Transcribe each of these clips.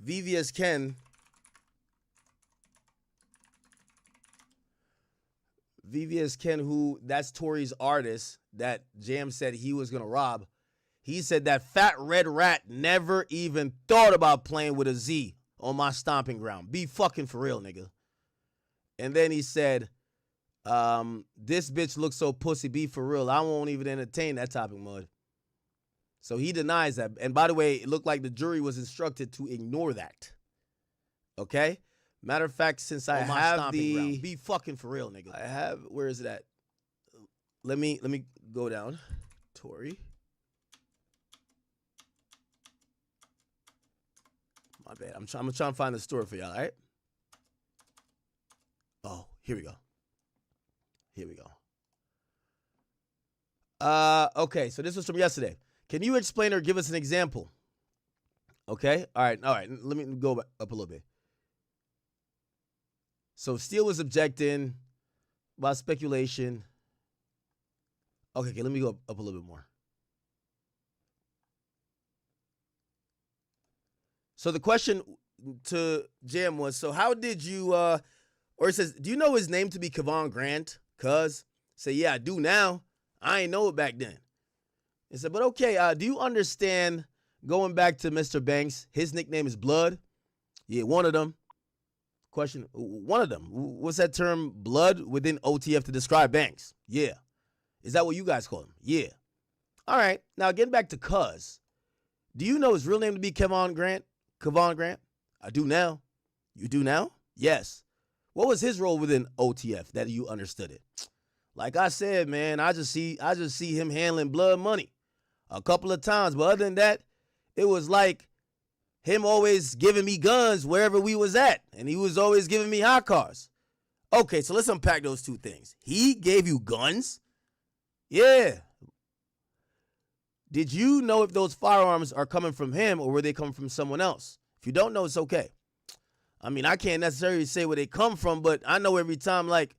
VVS Ken. VVS Ken, who that's Tory's artist that Jam said he was gonna rob. He said that fat red rat never even thought about playing with a Z on my stomping ground. Be fucking for real, nigga. And then he said, this bitch looks so pussy, be for real. I won't even entertain that topic, mud. So he denies that. And by the way, it looked like the jury was instructed to ignore that. Okay? Matter of fact, since I have the ground. Be fucking for real, nigga. I have, where is it at? Let me go down. Tory. My bad. I'm trying to find the story for y'all, all right? Oh, here we go. Here we go. Okay, so this was from yesterday. Can you explain or give us an example? Okay, all right. Let me go up a little bit. So Steele was objecting about speculation. Okay, let me go up a little bit more. So the question to Jam was, so how did you, or it says, do you know his name to be Kevon Grant? Cuz, say, yeah, I do now. I ain't know it back then. He said, but okay, do you understand going back to Mr. Banks, his nickname is Blood? Yeah, one of them. Question, one of them. What's that term, blood, within OTF to describe Banks? Yeah. Is that what you guys call him? Yeah. All right, now getting back to Cuz. Do you know his real name to be Kevon Grant? Kevon Grant? I do now. You do now? Yes. What was his role within OTF that you understood it? Like I said, man, I just see him handling blood money a couple of times. But other than that, it was like him always giving me guns wherever we was at. And he was always giving me hot cars. Okay, so let's unpack those two things. He gave you guns? Yeah. Did you know if those firearms are coming from him or were they coming from someone else? If you don't know, it's okay. I mean, I can't necessarily say where they come from, but I know every time, like,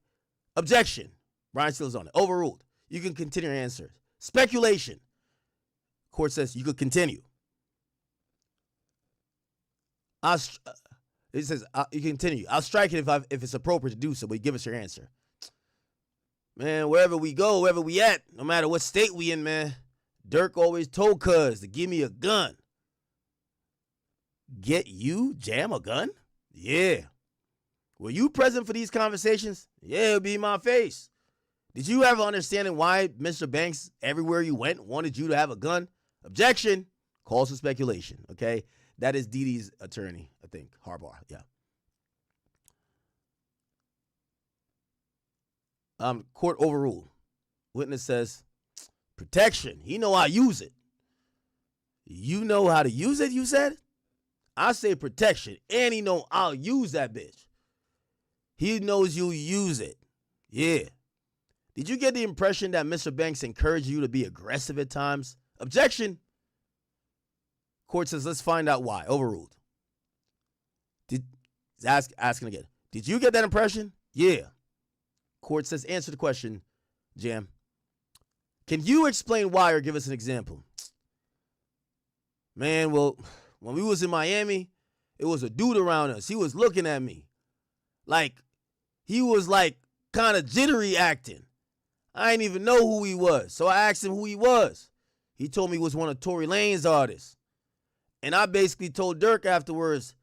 objection. Brian Steele's on it. Overruled. You can continue your answer. Speculation. Court says you could continue. It says you can continue. I'll strike it if it's appropriate to do so, but give us your answer. Man, wherever we go, wherever we at, no matter what state we in, man, Durk always told Cuz to give me a gun. Get you, Jam, a gun? Yeah. Were you present for these conversations? Yeah, it'll be my face. Did you have an understanding why Mr. Banks, everywhere you went, wanted you to have a gun? Objection. Calls for speculation, okay? That is Dee Dee's attorney, I think. Harbaugh, yeah. Court overruled. Witness says, protection. He know I use it. You know how to use it, you said? I say protection, and he know I'll use that bitch. He knows you'll use it. Yeah. Did you get the impression that Mr. Banks encouraged you to be aggressive at times? Objection. Court says, let's find out why. Overruled. Asking again. Did you get that impression? Yeah. Court says, answer the question, Jam. Can you explain why or give us an example? Man, well, when we was in Miami, it was a dude around us. He was looking at me. Like, he was like kind of jittery acting. I didn't even know who he was. So I asked him who he was. He told me he was one of Tory Lanez artists. And I basically told Durk afterwards,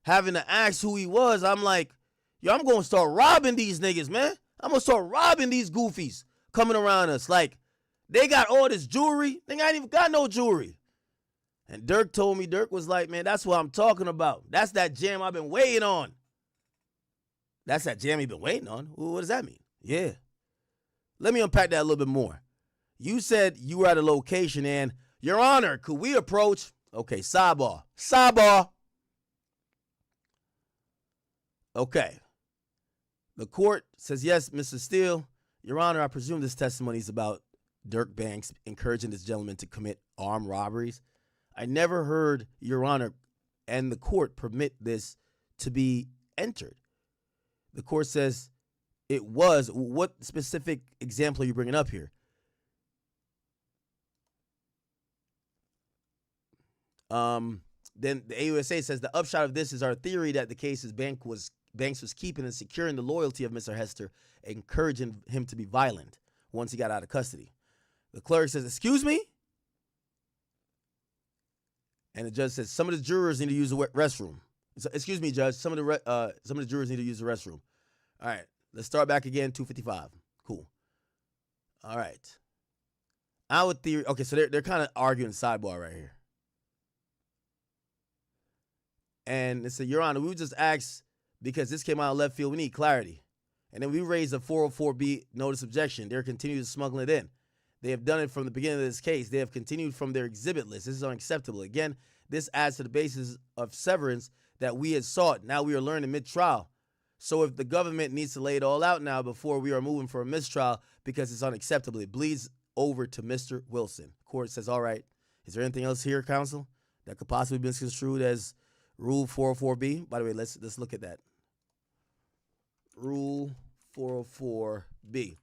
having to ask who he was, I'm like, yo, I'm going to start robbing these niggas, man. I'm going to start robbing these goofies coming around us. Like, they got all this jewelry. They ain't even got no jewelry. And Durk told me, Durk was like, man, that's what I'm talking about. That's that Jam I've been waiting on. That's that Jam you've been waiting on? What does that mean? Yeah. Let me unpack that a little bit more. You said you were at a location and, Your Honor, could we approach? Okay, sidebar. Sidebar. Okay. The court says, yes, Mr. Steele. Your Honor, I presume this testimony is about Durk Banks encouraging this gentleman to commit armed robberies. I never heard Your Honor and the court permit this to be entered. The court says it was. What specific example are you bringing up here? then the AUSA says the upshot of this is our theory that the case is Banks was keeping and securing the loyalty of Mr. Hester, encouraging him to be violent once he got out of custody. The clerk says, excuse me? And the judge says, some of the jurors need to use the restroom. So, excuse me, judge, some of the jurors need to use the restroom. All right, let's start back again, 255. Cool. All right. Our theory, okay, so they're kind of arguing sidebar right here. And they said, Your Honor, we would just ask, because this came out of left field, we need clarity. And then we raised a 404B notice objection. They're continuing to smuggle it in. They have done it from the beginning of this case. They have continued from their exhibit list. This is unacceptable. Again, this adds to the basis of severance that we had sought. Now we are learning mid-trial. So if the government needs to lay it all out now before we are moving for a mistrial because it's unacceptable, it bleeds over to Mr. Wilson. Court says, all right, is there anything else here, counsel, that could possibly be misconstrued as Rule 404B? By the way, let's look at that. Rule 404B.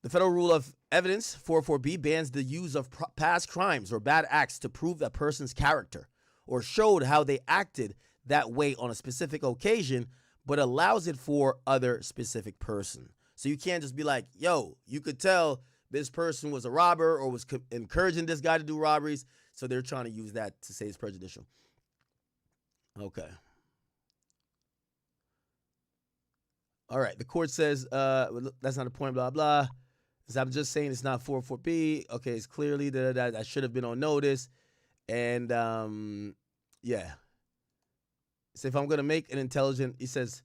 The Federal Rule of Evidence 404B bans the use of past crimes or bad acts to prove a person's character or showed how they acted that way on a specific occasion, but allows it for other specific person. So you can't just be like, yo, you could tell this person was a robber or was encouraging this guy to do robberies, so they're trying to use that to say it's prejudicial. Okay. All right, the court says, that's not the point, blah, blah. I'm just saying it's not 404B. Okay, it's clearly that I should have been on notice. And, yeah. So if I'm going to make an intelligent, he says,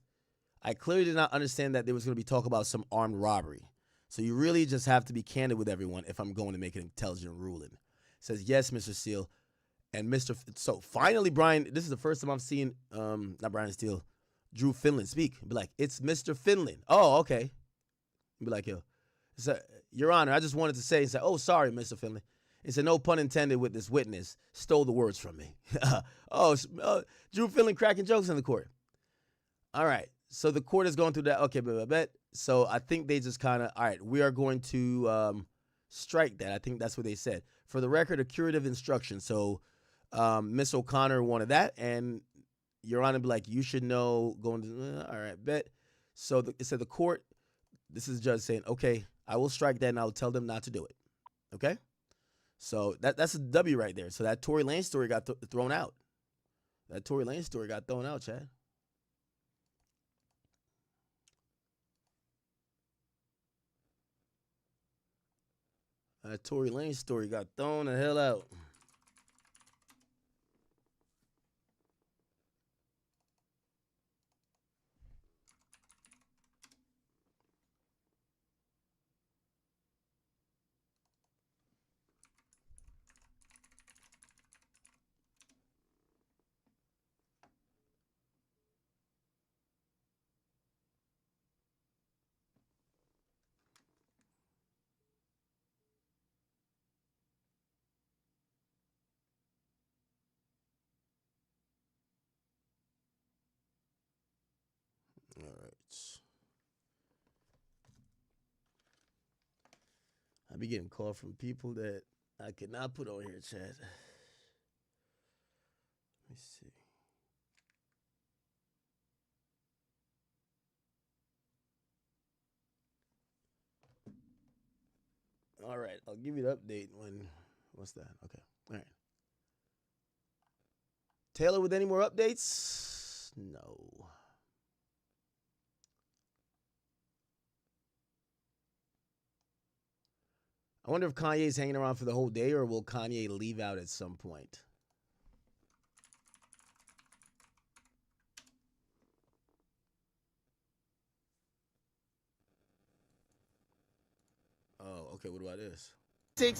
I clearly did not understand that there was going to be talk about some armed robbery. So you really just have to be candid with everyone if I'm going to make an intelligent ruling. Says, yes, Mr. Steele. And so finally, Brian, this is the first time I've seen, not Brian Steele, Drew Finland speak. Be like, it's Mr. Finland. Oh, okay. Be like, yo. So, Your Honor, I just wanted to say, he said, oh, sorry, Mr. Finley. He said, no pun intended with this witness. Stole the words from me. Drew Finley cracking jokes in the court. All right. So the court is going through that. Okay, but so I think they just kind of, all right, we are going to strike that. I think that's what they said. For the record, a curative instruction. So Miss O'Connor wanted that. And Your Honor be like, you should know going to, all right, bet. So it said the court, this is the judge saying, okay, I will strike that and I'll tell them not to do it. Okay? So that's a W right there. So that Tory Lanez story got thrown out. That Tory Lanez story got thrown out, Chad. That Tory Lanez story got thrown the hell out. All right. I be getting called from people that I cannot put on here, Chad. Let me see. All right, I'll give you the update when. What's that? Okay. All right. Taylor with any more updates? No. I wonder if Kanye's hanging around for the whole day or will Kanye leave out at some point? Oh, okay. What about this?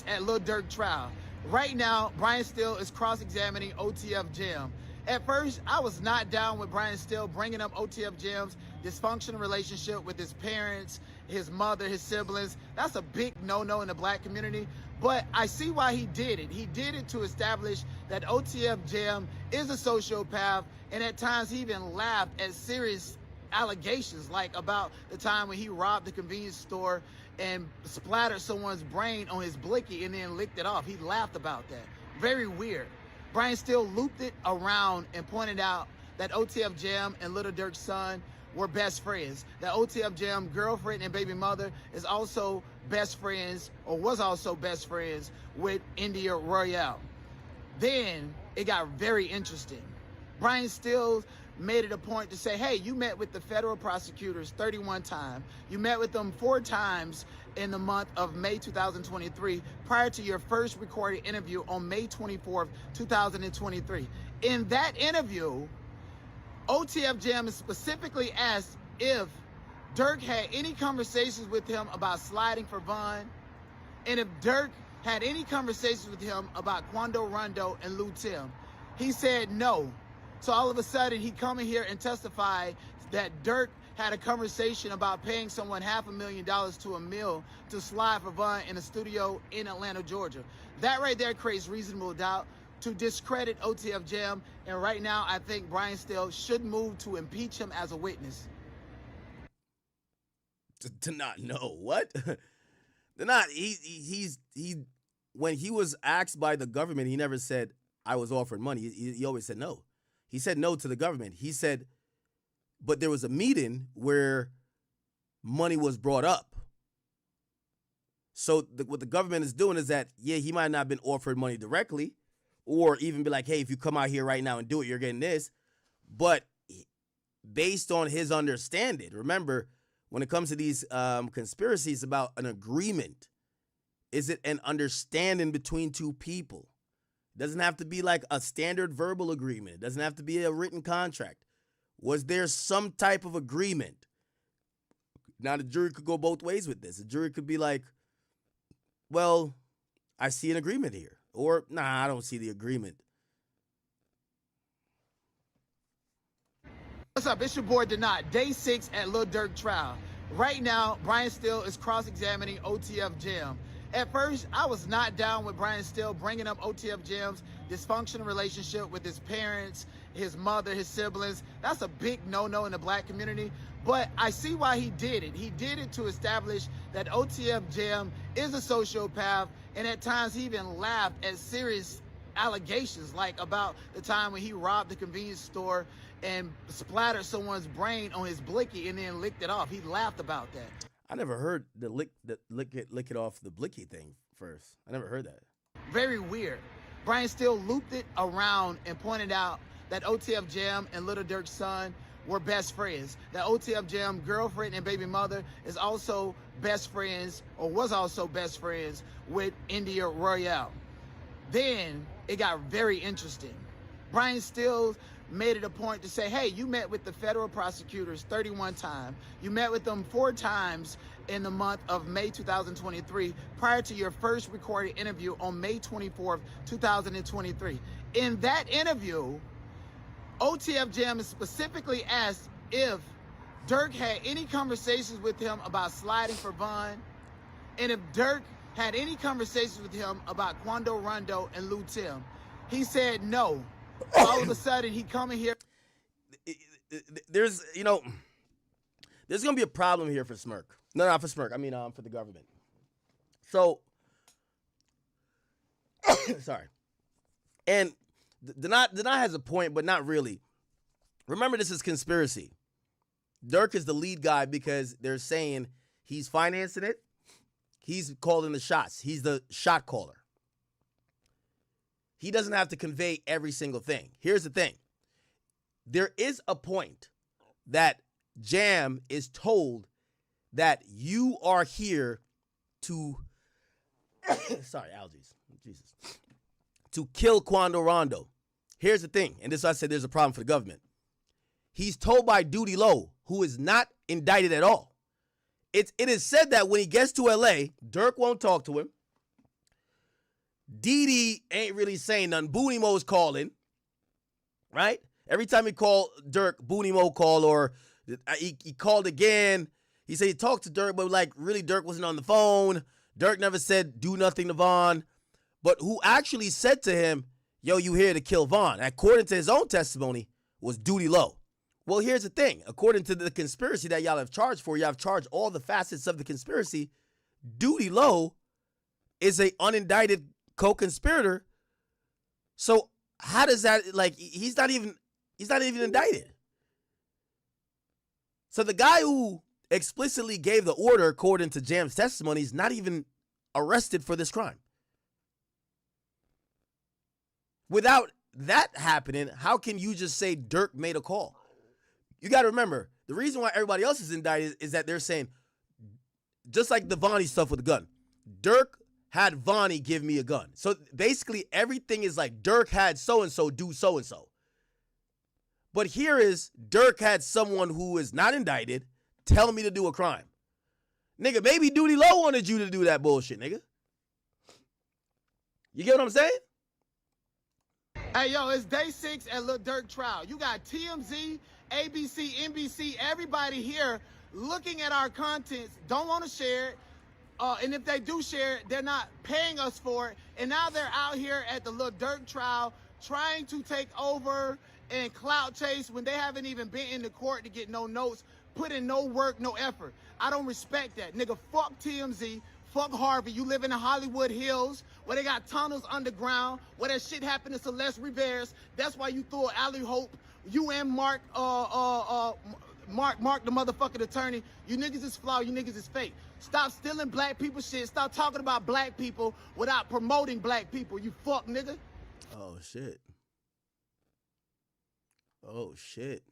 At Lil Durk trial. Right now, Brian Steele is cross-examining OTF Jam. At first, I was not down with Brian Steele bringing up OTF Jam's dysfunctional relationship with his parents, his mother, his siblings. That's a big no-no in the black community. But I see why he did it. He did it to establish that OTF Jam is a sociopath, and at times he even laughed at serious allegations, like about the time when he robbed the convenience store and splattered someone's brain on his blicky and then licked it off. He laughed about that. Very weird. Brian Steele looped it around and pointed out that OTF Jam and Little Durk's son were best friends. That OTF Jam girlfriend and baby mother is also best friends, or was also best friends, with India Royale. Then it got very interesting. Brian Steele made it a point to say, hey, you met with the federal prosecutors 31 times. You met with them 4 times in the month of May 2023, prior to your first recorded interview on May 24th, 2023. In that interview, OTF Jam specifically asked if Durk had any conversations with him about sliding for Von, and if Durk had any conversations with him about Quando Rondo and Lou Tim. He said no. So all of a sudden, he come in here and testify that Durk had a conversation about paying someone $500,000 to a mill to slide for Von in a studio in Atlanta, Georgia. That right there creates reasonable doubt to discredit OTF Jam, and right now I think Brian Steele should move to impeach him as a witness. To not know what? To not he when he was asked by the government, he never said I was offered money. He always said no. He said no to the government. He said, but there was a meeting where money was brought up. So what the government is doing is that, yeah, he might not have been offered money directly, or even be like, hey, if you come out here right now and do it, you're getting this. But based on his understanding, remember, when it comes to these conspiracies about an agreement, is it an understanding between two people? It doesn't have to be like a standard verbal agreement. It doesn't have to be a written contract. Was there some type of agreement? Now, the jury could go both ways with this. The jury could be like, well, I see an agreement here. Or, nah, I don't see the agreement. What's up? It's your boy Denot. Day 6 at Lil Durk trial. Right now, Brian Steele is cross-examining OTF Jam. At first, I was not down with Brian Steele bringing up OTF Jam's dysfunctional relationship with his parents, his mother, his siblings. That's a big no-no in the black community. But I see why he did it. He did it to establish that OTF Jam is a sociopath, and at times he even laughed at serious allegations, like about the time when he robbed the convenience store and splattered someone's brain on his blicky and then licked it off. He laughed about that. I never heard the lick it off the blicky thing first. I never heard that. Very weird. Brian Steele looped it around and pointed out that OTF Jam and Little Durk's son were best friends. That OTF Jam girlfriend and baby mother is also best friends, or was also best friends, with India Royale. Then it got very interesting. Brian Steele made it a point to say, hey, you met with the federal prosecutors 31 times. You met with them 4 times in the month of May 2023, prior to your first recorded interview on May 24th, 2023. In that interview, OTF Jam specifically asked if Durk had any conversations with him about sliding for Von, and if Durk had any conversations with him about Quando Rondo and Lou Tim. He said no. All of a sudden, he come in here. There's going to be a problem here for Smirk. No, not for Smirk. I mean, for the government. So, sorry. And Denot has a point, but not really. Remember, this is conspiracy. Durk is the lead guy because they're saying he's financing it. He's calling the shots. He's the shot caller. He doesn't have to convey every single thing. Here's the thing. There is a point that Jam is told that you are here to, sorry, allergies, Jesus, to kill Quando Rondo. Here's the thing, and this is why I said there's a problem for the government. He's told by Duty Low, who is not indicted at all. It is said that when he gets to L.A., Durk won't talk to him. Didi ain't really saying nothing. Boonie Mo's calling, right? Every time he called Durk, Boonie Mo called, or he called again. He said he talked to Durk, but like really Durk wasn't on the phone. Durk never said do nothing to Von. But who actually said to him, yo, you here to kill Von, according to his own testimony, was Duty Low. Well, here's the thing. According to the conspiracy that y'all have charged for, y'all have charged all the facets of the conspiracy. Duty Low is a unindicted co-conspirator. So how does that, like, he's not even indicted. So the guy who explicitly gave the order according to Jam's testimony is not even arrested for this crime. Without that happening, how can you just say Durk made a call? You got to remember, the reason why everybody else is indicted is that they're saying, just like the Vonnie stuff with the gun, Durk had Vonnie give me a gun. So basically everything is like Durk had so-and-so do so-and-so. But here is Durk had someone who is not indicted tell me to do a crime. Nigga, Baby Duty Low wanted you to do that bullshit, nigga. You get what I'm saying? Hey, yo, it's day 6 at Lil Durk trial. You got TMZ, ABC, NBC, everybody here looking at our contents, don't want to share it. And if they do share it, they're not paying us for it. And now they're out here at the Lil Durk trial trying to take over and clout chase when they haven't even been in the court to get no notes, put in no work, no effort. I don't respect that. Nigga, fuck TMZ, fuck Harvey. You live in the Hollywood Hills where they got tunnels underground, where that shit happened to Celeste Rivers. That's why you threw Alley Hope. You and Mark the motherfucking attorney. You niggas is flawed. You niggas is fake. Stop stealing black people shit. Stop talking about black people without promoting black people. You fuck nigga. Oh, shit. Oh, shit.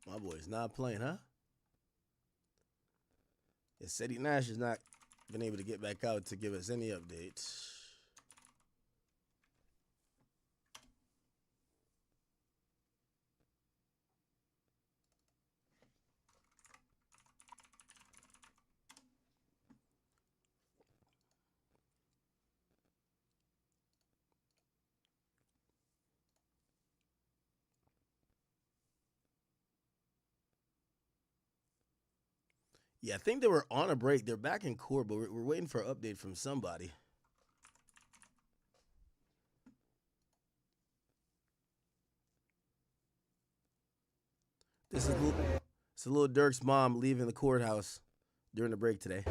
My boy's not playing, huh? Yeah, Seti Nash has not been able to get back out to give us any updates. Yeah, I think they were on a break. They're back in court, but we're waiting for an update from somebody. This is Lil Durk's mom leaving the courthouse during the break today.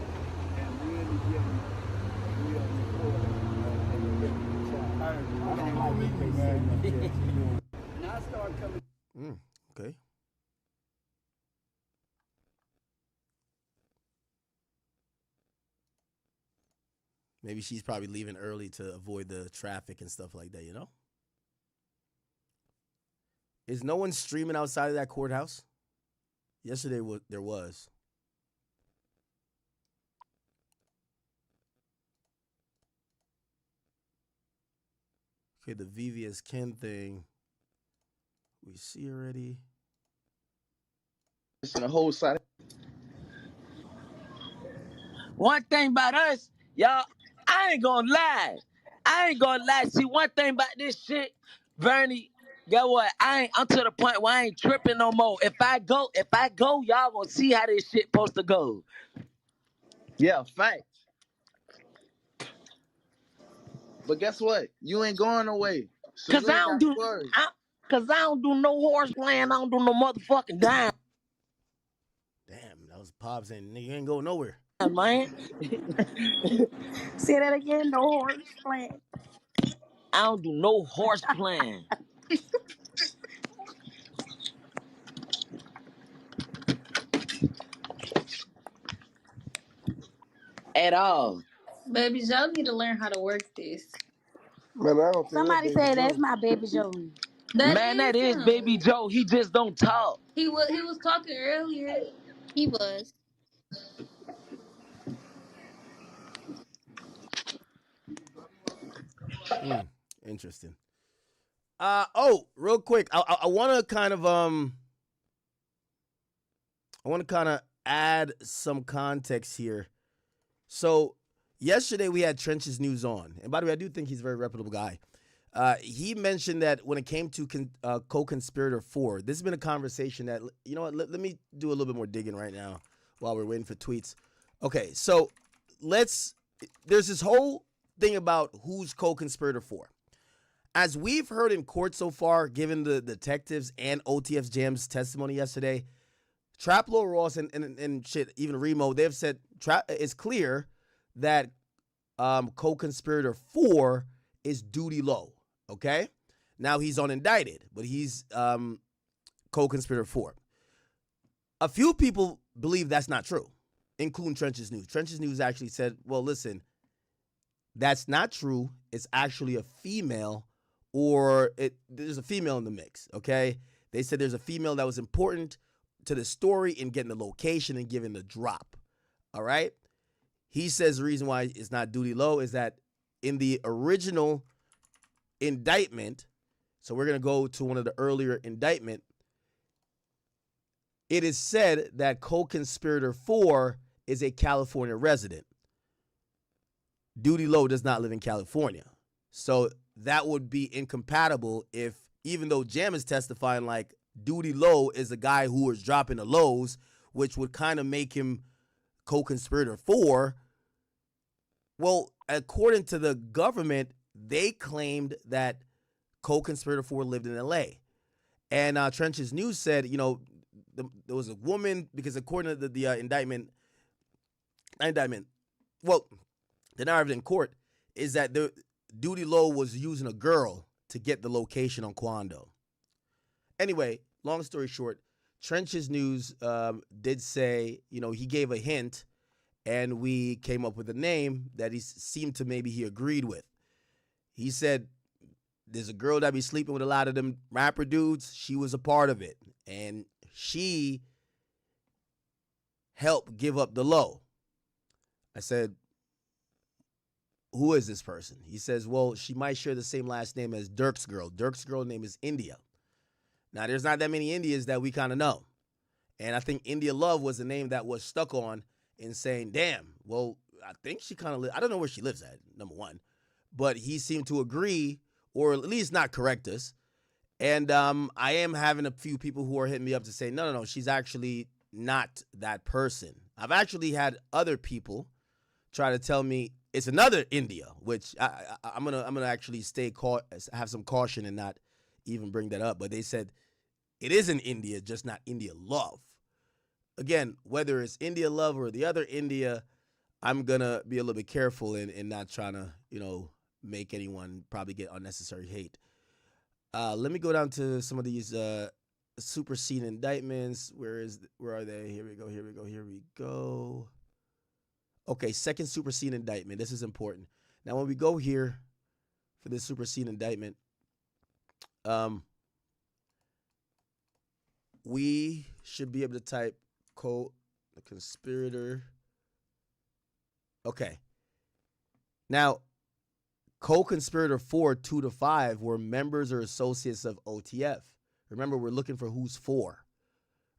Okay. Maybe she's probably leaving early to avoid the traffic and stuff like that, you know? Is no one streaming outside of that courthouse? Yesterday there was. Okay, the VVS Ken thing. We see already. It's the whole side. One thing about us, y'all, I ain't gonna lie. See, one thing about this shit, Bernie, get what? I'm to the point where I ain't tripping no more. If I go, y'all gonna see how this shit supposed to go. Yeah, facts. But guess what? You ain't going away. So Cause you ain't got to worry. Cause I don't do no horse playing, I don't do no motherfucking dime. Damn, that was Pops saying, nigga, you ain't going nowhere. Man. Say that again, no horse playing. I don't do no horse playing. At all. Baby Joe need to learn how to work this. Man, I don't think Somebody that said baby that's Joe. my baby Joe. That is him. Baby Joe. He just don't talk. He was talking earlier. He was. Interesting. Real quick, I want to kind of add some context here. So yesterday we had Trench's News on, and by the way, I do think he's a very reputable guy. He mentioned that when it came to co-conspirator 4, this has been a conversation that, you know what, let me do a little bit more digging right now while we're waiting for tweets. Okay, so there's this whole thing about who's co-conspirator 4. As we've heard in court so far, given the detectives and OTF Jam's testimony yesterday, Traplo Ross and shit, even Remo, they've said it's clear that co-conspirator 4 is Duty Low. Okay, now he's unindicted, but he's co-conspirator 4. A few people believe that's not true, including Trenches News. Trenches News actually said, well, listen, that's not true. It's actually a female, or there's a female in the mix, okay? They said there's a female that was important to the story in getting the location and giving the drop, all right? He says the reason why it's not Duty Low is that in the original indictment, so we're going to go to one of the earlier indictment, it is said that co-conspirator 4 is a California resident. Duty Low does not live in California. So that would be incompatible if, even though Jam is testifying like Duty Low is a guy who is dropping the lows, which would kind of make him co-conspirator 4. Well, according to the government, they claimed that co-conspirator 4 lived in L.A. And Trenches News said, there was a woman, because according to the indictment, well, the narrative in court is that the Duty Low was using a girl to get the location on Quando. Anyway, long story short, Trenches News did say, he gave a hint, and we came up with a name that he seemed to maybe he agreed with. He said, there's a girl that be sleeping with a lot of them rapper dudes. She was a part of it, and she helped give up the low. I said, who is this person? He says, well, she might share the same last name as Durk's girl. Durk's girl name is India. Now, there's not that many Indias that we kind of know. And I think India Love was the name that was stuck on in saying, damn, well, I think she kind of I don't know where she lives at, number one. But he seemed to agree, or at least not correct us. And I am having a few people who are hitting me up to say, no, she's actually not that person. I've actually had other people try to tell me it's another India, which I'm gonna actually have some caution and not even bring that up. But they said it is in India, just not India Love. Again, whether it's India Love or the other India, I'm gonna be a little bit careful and not trying to make anyone probably get unnecessary hate. Let me go down to some of these superseding indictments. Where are they? Here we go. Okay, second superseding indictment. This is important. Now, when we go here for this superseding indictment, we should be able to type co-conspirator. Okay. Now, co-conspirator 4, 2 to 5 were members or associates of OTF. Remember, we're looking for who's 4.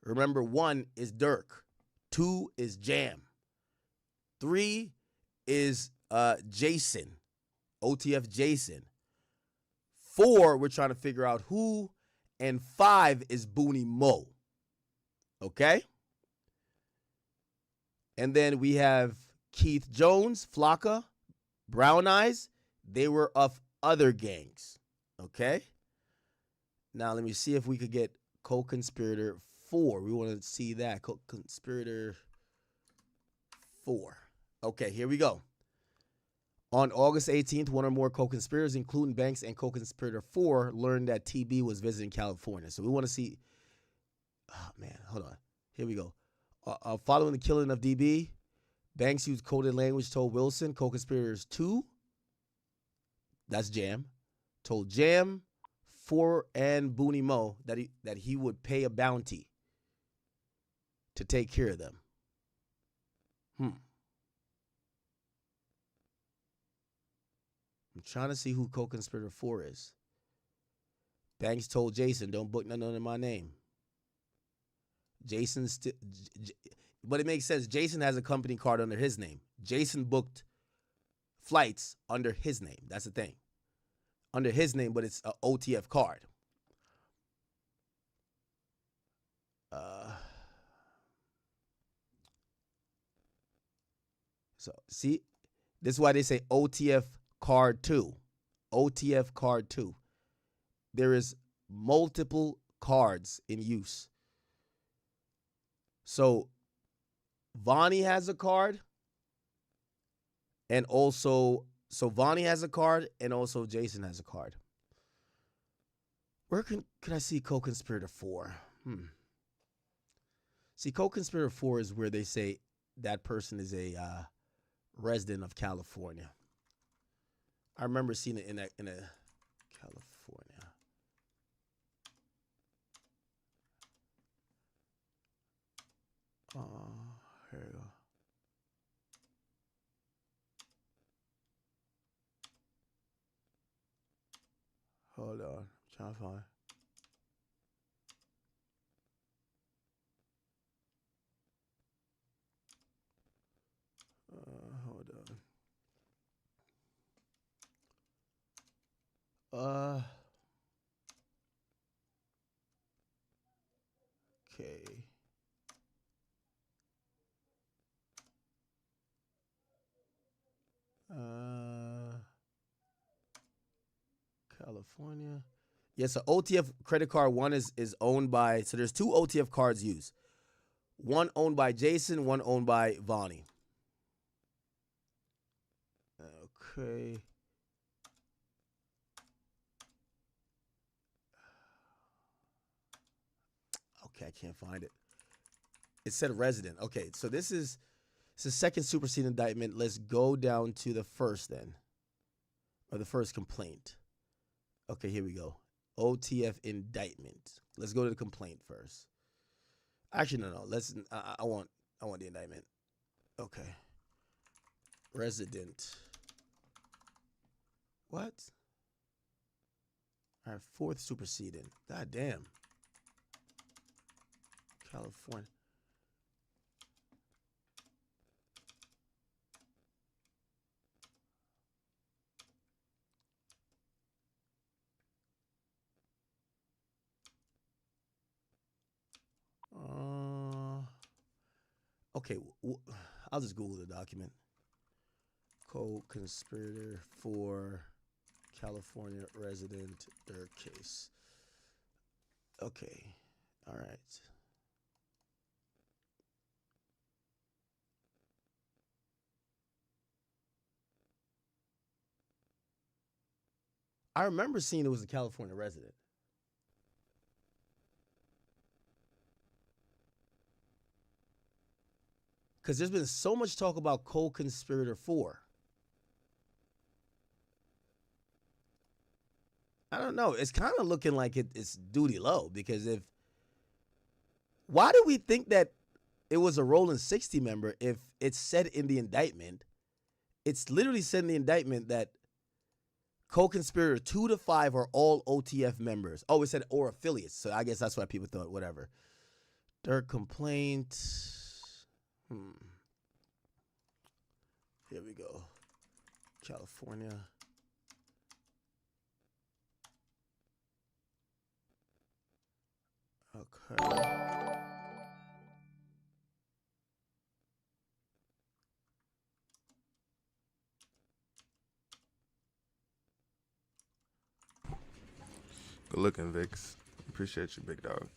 Remember, 1 is Durk. 2 is Jam. 3 is Jason, OTF Jason. 4, we're trying to figure out who. And 5 is Booney Mo. Okay? And then we have Keith Jones, Flocka, Brown Eyes. They were of other gangs. Okay? Now, let me see if we could get co-conspirator 4. We want to see that. Co-conspirator 4. Okay, here we go. On August 18th, one or more co-conspirators, including Banks and co-conspirator 4, learned that TB was visiting California. So we want to see. Oh, man, hold on. Here we go. Following the killing of DB, Banks used coded language, told Wilson, co-conspirators 2, that's Jam, told Jam, 4, and Booney Mo that he would pay a bounty to take care of them. I'm trying to see who co-conspirator 4 is. Banks told Jason, don't book nothing under my name. Jason but it makes sense. Jason has a company card under his name. Jason booked flights under his name. That's the thing. Under his name, but it's an OTF card. So, see, this is why they say OTF card 2. OTF card 2. There is multiple cards in use. So, Vonnie has a card. and also so Vonnie has a card, and also Jason has a card. Where can I see co-conspirator 4? See, co-conspirator 4 is where they say that person is a resident of California. I remember seeing it in a California. Here we go. Hold on, I'm trying to find. Hold on. Okay. California. Yes, so OTF credit card one is owned by, so there's 2 OTF cards used. One owned by Jason, one owned by Vonnie. Okay. Okay, I can't find it. It said resident. Okay, so this is the second superseding indictment. Let's go down to the first then. Or the first complaint. Okay, here we go. OTF indictment. Let's go to the complaint first. Actually, no. Let's. I want the indictment. Okay. Resident. What? All right, fourth superseding. God damn. California. Okay, I'll just Google the document. Co-conspirator for California resident durk case. Okay, all right. I remember seeing it was a California resident. Because there's been so much talk about co-conspirator 4. I don't know. It's kind of looking like it's duty low, because why do we think that it was a Rolling 60 member if it's said in the indictment? It's literally said in the indictment that co-conspirator 2 to 5 are all OTF members. Oh, it said or affiliates. So I guess that's why people thought whatever. Durk complaint. Here we go. California. Okay. Good looking, Vix. Appreciate you, big dog.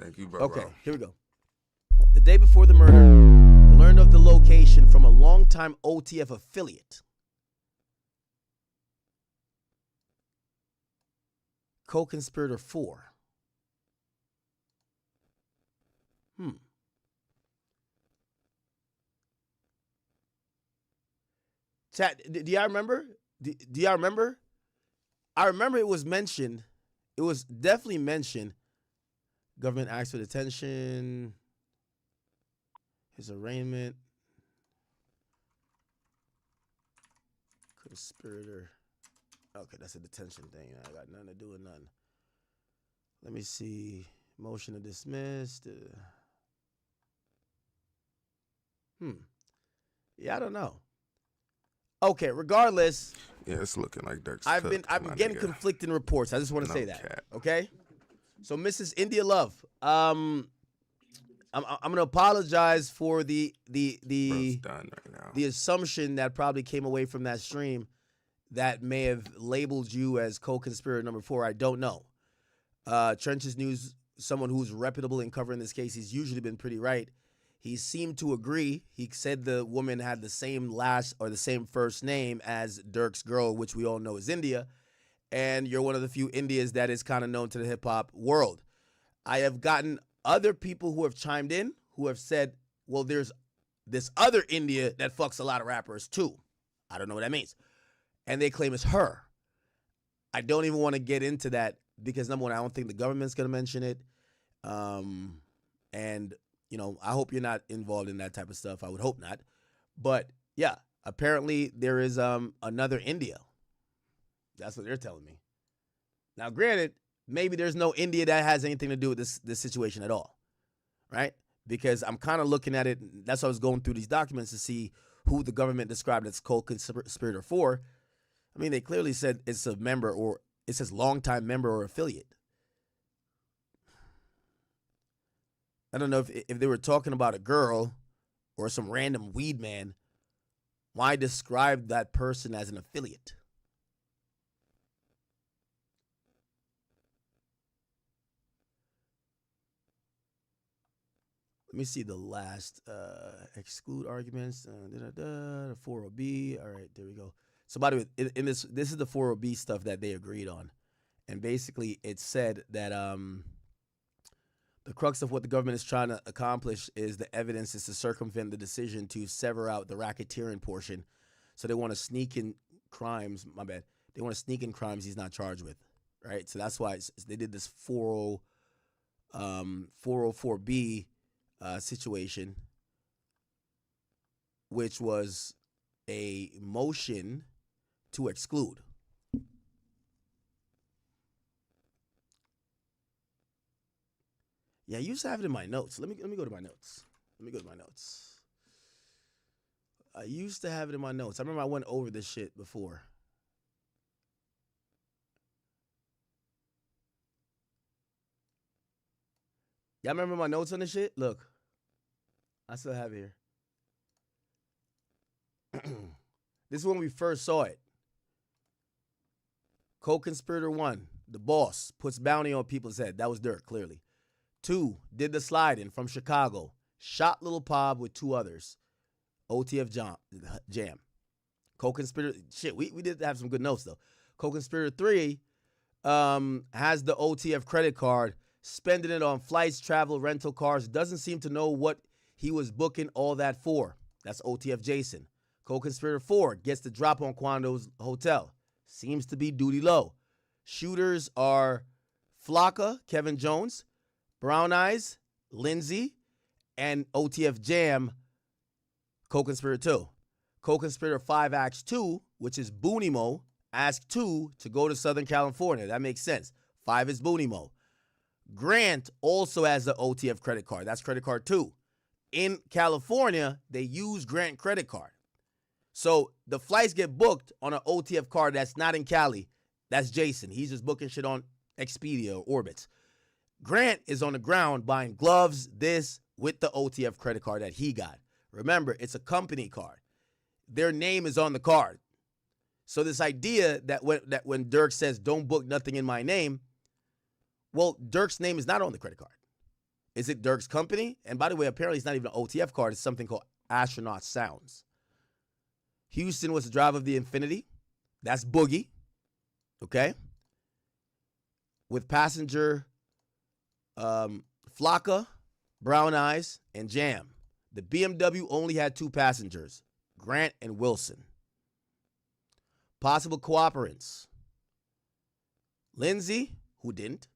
Thank you, bro. Okay, here we go. The day before the murder, learned of the location from a longtime OTF affiliate. Co-conspirator 4. Chat, do y'all remember? Do y'all remember? I remember it was mentioned. It was definitely mentioned. Government acts for detention. His arraignment. Conspirator. Okay, that's a detention thing. I got nothing to do with nothing. Let me see. Motion to dismiss. Yeah, I don't know. Okay, regardless. Yeah, it's looking like Durk's I've been getting conflicting reports. I just want to say that. Cat. Okay? So Mrs. India Love, I'm gonna apologize for the done right now. The assumption that probably came away from that stream that may have labeled you as co-conspirator number 4. I don't know. Trenches News, someone who's reputable in covering this case, he's usually been pretty right. He seemed to agree. He said the woman had the same last or the same first name as Durk's girl, which we all know is India. And you're one of the few Indias that is kind of known to the hip hop world. I have gotten other people who have chimed in who have said, well, there's this other India that fucks a lot of rappers too. I don't know what that means. And they claim it's her. I don't even want to get into that because, number one, I don't think the government's going to mention it. And, you know, I hope you're not involved in that type of stuff. I would hope not. But, yeah, apparently there is another India. That's what they're telling me. Now, granted, maybe there's no India that has anything to do with this situation at all, right? Because I'm kind of looking at it. That's why I was going through these documents to see who the government described as co-conspirator for. I mean, they clearly said it's a member or it says longtime member or affiliate. I don't know if they were talking about a girl or some random weed man. Why describe that person as an affiliate? Let me see the last exclude arguments. The 40B. All right, there we go. So by the way, in this is the 40B stuff that they agreed on, and basically it said that the crux of what the government is trying to accomplish is the evidence is to circumvent the decision to sever out the racketeering portion. So they want to sneak in crimes. My bad. They want to sneak in crimes he's not charged with, right? So that's why they did this 404B situation, which was a motion to exclude. Yeah, I used to have it in my notes. Let me go to my notes. I used to have it in my notes. I remember I went over this shit before. Y'all remember my notes on this shit? Look, I still have it here. This is when we first saw it. Co-conspirator 1, the boss, puts bounty on people's head. That was Durk, clearly. 2, did the sliding from Chicago. Shot Lil Pob with 2 others. OTF Jam. Co-conspirator, shit, we did have some good notes, though. Co-conspirator 3 has the OTF credit card, spending it on flights, travel, rental cars. Doesn't seem to know what he was booking all that for. That's OTF Jason. Co-conspirator 4 gets the drop on Quando's hotel. Seems to be duty low. Shooters are Flocka, Kevin Jones, Brown Eyes, Lindsay, and OTF Jam, co-conspirator 2. Co-conspirator 5 asks 2, which is Booney Mo, asks 2 to go to Southern California. That makes sense. 5 is Booney Mo. Grant also has the OTF credit card. That's credit card 2. In California, they use Grant credit card. So the flights get booked on an OTF card that's not in Cali. That's Jason. He's just booking shit on Expedia or Orbitz. Grant is on the ground buying gloves, this, with the OTF credit card that he got. Remember, it's a company card. Their name is on the card. So this idea that when Durk says, don't book nothing in my name, well, Durk's name is not on the credit card. Is it Durk's company? And by the way, apparently it's not even an OTF card. It's something called Astronaut Sounds. Houston was the driver of the Infinity. That's Boogie. Okay? With passenger Flocka, Brown Eyes, and Jam. The BMW only had 2 passengers, Grant and Wilson. Possible cooperants. Lindsay, who didn't.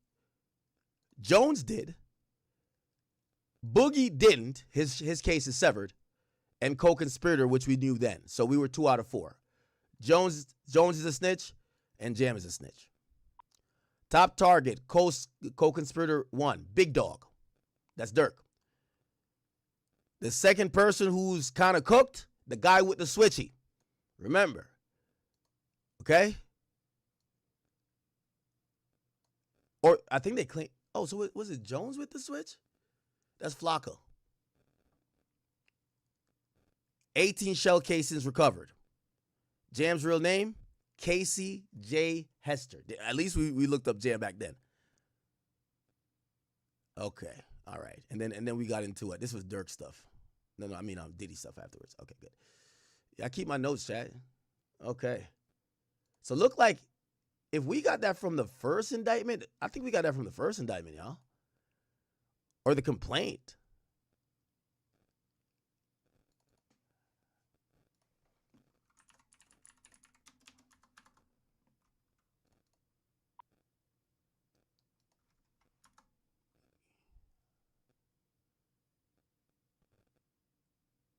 Jones did. Boogie didn't. His case is severed. And co-conspirator, which we knew then. So we were 2 out of 4. Jones is a snitch, and Jam is a snitch. Top target, co-conspirator 1, Big Dog. That's Durk. The second person who's kind of cooked, the guy with the switchy. Remember. Okay? Or I think they claim. Oh, so was it Jones with the switch? That's Flocka. 18 shell casings recovered. Jam's real name, Casey J. Hester. At least we looked up Jam back then. Okay, all right. And then we got into it. This was Durk stuff. No, I mean Diddy stuff afterwards. Okay, good. Yeah, I keep my notes, chat. Okay. So look like if we got that from the first indictment, I think we got that from the first indictment, y'all. Or the complaint.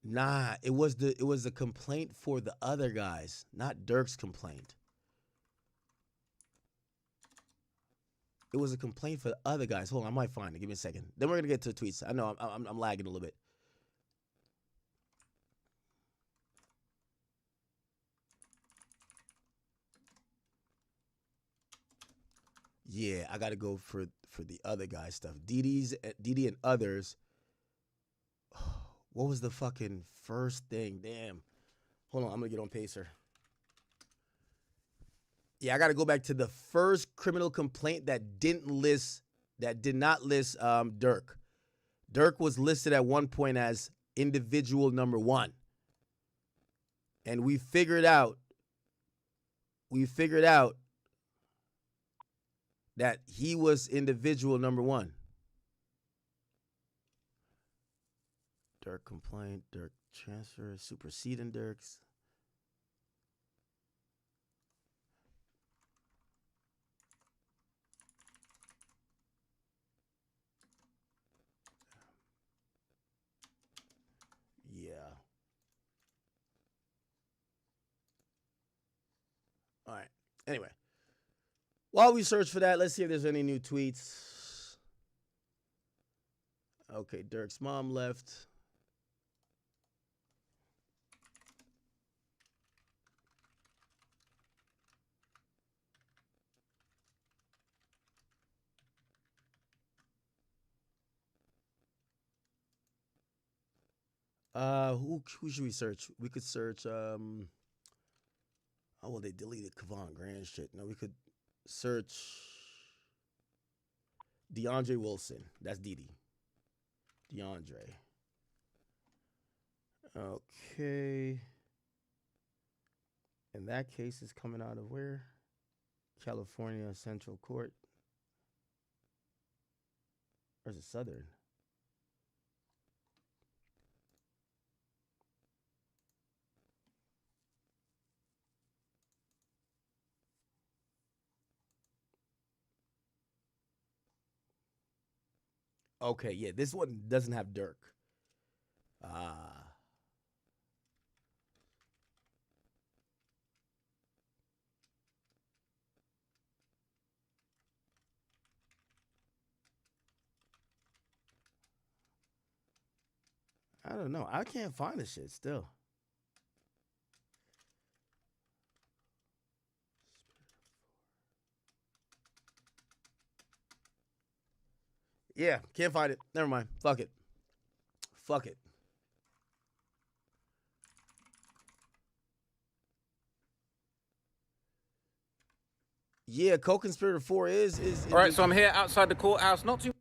Nah, it was the complaint for the other guys, not Durk's complaint. It was a complaint for the other guys. Hold on, I might find it. Give me a second. Then we're gonna get to the tweets. I know I'm lagging a little bit. Yeah, I gotta go for the other guys stuff. Didi and others. What was the fucking first thing? Damn. Hold on, I'm gonna get on Pacer. Yeah, I gotta go back to the first criminal complaint that did not list Durk. Durk was listed at one point as individual number 1. And we figured out that he was individual number 1. Durk complaint, Durk transfer, superseding Durk's. Yeah. All right. Anyway, while we search for that, let's see if there's any new tweets. Okay, Durk's mom left. Who should we search? We could search oh well, they deleted Kevon Grand shit. No, we could search DeAndre Wilson. That's Didi. DeAndre. Okay. And that case is coming out of where? California Central Court. Or is it Southern? Okay, yeah, this one doesn't have Durk. I don't know. I can't find this shit still. Yeah, can't find it. Never mind. Fuck it. Fuck it. Yeah, co-conspirator 4 is All right, so I'm here outside the courthouse, not too,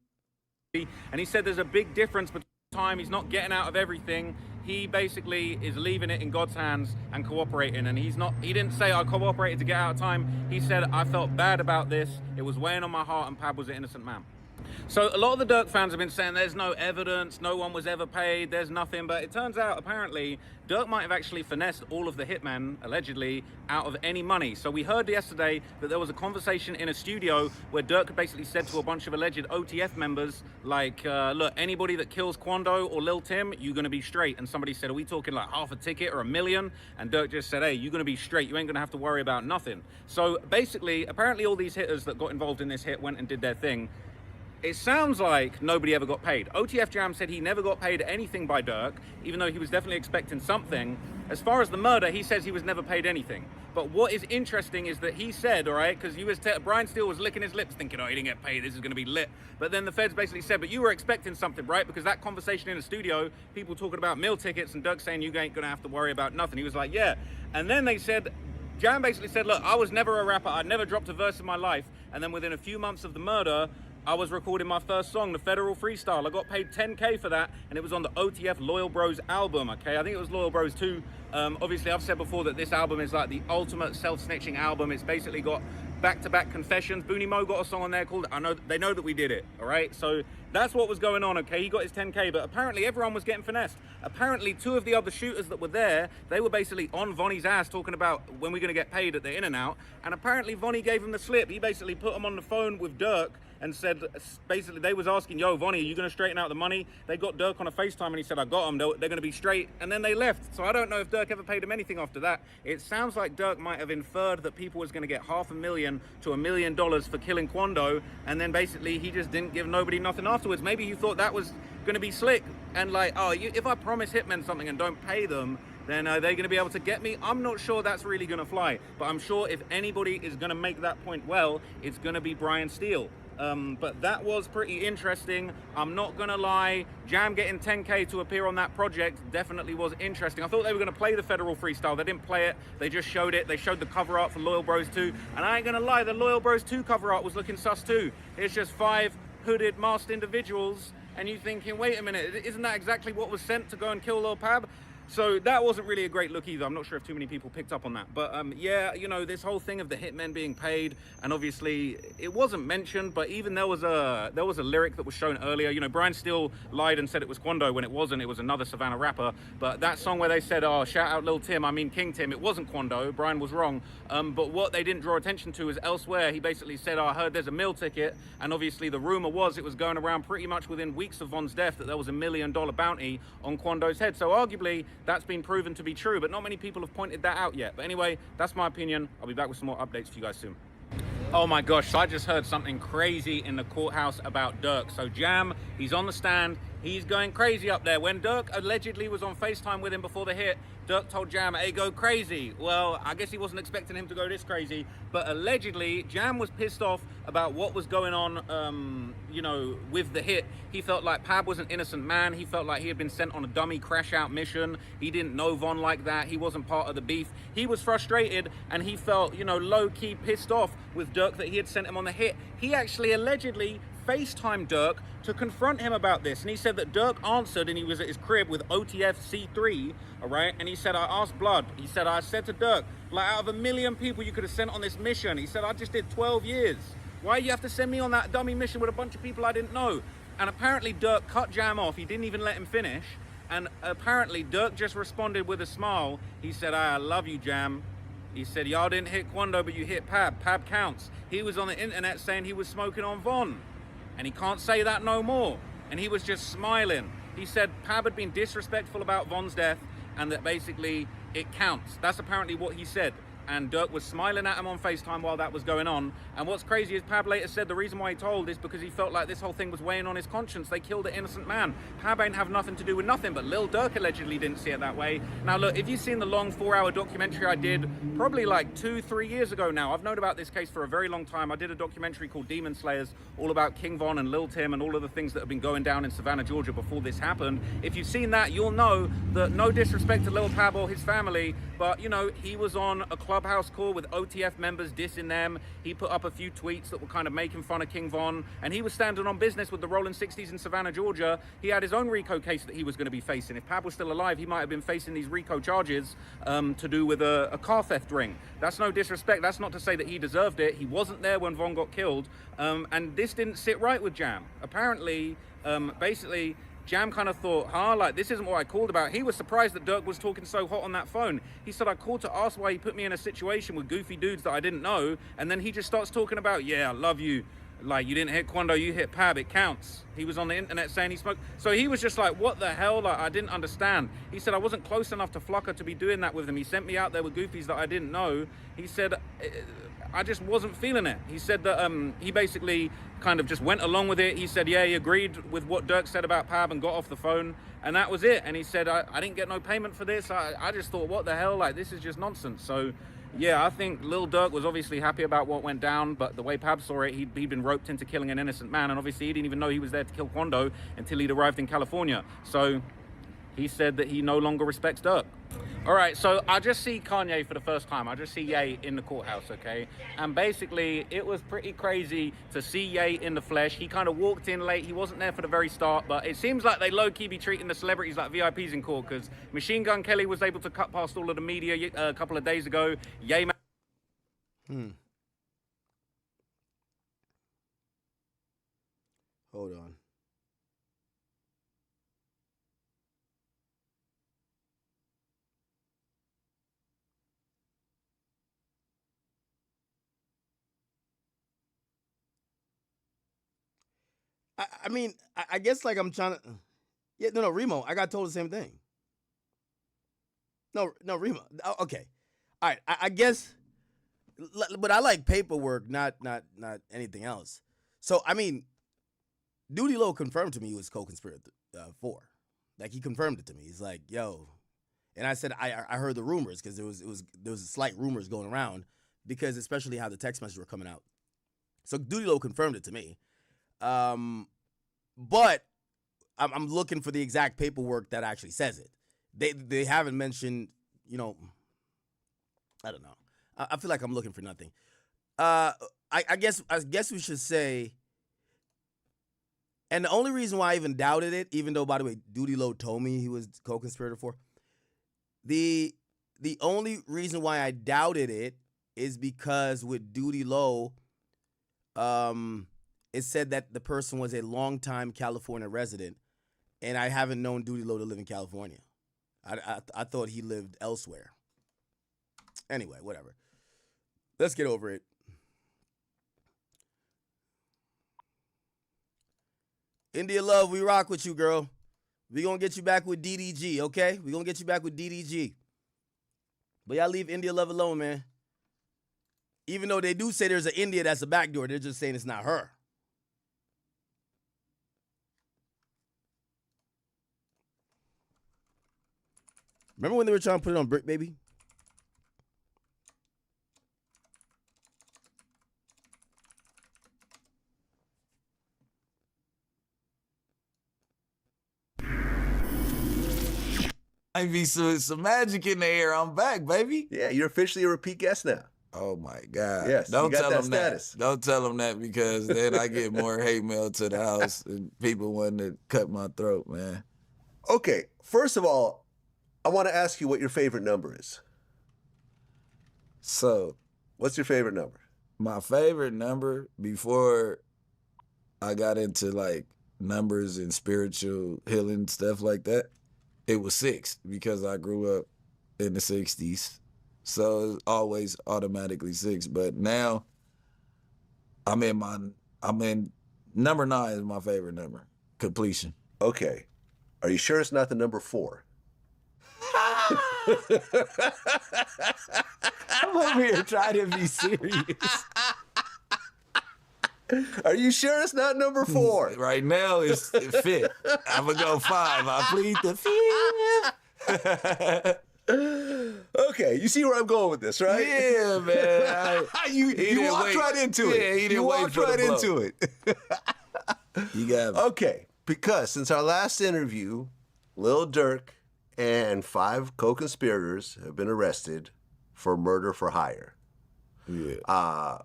and he said there's a big difference between time. He's not getting out of everything. He basically is leaving it in God's hands and cooperating, and he didn't say I cooperated to get out of time. He said I felt bad about this. It was weighing on my heart, and Pab was an innocent man. So a lot of the Durk fans have been saying there's no evidence, no one was ever paid, there's nothing, but it turns out apparently Durk might have actually finessed all of the hitmen, allegedly, out of any money. So we heard yesterday that there was a conversation in a studio where Durk basically said to a bunch of alleged OTF members, like, look, anybody that kills Quando or Lil Tim, you're gonna be straight. And somebody said, are we talking like half a ticket or $1 million? And Durk just said, hey, you're gonna be straight, you ain't gonna have to worry about nothing. So basically, apparently all these hitters that got involved in this hit went and did their thing. It sounds like nobody ever got paid. OTF Jam said he never got paid anything by Durk, even though he was definitely expecting something. As far as the murder, he says he was never paid anything. But what is interesting is that he said, all right, because Brian Steele was licking his lips thinking, oh, he didn't get paid, this is going to be lit. But then the feds basically said, but you were expecting something, right? Because that conversation in the studio, people talking about meal tickets and Durk saying you ain't going to have to worry about nothing. He was like, yeah. And then they said, Jam basically said, look, I was never a rapper. I'd never dropped a verse in my life. And then within a few months of the murder, I was recording my first song, the Federal Freestyle. I got paid 10K for that, and it was on the OTF Loyal Bros album, okay? I think it was Loyal Bros 2. Obviously, I've said before that this album is like the ultimate self-snitching album. It's basically got back-to-back confessions. Booney Mo got a song on there called They Know That We Did It, all right? So that's what was going on, okay? He got his 10K, but apparently everyone was getting finessed. Apparently, two of the other shooters that were there, they were basically on Vonnie's ass talking about when we're going to get paid at the In-N-Out, and apparently Vonnie gave him the slip. He basically put him on the phone with Durk and said, basically, they was asking, yo, Vonnie, are you going to straighten out the money? They got Durk on a FaceTime, and he said, I got them. They're going to be straight. And then they left. So I don't know if Durk ever paid him anything after that. It sounds like Durk might have inferred that people was going to get $500,000 to $1 million for killing Quando, and then basically he just didn't give nobody nothing afterwards. Maybe he thought that was going to be slick, and like, oh, if I promise hitmen something and don't pay them, then are they going to be able to get me? I'm not sure that's really going to fly, but I'm sure if anybody is going to make that point well, it's going to be Brian Steele. But that was pretty interesting. I'm not gonna lie, Jam getting 10K to appear on that project definitely was interesting. I thought they were gonna play the Federal Freestyle. They didn't play it, they just showed it. They showed the cover art for Loyal Bros 2. And I ain't gonna lie, the Loyal Bros 2 cover art was looking sus too. It's just 5 hooded masked individuals, and you thinking, wait a minute, isn't that exactly what was sent to go and kill Lil Pab? So that wasn't really a great look either. I'm not sure if too many people picked up on that. But yeah, you know, this whole thing of the hitmen being paid, and obviously it wasn't mentioned, but even there was a lyric that was shown earlier. You know, Brian Steele lied and said it was Quando when it wasn't. It was another Savannah rapper. But that song where they said, oh, shout out Lil Tim, I mean King Tim, it wasn't Quando. Brian was wrong. But what they didn't draw attention to is elsewhere. He basically said, oh, I heard there's a meal ticket. And obviously the rumor was it was going around pretty much within weeks of Von's death that there was $1 million bounty on Quando's head. So arguably that's been proven to be true, but not many people have pointed that out yet. But anyway, that's my opinion. I'll be back with some more updates for you guys soon. Oh my gosh, so I just heard something crazy in the courthouse about Durk. So Jam, he's on the stand, he's going crazy up there. When Durk allegedly was on FaceTime with him before the hit, Durk told Jam, hey, go crazy. Well, I guess he wasn't expecting him to go this crazy, but allegedly Jam was pissed off about what was going on, you know, with the hit. He felt like Pab was an innocent man. He felt like he had been sent on a dummy crash out mission. He didn't know Von like that. He wasn't part of the beef. He was frustrated, and he felt, you know, low-key pissed off with Durk that he had sent him on the hit. He actually allegedly FaceTime Durk to confront him about this, and he said that Durk answered, and he was at his crib with OTF C3, all right, and he said, I asked Blood, he said, I said to Durk, like, out of 1 million people you could have sent on this mission, he said, I just did 12 years. Why do you have to send me on that dummy mission with a bunch of people I didn't know? And apparently Durk cut Jam off. He didn't even let him finish, and apparently Durk just responded with a smile. He said, I love you, Jam. He said, y'all didn't hit Quando, but you hit Pab. Pab counts. He was on the internet saying he was smoking on Von, and he can't say that no more. And he was just smiling. He said Pab had been disrespectful about Von's death, and that basically it counts. That's apparently what he said. And Durk was smiling at him on FaceTime while that was going on. And what's crazy is Pab later said the reason why he told is because he felt like this whole thing was weighing on his conscience. They killed an innocent man. Pab ain't have nothing to do with nothing, but Lil Durk allegedly didn't see it that way. Now look, if you've seen the long 4-hour documentary I did probably like 2-3 years ago now, I've known about this case for a very long time. I did a documentary called Demon Slayers, all about King Von and Lil Tim and all of the things that have been going down in Savannah, Georgia before this happened. If you've seen that, you'll know that no disrespect to Lil Pab or his family, but you know, he was on a Clubhouse call with OTF members dissing them. He put up a few tweets that were kind of making fun of King Von, and he was standing on business with the Rolling 60s in Savannah, Georgia. He had his own RICO case that he was going to be facing. If Pab was still alive, he might have been facing these RICO charges to do with a car theft ring. That's no disrespect. That's not to say that he deserved it. He wasn't there when Von got killed, and this didn't sit right with Jam. Apparently, basically, Jam kind of thought, like, this isn't what I called about. He was surprised that Durk was talking so hot on that phone. He said, I called to ask why he put me in a situation with goofy dudes that I didn't know. And then he just starts talking about, yeah, I love you. Like, you didn't hit Quando, you hit Pab, it counts. He was on the internet saying he smoked. So he was just like, what the hell? Like, I didn't understand. He said, I wasn't close enough to Flucker to be doing that with him. He sent me out there with goofies that I didn't know. He said, I just wasn't feeling it. He said that he basically kind of just went along with it. He said, yeah, he agreed with what Durk said about Pab and got off the phone, and that was it. And he said, I didn't get no payment for this. I just thought, what the hell? Like, this is just nonsense. So yeah, I think Lil Durk was obviously happy about what went down, but the way Pab saw it, he'd been roped into killing an innocent man, and obviously he didn't even know he was there to kill Quando until he'd arrived in California. So he said that he no longer respects Durk. All right, so I just see Kanye for the first time. I just see Ye in the courthouse, okay? And basically, it was pretty crazy to see Ye in the flesh. He kind of walked in late. He wasn't there for the very start, but it seems like they low-key be treating the celebrities like VIPs in court, because Machine Gun Kelly was able to cut past all of the media a couple of days ago. Ye... Hold on. I mean, I guess like I'm trying to. Yeah, no, Remo. I got told the same thing. No, Remo. Okay, all right. I guess, but I like paperwork, not anything else. So I mean, Duty Low confirmed to me he was co-conspirator for. Like he confirmed it to me. He's like, yo, and I said I heard the rumors because there was slight rumors going around because especially how the text messages were coming out. So Duty Low confirmed it to me. But I'm looking for the exact paperwork that actually says it. They haven't mentioned, you know, I don't know. I feel like I'm looking for nothing. I guess we should say, and the only reason why I even doubted it, even though by the way Duty Low told me he was co-conspirator for, the only reason why I doubted it is because with Duty Low, it said that the person was a longtime California resident, and I haven't known Duty Low to live in California. I thought he lived elsewhere. Anyway, whatever. Let's get over it. India Love, we rock with you, girl. We gonna get you back with DDG, okay? We gonna get you back with DDG. But y'all leave India Love alone, man. Even though they do say there's an India that's a backdoor, they're just saying it's not her. Remember when they were trying to put it on Brick Baby? Might be some magic in the air. I'm back, baby. Yeah, you're officially a repeat guest now. Oh my God. Yes, don't you got tell that them status. that. Don't tell them that because then I get more hate mail to the house and people wanting to cut my throat, man. Okay, first of all, I want to ask you what your favorite number is. So, what's your favorite number? My favorite number before I got into like numbers and spiritual healing stuff like that, it was 6 because I grew up in the 60s. So it's always automatically 6. But now I'm in number 9 is my favorite number. Completion. Okay. Are you sure it's not the number 4? I'm over here trying to be serious. Are you sure it's not number 4? Right now it's 5th. I'm gonna go 5. I plead the 5th. Okay, you see where I'm going with this, right? Yeah, man. You walked right into it. Yeah, he didn't you wait walked for the right blow. into it. You got me. Okay, because since our last interview, Lil Durk and 5 co-conspirators have been arrested for murder for hire. Yeah.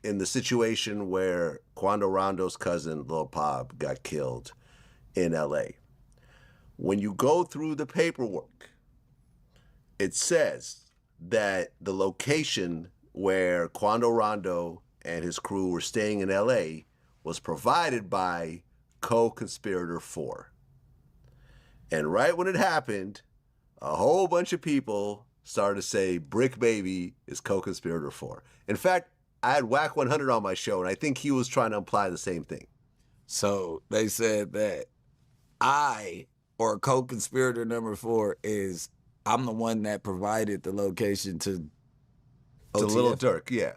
In the situation where Quando Rondo's cousin, Lil Pab, got killed in L.A. When you go through the paperwork, it says that the location where Quando Rondo and his crew were staying in L.A. was provided by co-conspirator 4. And right when it happened, a whole bunch of people started to say Brick Baby is co-conspirator 4. In fact, I had Whack 100 on my show, and I think he was trying to imply the same thing. So they said that I, or co-conspirator number 4, is I'm the one that provided the location to OTF. Lil Durk, yeah.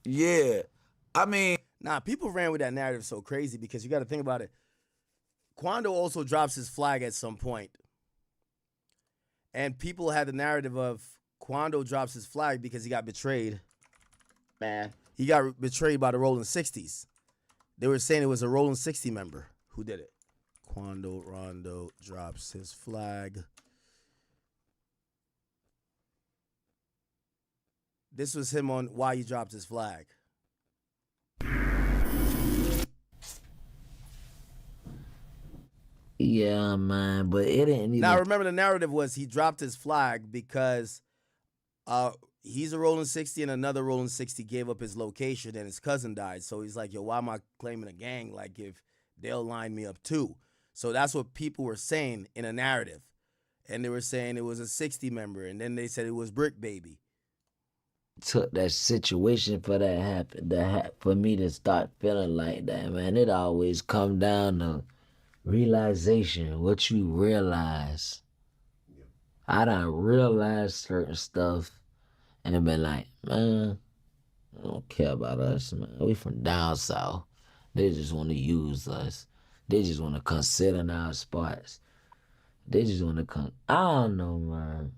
Yeah. I mean, Nah, people ran with that narrative so crazy because you got to think about it. Quando also drops his flag at some point. And people had the narrative of Quando drops his flag because he got betrayed. Man, he got betrayed by the Rolling 60s. They were saying it was a Rolling 60 member who did it. Quando Rondo drops his flag. This was him on why he dropped his flag. Yeah, man, but it didn't even. Now remember, the narrative was he dropped his flag because he's a rolling 60 and another rolling 60 gave up his location and his cousin died. So he's like, yo, why am I claiming a gang? Like, if they'll line me up too. So that's what people were saying in a narrative. And they were saying it was a 60 member, and then they said it was Brick Baby. Took that situation for that happen, for me to start feeling like that, man. It always come down to realization, what you realize. I done realized certain stuff and been like, man, I don't care about us, man. We from down south. They just want to use us. They just want to come sit in our spots. They just want to come. I don't know, man.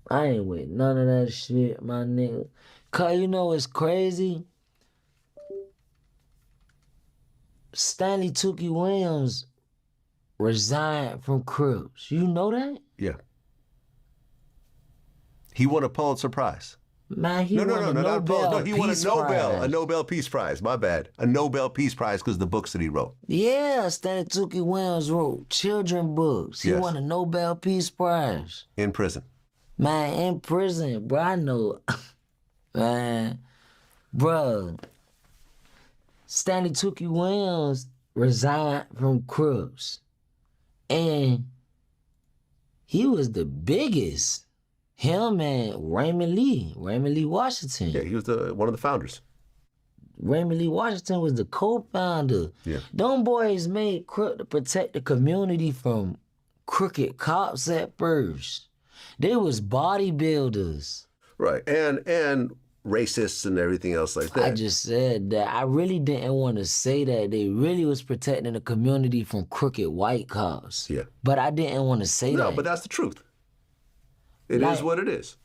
I ain't with none of that shit, my nigga. Cause you know what's crazy? Stanley Tookie Williams resigned from Crips. You know that? Yeah. He won a Pulitzer Prize. Man, he won a not a Pulitzer. No, he won Prize. a Nobel Peace Prize. My bad. A Nobel Peace Prize because of the books that he wrote. Yeah, Stanley Tookie Williams wrote children books. He won a Nobel Peace Prize. In prison. Man, in prison, bro, I know. Man, bro. Stanley Tookie Williams resigned from Crips. And he was the biggest. Him and Raymond Lee Washington. Yeah, he was one of the founders. Raymond Lee Washington was the co-founder. Yeah. Them boys made Crip to protect the community from crooked cops at first. They was bodybuilders. Right, and racists and everything else like that. I just said that. I really didn't want to say that. They really was protecting the community from crooked white cops. Yeah. But I didn't want to say that. No, but that's the truth. It is what it is.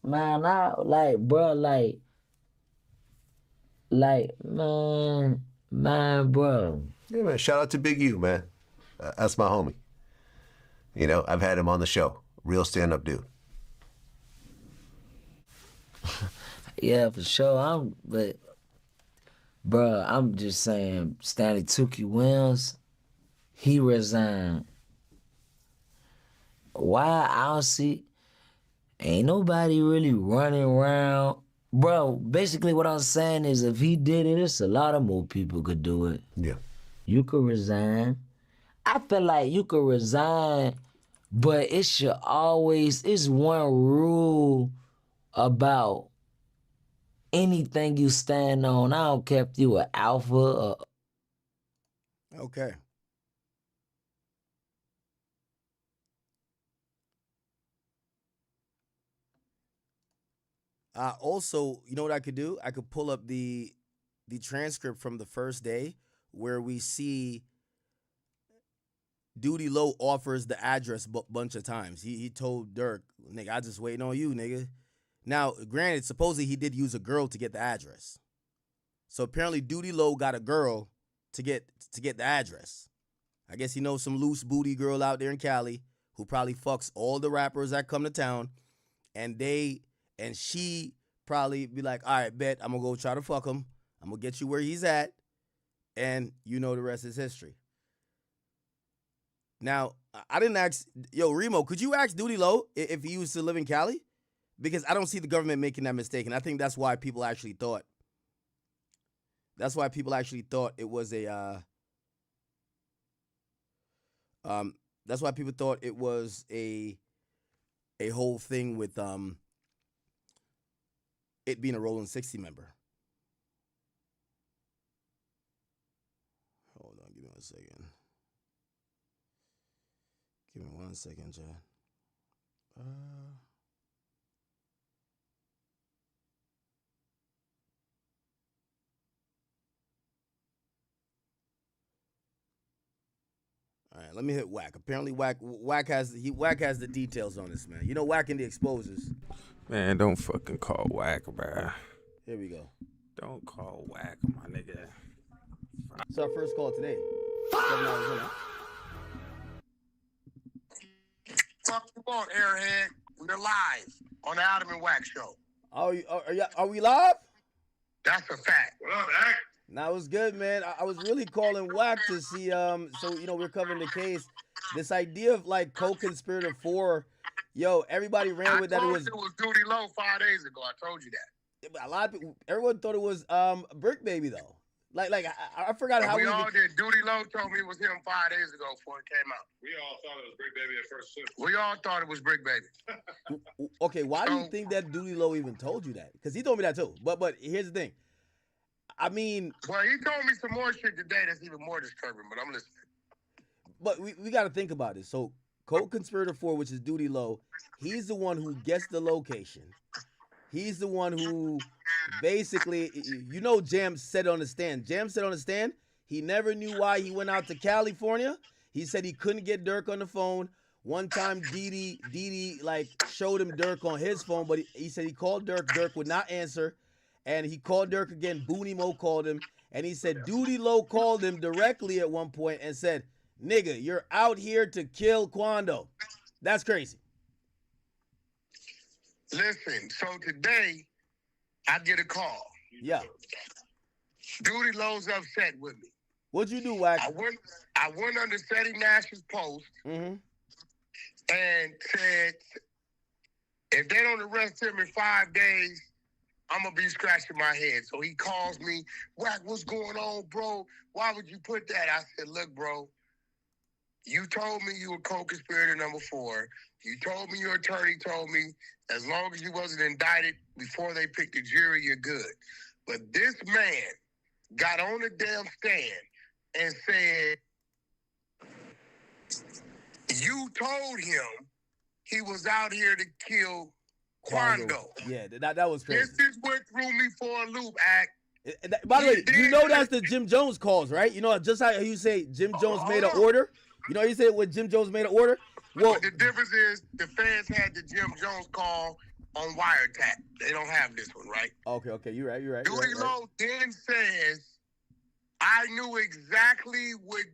Man, bro, man, bro. Yeah, man, shout out to Big U, man. That's my homie. You know, I've had him on the show. Real stand-up dude. Yeah, for sure. Bro, I'm just saying, Stanley Tookie Williams, he resigned. Why? I don't see. Ain't nobody really running around. Bro, basically what I'm saying is if he did it, it's a lot of more people could do it. Yeah. You could resign. I feel like you could resign, but it should always, it's one rule about anything you stand on. I don't care if you an alpha or... Okay. Also, you know what I could do? I could pull up the transcript from the first day where we see Duty Low offers the address bunch of times. He told Durk, nigga, I just waiting on you, nigga. Now, granted, supposedly he did use a girl to get the address. So apparently Duty Low got a girl to get the address. I guess he knows some loose booty girl out there in Cali who probably fucks all the rappers that come to town, and she probably be like, all right, bet, I'm going to go try to fuck him. I'm going to get you where he's at. And you know the rest is history. Now, I didn't ask, yo, Remo, could you ask Duty Low if he used to live in Cali? Because I don't see the government making that mistake. And I think that's why people actually thought it was a, that's why people thought it was a whole thing with, it being a Rolling 60 member. Hold on, give me 1 second. Give me 1 second, Chad. All right, let me hit Wack. Apparently, Wack has the details on this, man. You know, Wack and the exposers. Man, don't fucking call Whack, bruh. Here we go. Don't call Whack, my nigga. It's our first call today. Talk you want, airhead. We're live. on the Adam and Wax show. Are we live? That's a fact. What up, Act? Now it's good, man. I was really calling Wack to see. So we're covering the case. This idea of like co-conspirator 4. Yo, everybody ran with that. It was Duty Low 5 days ago. I told you that. A lot of people, everyone thought it was Brick Baby though. I forgot how we all did. Duty Low told me it was him 5 days ago before it came out. We all thought it was Brick Baby at first too. We all thought it was Brick Baby. Okay, why do you think that Duty Low even told you that? Because he told me that too. But here's the thing. I mean, well, he told me some more shit today that's even more disturbing. But I'm listening. But we got to think about it. So co-conspirator 4, which is Duty Low, he's the one who gets the location. He's the one who basically, Jam said on the stand. Jam said on the stand, he never knew why he went out to California. He said he couldn't get Durk on the phone. One time, Didi like showed him Durk on his phone, but he said he called Durk. Durk would not answer. And he called Durk again. Booney Mo called him. And he said Duty Low called him directly at one point and said, nigga, you're out here to kill Quando. That's crazy. Listen, so today I get a call. Yeah. Duty Low's upset with me. What'd you do, Wack? I went under Seti Nash's post and said, if they don't arrest him in 5 days, I'm going to be scratching my head. So he calls me, Wack, what's going on, bro? Why would you put that? I said, look, bro, you told me you were co-conspirator number 4. You told me your attorney told me as long as you wasn't indicted before they picked the jury, you're good. But this man got on the damn stand and said, you told him he was out here to kill Quando. Yeah, that was crazy. This is what threw me for a loop, Act. By the way, that's the Jim Jones calls, right? Just how you say Jim Jones made an order. You said when Jim Jones made an order? Well, but the difference is the fans had the Jim Jones call on wiretap. They don't have this one, right? Okay, you're right. Duty Low then says, I knew exactly what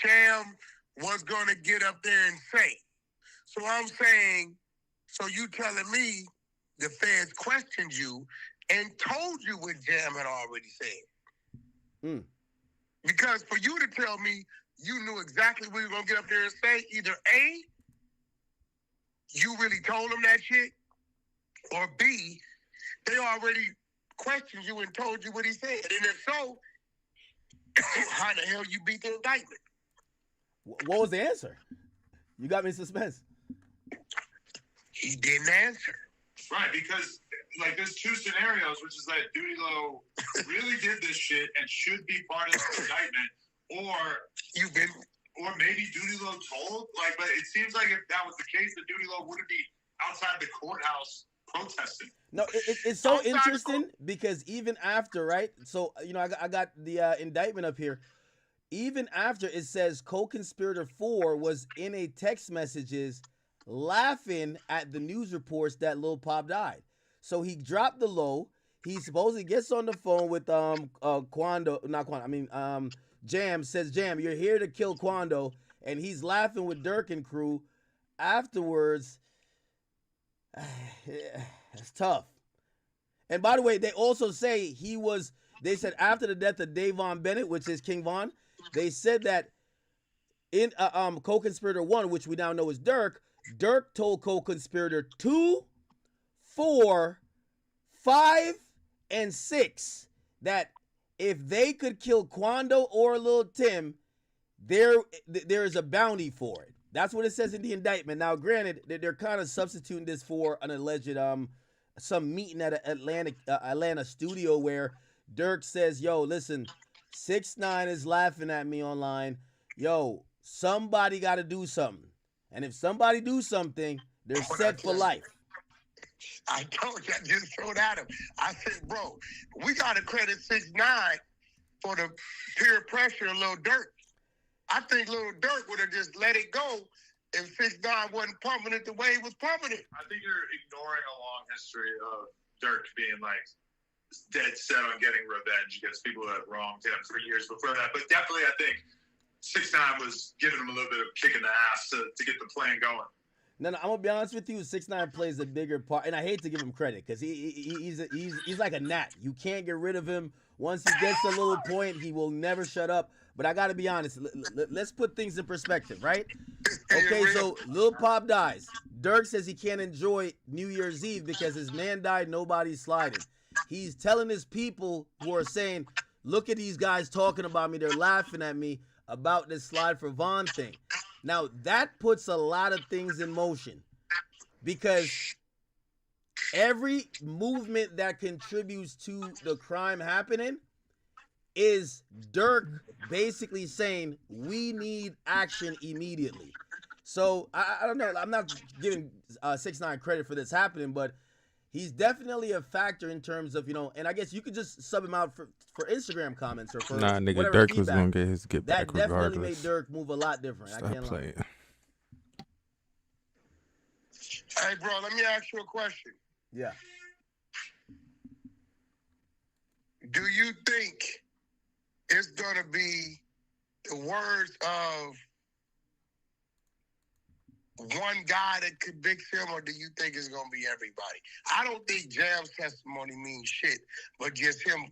Jam was going to get up there and say. So I'm saying, so you telling me the feds questioned you and told you what Jam had already said. Because for you to tell me you knew exactly what you were going to get up there and say, either A, you really told them that shit, or B, they already questioned you and told you what he said. And if so, how the hell you beat the indictment? What was the answer? You got me in suspense. He didn't answer. Right, because there's two scenarios, which is that Duty Low really did this shit and should be part of the indictment, or maybe Duty Low told. But it seems like if that was the case, that Duty Low wouldn't be outside the courthouse protesting. No, it's so interesting because even after, right? So I got the indictment up here. Even after it says co-conspirator 4 was in a text messages laughing at the news reports that Lil Pop died. So he dropped the low. He supposedly gets on the phone with Jam, says, Jam, you're here to kill Quando, and he's laughing with Durk and crew. Afterwards, it's tough. And by the way, they also say they said after the death of Davon Bennett, which is King Von, they said that in co-conspirator 1, which we now know is Durk told co-conspirator 2, 4, 5, and 6 that if they could kill Quando or Lil Tim, there is a bounty for it. That's what it says in the indictment. Now, granted, they're kind of substituting this for an alleged some meeting at an Atlanta studio where Durk says, yo, listen, 6ix9ine is laughing at me online. Yo, somebody got to do something. And if somebody do something, they're set for life. I told you, I just threw it at him. I said, bro, we got to credit 6ix9ine for the peer pressure of Lil Durk. I think Lil Durk would have just let it go if 6ix9ine wasn't pumping it the way he was pumping it. I think you're ignoring a long history of Durk being dead set on getting revenge against people that wronged him for years before that. But definitely, I think 6ix9ine was giving him a little bit of kick in the ass to get the plan going. No, I'm gonna be honest with you. 6ix9ine plays a bigger part, and I hate to give him credit because he's like a gnat. You can't get rid of him. Once he gets a little point, he will never shut up. But I gotta be honest. Let's put things in perspective, right? Okay, so Lil Pop dies. Durk says he can't enjoy New Year's Eve because his man died. Nobody's sliding. He's telling his people who are saying, "Look at these guys talking about me. They're laughing at me about this slide for Von thing." Now, that puts a lot of things in motion because every movement that contributes to the crime happening is Durk basically saying, we need action immediately. So, I don't know. I'm not giving 6ix9ine credit for this happening, but he's definitely a factor in terms of, and I guess you could just sub him out for Instagram comments or for nigga, whatever Durk feedback. was gonna get his get back That definitely regardless. made Durk move a lot different. Stop I can't playing. lie. Hey, bro, let me ask you a question. Yeah. Do you think it's going to be the words of one guy that convicts him, or do you think it's going to be everybody? I don't think Jam's testimony means shit, but just him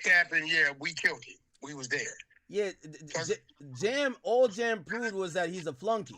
stamping, yeah, we killed him. We was there. Yeah, all Jam proved was that he's a flunky.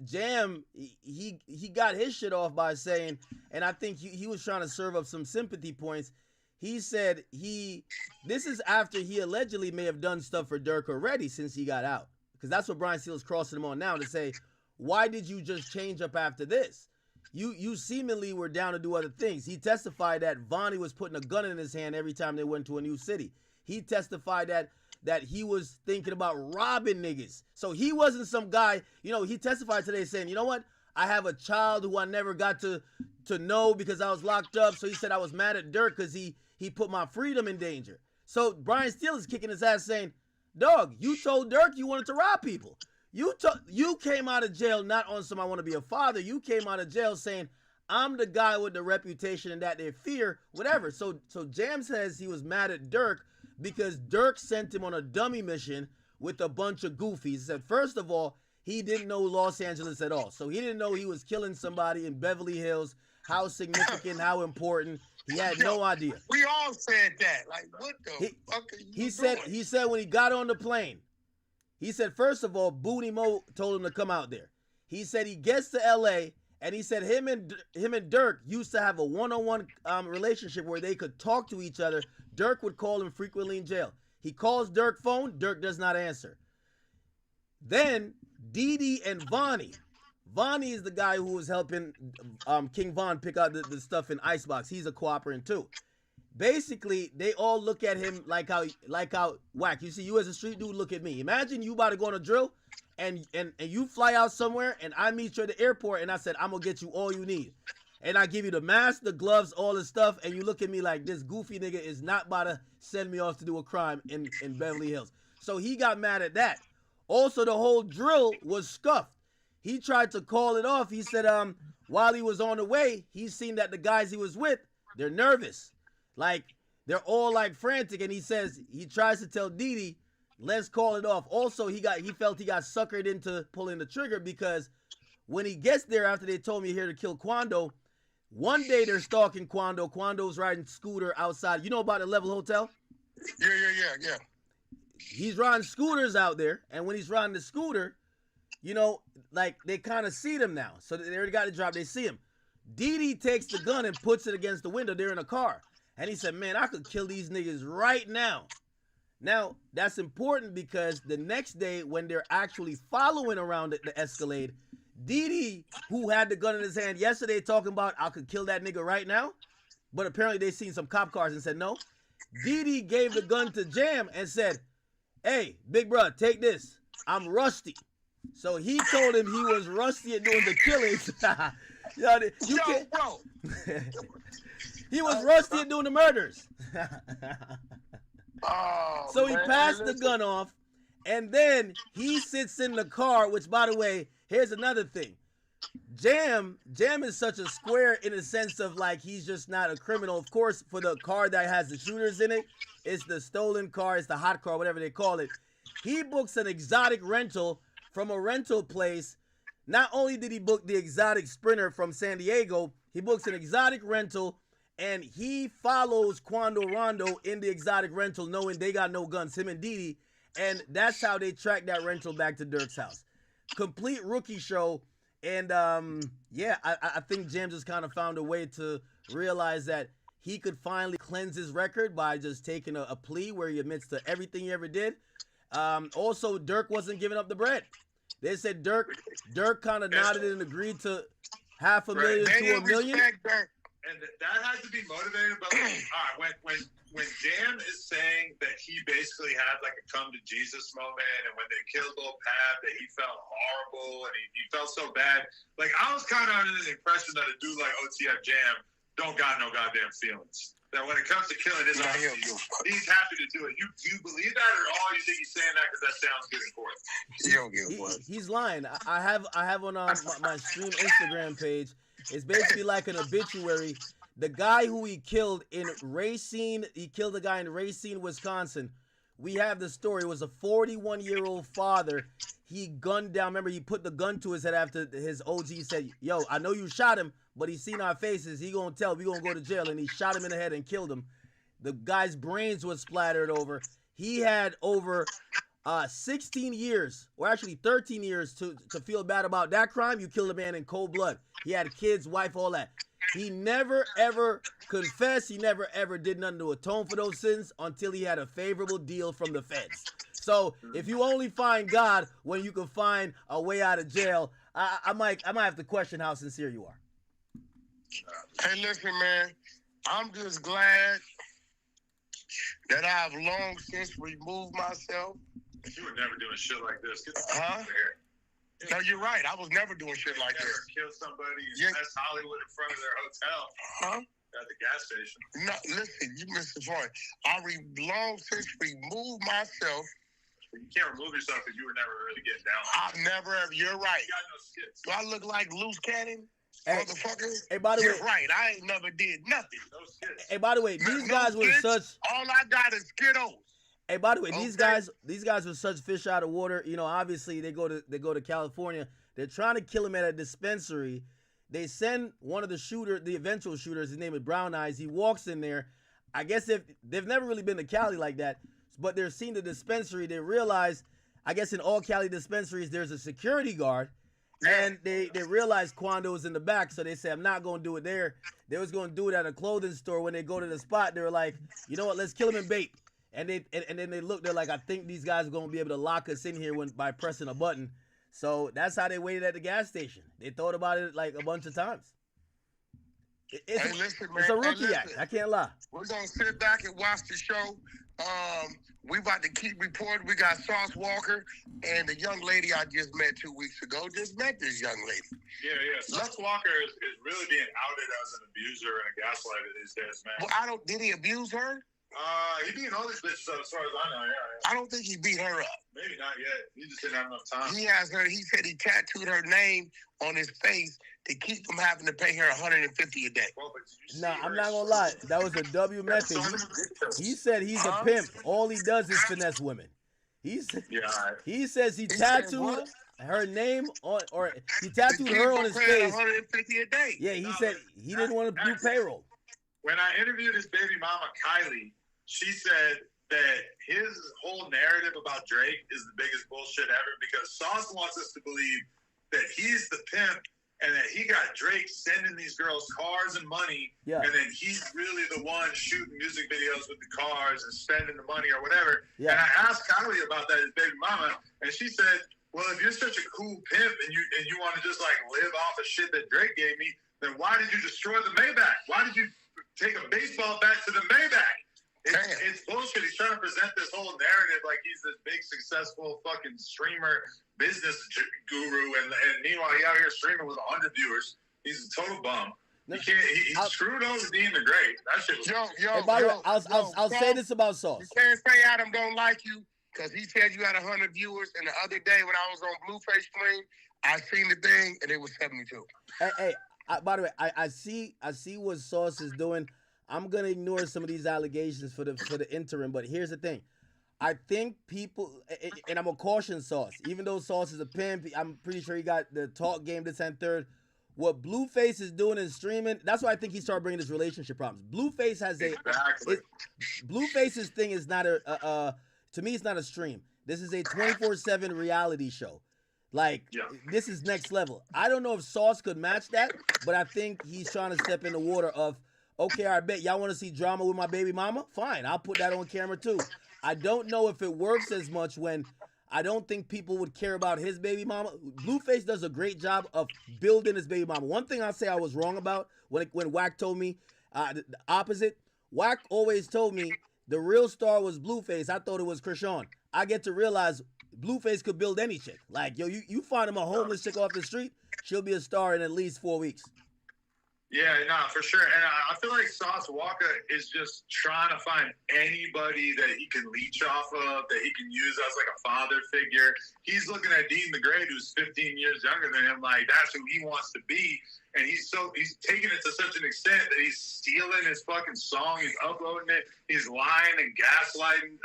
Jam, he got his shit off by saying, and I think he was trying to serve up some sympathy points. He said this is after he allegedly may have done stuff for Durk already since he got out. Because that's what Brian Steele's crossing him on now to say, why did you just change up after this? You seemingly were down to do other things. He testified that Vonnie was putting a gun in his hand every time they went to a new city. He testified that he was thinking about robbing niggas. So he wasn't some guy, he testified today saying, you know what? I have a child who I never got to know because I was locked up. So he said I was mad at Durk because he put my freedom in danger. So Brian Steele is kicking his ass saying, dog, you told Durk you wanted to rob people. You came out of jail not on some I want to be a father. You came out of jail saying, I'm the guy with the reputation and that they fear, whatever. So Jam says he was mad at Durk because Durk sent him on a dummy mission with a bunch of goofies. He said, first of all, he didn't know Los Angeles at all. So he didn't know he was killing somebody in Beverly Hills, how significant, how important. He had no idea. We all said that. Like, what the fuck are you doing? He said when he got on the plane, he said, first of all, Booty Mo told him to come out there. He said he gets to L.A., and he said him and Durk used to have a one-on-one relationship where they could talk to each other. Durk would call him frequently in jail. He calls Durk phone. Durk does not answer. Then Didi and Vonnie. Vonnie is the guy who was helping King Von pick out the stuff in Icebox. He's a cooperating too. Basically, they all look at him like how whack. You see, you as a street dude, look at me. Imagine you about to go on a drill, and you fly out somewhere, and I meet you at the airport, and I said, I'm gonna get you all you need. And I give you the mask, the gloves, all the stuff, and you look at me like this goofy nigga is not about to send me off to do a crime in Beverly Hills. So he got mad at that. Also, the whole drill was scuffed. He tried to call it off. He said, while he was on the way, he seen that the guys he was with, they're nervous. Like, they're all like frantic. And he says, he tries to tell Didi, let's call it off. Also, he felt he got suckered into pulling the trigger because when he gets there after they told me here to kill Quando, one day they're stalking Quando. Quando's riding scooter outside. You know about the Level Hotel? Yeah. He's riding scooters out there. And when he's riding the scooter, like they kind of see them now. So they already got the drop. They see him. Didi takes the gun and puts it against the window. They're in a car. And he said, man, I could kill these niggas right now. Now, that's important because the next day when they're actually following around the Escalade, Didi, who had the gun in his hand yesterday talking about I could kill that nigga right now, but apparently they seen some cop cars and said no. Didi gave the gun to Jam and said, hey, big bro, take this. I'm rusty. So he told him he was rusty at doing the killings. Bro. He was rusty at doing the murders. So he passed the gun off, and then he sits in the car, which, by the way, here's another thing. Jam is such a square in the sense of, like, he's just not a criminal. Of course, for the car that has the shooters in it, it's the stolen car, it's the hot car, whatever they call it. He books an exotic rental from a rental place not only did he book the exotic sprinter from San Diego, he books an exotic rental, and he follows Quando Rondo in the exotic rental, knowing they got no guns, him and Didi, and that's how they track that rental back to Durk's house. Complete rookie show, and yeah, I think James just kind of found a way to realize that he could finally cleanse his record by just taking a plea where he admits to everything he ever did. Also, Durk wasn't giving up the bread. They said Durk kind of nodded and agreed to $500,000 to $1 million. And that has to be motivated. But all right, when Jam is saying that he basically had like a come to Jesus moment, and when they killed Lil Pab, that he felt horrible and he felt so bad. Like, I was kind of under the impression that a dude like OTF Jam don't got no goddamn feelings. That when it comes to killing his own, he's happy to do it. You believe that, or all you think he's saying that because that sounds good in court? He don't give a fuck. He's lying. I have on my stream Instagram page. It's basically like an obituary. The guy who he killed in Racine, he killed a guy in Racine, Wisconsin. We have the story. It was a 41-year-old father. He gunned down. Remember, he put the gun to his head after his OG said, yo, I know you shot him, but he's seen our faces. He gonna tell. We gonna go to jail. And he shot him in the head and killed him. The guy's brains was splattered over. He had over 16 years, or actually 13 years to feel bad about that crime. You killed a man in cold blood. He had kids, wife, all that. He never, ever confessed. He never, ever did nothing to atone for those sins until he had a favorable deal from the feds. So if you only find God when you can find a way out of jail, I might have to question how sincere you are. Hey, listen, man. I'm just glad that I've long since removed myself. You were never doing shit like this. Get the fuck out of here. No, you're right. I was never doing shit like this. Kill somebody in West Hollywood in front of their hotel. At the gas station. No, listen, you missed the point. I long since removed myself. You can't remove yourself because you were never really getting down. I've never ever. You're right. You got no skits. Do I look like loose cannon? Hey, motherfucker. Hey, by the way, you're right. I ain't never did nothing. No skits. Hey, by the way, these guys were such. All I got is Skittles. Hey, by the way, these guys were such fish out of water. You know, obviously they go to California. They're trying to kill him at a dispensary. They send one of the eventual shooters. His name is Brown Eyes. He walks in there. I guess if they've never really been to Cali like that, but they're seeing the dispensary. They realize, I guess in all Cali dispensaries, there's a security guard, and they realize Quando's in the back. So they say, I'm not going to do it there. They was going to do it at a clothing store. When they go to the spot, they were like, you know what? Let's kill him in bait. And then they look. They're like, I think these guys are going to be able to lock us in here by pressing a button. So that's how they waited at the gas station. They thought about it like a bunch of times. It's a rookie act. I can't lie. We're going to sit back and watch the show. We about to keep reporting. We got Sauce Walker and the young lady I just met 2 weeks ago. Just met this young lady. Yeah. Sauce Walker is really being outed as an abuser and a gaslighter these days, man. Well, did he abuse her? He beat all these bitches up as far as I know, yeah. I don't think he beat her up. Maybe not yet. He just didn't have enough time. He said he tattooed her name on his face to keep from having to pay her $150 a day. Nah, I'm not gonna lie. That was a W method. He said he's a pimp. All he does is finesse women. He says he tattooed her name on, or he tattooed her on his face. $150 a day. Yeah, he said he didn't want to do payroll. When I interviewed his baby mama, Kylie, she said that his whole narrative about Drake is the biggest bullshit ever because Sauce wants us to believe that he's the pimp and that he got Drake sending these girls cars and money, and then he's really the one shooting music videos with the cars and spending the money or whatever. Yeah. And I asked Kylie about that, his baby mama, and she said, well, if you're such a cool pimp and you want to just like live off of shit that Drake gave me, then why did you destroy the Maybach? Why did you take a baseball bat to the Maybach? It's bullshit. He's trying to present this whole narrative like he's this big, successful fucking streamer, business guru, and meanwhile he out here streaming with 100 viewers. He's a total bum. He screwed over Dean the Great. That shit was I'll say this about Sauce. You can't say Adam don't like you because he said you had 100 viewers, and the other day when I was on Blueface Stream, I seen the thing and it was 72. Hey, by the way, I see what Sauce is doing. I'm gonna ignore some of these allegations for the interim, but here's the thing. I think people, and I'm a caution Sauce. Even though Sauce is a pimp, I'm pretty sure he got the talk game this and third. What Blueface is doing in streaming, that's why I think he started bringing his relationship problems. Blueface has Blueface's thing is not to me, it's not a stream. This is a 24/7 reality show. Like, this is next level. I don't know if Sauce could match that, but I think he's trying to step in the water of, okay, I bet y'all want to see drama with my baby mama? Fine, I'll put that on camera too. I don't know if it works as much when I don't think people would care about his baby mama. Blueface does a great job of building his baby mama. One thing I'll say I was wrong about when Wack told me the opposite. Wack always told me the real star was Blueface. I thought it was Krishan. I get to realize Blueface could build any chick. Like, yo, you find him a homeless chick off the street, she'll be a star in at least 4 weeks. Yeah, no, for sure. And I feel like Sauce Walker is just trying to find anybody that he can leech off of, that he can use as like a father figure. He's looking at Dean the Great, who's 15 years younger than him, like that's who he wants to be. And he's taking it to such an extent that he's stealing his fucking song, he's uploading it, he's lying and gaslighting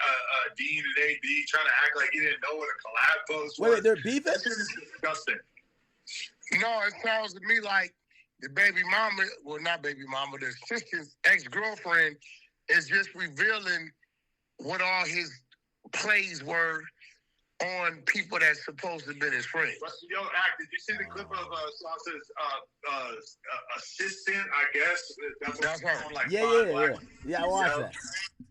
Dean and AB, trying to act like he didn't know what a collab post was. Wait, they're beefing? This is disgusting. No, it sounds to me like the baby mama, well, not baby mama, the sister's ex-girlfriend is just revealing what all his plays were on people that's supposed to have been his friends. Yo, Act, did you see the clip of Sauce's assistant, I guess? That's what her. Like Yeah, I watched that.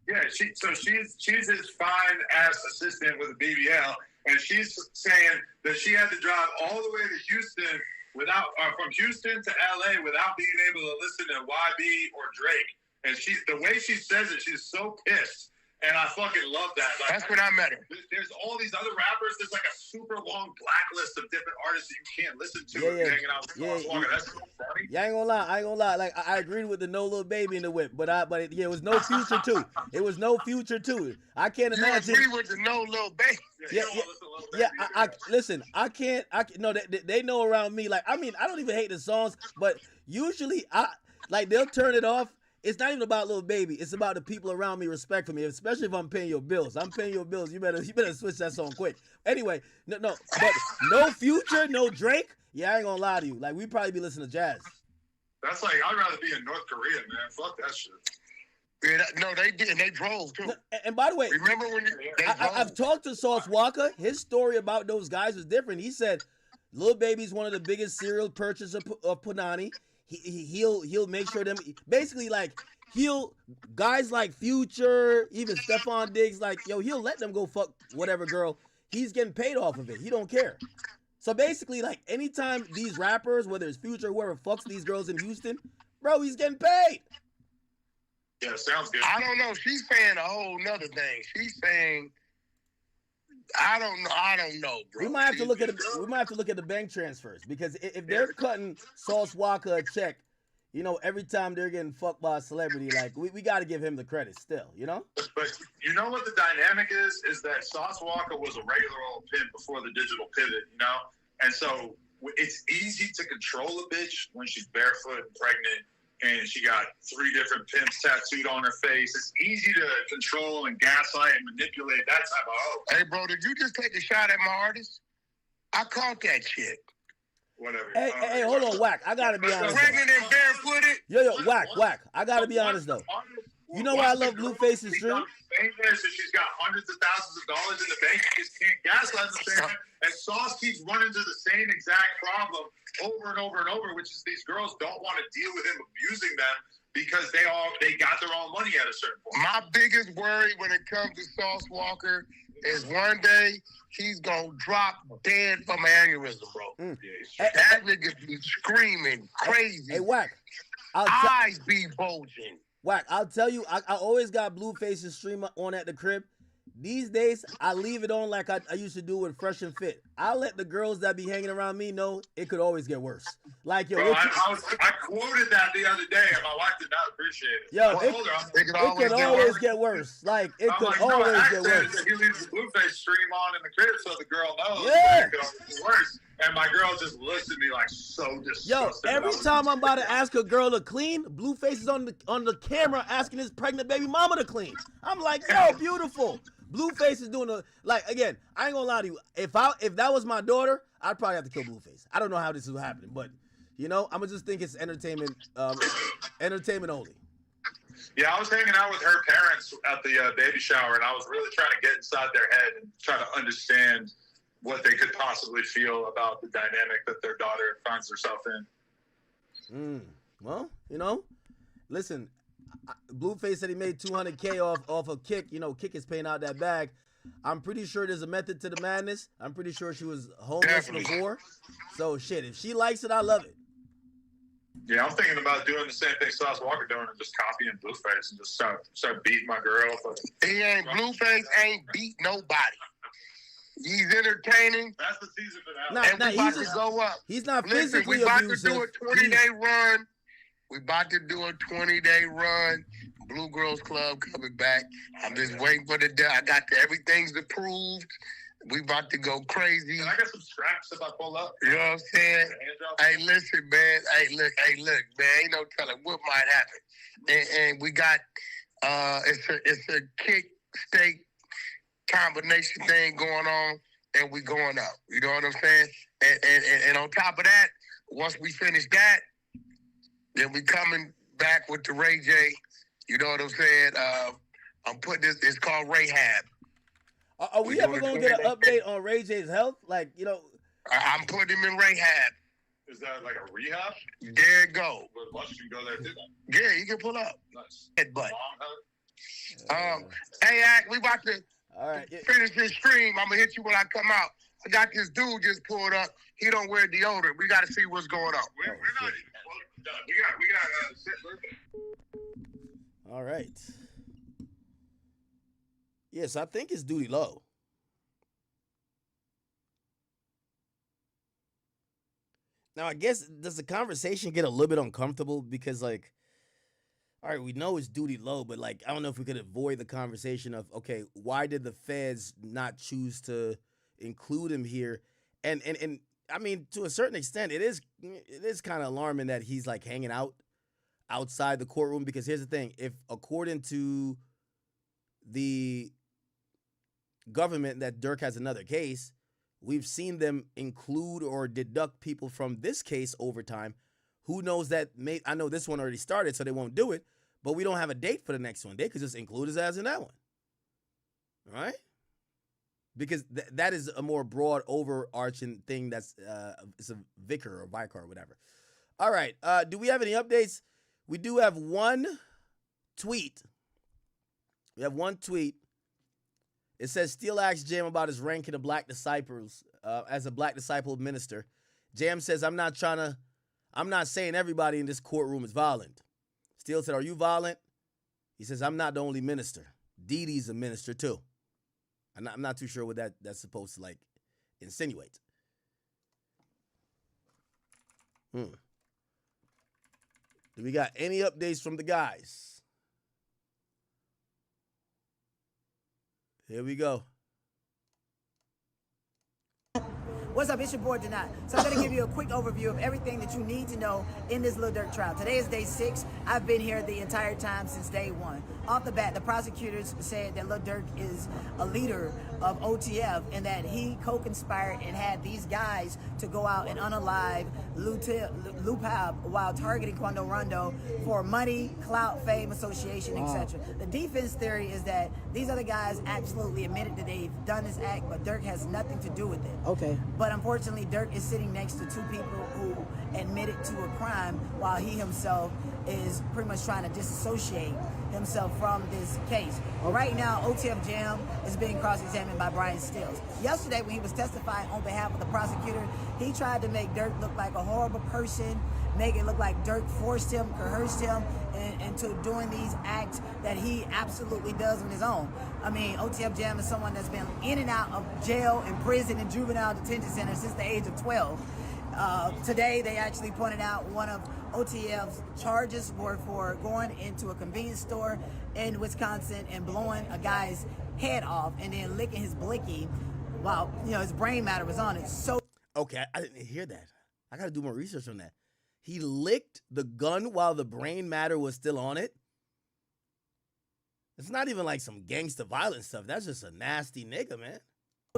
Yeah, she's his fine-ass assistant with a BBL, and she's saying that she had to drive all the way to Houston from Houston to LA without being able to listen to YB or Drake. And the way she says it, she's so pissed. And I fucking love that. Like, that's when I met her. There's all these other rappers. There's like a super long blacklist of different artists that you can't listen to hanging out with Sauce Walker. That's so funny. Yeah, I ain't gonna lie. Like, I agreed with the No Lil Baby in the whip, but it was no Future too. It was no Future too. I can't imagine. You agree with the No Lil Baby? Listen, I can't. No, they know around me. Like, I mean, I don't even hate the songs, but usually they'll turn it off. It's not even about Lil Baby. It's about the people around me respect for me, especially if I'm paying your bills. I'm paying your bills. You better switch that song quick. Anyway, but no Future, no Drake. Yeah, I ain't gonna lie to you. Like, we probably be listening to jazz. That's like, I'd rather be in North Korea, man. Fuck that shit. Yeah, no, they did. And they drove too. No, and by the way, remember when I've talked to Sauce Walker. His story about those guys was different. He said Lil Baby's one of the biggest serial purchasers of Punani. He'll make sure them basically like guys like Future, even Stephon Diggs, like, yo, he'll let them go fuck whatever girl. He's getting paid off of it. He don't care. So basically, like, anytime these rappers, whether it's Future or whoever fucks these girls in Houston, bro, he's getting paid. Yeah, sounds good. I don't know. She's saying a whole nother thing. She's saying, I don't know, bro. We might have to look at the bank transfers, because if they're cutting Sauce Walker a check, you know, every time they're getting fucked by a celebrity, like, we got to give him the credit still, you know? But you know what the dynamic is that Sauce Walker was a regular old pimp before the digital pivot, you know? And so it's easy to control a bitch when she's barefoot and pregnant and she got 3 different pimps tattooed on her face. It's easy to control and gaslight and manipulate that type of hoe. Hey, bro, did you just take a shot at my artist? I caught that shit. Whatever. Hey, hold on, Wack. I gotta be honest. Pregnant and barefooted? Yo, Wack. I gotta be honest though. You know why I love Blueface's stream? Famous, and she's got hundreds of thousands of dollars in the bank. You just can't gaslight the same. And Sauce keeps running to the same exact problem over and over and over, which is these girls don't want to deal with him abusing them because they got their own money at a certain point. My biggest worry when it comes to Sauce Walker is one day he's gonna drop dead from an aneurysm, bro. That nigga be screaming crazy. Hey, Wack. Eyes be bulging. Wack, I'll tell you, I always got Blueface's stream on at the crib. These days, I leave it on like I used to do with Fresh and Fit. I let the girls that be hanging around me know it could always get worse. Like, yo, bro, I quoted that the other day, and my wife did not appreciate it. Yo, it could always get worse. Like, it could always get worse. He leaves the Blueface stream on in the crib so the girl knows. Yeah. It could always get worse. And my girl just looks at me like so disgusted. Yo, every time I'm about to ask a girl to clean, Blueface is on the camera asking his pregnant baby mama to clean. I'm like, yo, beautiful. Blueface is doing again, I ain't gonna lie to you. If that was my daughter, I'd probably have to kill Blueface. I don't know how this is happening, but I'm gonna just think it's entertainment only. Yeah, I was hanging out with her parents at the baby shower, and I was really trying to get inside their head and try to understand what they could possibly feel about the dynamic that their daughter finds herself in. Well, listen, Blueface said he made $200K off of Kick. Kick is paying out that bag. I'm pretty sure there's a method to the madness. I'm pretty sure she was homeless before. So, shit, if she likes it, I love it. Yeah, I'm thinking about doing the same thing Sauce Walker doing and just copying Blueface and just start beating my girl. Blueface ain't beat nobody. He's entertaining. That's the season finale. We about to go up. He's not Listen, physically we about abusive. to do a 20-day run. We about to do a 20-day run. Blue Girls Club coming back. I'm just waiting for the day. I got everything's approved. We about to go crazy. And I got some scraps if I pull up. You know what I'm saying? Hey, listen, man. Hey, look, man. Ain't no telling what might happen. And we got it's a kick steak combination thing going on, and we going up. You know what I'm saying? And on top of that, once we finish that, then we coming back with the Ray J. You know what I'm saying? I'm putting this. It's called Rahab. Are we ever gonna get an update on Ray J's health? I'm putting him in Rahab. Is that like a rehab? There it go. But Lush can go there too. Yeah, you can pull up. Nice. But hey, Ack, we about to finish this stream. I'm gonna hit you when I come out. I got this dude just pulled up. He don't wear deodorant. We got to see what's going on. We're not even done. We got All right. Yes, I think it's Duty Low. Now, I guess, does the conversation get a little bit uncomfortable? Because, all right, we know it's Duty Low, but, I don't know if we could avoid the conversation of, okay, why did the feds not choose to include him here? And I mean, to a certain extent, it is kind of alarming that he's, hanging out outside the courtroom. Because here's the thing. If, according to the government, that Durk has another case, we've seen them include or deduct people from this case over time. Who knows that? I know this one already started, so they won't do it, but we don't have a date for the next one. They could just include his ass in that one. All right? Because that is a more broad, overarching thing that's it's a vicar or vicar or whatever. All right. Do we have any updates? We do have one tweet. We have one tweet. It says, Steele asked Jam about his ranking of black disciples as a black disciple minister. Jam says, I'm not saying everybody in this courtroom is violent. Steele said, are you violent? He says, I'm not the only minister. Dee Dee's a minister too. I'm not too sure what that's supposed to insinuate. Do we got any updates from the guys? Here we go. What's up? It's your boy, Denai. So I'm going to give you a quick overview of everything that you need to know in this Lil Durk trial. Today is day 6. I've been here the entire time since day 1. Off the bat, the prosecutors said that Lil Durk is a leader of OTF and that he co-conspired and had these guys to go out and unalive Lupab while targeting Quando Rondo for money, clout, fame, association, etc. The defense theory is that these other guys absolutely admitted that they've done this act, but Durk has nothing to do with it. Okay. But unfortunately, Durk is sitting next to 2 people who admitted to a crime while he himself is pretty much trying to disassociate himself from this case. Right now, OTF Jam is being cross-examined by Brian Stills. Yesterday, when he was testifying on behalf of the prosecutor, he tried to make Durk look like a horrible person, make it look like Durk forced him, coerced him into doing these acts that he absolutely does on his own. I mean, OTF Jam is someone that's been in and out of jail and prison and juvenile detention center since the age of 12. Today, they actually pointed out one of OTF's charges were for going into a convenience store in Wisconsin and blowing a guy's head off and then licking his blicky while his brain matter was on it. So Okay, I didn't hear that. I got to do more research on that. He licked the gun while the brain matter was still on it? It's not even like some gangster violence stuff. That's just a nasty nigga, man.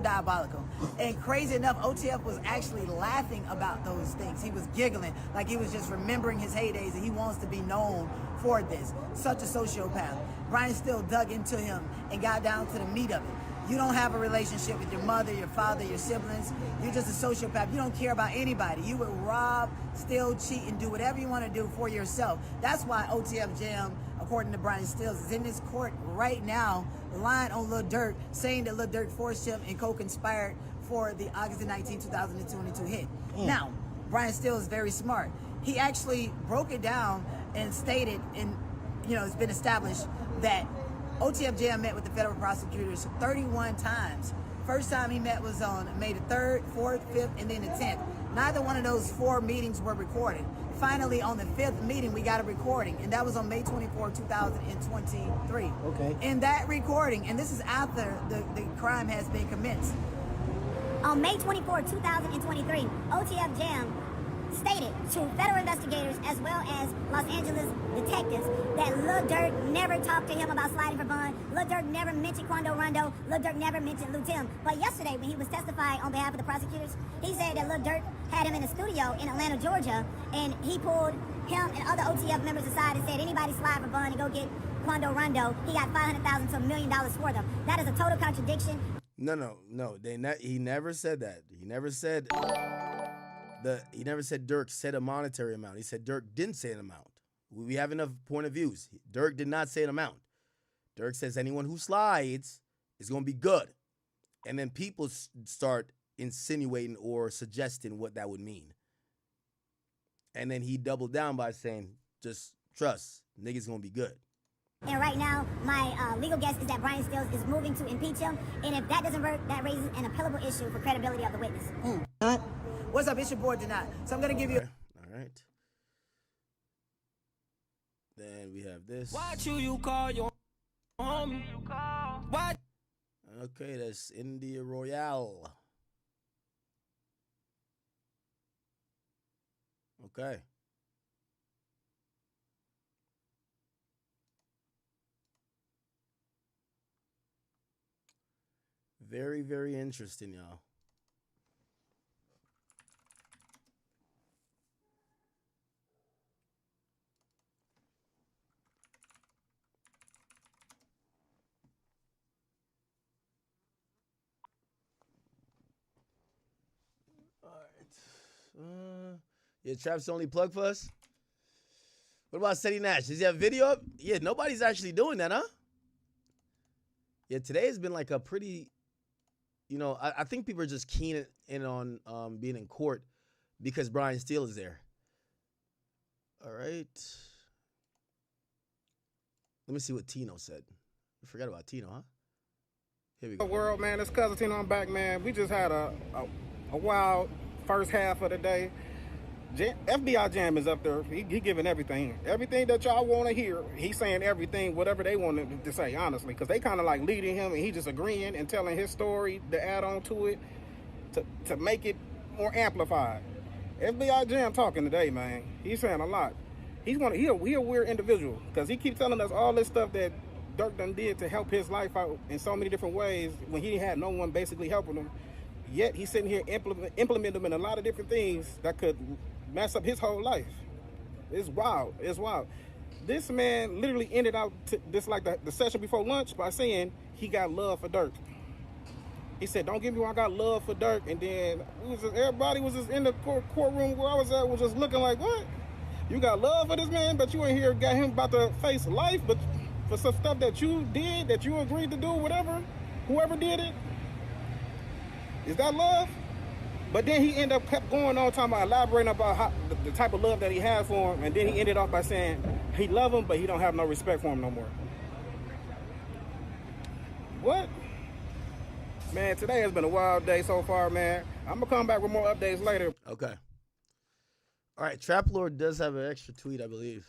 Diabolical. And crazy enough, OTF was actually laughing about those things. He was giggling like he was just remembering his heydays and he wants to be known for this. Such a sociopath. Brian Still dug into him and got down to the meat of it. You don't have a relationship with your mother, your father, your siblings. You're just a sociopath. You don't care about anybody. You would rob, steal, cheat, and do whatever you want to do for yourself. That's why OTF Jam, according to Brian Stills, is in this court right now, lying on Lil Durk, saying that Lil Durk forced him and co-conspired for the August 19, 2022 hit. Now, Brian Stills is very smart. He actually broke it down and stated, and it's been established that OTF Jam met with the federal prosecutors 31 times. First time he met was on May the 3rd, 4th, 5th, and then the 10th. Neither one of those 4 meetings were recorded. Finally, on the 5th meeting, we got a recording, and that was on May 24, 2023. Okay. In that recording, and this is after the crime has been commenced. On May 24, 2023, OTF Jam stated to federal investigators as well as Los Angeles detectives that Lil Durk never talked to him about sliding for bond. Lil Durk never mentioned Quando Rondo. Lil Durk never mentioned Lou Tim. But yesterday, when he was testifying on behalf of the prosecutors, he said that Lil Durk had him in a studio in Atlanta, Georgia, and he pulled him and other OTF members aside and said, anybody slide for bond and go get Quando Rondo, he got $500,000 to $1 million for them. That is a total contradiction. No. He never said that. He never said Durk said a monetary amount. He said Durk didn't say an amount. We have enough point of views. Durk did not say an amount. Durk says anyone who slides is going to be good. And then people start insinuating or suggesting what that would mean. And then he doubled down by saying, just trust, niggas going to be good. And right now, my legal guess is that Brian Stills is moving to impeach him. And if that doesn't work, that raises an appellable issue for credibility of the witness. What's up? It's your boy Denat. So I'm going to give you... All right. Then we have this. What you call your home? What? Okay, that's India Royale. Okay. Very, very interesting, y'all. Yeah, Trap's only plug for us. What about Seti Nash? Does he have video up? Yeah, nobody's actually doing that, huh? Yeah, today has been like a pretty, I think people are just keen in on being in court because Brian Steele is there. All right. Let me see what Tino said. I forgot about Tino, huh? Here we go. World, man, it's Cousin Tino. I'm back, man. We just had a wild first half of the day. FBI Jam is up there. He giving everything that y'all want to hear. He's saying everything, whatever they want to say, honestly, because they kind of like leading him, and he just agreeing and telling his story to add on to it to make it more amplified. FBI Jam talking today, man. He's saying a lot. He a weird individual because he keeps telling us all this stuff that Durk done did to help his life out in so many different ways when he had no one basically helping him. Yet he's sitting here implement them in a lot of different things that could mess up his whole life. It's wild. It's wild. This man literally ended out this like the session before lunch by saying he got love for Durk. He said, "Don't get me wrong, I got love for Durk." And then everybody was just in the courtroom where I was at was just looking like, "What? You got love for this man, but you ain't here got him about to face life, but for some stuff that you did, that you agreed to do, whatever, whoever did it, is that love?" But then he kept going on talking about elaborating about how, the type of love that he had for him, and then he ended off by saying he love him, but he don't have no respect for him no more. What? Man, today has been a wild day so far, man. I'm gonna come back with more updates later. Okay. All right, Trap Lord does have an extra tweet, I believe.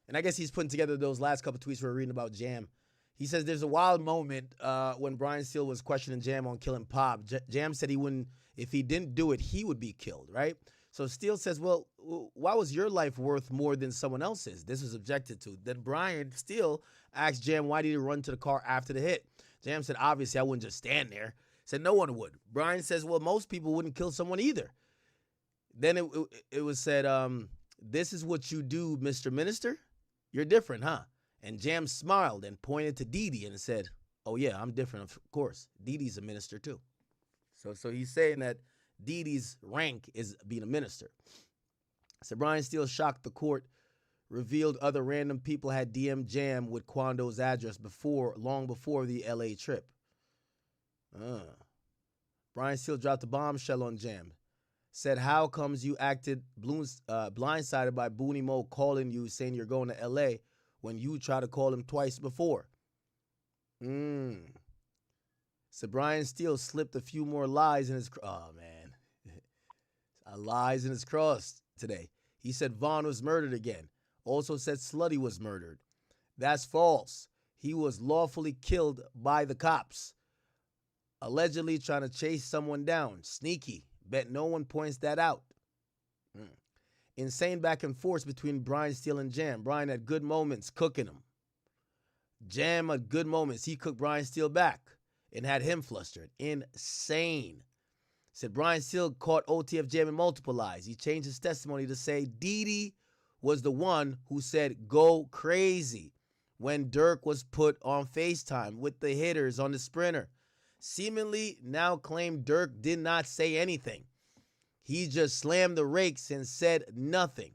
And I guess he's putting together those last couple tweets we were reading about Jam. He says there's a wild moment when Brian Steele was questioning Jam on killing Pop. Jam said he wouldn't, if he didn't do it, he would be killed, right? So Steele says, well, why was your life worth more than someone else's? This was objected to. Then Brian Steele asked Jam, why did he run to the car after the hit? Jam said, obviously, I wouldn't just stand there. Said no one would. Brian says, well, most people wouldn't kill someone either. Then it was said, this is what you do, Mr. Minister? You're different, huh? And Jam smiled and pointed to Didi and said, oh, yeah, I'm different, of course. Didi's a minister, too. So he's saying that Didi's rank is being a minister. So Brian Steele shocked the court, revealed other random people had DM'd Jam with Quando's address long before the LA trip. Brian Steele dropped a bombshell on Jam. Said, how comes you acted blindsided by Booney Mo calling you saying you're going to LA when you tried to call him twice before? So Brian Steele slipped a few more lies in his... Oh, man. Lies in his cross today. He said Vaughn was murdered again. Also said Slutty was murdered. That's false. He was lawfully killed by the cops. Allegedly trying to chase someone down. Sneaky. Bet no one points that out. Insane back and forth between Brian Steele and Jam. Brian had good moments cooking him. Jam had good moments. He cooked Brian Steele back and had him flustered. Insane. Said Brian Steele caught OTF Jam in multiple lies. He changed his testimony to say Didi was the one who said go crazy when Durk was put on FaceTime with the hitters on the sprinter. Seemingly now claimed Durk did not say anything. He just slammed the rakes and said nothing.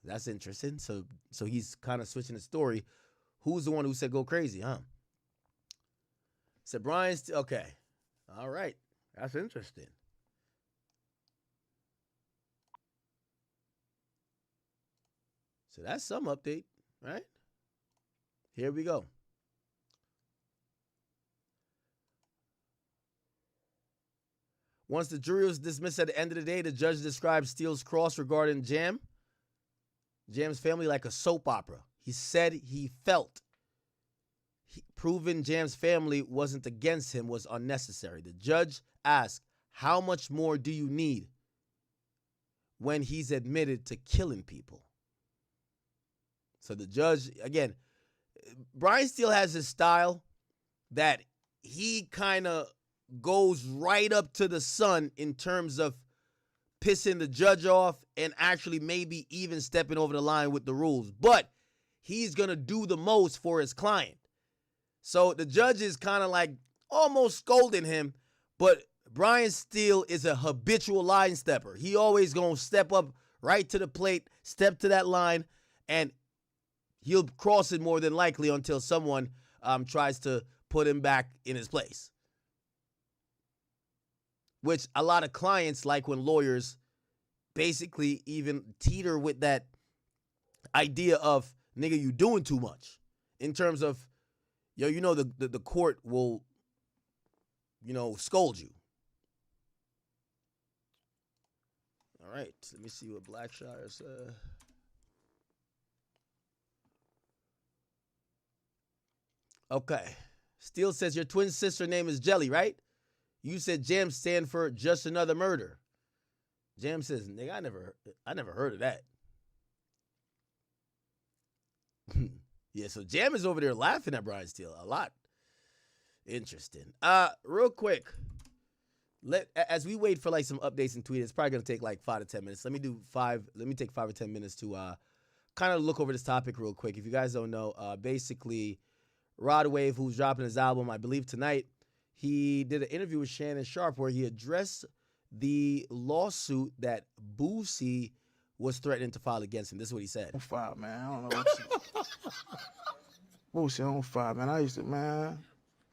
That's interesting. So he's kind of switching the story. Who's the one who said go crazy, huh? Said Brian Steele. Okay. All right. That's interesting. So that's some update, right? Here we go. Once the jury was dismissed at the end of the day, the judge described Steele's cross regarding Jam's family like a soap opera. He said he felt proving Jam's family wasn't against him was unnecessary. The judge asked, how much more do you need when he's admitted to killing people? So the judge, again, Brian Steele has his style that he kind of goes right up to the sun in terms of pissing the judge off and actually maybe even stepping over the line with the rules. But he's going to do the most for his client. So the judge is kind of like almost scolding him, but Brian Steele is a habitual line stepper. He always going to step up right to the plate, step to that line, and he'll cross it more than likely until someone tries to put him back in his place. Which a lot of clients like when lawyers basically even teeter with that idea of, nigga, you doing too much. In terms of, yo, you know the court will, scold you. All right, let me see what Blackshire said. Okay. Steele says your twin sister name is Jelly, right? You said Jam stand for just another murder. Jam says, nigga, I never heard of that. Yeah, so Jam is over there laughing at Brian Steele a lot. Interesting. Real quick, as we wait for like some updates and tweets, it's probably gonna take like 5 to 10 minutes. Let me take 5 or 10 minutes to kind of look over this topic real quick. If you guys don't know, basically, Rod Wave, who's dropping his album, I believe tonight, he did an interview with Shannon Sharp where he addressed the lawsuit that Boosie was threatening to file against him. This is what he said. On fire, man. I don't know what Boosie on fire, man.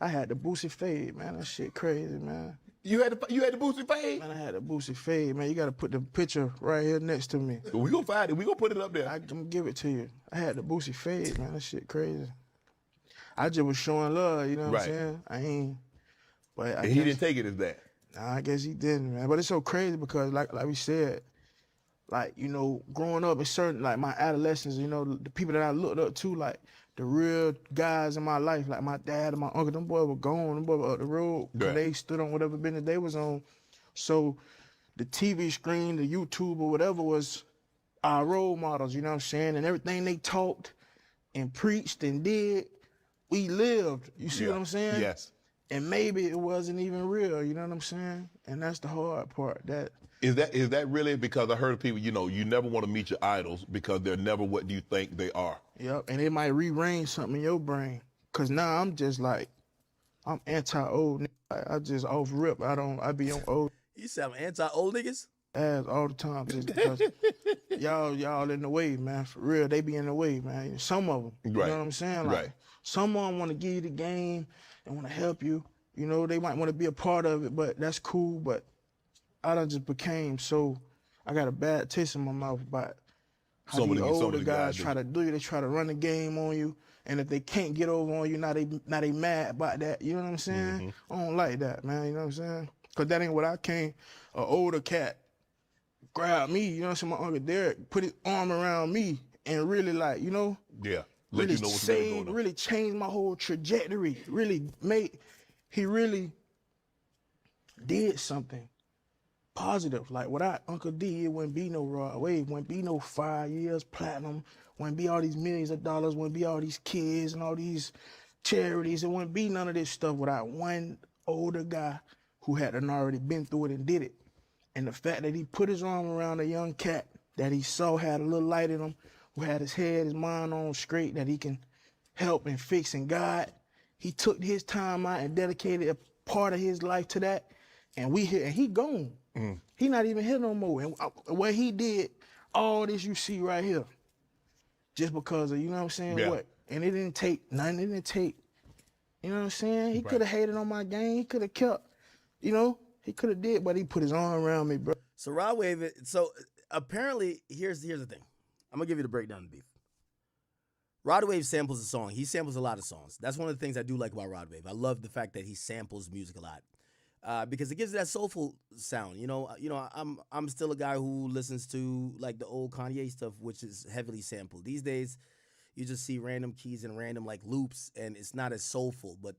I had the Boosie fade, man. That shit crazy, man. You had the Boosie fade? Man, I had the Boosie fade, man. You got to put the picture right here next to me. We gonna find it. We gonna put it up there. I'm gonna give it to you. I had the Boosie fade, man. That shit crazy. I just was showing love, you know what I'm saying? And he didn't take it as that. Nah, I guess he didn't, man. But it's so crazy because, like we said, like, growing up in certain, like my adolescence, the people that I looked up to, like, the real guys in my life, like my dad and my uncle, them boys were gone, them boys were up the road, cause they stood on whatever business they was on. So the TV screen, the YouTube or whatever was our role models, you know what I'm saying? And everything they talked and preached and did, we lived. You see what I'm saying? Yes. And maybe it wasn't even real, you know what I'm saying? And that's the hard part. Is that really, because I heard people, you know, you never want to meet your idols because they're never what you think they are. Yep, and it might rearrange something in your brain. Cause now I'm just like, I'm anti-old. I just off rip. I be on old. You said I'm anti-old niggas? Ass all the time, just because y'all in the way, man. For real, they be in the way, man. Some of them, you know what I'm saying? Like, some of them want to give you the game and want to help you. You know, they might want to be a part of it, but that's cool. But I done just became so, I got a bad taste in my mouth about how these older guys try to do you. They try to run the game on you, and if they can't get over on you, now they mad about that. You know what I'm saying? I don't like that, man. You know what I'm saying? Cause that ain't what I came. An older cat grabbed me, you know what I'm saying? My Uncle Derek put his arm around me and really, like, you know, let you know what's going on. Really changed my whole trajectory. He really did something positive. Like without Uncle D, it wouldn't be no Rod Wave, wouldn't be no 5 years platinum, wouldn't be all these millions of dollars, wouldn't be all these kids and all these charities. It wouldn't be none of this stuff without one older guy who had already been through it and did it. And the fact that he put his arm around a young cat that he saw had a little light in him, who had his head, his mind on straight, that he can help and fix and guide. He took his time out and dedicated a part of his life to that. And he gone. He not even here no more. And what he did, all this you see right here, just because of, you know what I'm saying, what? And it didn't take nothing. It didn't take, you know what I'm saying? He could have hated on my game. He could have kept, you know, he could have did, but he put his arm around me, bro. So Rod Wave, so apparently, here's the thing. I'm going to give you the breakdown of the beef. Rod Wave samples a song. He samples a lot of songs. That's one of the things I do like about Rod Wave. I love the fact that he samples music a lot because it gives it that soulful sound. You know, I'm still a guy who listens to like the old Kanye stuff, which is heavily sampled. These days, you just see random keys and random like loops, and it's not as soulful. But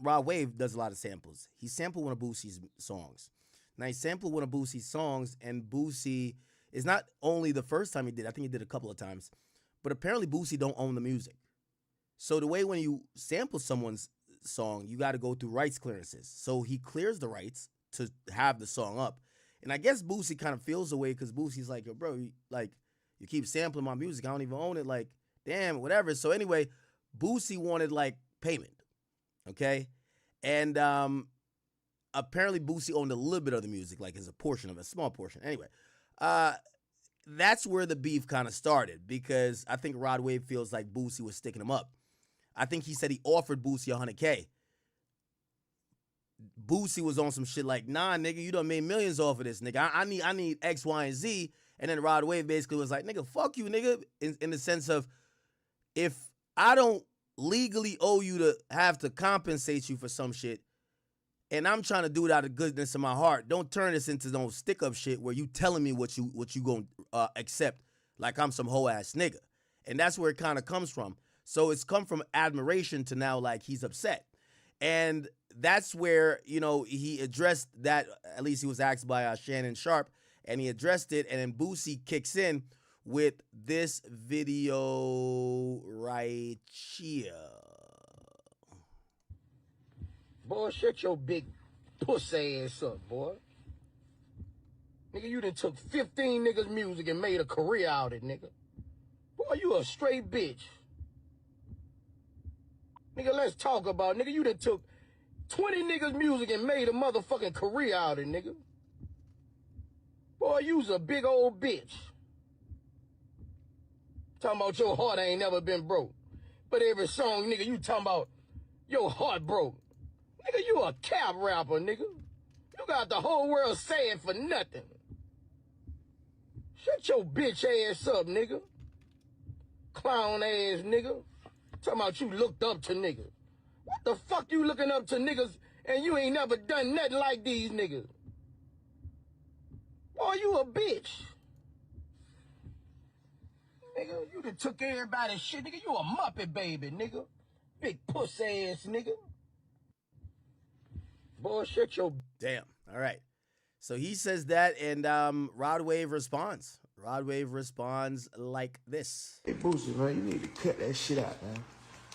Rod Wave does a lot of samples. He sampled one of Boosie's songs. Now, he sampled one of Boosie's songs, and Boosie is not only the first time he did, I think he did a couple of times, but apparently Boosie don't own the music. So the way when you sample someone's song, you got to go through rights clearances. So he clears the rights to have the song up. And I guess Boosie kind of feels the way because Boosie's like, yo, bro, you keep sampling my music. I don't even own it. Like, damn, whatever. So anyway, Boosie wanted like payment. Okay? And apparently Boosie owned a little bit of the music, like as a portion of it, a small portion. Anyway, that's where the beef kind of started because I think Rod Wave feels like Boosie was sticking him up. I think he said he offered Boosie $100K. Boosie was on some shit like, nah, nigga, you done made millions off of this, nigga. I need X, Y, and Z. And then Rod Wave basically was like, nigga, fuck you, nigga, in the sense of if I don't legally owe you to have to compensate you for some shit, and I'm trying to do it out of goodness of my heart, don't turn this into no stick-up shit where you telling me what you gonna accept like I'm some hoe-ass nigga. And that's where it kind of comes from. So it's come from admiration to now like he's upset. And that's where, you know, he addressed that, at least he was asked by Shannon Sharp, and he addressed it, and then Boosie kicks in with this video right here. Boy, shut your big pussy ass up, boy. Nigga, you done took 15 niggas' music and made a career out of it, nigga. Boy, you a straight bitch. Nigga, let's talk about it. Nigga, you done took 20 niggas' music and made a motherfucking career out of it, nigga. Boy, you's a big old bitch. Talking about your heart ain't never been broke. But every song, nigga, you talking about your heart broke. Nigga, you a cap rapper, nigga. You got the whole world saying for nothing. Shut your bitch ass up, nigga. Clown ass nigga. Talking about you looked up to niggas. What the fuck you looking up to niggas and you ain't never done nothing like these niggas? Boy, you a bitch. Nigga, You done took everybody's shit, nigga. You a Muppet baby, nigga. Big pussy ass nigga. Boy, shut your... Damn. All right. So he says that, and Rod Wave responds. Rod Wave responds like this. Hey, Boosie, man, you need to cut that shit out, man.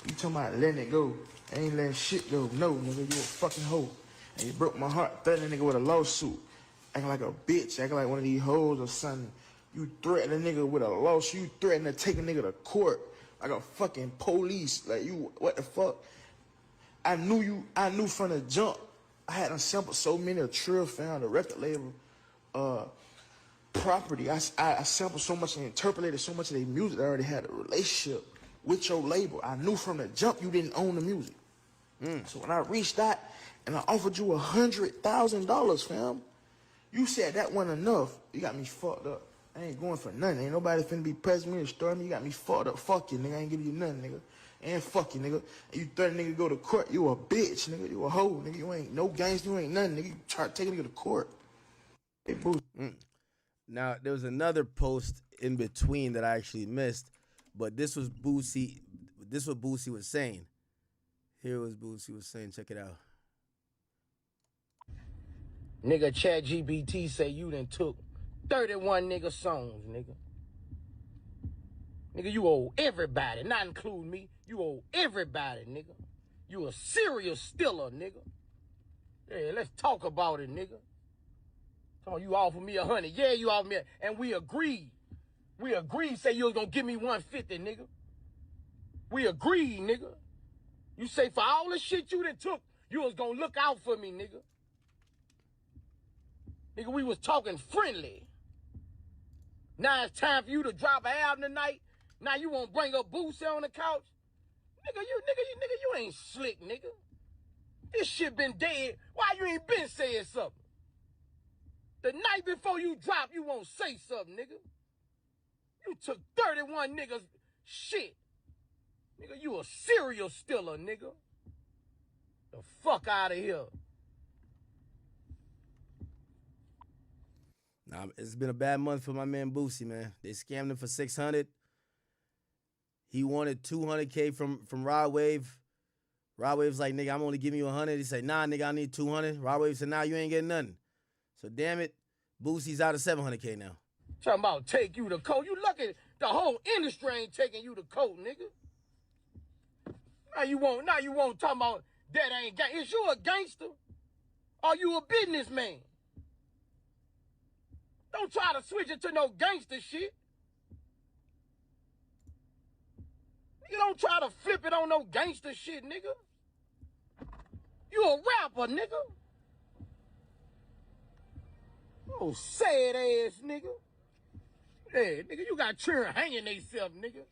You talking about letting it go. I ain't letting shit go. No, nigga, you a fucking hoe. And you broke my heart, threatening a nigga with a lawsuit. Acting like a bitch, acting like one of these hoes or something. You threaten a nigga with a lawsuit. You threaten to take a nigga to court like a fucking police. Like, you, what the fuck? I knew from the jump. I had sampled so many of Trill found the record label property. I sampled so much and interpolated so much of their music. I already had a relationship with your label. I knew from the jump you didn't own the music. So when I reached out and I offered you $100,000, fam, you said that wasn't enough. You got me fucked up. I ain't going for nothing. Ain't nobody finna be pressing me or starting me. You got me fucked up. Fuck you, nigga. I ain't giving you nothing, nigga. And fuck you, nigga. And you threaten nigga to go to court. You a bitch, nigga. You a hoe, nigga. You ain't no gangster. You ain't nothing, nigga. You try to take a nigga to court. Hey, boo. Now, there was another post in between that I actually missed, but this was Boosie. This is what Boosie was saying. Here was Boosie was saying. Check it out. Nigga, ChatGPT say you done took 31 nigga songs, nigga. Nigga, you owe everybody, not including me. You owe everybody, nigga. You a serial stealer, nigga. Yeah, let's talk about it, nigga. Oh, you offer me 100. Yeah, you offer me, and we agreed. We agreed, say you was gonna give me 150, nigga. We agreed, nigga. You say for all the shit you done took, you was gonna look out for me, nigga. Nigga, we was talking friendly. Now it's time for you to drop an album tonight. Now you won't bring up Boosie on the couch? Nigga, you ain't slick, nigga. This shit been dead. Why you ain't been saying something? The night before you drop, you won't say something, nigga. You took 31 niggas shit. Nigga, you a serial stealer, nigga. The fuck out of here. Nah, it's been a bad month for my man Boosie, man. They scammed him for 600. He wanted 200K from Rod Wave. Rod Wave's like, nigga, I'm only giving you 100. He said, nah, nigga, I need 200. Rod Wave said, nah, you ain't getting nothing. So damn it, Boosie's out of 700K now. Talking about take you to court. You lucky the whole industry ain't taking you to court, nigga. Now you won't talk about that ain't gang. Is you a gangster? Are you a businessman? Don't try to switch it to no gangster shit. You don't try to flip it on no gangster shit, nigga. You a rapper, nigga. Oh, sad ass nigga. Hey, nigga, you got children hanging theyself, nigga.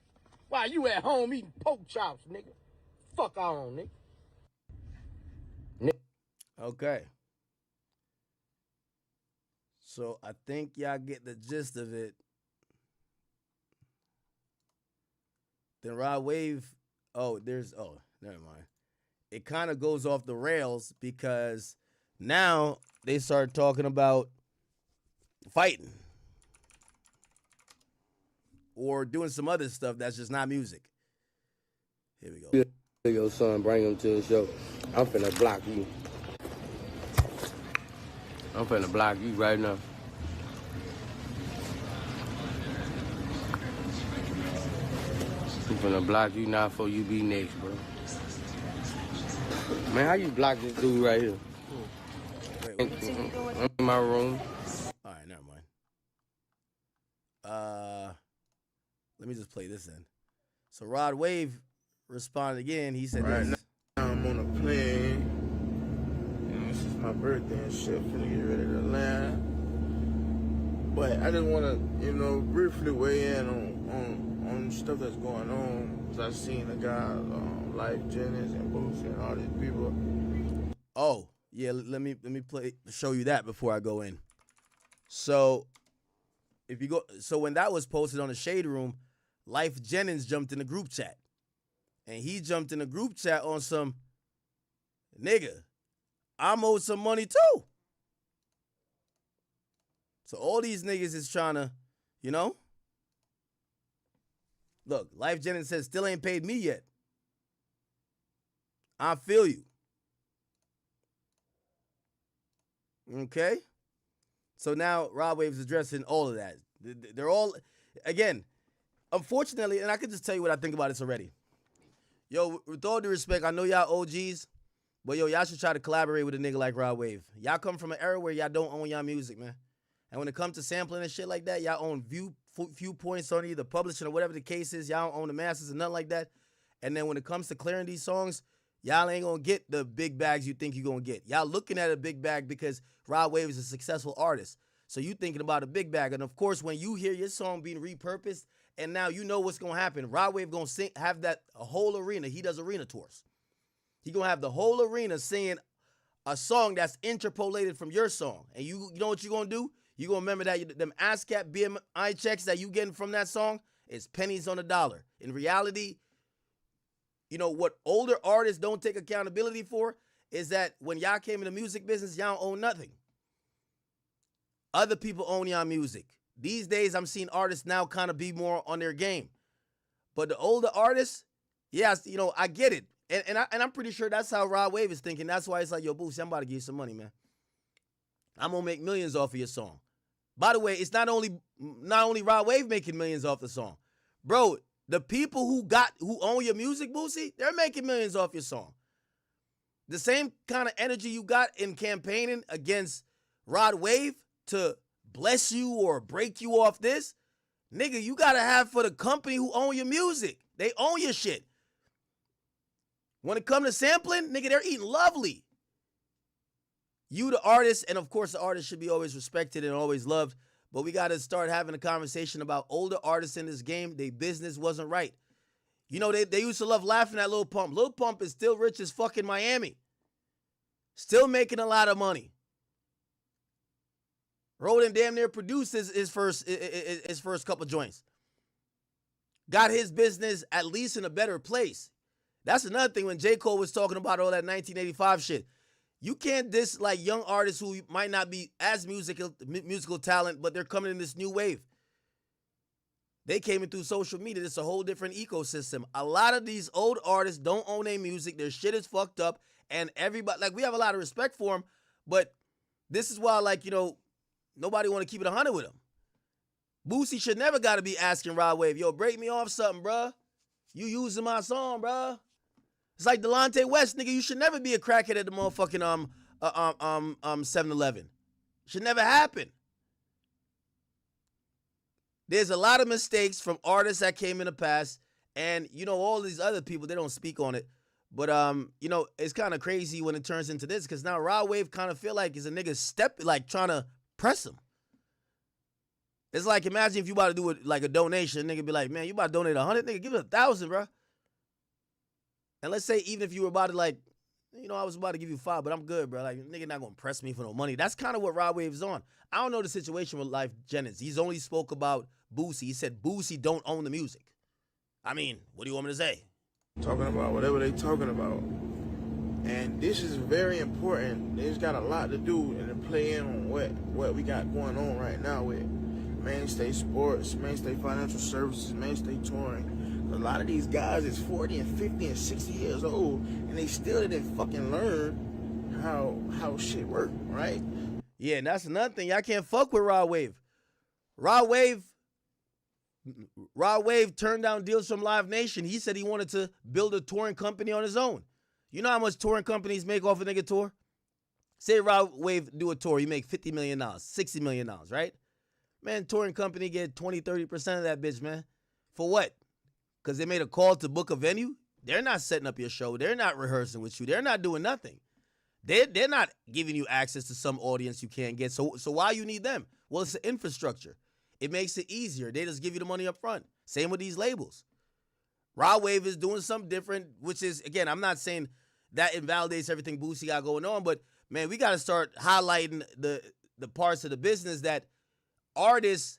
While you at home eating pork chops, nigga. Fuck on, nigga. Okay. So I think y'all get the gist of it. Then Rod Wave, never mind. It kind of goes off the rails because now they start talking about fighting or doing some other stuff that's just not music. Here we go. Your son, bring him to the show. I'm finna block you. I'm finna block you right now. I'm finna block you now before you be next, bro. Man, how you block this dude right here? Wait, I'm in my room. All right, never mind. Let me just play this in. So Rod Wave responded again. He said, right now I'm on a plane. You know, this is my birthday and shit. Finna get ready to land. But I just want to, briefly weigh in on stuff that's going on. Cause I've seen the guys, Life Jennings and Boosie and all these people. Oh, yeah, let me show you that before I go in. So when that was posted on the Shade Room, Life Jennings jumped in the group chat. And he jumped in the group chat on some, nigga, I'm owed some money too. So all these niggas is trying to, Look, Life Jennings says, still ain't paid me yet. I feel you. Okay? So now Rod Wave is addressing all of that. They're all, again, unfortunately, and I can just tell you what I think about this already. Yo, with all due respect, I know y'all OGs, but yo, y'all should try to collaborate with a nigga like Rod Wave. Y'all come from an era where y'all don't own y'all music, man. And when it comes to sampling and shit like that, y'all own viewpoints on either publishing or whatever the case is. Y'all don't own the masters and nothing like that. And then when it comes to clearing these songs, y'all ain't gonna get the big bags you think you're gonna get. Y'all looking at a big bag because Rod Wave is a successful artist. So you thinking about a big bag. And of course, when you hear your song being repurposed, and now you know what's gonna happen. Rod Wave gonna have that a whole arena. He does arena tours. He gonna have the whole arena singing a song that's interpolated from your song. And you know what you gonna do? You gonna remember that them ASCAP BMI checks that you getting from that song is pennies on the dollar. In reality, you know what older artists don't take accountability for is that when y'all came in the music business, y'all don't own nothing. Other people own y'all music. These days, I'm seeing artists now kind of be more on their game. But the older artists, yes, you know, I get it. And I'm pretty sure that's how Rod Wave is thinking. That's why it's like, yo, Boosie, I'm about to give you some money, man. I'm going to make millions off of your song. By the way, it's not only Rod Wave making millions off the song. Bro, the people who own your music, Boosie, they're making millions off your song. The same kind of energy you got in campaigning against Rod Wave to bless you or break you off this, nigga, you got to have for the company who own your music. They own your shit. When it comes to sampling, nigga, they're eating lovely. You, the artist, and of course the artist should be always respected and always loved, but we got to start having a conversation about older artists in this game. Their business wasn't right. You know, they used to love laughing at Lil Pump. Lil Pump is still rich as fuck in Miami. Still making a lot of money. Rollin damn near produced his first couple joints. Got his business at least in a better place. That's another thing when J. Cole was talking about all that 1985 shit. You can't diss like young artists who might not be as musical talent, but they're coming in this new wave. They came in through social media. It's a whole different ecosystem. A lot of these old artists don't own their music. Their shit is fucked up. And everybody, like, we have a lot of respect for them, but this is why, like, you know, nobody want to keep it 100 with him. Boosie should never got to be asking Rod Wave, yo, break me off something, bruh. You using my song, bruh. It's like Delonte West, nigga. You should never be a crackhead at the motherfucking 7-Eleven. Should never happen. There's a lot of mistakes from artists that came in the past, and you know all these other people, they don't speak on it. But you know, it's kind of crazy when it turns into this because now Rod Wave kind of feel like is a nigga like trying to press him. It's like imagine if you about to do it like a donation, nigga be like, man, you about to donate 100, nigga, give it 1,000, bro. And let's say even if you were about to like, you know, I was about to give you 5, but I'm good, bro. Like, nigga not gonna press me for no money. That's kind of what Rod Wave is on. I don't know the situation with Life Jennings. He's only spoke about Boosie. He said Boosie don't own the music. I mean, what do you want me to say? Talking about whatever they talking about. And this is very important. It's got a lot to do and to play in on what we got going on right now with Mainstay Sports, Mainstay Financial Services, Mainstay Touring. A lot of these guys is 40 and 50 and 60 years old, and they still didn't fucking learn how shit work, right? Yeah, and that's another thing. Y'all can't fuck with Rod Wave. Rod Wave turned down deals from Live Nation. He said he wanted to build a touring company on his own. You know how much touring companies make off a nigga tour? Say Rod Wave do a tour, you make $50 million, $60 million, right? Man, touring company get 20, 30% of that bitch, man. For what? Because they made a call to book a venue? They're not setting up your show. They're not rehearsing with you. They're not doing nothing. They're not giving you access to some audience you can't get. So why you need them? Well, it's the infrastructure. It makes it easier. They just give you the money up front. Same with these labels. Rod Wave is doing something different, which is, again, I'm not saying that invalidates everything Boosie got going on, but, man, we got to start highlighting the parts of the business that artists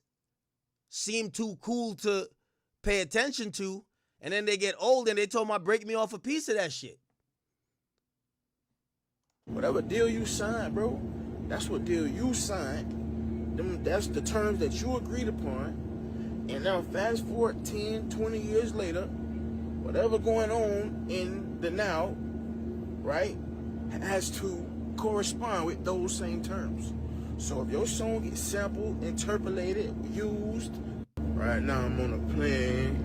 seem too cool to pay attention to, and then they get old and they told me break me off a piece of that shit. Whatever deal you sign, bro, that's what deal you signed. That's the terms that you agreed upon. And now fast forward 10, 20 years later, whatever going on in the now, right, has to correspond with those same terms. So if your song gets sampled, interpolated, used, right now I'm on a plane,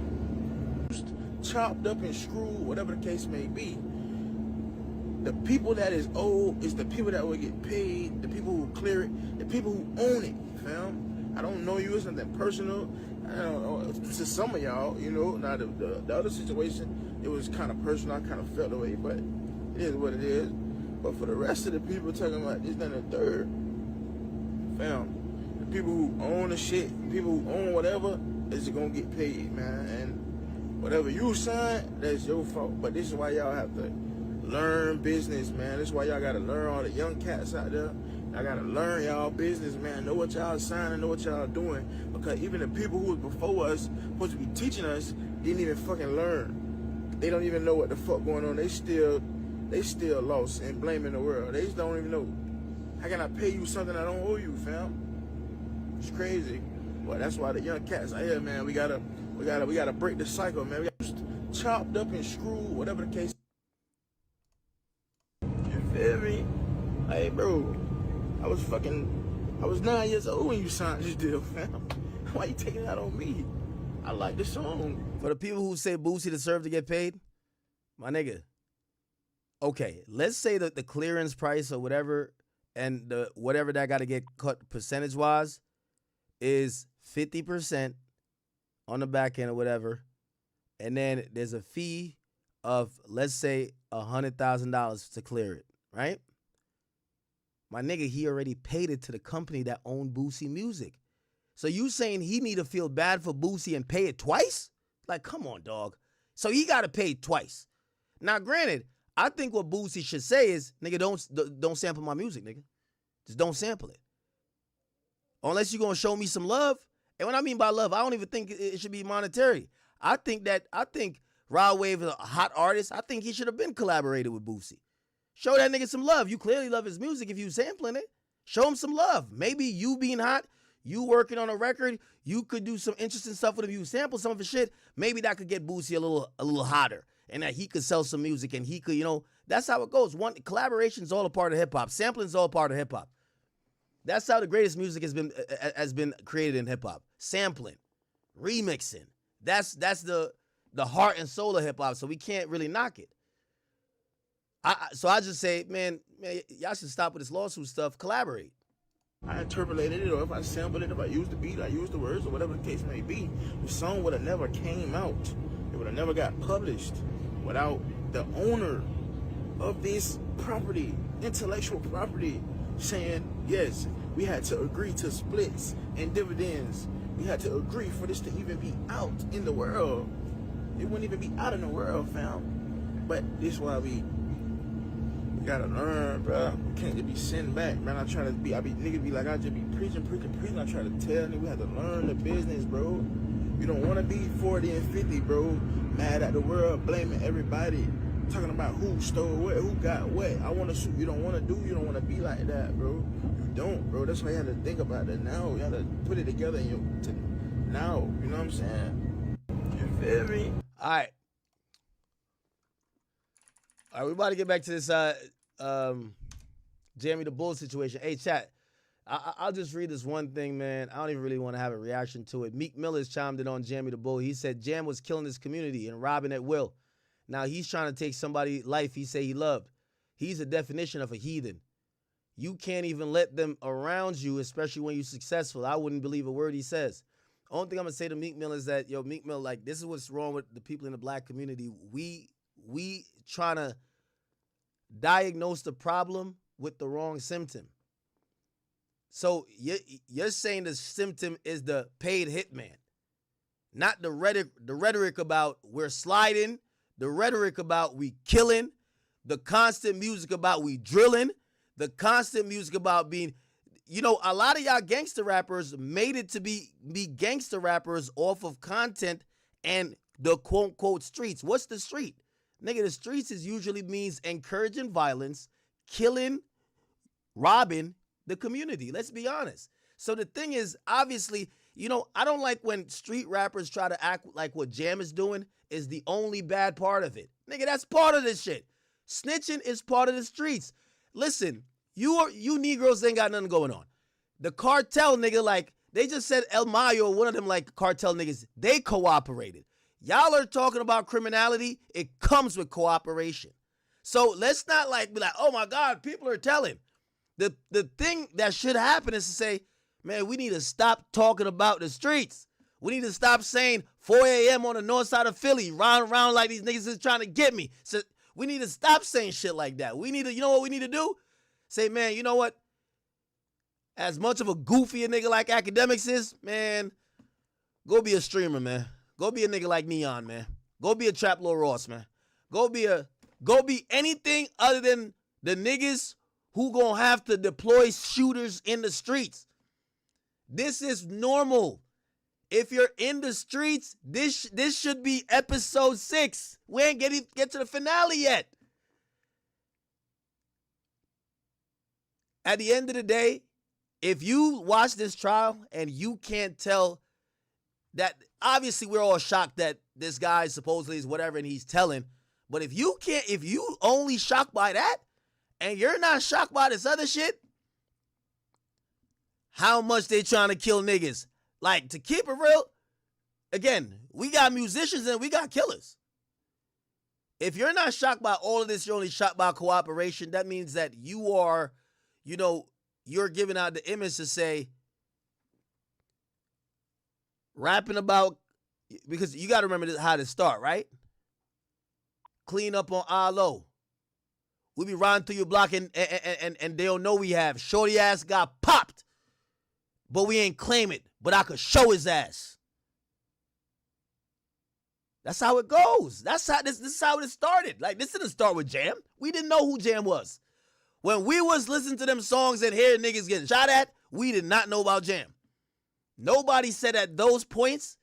chopped up and screwed, whatever the case may be, the people that is owed is the people that will get paid, the people who clear it, the people who own it, fam. I don't know you, it's nothing personal. I don't know, to some of y'all, you know. Now the other situation, it was kind of personal, I kind of felt the way, but it is what it is. But for the rest of the people talking about this, then the third, fam, the people who own the shit, people who own whatever, is gonna get paid, man. And whatever you sign, that's your fault. But this is why y'all have to learn business, man. This is why y'all gotta learn, all the young cats out there. Y'all gotta learn y'all business, man. Know what y'all signing, know what y'all doing. Because even the people who was before us, supposed to be teaching us, didn't even fucking learn. They don't even know what the fuck going on. They still lost and blaming the world. They just don't even know. How can I pay you something I don't owe you, fam? It's crazy. Well, that's why the young cats out here, man, we gotta break the cycle, man. We got chopped up and screwed, whatever the case. You feel me? Hey, bro, I was 9 years old when you signed this deal, fam. Why you taking it out on me? I like the song. For the people who say Boosie deserved to get paid, my nigga, okay, let's say that the clearance price or whatever, and the whatever that got to get cut percentage-wise is 50% on the back end or whatever, and then there's a fee of, let's say, $100,000 to clear it, right? My nigga, he already paid it to the company that owned Boosie Music. So you saying he need to feel bad for Boosie and pay it twice? Like, come on, dog. So he got to pay twice. Now, granted, I think what Boosie should say is, nigga, don't sample my music, nigga. Just don't sample it. Unless you're going to show me some love. And what I mean by love, I don't even think it should be monetary. I think Rod Wave is a hot artist. I think he should have been collaborated with Boosie. Show that nigga some love. You clearly love his music if you sampling it. Show him some love. Maybe you being hot, you working on a record, you could do some interesting stuff with him. You sample some of his shit. Maybe that could get Boosie a little hotter, and that he could sell some music, and he could, you know, that's how it goes. Collaboration is all a part of hip hop. Sampling is all a part of hip hop. That's how the greatest music has been created in hip hop. Sampling, remixing. That's the heart and soul of hip hop. So we can't really knock it. So I just say, man, y'all should stop with this lawsuit stuff. Collaborate. I interpolated it, or if I sampled it, if I used the beat, I used the words, or whatever the case may be, the song would have never came out. It would have never got published without the owner of this property, intellectual property, saying, yes, we had to agree to splits and dividends. We had to agree for this to even be out in the world. It wouldn't even be out in the world, fam. But this is why we gotta learn, bro. We can't just be sitting back, man. Niggas be like, I just be preaching. I try to tell niggas we have to learn the business, bro. You don't want to be 40 and 50, bro. Mad at the world, blaming everybody, talking about who stole what, who got what. I want to. You don't want to be like that, bro. You don't, bro. That's why you have to think about that now. You have to put it together now. You know what I'm saying? You feel me? All right, we about to get back to this Jamie the Bull situation. Hey, chat, I'll just read this one thing, man. I don't even really want to have a reaction to it. Meek Miller's chimed in on Jamie the Bull. He said Jam was killing his community and robbing at will. Now he's trying to take somebody's life he say he loved. He's a definition of a heathen. You can't even let them around you, especially when you're successful. I wouldn't believe a word he says. Only thing I'm going to say to Meek Mill is that, yo, Meek Mill, like, this is what's wrong with the people in the black community. We trying to diagnose the problem with the wrong symptom. So you're saying the symptom is the paid hitman, not the rhetoric about we're sliding, the rhetoric about we killing, the constant music about we drilling, the constant music about being, you know, a lot of y'all gangster rappers made it to be gangster rappers off of content and the quote-unquote streets. What's the street? Nigga, the streets usually means encouraging violence, killing, robbing the community. Let's be honest. So the thing is, obviously, I don't like when street rappers try to act like what Jam is doing is the only bad part of it. Nigga, that's part of this shit. Snitching is part of the streets. Listen, you Negroes ain't got nothing going on. The cartel nigga, like, they just said El Mayo, one of them, like, cartel niggas, they cooperated. Y'all are talking about criminality. It comes with cooperation. So let's not, like, be like, oh, my God, people are telling. The thing that should happen is to say, man, we need to stop talking about the streets. We need to stop saying 4 a.m. on the north side of Philly, round around like these niggas is trying to get me. So we need to stop saying shit like that. We need to, you know what we need to do? Say, man, you know what? As much of a goofy a nigga like Akademiks is, man, go be a streamer, man. Go be a nigga like Neon, man. Go be a Trap Lord Ross, man. Go be anything other than the niggas who gonna have to deploy shooters in the streets. This is normal. If you're in the streets, this should be episode 6. We ain't get to the finale yet. At the end of the day, if you watch this trial and you can't tell that, obviously we're all shocked that this guy supposedly is whatever and he's telling, but if you only shocked by that and you're not shocked by this other shit, how much they trying to kill niggas? Like, to keep it real, again, we got musicians and we got killers. If you're not shocked by all of this, you're only shocked by cooperation, that means that you are, you're giving out the image to say, rapping about, because you got to remember how to start, right? Clean up on Alo. We be riding through your block and they don't know we have. Shorty ass got popped, but we ain't claim it, but I could show his ass. That's how it goes. This is how it started. Like, this didn't start with Jam. We didn't know who Jam was. When we was listening to them songs and hearing niggas getting shot at, we did not know about Jam. Nobody said at those points,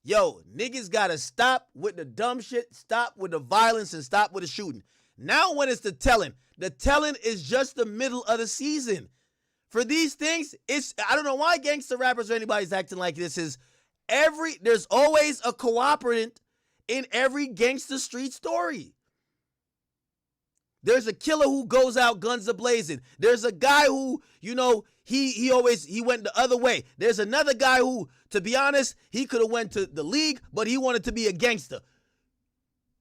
yo, niggas gotta stop with the dumb shit, stop with the violence, and stop with the shooting. Now when it's the telling is just the middle of the season. For these things, I don't know why gangster rappers or anybody's acting like this is there's always a cooperative in every gangster street story. There's a killer who goes out guns a-blazing. There's a guy who, he went the other way. There's another guy who, to be honest, he could have went to the league, but he wanted to be a gangster.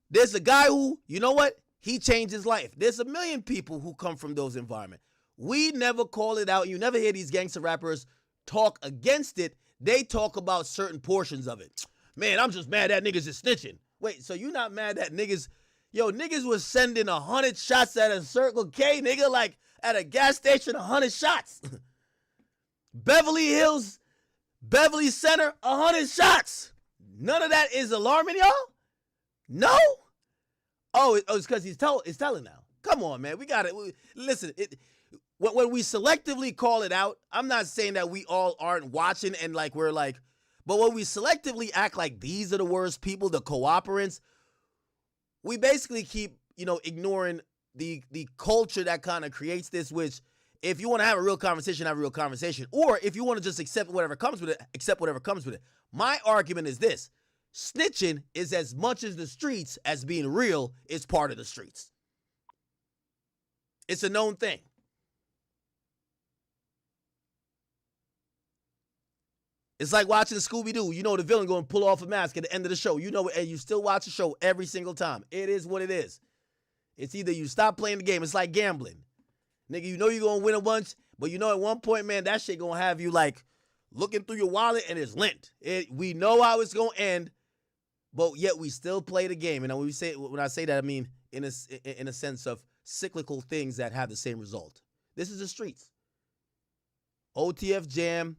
There's a guy who, you know what? He changed his life. There's a million people who come from those environments. We never call it out. You never hear these gangster rappers talk against it. They talk about certain portions of it. Man, I'm just mad that niggas is snitching. Wait, so you not mad that niggas... Yo, niggas was sending 100 shots at a Circle K, nigga, like at a gas station, 100 shots. Beverly Hills, Beverly Center, 100 shots. None of that is alarming y'all? No? Oh, it's because he's telling now. Come on, man. We got it. Listen, when we selectively call it out, I'm not saying that we all aren't watching and like we're like, but when we selectively act like these are the worst people, the cooperants, we basically keep, ignoring the culture that kind of creates this, which if you want to have a real conversation, have a real conversation. Or if you want to just accept whatever comes with it, accept whatever comes with it. My argument is this. Snitching is as much as the streets as being real is part of the streets. It's a known thing. It's like watching Scooby-Doo. You know the villain going to pull off a mask at the end of the show. You know it, and you still watch the show every single time. It is what it is. It's either you stop playing the game. It's like gambling. Nigga, you know you're going to win a bunch, but you know at one point, man, that shit going to have you like looking through your wallet and it's lint. We know how it's going to end, but yet we still play the game. And when I say that, I mean in a sense of cyclical things that have the same result. This is the streets. OTF Jam,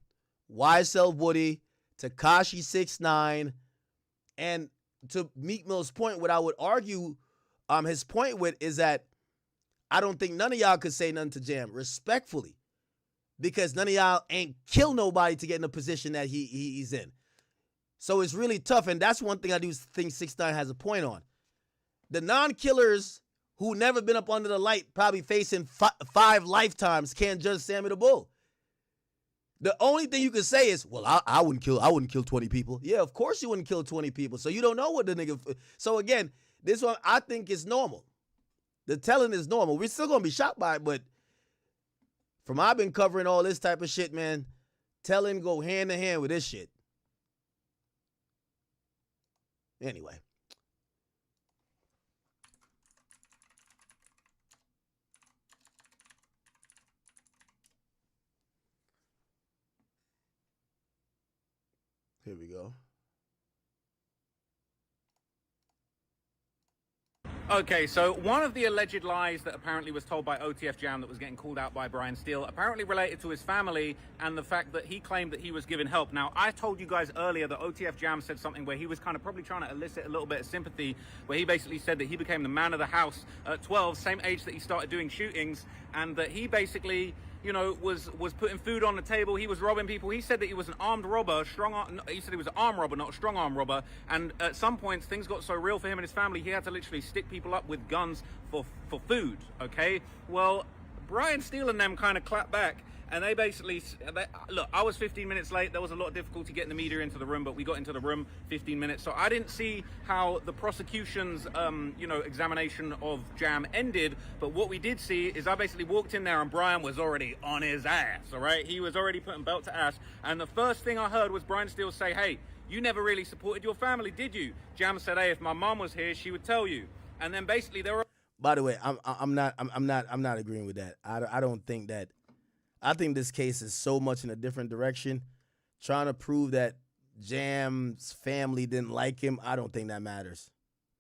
YSL Woody, Tekashi 6ix9ine, and to Meek Mill's point, what I would argue his point with is that I don't think none of y'all could say nothing to Jam respectfully because none of y'all ain't kill nobody to get in a position that he's in. So it's really tough, and that's one thing I do think 6ix9ine has a point on. The non-killers who never been up under the light, probably facing 5 lifetimes, can't judge Sammy the Bull. The only thing you can say is, well, I wouldn't kill 20 people. Yeah, of course you wouldn't kill 20 people. So you don't know what the nigga. So again, this one I think is normal. The telling is normal. We're still gonna be shocked by it, but from I've been covering all this type of shit, man, telling go hand in hand with this shit. Anyway. Here we go. Okay, so one of the alleged lies that apparently was told by OTF Jam that was getting called out by Brian Steele apparently related to his family and the fact that he claimed that he was given help. Now, I told you guys earlier that OTF Jam said something where he was kind of probably trying to elicit a little bit of sympathy, where he basically said that he became the man of the house at 12, same age that he started doing shootings, and that he basically, you know, was putting food on the table. He was robbing people. He said that he was an armed robber, he said he was an armed robber, not a strong arm robber. And at some points, things got so real for him and his family, he had to literally stick people up with guns for food, okay? Well, Brian Steele and them kind of clapped back. And they basically, look, I was 15 minutes late. There was a lot of difficulty getting the media into the room, but we got into the room 15 minutes. So I didn't see how the prosecution's, examination of Jam ended. But what we did see is I basically walked in there and Brian was already on his ass, all right? He was already putting belt to ass. And the first thing I heard was Brian Steele say, hey, you never really supported your family, did you? Jam said, hey, if my mom was here, she would tell you. And then basically there were... By the way, I'm not agreeing with that. I don't think that. I think this case is so much in a different direction. Trying to prove that Jam's family didn't like him, I don't think that matters.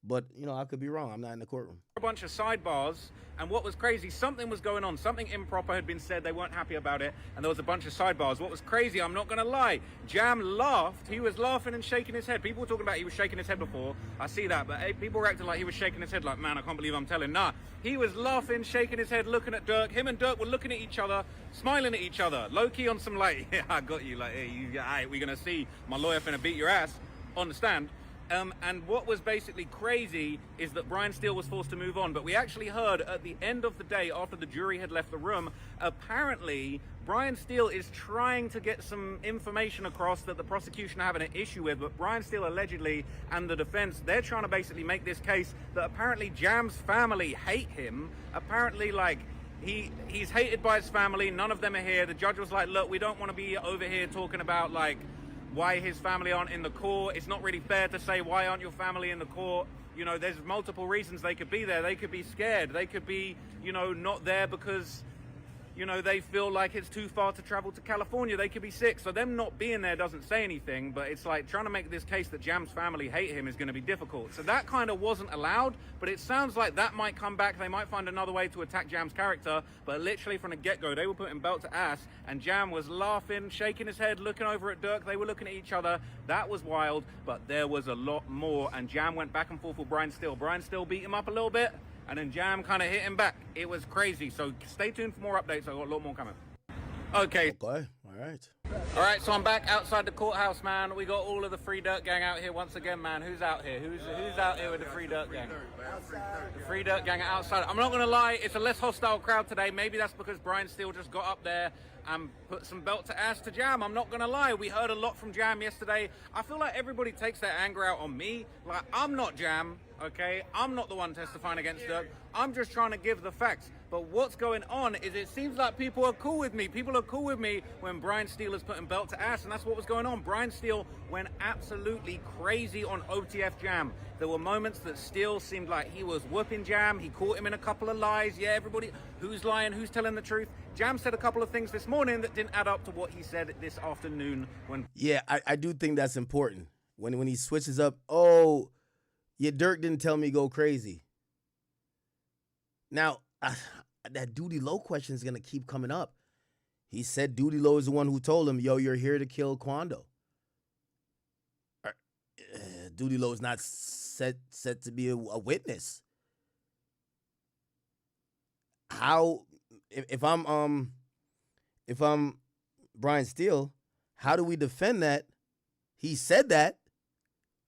But, you know, I could be wrong. I'm not in the courtroom. A bunch of sidebars, and what was crazy, something was going on. Something improper had been said. They weren't happy about it, and there was a bunch of sidebars. What was crazy, I'm not going to lie, Jam laughed. He was laughing and shaking his head. People were talking about he was shaking his head before. I see that, but people were acting like he was shaking his head like, man, I can't believe I'm telling. Nah, he was laughing, shaking his head, looking at Durk. Him and Durk were looking at each other, smiling at each other. Low-key on some like, yeah, I got you. Like, hey, we're going to see my lawyer finna beat your ass on the stand. And what was basically crazy is that Brian Steele was forced to move on. But we actually heard at the end of the day, after the jury had left the room, apparently Brian Steele is trying to get some information across that the prosecution are having an issue with. But Brian Steele allegedly and the defense, they're trying to basically make this case that apparently Jam's family hate him. Apparently, like, he's hated by his family. None of them are here. The judge was like, look, we don't want to be over here talking about, like, why his family aren't in the court. It's not really fair to say, why aren't your family in the court? You know, there's multiple reasons they could be there. They could be scared. They could be, you know, not there because, you know, they feel like it's too far to travel to California. They could be sick. So them not being there doesn't say anything, but it's like trying to make this case that Jam's family hate him is going to be difficult. So that kind of wasn't allowed, but it sounds like that might come back. They might find another way to attack Jam's character, but literally from the get-go, they were putting belt to ass, and Jam was laughing, shaking his head, looking over at Durk. They were looking at each other. That was wild, but there was a lot more, and Jam went back and forth with Brian Steele. Brian Steele beat him up a little bit, and then Jam kind of hit him back. It was crazy. So stay tuned for more updates. I've got a lot more coming. Okay. Okay. All right, so I'm back outside the courthouse, man. We got all of the Free Durk gang out here once again, man. Who's out here? Who's out here with the Free Durk gang? The Free Durk gang are outside. I'm not going to lie, it's a less hostile crowd today. Maybe that's because Brian Steele just got up there and put some belt to ass to Jam. I'm not going to lie. We heard a lot from Jam yesterday. I feel like everybody takes their anger out on me. Like, I'm not Jam, okay? I'm not the one testifying against Durk. I'm just trying to give the facts. But what's going on is it seems like people are cool with me. People are cool with me when Brian Steele is putting belt to ass, and that's what was going on. Brian Steele went absolutely crazy on OTF Jam. There were moments that Steele seemed like he was whooping Jam. He caught him in a couple of lies. Yeah, everybody, who's lying, who's telling the truth? Jam said a couple of things this morning that didn't add up to what he said this afternoon. Yeah, I do think that's important. When he switches up, oh, yeah, Durk didn't tell me go crazy. Now, that Duty Low question is going to keep coming up. He said Duty Low is the one who told him, yo, you're here to kill Quando. Duty Low is not set to be a witness. How, if I'm Brian Steele, how do we defend that? He said that.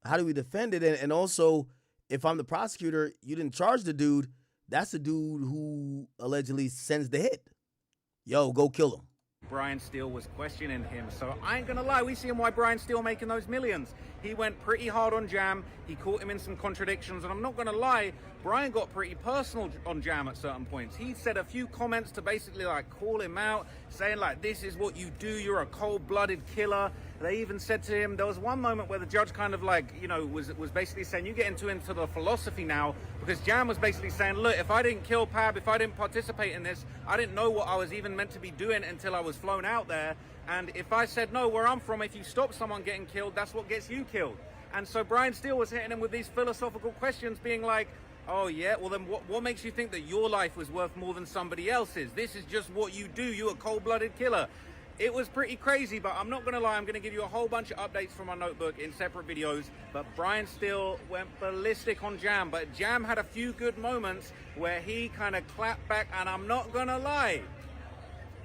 How do we defend it? And also, if I'm the prosecutor, you didn't charge the dude. That's the dude who allegedly sends the hit. Yo, go kill him. Brian Steele was questioning him. So I ain't gonna lie, we see him why Brian Steele making those millions. He went pretty hard on Jam. He caught him in some contradictions, and I'm not gonna lie, Brian got pretty personal on Jam at certain points. He said a few comments to basically like call him out, saying like, this is what you do, you're a cold-blooded killer. They even said to him, there was one moment where the judge kind of like, you know, was basically saying, you get into the philosophy now, because Jam was basically saying, look, if I didn't kill Pab, if I didn't participate in this, I didn't know what I was even meant to be doing until I was flown out there. And if I said, no, where I'm from, if you stop someone getting killed, that's what gets you killed. And so Brian Steele was hitting him with these philosophical questions, being like, oh yeah, well then what makes you think that your life was worth more than somebody else's? This is just what you do, you're a cold-blooded killer. It was pretty crazy, but I'm not gonna lie, I'm gonna give you a whole bunch of updates from my notebook in separate videos. But Brian Steele went ballistic on Jam, but Jam had a few good moments where he kind of clapped back, and I'm not gonna lie,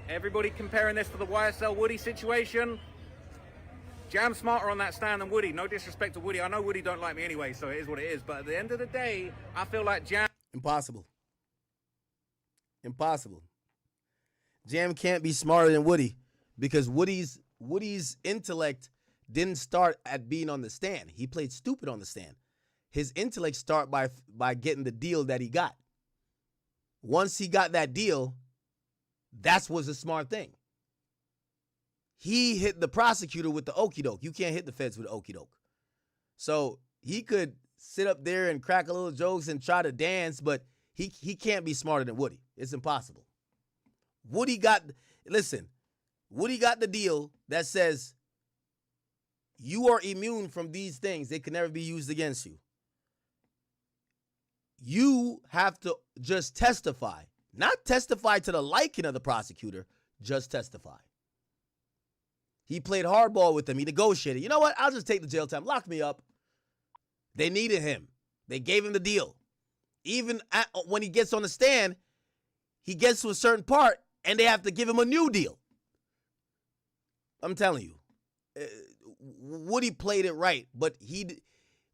everybody comparing this to the YSL Woody situation, Jam's smarter on that stand than Woody. No disrespect to Woody. I know Woody don't like me anyway, so it is what it is. But at the end of the day, I feel like Jam... Impossible. Impossible. Jam can't be smarter than Woody because Woody's intellect didn't start at being on the stand. He played stupid on the stand. His intellect start by getting the deal that he got. Once he got that deal, that was a smart thing. He hit the prosecutor with the okie doke. You can't hit the feds with the okie doke. So he could sit up there and crack a little jokes and try to dance, but he can't be smarter than Woody. It's impossible. Woody got the deal that says you are immune from these things. They can never be used against you. You have to just testify. Not testify to the liking of the prosecutor, just testify. He played hardball with them. He negotiated. You know what? I'll just take the jail time. Lock me up. They needed him. They gave him the deal. Even when he gets on the stand, he gets to a certain part, and they have to give him a new deal. I'm telling you. Woody played it right, but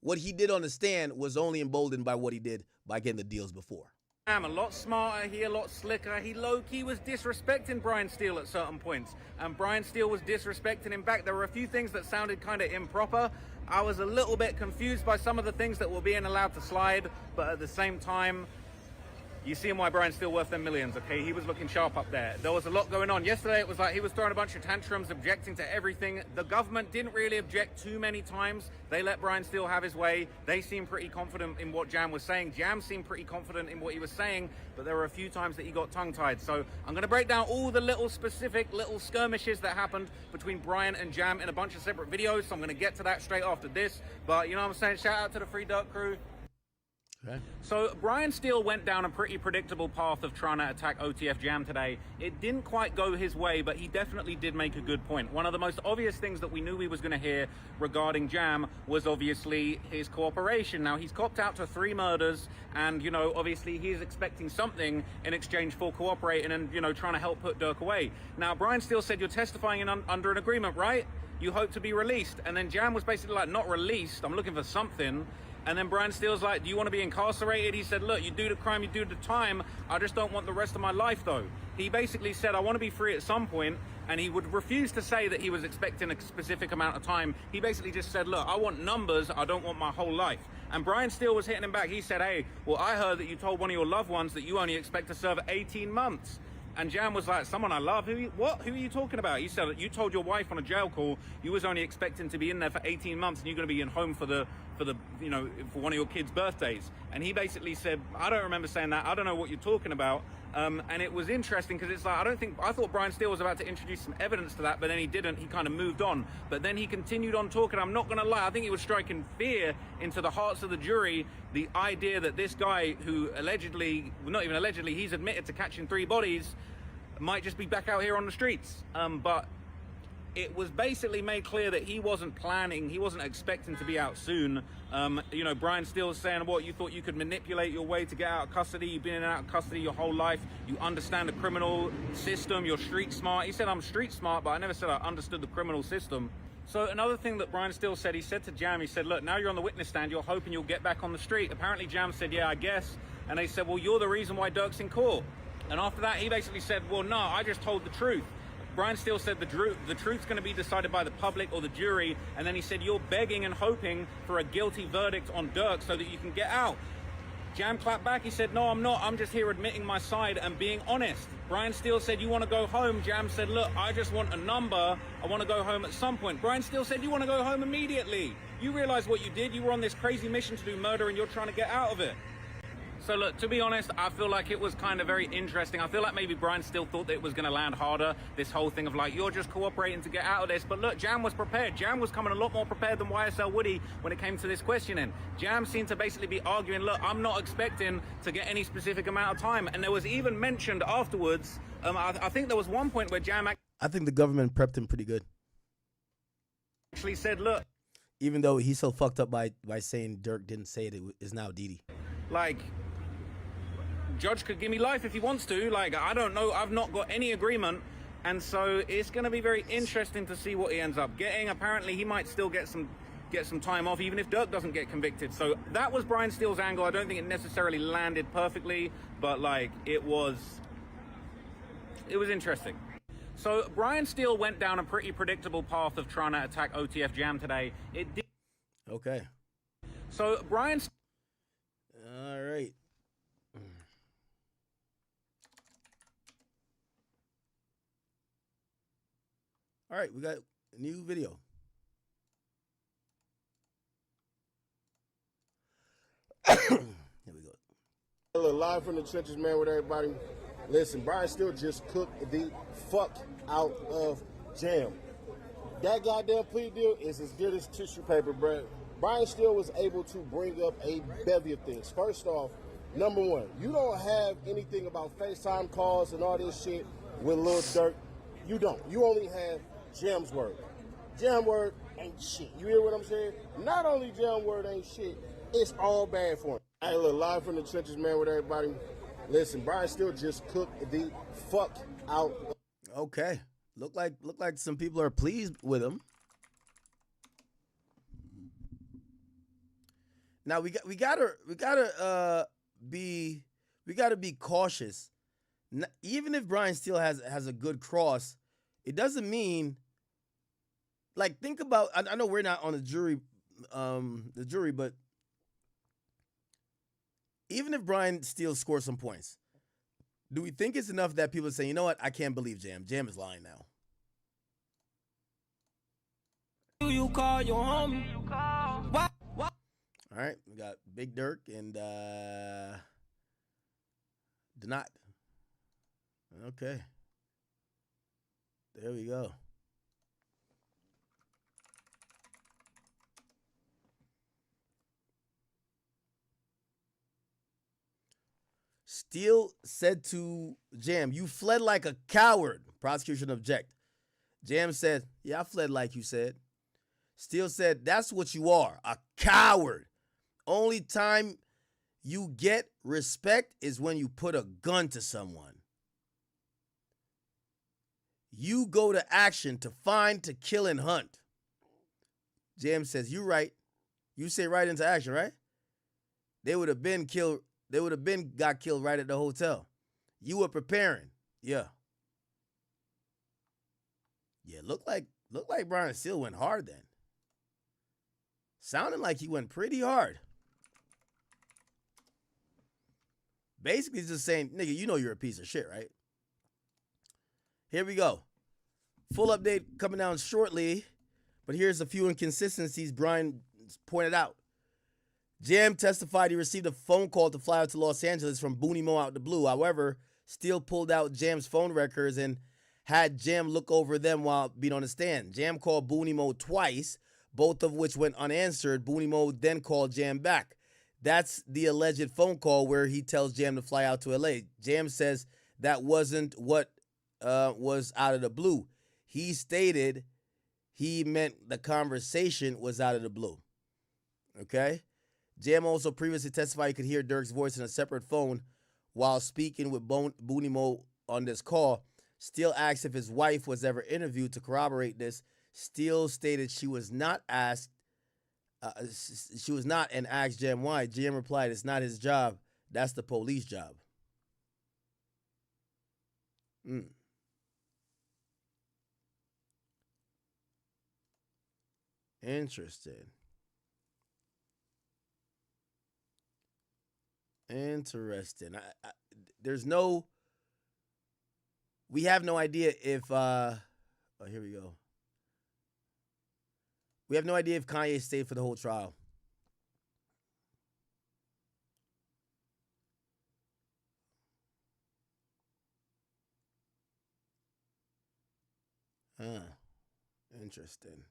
what he did on the stand was only emboldened by what he did by getting the deals before. A lot smarter, he a lot slicker. He low-key was disrespecting Brian Steele at certain points, and Brian Steele was disrespecting him back. There were a few things that sounded kind of improper. I was a little bit confused by some of the things that were being allowed to slide, but at the same time, you see why Brian Steele worth them millions, okay? He was looking sharp up there. There was a lot going on. Yesterday, it was like he was throwing a bunch of tantrums, objecting to everything. The government didn't really object too many times. They let Brian Steele have his way. They seemed pretty confident in what Jam was saying. Jam seemed pretty confident in what he was saying, but there were a few times that he got tongue-tied. So I'm going to break down all the little specific little skirmishes that happened between Brian and Jam in a bunch of separate videos. So I'm going to get to that straight after this. But you know what I'm saying? Shout out to the Free Durk crew. Okay. So Brian Steele went down a pretty predictable path of trying to attack OTF Jam today. It didn't quite go his way, but he definitely did make a good point. One of the most obvious things that we knew we was going to hear regarding Jam was obviously his cooperation. Now, he's copped out to 3 murders, and, you know, obviously he's expecting something in exchange for cooperating and, you know, trying to help put Durk away. Now, Brian Steele said, you're testifying under an agreement, right? You hope to be released. And then Jam was basically like, not released, I'm looking for something. And then Brian Steele's like, do you want to be incarcerated? He said, look, you do the crime, you do the time. I just don't want the rest of my life, though. He basically said, I want to be free at some point, and he would refuse to say that he was expecting a specific amount of time. He basically just said, look, I want numbers, I don't want my whole life. And Brian Steele was hitting him back. He said, hey, well, I heard that you told one of your loved ones that you only expect to serve 18 months. And Jam was like, someone I love? What? Who are you talking about? He said, you told your wife on a jail call you was only expecting to be in there for 18 months and you're going to be in home for one of your kids' birthdays. And he basically said, I don't remember saying that. I don't know what you're talking about. And it was interesting because it's like, I thought Brian Steele was about to introduce some evidence to that, but then he didn't. He kind of moved on. But then he continued on talking. I'm not going to lie. I think he was striking fear into the hearts of the jury. The idea that this guy who allegedly, well, not even allegedly, he's admitted to catching 3 bodies, might just be back out here on the streets. But it was basically made clear that he wasn't planning, he wasn't expecting to be out soon. You know, Brian Steele was saying, what, you thought you could manipulate your way to get out of custody? You've been in and out of custody your whole life. You understand the criminal system. You're street smart. He said, I'm street smart, but I never said I understood the criminal system. So another thing that Brian Steele said, he said to Jam, he said, look, now you're on the witness stand. You're hoping you'll get back on the street. Apparently Jam said, yeah, I guess. And they said, well, you're the reason why Durk's in court. And after that, he basically said, well, no, I just told the truth. Brian Steele said the truth's going to be decided by the public or the jury, and then he said you're begging and hoping for a guilty verdict on Durk so that you can get out. Jam clapped back. He said, no, I'm not. I'm just here admitting my side and being honest. Brian Steele said, you want to go home? Jam said, look, I just want a number. I want to go home at some point. Brian Steele said, you want to go home immediately. You realize what you did. You were on this crazy mission to do murder and you're trying to get out of it. So look, to be honest, I feel like it was kind of very interesting. I feel like maybe Brian still thought that it was going to land harder, this whole thing of like, you're just cooperating to get out of this. But look, Jam was prepared. Jam was coming a lot more prepared than YSL Woody when it came to this questioning. Jam seemed to basically be arguing, look, I'm not expecting to get any specific amount of time. And there was even mentioned afterwards, I think there was one point where Jam I think the government prepped him pretty good. actually said, look. Even though he's so fucked up by saying Durk didn't say it is now Didi. Like, judge could give me life if he wants to. Like, I don't know. I've not got any agreement. And so it's going to be very interesting to see what he ends up getting. Apparently, he might still get some time off, even if Durk doesn't get convicted. So that was Brian Steele's angle. I don't think it necessarily landed perfectly, but like it was interesting. So Brian Steele went down a pretty predictable path of trying to attack OTF Jam today. It did. Okay. So Brian. All right. All right, we got a new video. Here we go. Look, live from the trenches, man, with everybody. Listen, Brian Steele just cooked the fuck out of Jam. That goddamn plea deal is as good as tissue paper, bro. Brian Steele was able to bring up a bevy of things. First off, number one, you don't have anything about FaceTime calls and all this shit with Lil Durk. You don't. You only have Jam's word. Jam word ain't shit. You hear what I'm saying? Not only Jam word ain't shit, it's all bad for him. Hey, look, live from the trenches, man, with everybody. Listen, Brian Steele just cooked the fuck out. Okay. Look like some people are pleased with him. Now we gotta be cautious. Even if Brian Steele has a good cross, it doesn't mean. Like, think about. I know we're not on the jury, but even if Brian Steele scores some points, do we think it's enough that people say, you know what, I can't believe Jam. Jam is lying now. You call your homie. What? All right, we got Big Durk and Denot. Okay. There we go. Steele said to Jam, "You fled like a coward." Prosecution object. Jam said, "Yeah, I fled like you said." Steele said, "That's what you are, a coward. Only time you get respect is when you put a gun to someone. You go to action to find, to kill, and hunt." Jam says, "You right. You say right into action, right? They would have been killed. They would have been got killed right at the hotel. You were preparing. Yeah. Yeah, looked like Brian Steele went hard then. Sounded like he went pretty hard. Basically just saying, nigga, you know you're a piece of shit, right? Here we go. Full update coming down shortly, but here's a few inconsistencies Brian pointed out. Jam testified he received a phone call to fly out to Los Angeles from Booney Mo out the blue. However, Steele pulled out Jam's phone records and had Jam look over them while being on the stand. Jam called Booney Mo twice, both of which went unanswered. Booney Mo then called Jam back. That's the alleged phone call where he tells Jam to fly out to LA. Jam says that wasn't what was out of the blue. He stated he meant the conversation was out of the blue. Okay? Jam also previously testified he could hear Durk's voice in a separate phone while speaking with Booney Mo on this call. Steele asked if his wife was ever interviewed to corroborate this. Steele stated she was not asked. She was not, and asked Jam why. Jam replied, "It's not his job. That's the police job." Interesting. Interesting. There's no. We have no idea if. Oh, here we go. We have no idea if Kanye stayed for the whole trial. Interesting.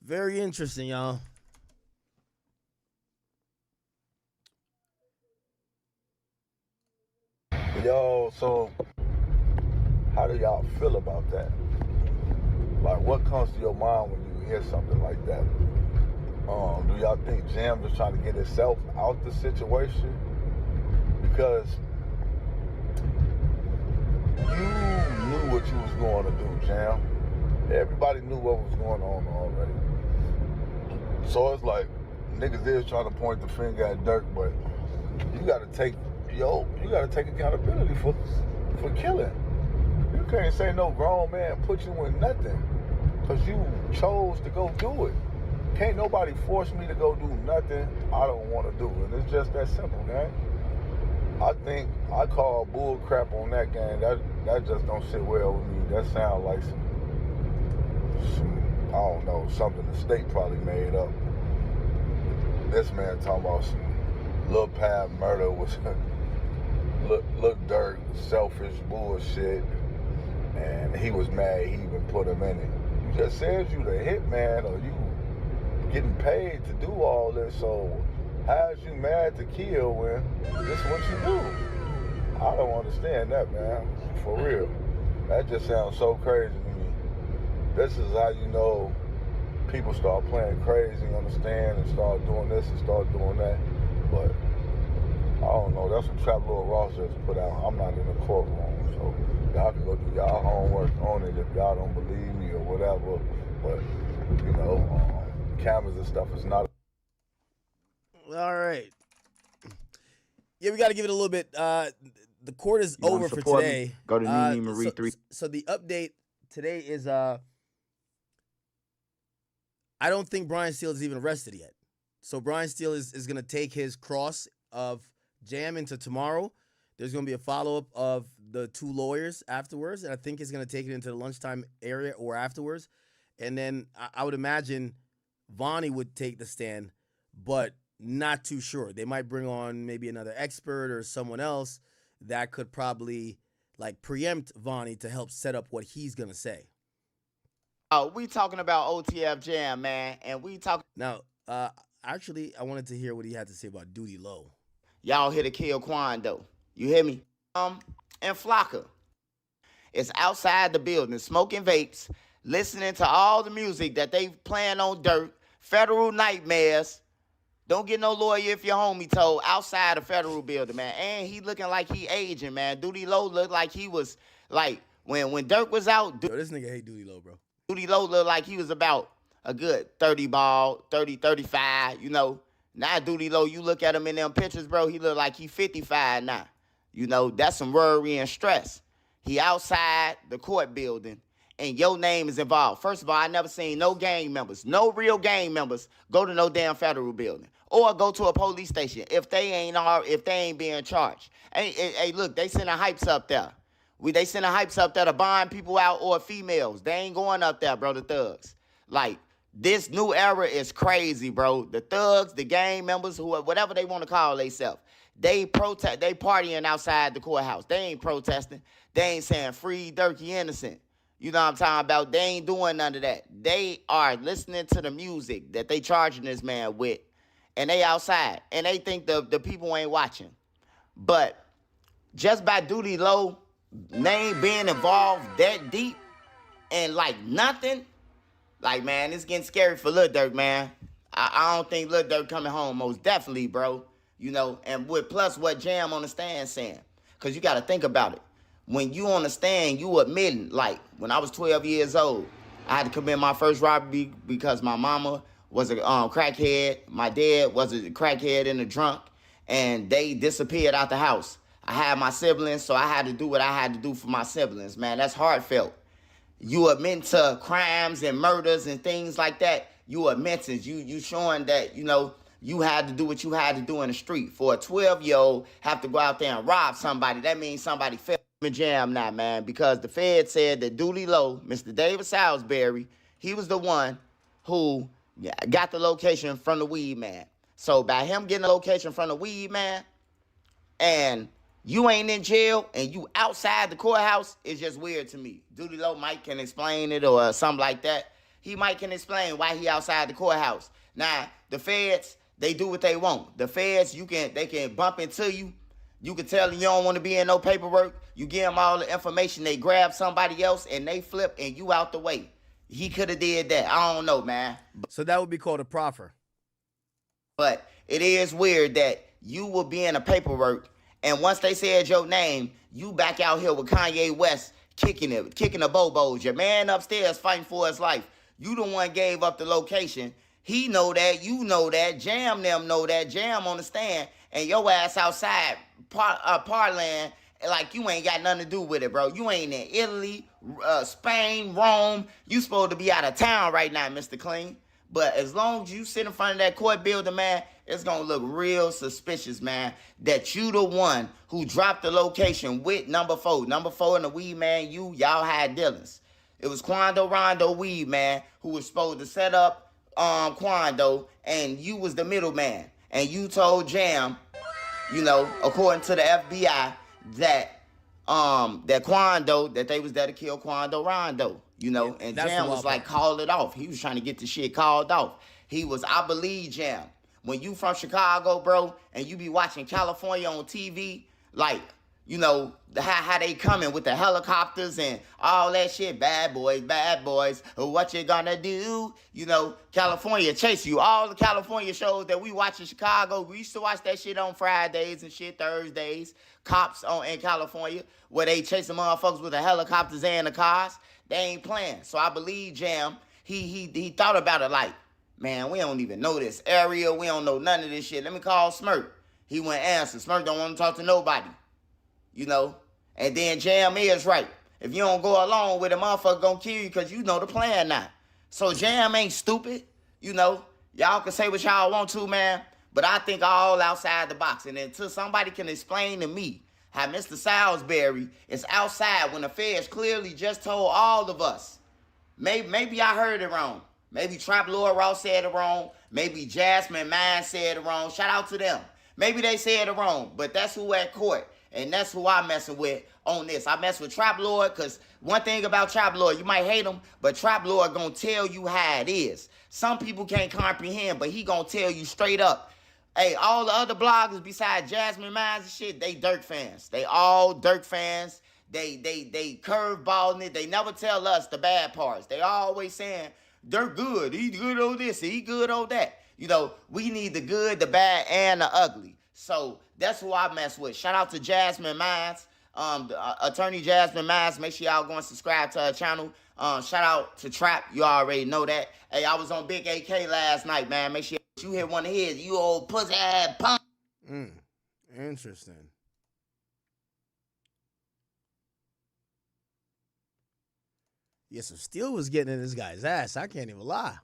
Very interesting, y'all. Yo, so how do y'all feel about that? Like, what comes to your mind when you hear something like that? Do y'all think Jam was trying to get himself out the situation? Because you knew what you was going to do, Jam. Everybody knew what was going on already. So it's like, niggas is trying to point the finger at Durk, but you gotta take accountability for killing. You can't say no grown man put you in nothing because you chose to go do it. Can't nobody force me to go do nothing I don't want to do. And it's just that simple, man. I think I call bull crap on that game. That just don't sit well with me. That sounds like some I don't know, something the state probably made up. This man talking about some Lil Pab murder was look Durk, selfish bullshit, and he was mad he even put him in it. You just said you the hitman or you getting paid to do all this, so how's you mad to kill when this is what you do? I don't understand that, man, for real. That just sounds so crazy to me. This is how you know people start playing crazy, understand, and start doing this and start doing that. But I don't know, that's what Trap Lil Ross just put out. I'm not in the courtroom, so y'all can go do y'all homework on it if y'all don't believe me or whatever. But, you know, cameras and stuff is not. All right. Yeah, we got to give it a little bit. The court is over for today. Me? Go to Nene Marie 3. So the update today is I don't think Brian Steele is even arrested yet. So Brian Steele is going to take his cross of Jam into tomorrow. There's going to be a follow-up of the two lawyers afterwards, and I think he's going to take it into the lunchtime area or afterwards. And then I would imagine Vonnie would take the stand, but not too sure. They might bring on maybe another expert or someone else that could probably like preempt Vonnie to help set up what he's going to say. We talking about OTF Jam, man, and we talking. Now, actually, I wanted to hear what he had to say about Duty Low. Y'all here to kill Quando. You hear me? And Flocka. It's outside the building, smoking vapes, listening to all the music that they playing on Durk, Federal Nightmares. Don't get no lawyer if your homie told outside the Federal building, man. And he looking like he aging, man. Duty Low looked like he was like when Durk was out. Yo, this nigga hate Duty Low, bro. Duty Low looked like he was about a good 30 ball, 30, 35, you know. Now Duty Low, you look at him in them pictures, bro, he look like he 55 now. You know, that's some worry and stress. He outside the court building, and your name is involved. First of all, I never seen no gang members, no real gang members, go to no damn Federal building or go to a police station if they ain't being charged. Hey, look, they sending hypes up there. They sending hypes up there to bond people out or females. They ain't going up there, bro, the thugs. Like, this new era is crazy, bro. The thugs, the gang members, whatever they want to call themselves, they partying outside the courthouse. They ain't protesting. They ain't saying free Durky innocent. You know what I'm talking about? They ain't doing none of that. They are listening to the music that they charging this man with, and they outside, and they think the people ain't watching. But just by Duty Low name being involved that deep and like nothing, like, man, it's getting scary for Lil Durk, man. I don't think Lil Durk coming home, most definitely, bro. You know, and with plus what Jam on the stand saying. Because you got to think about it. When you on the stand, you admitting, like, when I was 12 years old, I had to commit my first robbery because my mama was a crackhead. My dad was a crackhead and a drunk. And they disappeared out the house. I had my siblings, so I had to do what I had to do for my siblings, man. That's heartfelt. You admit to crimes and murders and things like that. You admitting, you showing that, you know, you had to do what you had to do in the street. For a 12-year-old have to go out there and rob somebody, that means somebody fell in jam now, man, because the Fed said that Dooley Lowe, Mr. David Salisbury, he was the one who got the location from the weed man. So by him getting the location from the weed man, and you ain't in jail and you outside the courthouse, it's just weird to me. Dooley Lowe Mike can explain it or something like that. He might can explain why he outside the courthouse. Now, the feds, they do what they want. The feds, they can bump into you. You can tell them you don't want to be in no paperwork. You give them all the information. They grab somebody else and they flip and you out the way. He could have did that. I don't know, man. So that would be called a proffer. But it is weird that you will be in a paperwork, and once they said your name, you back out here with Kanye West kicking the bobos. Your man upstairs fighting for his life. You the one gave up the location. He know that. You know that. Jam them know that. Jam on the stand, and your ass outside parlaying like you ain't got nothing to do with it, bro. You ain't in Italy, Spain, Rome. You supposed to be out of town right now, Mr. Clean. But as long as you sit in front of that court building, man, it's going to look real suspicious, man, that you the one who dropped the location with number 4. Number 4 and the weed man, y'all had dealings. It was Quando Rondo Weed Man who was supposed to set up Quando, and you was the middleman. And you told Jam, you know, according to the FBI, that Quando, that they was there to kill Quando Rondo, you know, and Jam was like, call it off. He was trying to get the shit called off. I believe Jam. When you from Chicago, bro, and you be watching California on TV, like, you know, how they coming with the helicopters and all that shit. Bad boys, what you gonna do? You know, California chase you. All the California shows that we watch in Chicago, we used to watch that shit on Fridays and shit, Thursdays. Cops in California, where they chasing motherfuckers with the helicopters and the cars. They ain't playing. So I believe Jam, he thought about it like, man, we don't even know this area. We don't know none of this shit. Let me call Smirk. He went answer. Smirk don't want to talk to nobody. You know? And then Jam is right. If you don't go along with it, motherfucker gonna kill you because you know the plan now. So Jam ain't stupid. You know? Y'all can say what y'all want to, man. But I think all outside the box. And until somebody can explain to me how Mr. Salisbury is outside when the feds clearly just told all of us. Maybe I heard it wrong. Maybe Trap Lord Ross said it wrong. Maybe Jasmine Mine said it wrong. Shout out to them. Maybe they said it wrong. But that's who at court. And that's who I'm messing with on this. I mess with Trap Lord because one thing about Trap Lord, you might hate him, but Trap Lord gonna tell you how it is. Some people can't comprehend, but he gonna tell you straight up. Hey, all the other bloggers besides Jasmine Mines and shit, they Durk fans. They all Durk fans. They curveballing it. They never tell us the bad parts. They always saying, Durk good. He good on this. He good on that. You know, we need the good, the bad, and the ugly. So that's who I mess with. Shout out to Jasmine Mines. Attorney Jasmine Mines. Make sure y'all go and subscribe to her channel. Shout out to Trap. You already know that. Hey, I was on Big AK last night, man. Make sure you hit one of his. You old pussy ass punk. Interesting. Yeah, so Steel was getting in this guy's ass. I can't even lie.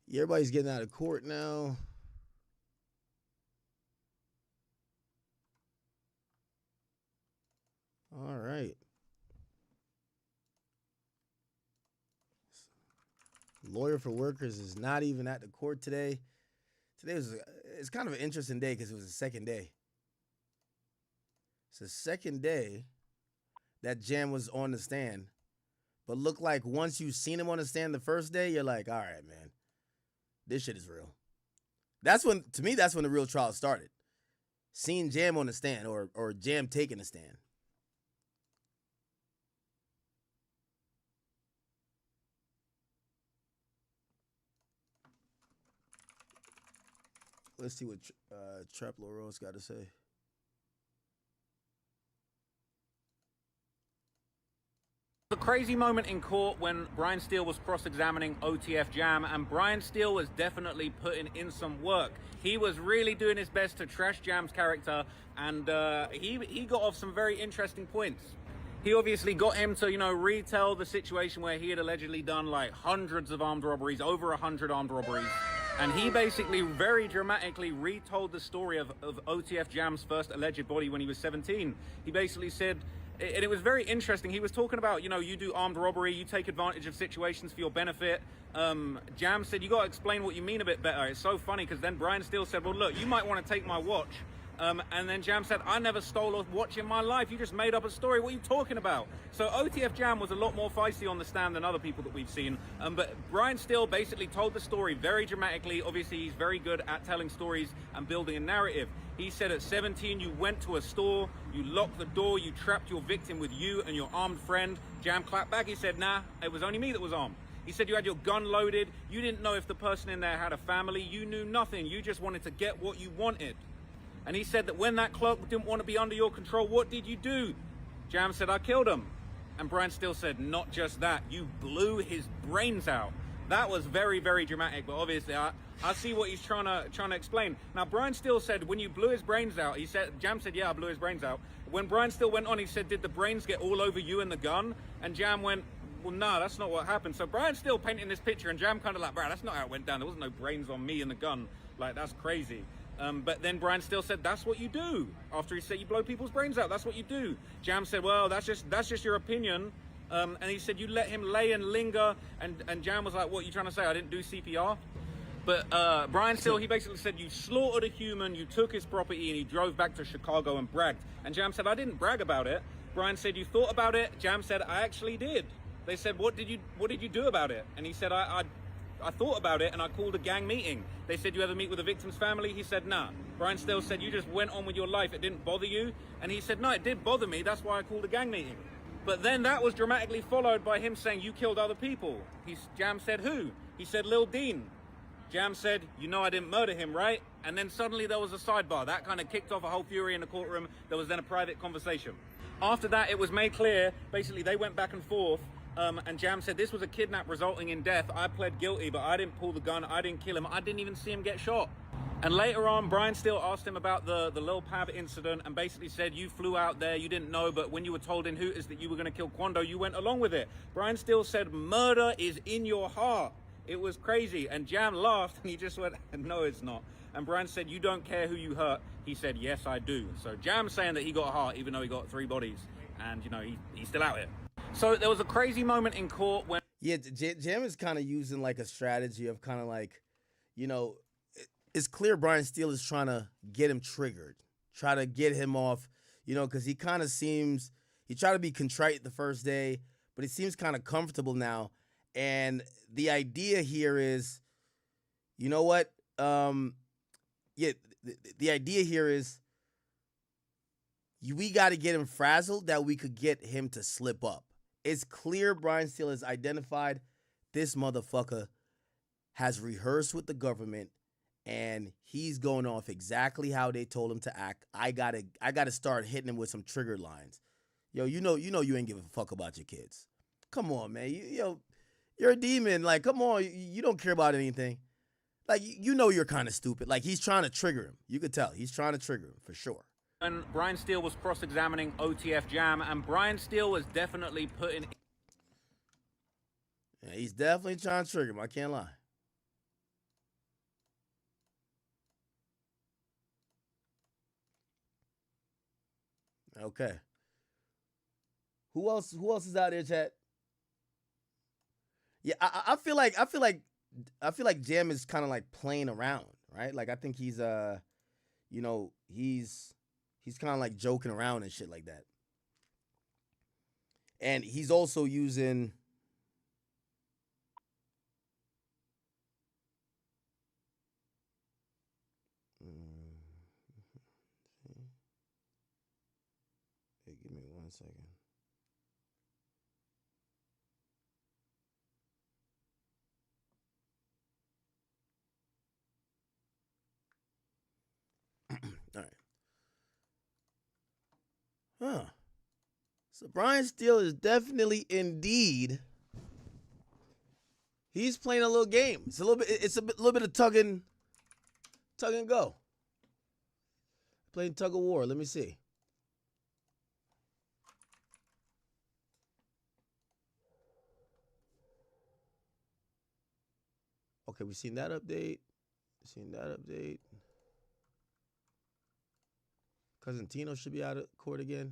Yeah, everybody's getting out of court now. All right. Lawyer for Workers is not even at the court today. It's kind of an interesting day because it was the second day. It's the second day that Jam was on the stand. But look like once you've seen him on the stand the first day, you're like, all right, man, this shit is real. That's when the real trial started. Seeing Jam on the stand or Jam taking the stand. Let's see what Trap Loro's got to say. A crazy moment in court when Brian Steele was cross-examining OTF Jam, and Brian Steele was definitely putting in some work. He was really doing his best to trash Jam's character, and he got off some very interesting points. He obviously got him to, retell the situation where he had allegedly done like hundreds of armed robberies, over 100 armed robberies. And he basically very dramatically retold the story of OTF Jam's first alleged body when he was 17. He basically said, and it was very interesting, he was talking about, you do armed robbery, you take advantage of situations for your benefit. Jam said, you got to explain what you mean a bit better. It's so funny because then Brian Steele said, well, look, you might want to take my watch. And then Jam said, I never stole a watch in my life. You just made up a story. What are you talking about? So OTF Jam was a lot more feisty on the stand than other people that we've seen. But Brian Steele basically told the story very dramatically. Obviously, he's very good at telling stories and building a narrative. He said at 17, you went to a store, you locked the door, you trapped your victim with you and your armed friend. Jam clapped back. He said, nah, it was only me that was armed. He said you had your gun loaded. You didn't know if the person in there had a family. You knew nothing. You just wanted to get what you wanted. And he said that when that clerk didn't want to be under your control, what did you do? Jam said, I killed him. And Brian Steele said, not just that, you blew his brains out. That was very, very dramatic, but obviously I see what he's trying to explain. Now, Brian Steele said, when you blew his brains out, Jam said, yeah, I blew his brains out. When Brian Steele went on, he said, did the brains get all over you and the gun? And Jam went, well, no, that's not what happened. So Brian Steele painting this picture, and Jam kind of like, bro, that's not how it went down. There wasn't no brains on me and the gun. Like, that's crazy. But then Brian Steele said, that's what you do. After he said you blow people's brains out, that's what you do. Jam said, well, that's just your opinion. And he said, you let him lay and linger. And Jam was like, what are you trying to say? I didn't do CPR? But Brian Steele, he basically said, you slaughtered a human, you took his property, and he drove back to Chicago and bragged. And Jam said, I didn't brag about it. Brian said, you thought about it? Jam said, I actually did. They said, what did you do about it? And he said, I thought about it and I called a gang meeting. They said, you ever meet with the victim's family? He said, nah. Brian Steele said, you just went on with your life. It didn't bother you? And he said, no, it did bother me. That's why I called a gang meeting. But then that was dramatically followed by him saying, you killed other people. Jam said, who? He said, Lil Dean. Jam said, you know I didn't murder him, right? And then suddenly there was a sidebar. That kind of kicked off a whole fury in the courtroom. There was then a private conversation. After that, it was made clear, basically they went back and forth. And Jam said, this was a kidnap resulting in death. I pled guilty, but I didn't pull the gun. I didn't kill him. I didn't even see him get shot. And later on, Brian Steele asked him about the Lil Pab incident and basically said, you flew out there, you didn't know, but when you were told in Hooters that you were going to kill Quando, you went along with it. Brian Steele said, murder is in your heart. It was crazy. And Jam laughed and he just went, no, it's not. And Brian said, you don't care who you hurt. He said, yes, I do. So Jam's saying that he got a heart, even though he got 3 bodies. And, he's still out here. So there was a crazy moment in court when... Yeah, Jam is kind of using like a strategy of kind of like, it's clear Brian Steele is trying to get him triggered, try to get him off, because he kind of seems, he tried to be contrite the first day, but he seems kind of comfortable now. And the idea here is, you know what? The idea here is we got to get him frazzled that we could get him to slip up. It's clear Brian Steele has identified this motherfucker has rehearsed with the government and he's going off exactly how they told him to act. I gotta start hitting him with some trigger lines. Yo, you know you ain't give a fuck about your kids. Come on, man. You're a demon. Like, come on. You don't care about anything. Like, you're kind of stupid. Like, he's trying to trigger him. You could tell. He's trying to trigger him for sure. And Brian Steele was cross-examining OTF Jam, and Brian Steele was definitely putting... Yeah, he's definitely trying to trigger him. I can't lie. Okay. Who else is out there, chat? Yeah, I feel like Jam is kind of like playing around, right? Like I think he's he's kind of like joking around and shit like that. And he's also using Hey, give me 1 second. All right. Huh. So Brian Steele is definitely, indeed, he's playing a little game. It's a little bit of tug and go. Playing tug of war. Let me see. Okay, we've seen that update. Cousin Tino should be out of court again.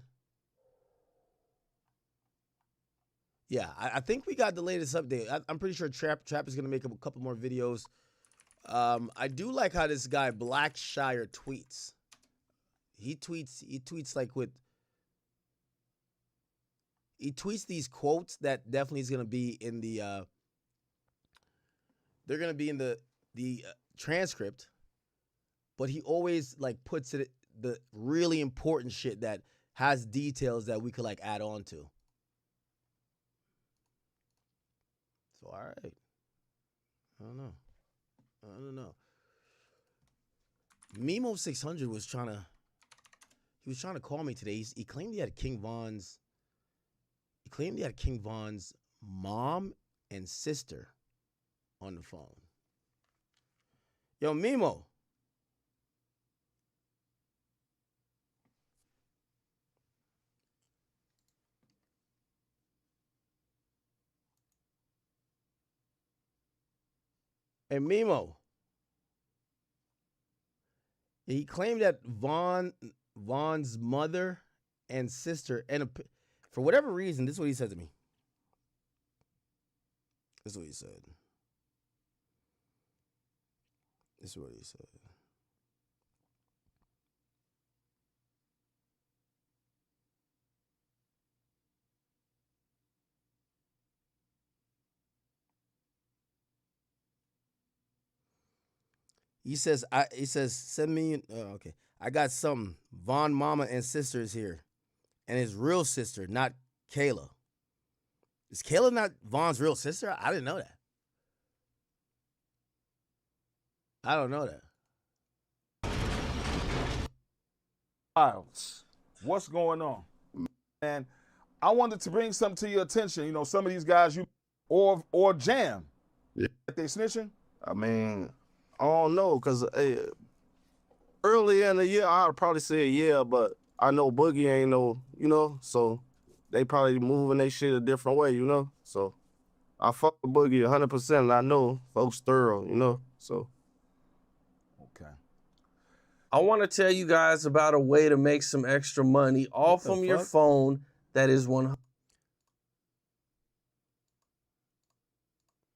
Yeah, I think we got the latest update. I'm pretty sure Trap is gonna make a couple more videos. I do like how this guy Blackshire tweets. He tweets like he tweets these quotes that definitely is gonna be in the they're gonna be in the transcript, but he always like puts it the really important shit that has details that we could like add on to. So all right, I don't know. Mimo 600 was trying to call me today. He claimed he had King Von's mom and sister on the phone. Yo, Mimo. Hey, Mimo. He claimed that Von's mother and sister, and for whatever reason, this is what he said to me. This is what he said. He says, send me, okay. I got some Von mama and sisters here. And his real sister, not Kayla. Is Kayla not Von's real sister? I didn't know that. I don't know that. Miles, what's going on? And I wanted to bring something to your attention. You know, some of these guys, or Jam, they snitching? I mean, I don't know, because early in the year, I'd probably say yeah, but I know Boogie ain't no, so they probably moving their shit a different way, So I fuck with Boogie 100%, and I know folks thorough, so. Okay. I want to tell you guys about a way to make some extra money all from your phone that is 100.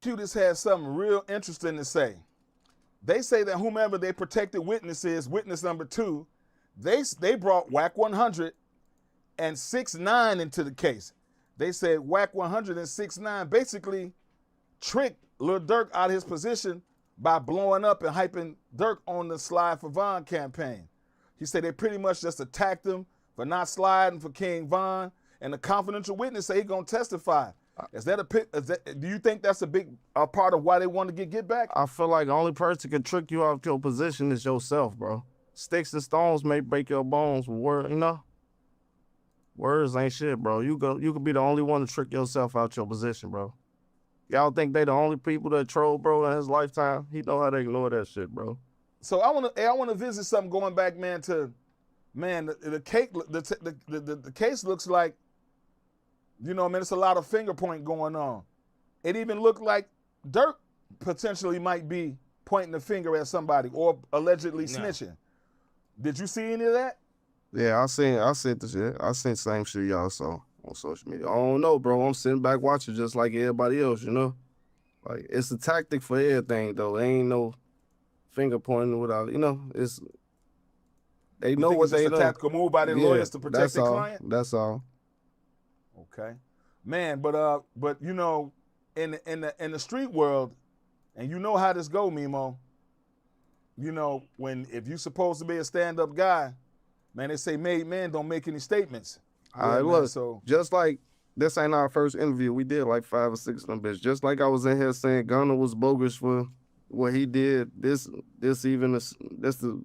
Cutest has something real interesting to say. They say that whomever they protected witness is, witness number 2, they brought Whack 100 and 6ix9ine into the case. They said Whack 100 and 6ix9ine basically tricked Lil Durk out of his position by blowing up and hyping Durk on the Slide for Von campaign. He said they pretty much just attacked him for not sliding for King Von, and the confidential witness said he gonna testify. Do you think that's a big part of why they want to get back? I feel like the only person can trick you out of your position is yourself, bro. Sticks and stones may break your bones, words ain't shit, bro. You could be the only one to trick yourself out your position, bro. Y'all think they the only people that troll, bro, in his lifetime? He know how to ignore that shit, bro. So I want to visit something going back, man. The case looks like, it's a lot of finger point going on. It even looked like Durk potentially might be pointing the finger at somebody or allegedly snitching. Did you see any of that? Yeah, I seen the shit. I seen the same shit y'all saw on social media. I don't know, bro. I'm sitting back watching just like everybody else, Like, it's a tactic for everything, though. There ain't no finger pointing without, they know what they know. It's a tactical move by their lawyers to protect their client? That's all. Okay. Man, but in the street world, and you know how this go, Mimo, if you supposed to be a stand-up guy, man, they say made man don't make any statements. All right, look, just like this ain't our first interview. We did like 5 or 6 of them bitches. Just like I was in here saying Gunna was bogus for what he did, this the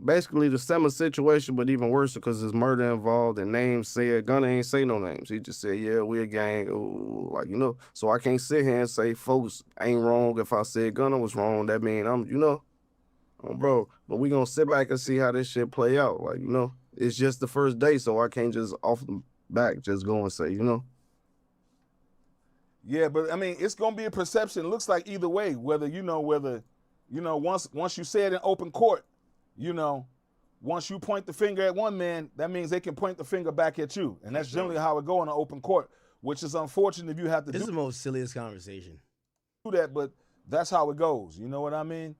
basically the similar situation, but even worse because there's murder involved and names said. Gunna ain't say no names. He just said, yeah, we a gang. Ooh, like, you know. So I can't sit here and say folks ain't wrong. If I said Gunna was wrong, that mean I'm, you know, bro. But we gonna sit back and see how this shit play out. Like, you know, it's just the first day, so I can't just off the back just go and say, you know. Yeah, but I mean, it's gonna be a perception. It looks like either way, whether once you say it in open court, you know, once you point the finger at one man, that means they can point the finger back at you, and that's generally how it go in an open court, which is unfortunate if you have to. This is the most silliest conversation. Do that, but that's how it goes. You know what I mean?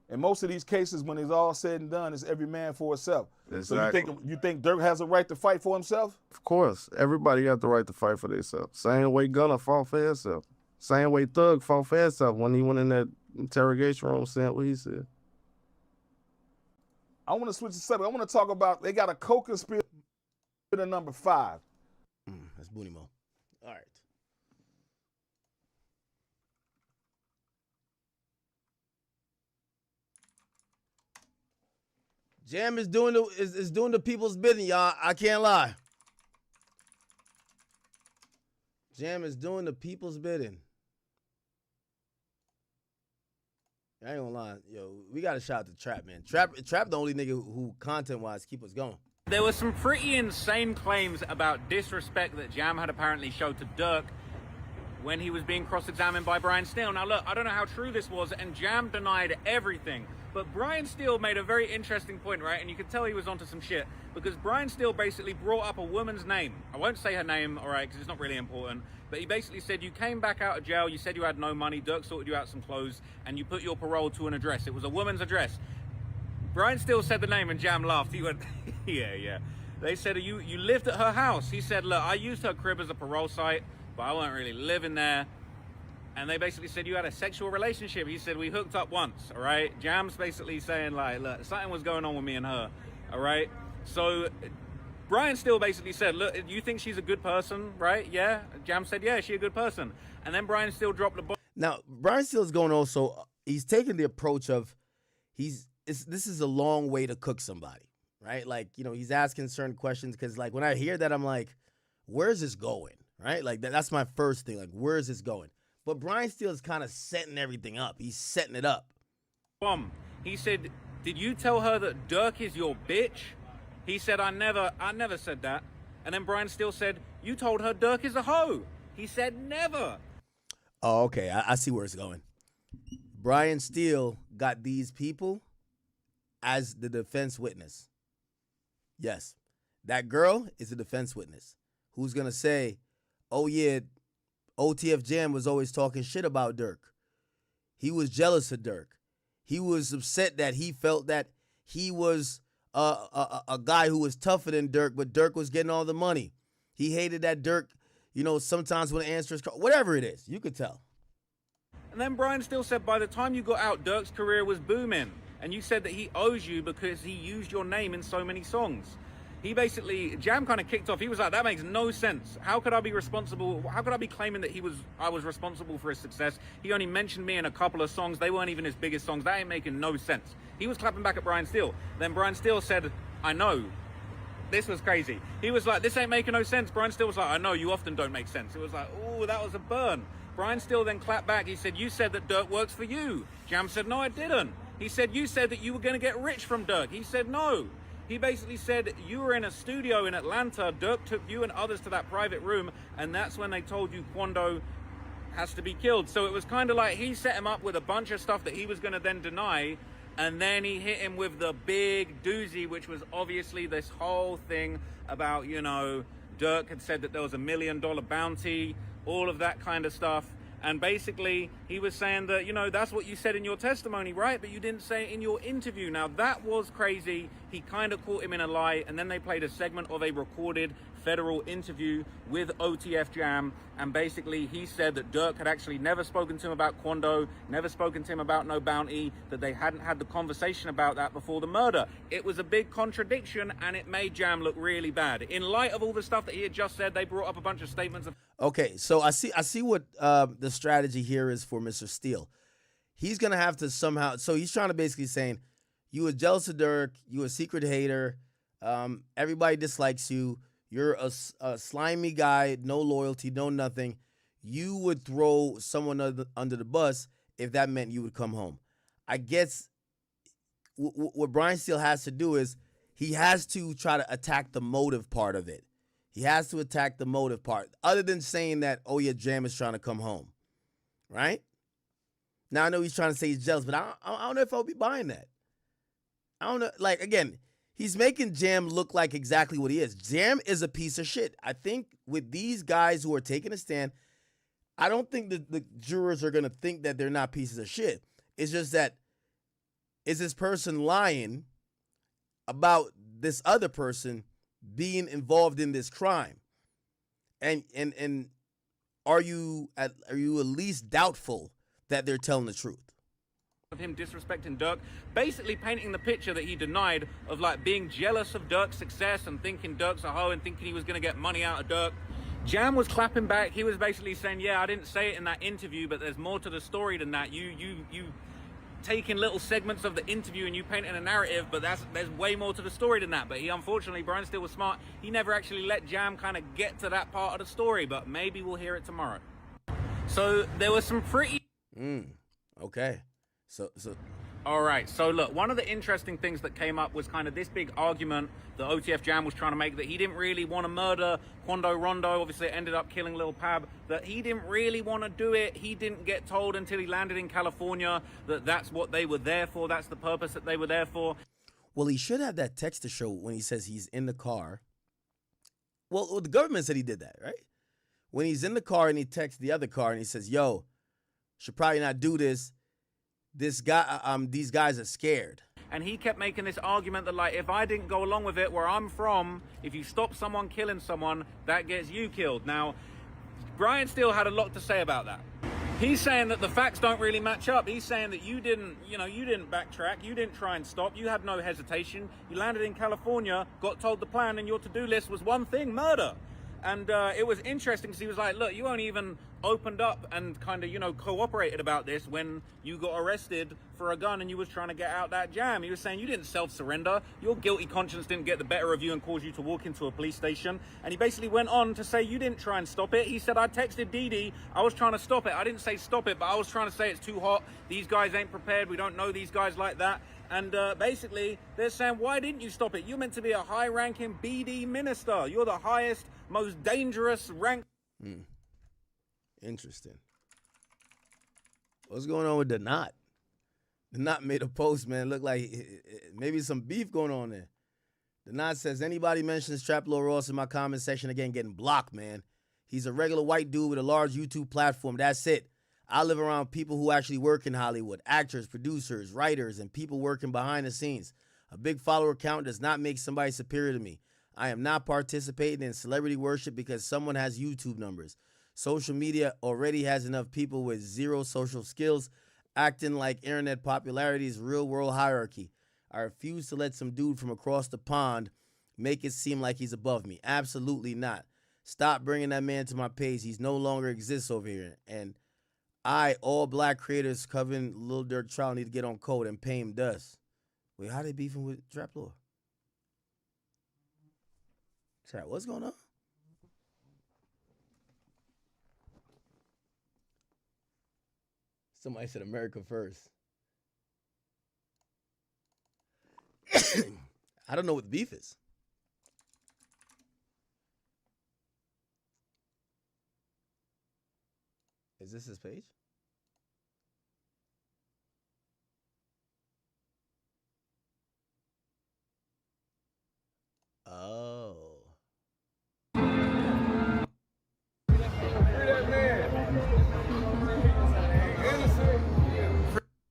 In most of these cases, when it's all said and done, it's every man for himself. Exactly. So you think Durk has a right to fight for himself? Of course, everybody got the right to fight for themselves. Same way Gunna fought for himself. Same way Thug fought for himself when he went in that interrogation room saying what he said. I want to switch the subject. I want to talk about, they got a co-conspirator number 5. That's Booty Mo. All right. Jam is doing the people's bidding, y'all. I can't lie. Jam is doing the people's bidding. I ain't gonna lie, yo. We gotta shout out to Trap, man. Trap, the only nigga who content-wise keep us going. There were some pretty insane claims about disrespect that Jam had apparently showed to Durk when he was being cross-examined by Brian Steele. Now look, I don't know how true this was, and Jam denied everything. But Brian Steele made a very interesting point, right? And you could tell he was onto some shit, because Brian Steele basically brought up a woman's name. I won't say her name, all right, because it's not really important. But he basically said, you came back out of jail, you said you had no money, Durk sorted you out some clothes, and you put your parole to an address. It was a woman's address. Brian Steele said the name, and Jam laughed. He went, yeah. They said, you lived at her house. He said, look, I used her crib as a parole site, but I wasn't really living there. And they basically said you had a sexual relationship. He said we hooked up once, all right? Jam's basically saying, like, look, something was going on with me and her, all right? So Brian Steele basically said, look, you think she's a good person, right? Yeah? Jam said, yeah, she's a good person. And then Brian Steele dropped the ball. Now, Brian Steele's going also, he's taking the approach of, this is a long way to cook somebody, right? Like, you know, he's asking certain questions because, like, when I hear that, I'm like, where's this going, right? Like, that's my first thing. Like, where is this going? But Brian Steele is kind of setting everything up. He's setting it up. He said, did you tell her that Durk is your bitch? He said, I never said that. And then Brian Steele said, you told her Durk is a hoe. He said, never. Oh, okay. I see where it's going. Brian Steele got these people as the defense witness. Yes. That girl is a defense witness who's going to say, oh, yeah, OTF Jam was always talking shit about Durk. He was jealous of Durk. He was upset that he felt that he was a guy who was tougher than Durk, but Durk was getting all the money. He hated that Durk, you know, sometimes when the answer is whatever it is, you could tell. And then Brian Steele said, by the time you got out, Durk's career was booming. And you said that he owes you because he used your name in so many songs. He basically, Jam kind of kicked off. He was like, that makes no sense. How could I be responsible? How could I be claiming that I was responsible for his success? He only mentioned me in a couple of songs. They weren't even his biggest songs. That ain't making no sense. He was clapping back at Brian Steele. Then Brian Steele said, I know. This was crazy. He was like, this ain't making no sense. Brian Steele was like, I know, you often don't make sense. It was like, oh, that was a burn. Brian Steele then clapped back. He said, you said that Durk works for you. Jam said, no, I didn't. He said, you said that you were going to get rich from Durk. He said, no. He basically said, you were in a studio in Atlanta, Durk took you and others to that private room, and that's when they told you Quando has to be killed. So it was kind of like he set him up with a bunch of stuff that he was going to then deny, and then he hit him with the big doozy, which was obviously this whole thing about, you know, Durk had said that there was $1 million bounty, all of that kind of stuff. And basically, he was saying that, you know, that's what you said in your testimony, right? But you didn't say it in your interview. Now, that was crazy. He kind of caught him in a lie. And then they played a segment of a recorded federal interview with OTF Jam. And basically, he said that Durk had actually never spoken to him about Quando, never spoken to him about no bounty, that they hadn't had the conversation about that before the murder. It was a big contradiction, and it made Jam look really bad. In light of all the stuff that he had just said, they brought up a bunch of statements of... Okay, so I see what the strategy here is for Mr. Steele. He's going to have to somehow... So he's trying to basically saying, You were jealous of Dirk. You a secret hater. Everybody dislikes you. You're a slimy guy, no loyalty, no nothing. You would throw someone under the bus if that meant you would come home. I guess what Brian Steele has to do is he has to try to attack the motive part of it. He has to attack the motive part, other than saying that, oh, yeah, Jam is trying to come home, right? Now, I know he's trying to say he's jealous, but I don't know if I'll be buying that. I don't know. Like, again, he's making Jam look like exactly what he is. Jam is a piece of shit. I think with these guys who are taking a stand, I don't think that the jurors are going to think that they're not pieces of shit. It's just that, is this person lying about this other person being involved in this crime? And are you at least doubtful that they're telling the truth? Of him disrespecting Dirk, basically painting the picture that he denied of like being jealous of Dirk's success and thinking Dirk's a hoe and thinking he was going to get money out of Dirk. Jam was clapping back. He was basically saying, yeah, I didn't say it in that interview, but there's more to the story than that. You taking little segments of the interview and you painting a narrative, but there's way more to the story than that. But he, unfortunately, Brian Steele was smart. He never actually let Jam kind of get to that part of the story, but maybe we'll hear it tomorrow. So there was some pretty... Okay. So all right, so look, one of the interesting things that came up was kind of this big argument that OTF Jam was trying to make, that he didn't really want to murder Quando Rondo. Obviously, it ended up killing Lil Pab. That he didn't really want to do it. He didn't get told until he landed in California that that's what they were there for. That's the purpose that they were there for. Well, he should have that text to show when he says he's in the car. Well, the government said he did that, right? When he's in the car and he texts the other car and he says, yo, should probably not do this. This guy, these guys are scared. And he kept making this argument that, like, if I didn't go along with it, where I'm from, if you stop someone killing someone, that gets you killed. Now, Brian Steele had a lot to say about that. He's saying that the facts don't really match up. He's saying that you didn't backtrack, you didn't try and stop, you had no hesitation. You landed in California, got told the plan, and your to-do list was one thing: murder. And it was interesting because he was like, look, you only even opened up and kind of, cooperated about this when you got arrested for a gun and you was trying to get out that jam. He was saying you didn't self-surrender. Your guilty conscience didn't get the better of you and cause you to walk into a police station. And he basically went on to say you didn't try and stop it. He said, I texted Dee, I was trying to stop it. I didn't say stop it, but I was trying to say it's too hot. These guys ain't prepared. We don't know these guys like that. And basically, they're saying, why didn't you stop it? You're meant to be a high-ranking BD minister. You're the highest, most dangerous rank. Interesting. What's going on with the Knot? The Knot made a post, man. Looked like maybe some beef going on there. The Knot says, anybody mentions Trap Lord Ross in my comment section again, getting blocked, man. He's a regular white dude with a large YouTube platform. That's it. I live around people who actually work in Hollywood, actors, producers, writers, and people working behind the scenes. A big follower count does not make somebody superior to me. I am not participating in celebrity worship because someone has YouTube numbers. Social media already has enough people with zero social skills acting like internet popularity is real-world hierarchy. I refuse to let some dude from across the pond make it seem like he's above me. Absolutely not. Stop bringing that man to my page. He's no longer exists over here. And all black creators covering Lil Durk trial need to get on code and pay him dust. Wait, how they beefing with Trap Lord? Chat, what's going on? Somebody said America first. I don't know what the beef is. Is this his page? Oh.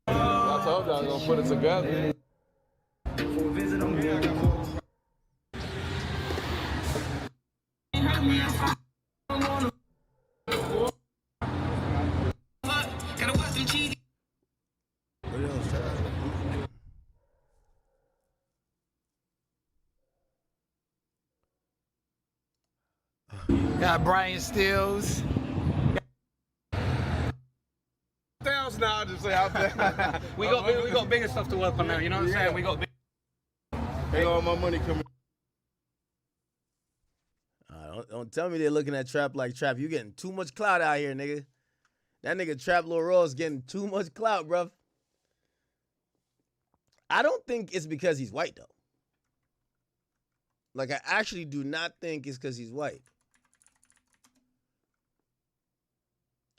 I told you I was gonna put it together. Got Brian Stills. $1,000 Nah, I just say out there. we got bigger stuff to work on now. You know what I'm saying? We got. Hey, all my money coming. Don't tell me they're looking at Trap like Trap. You getting too much clout out here, nigga. That nigga Trap Lil Ross getting too much clout, bruv. I don't think it's because he's white, though. Like, I actually do not think it's because he's white.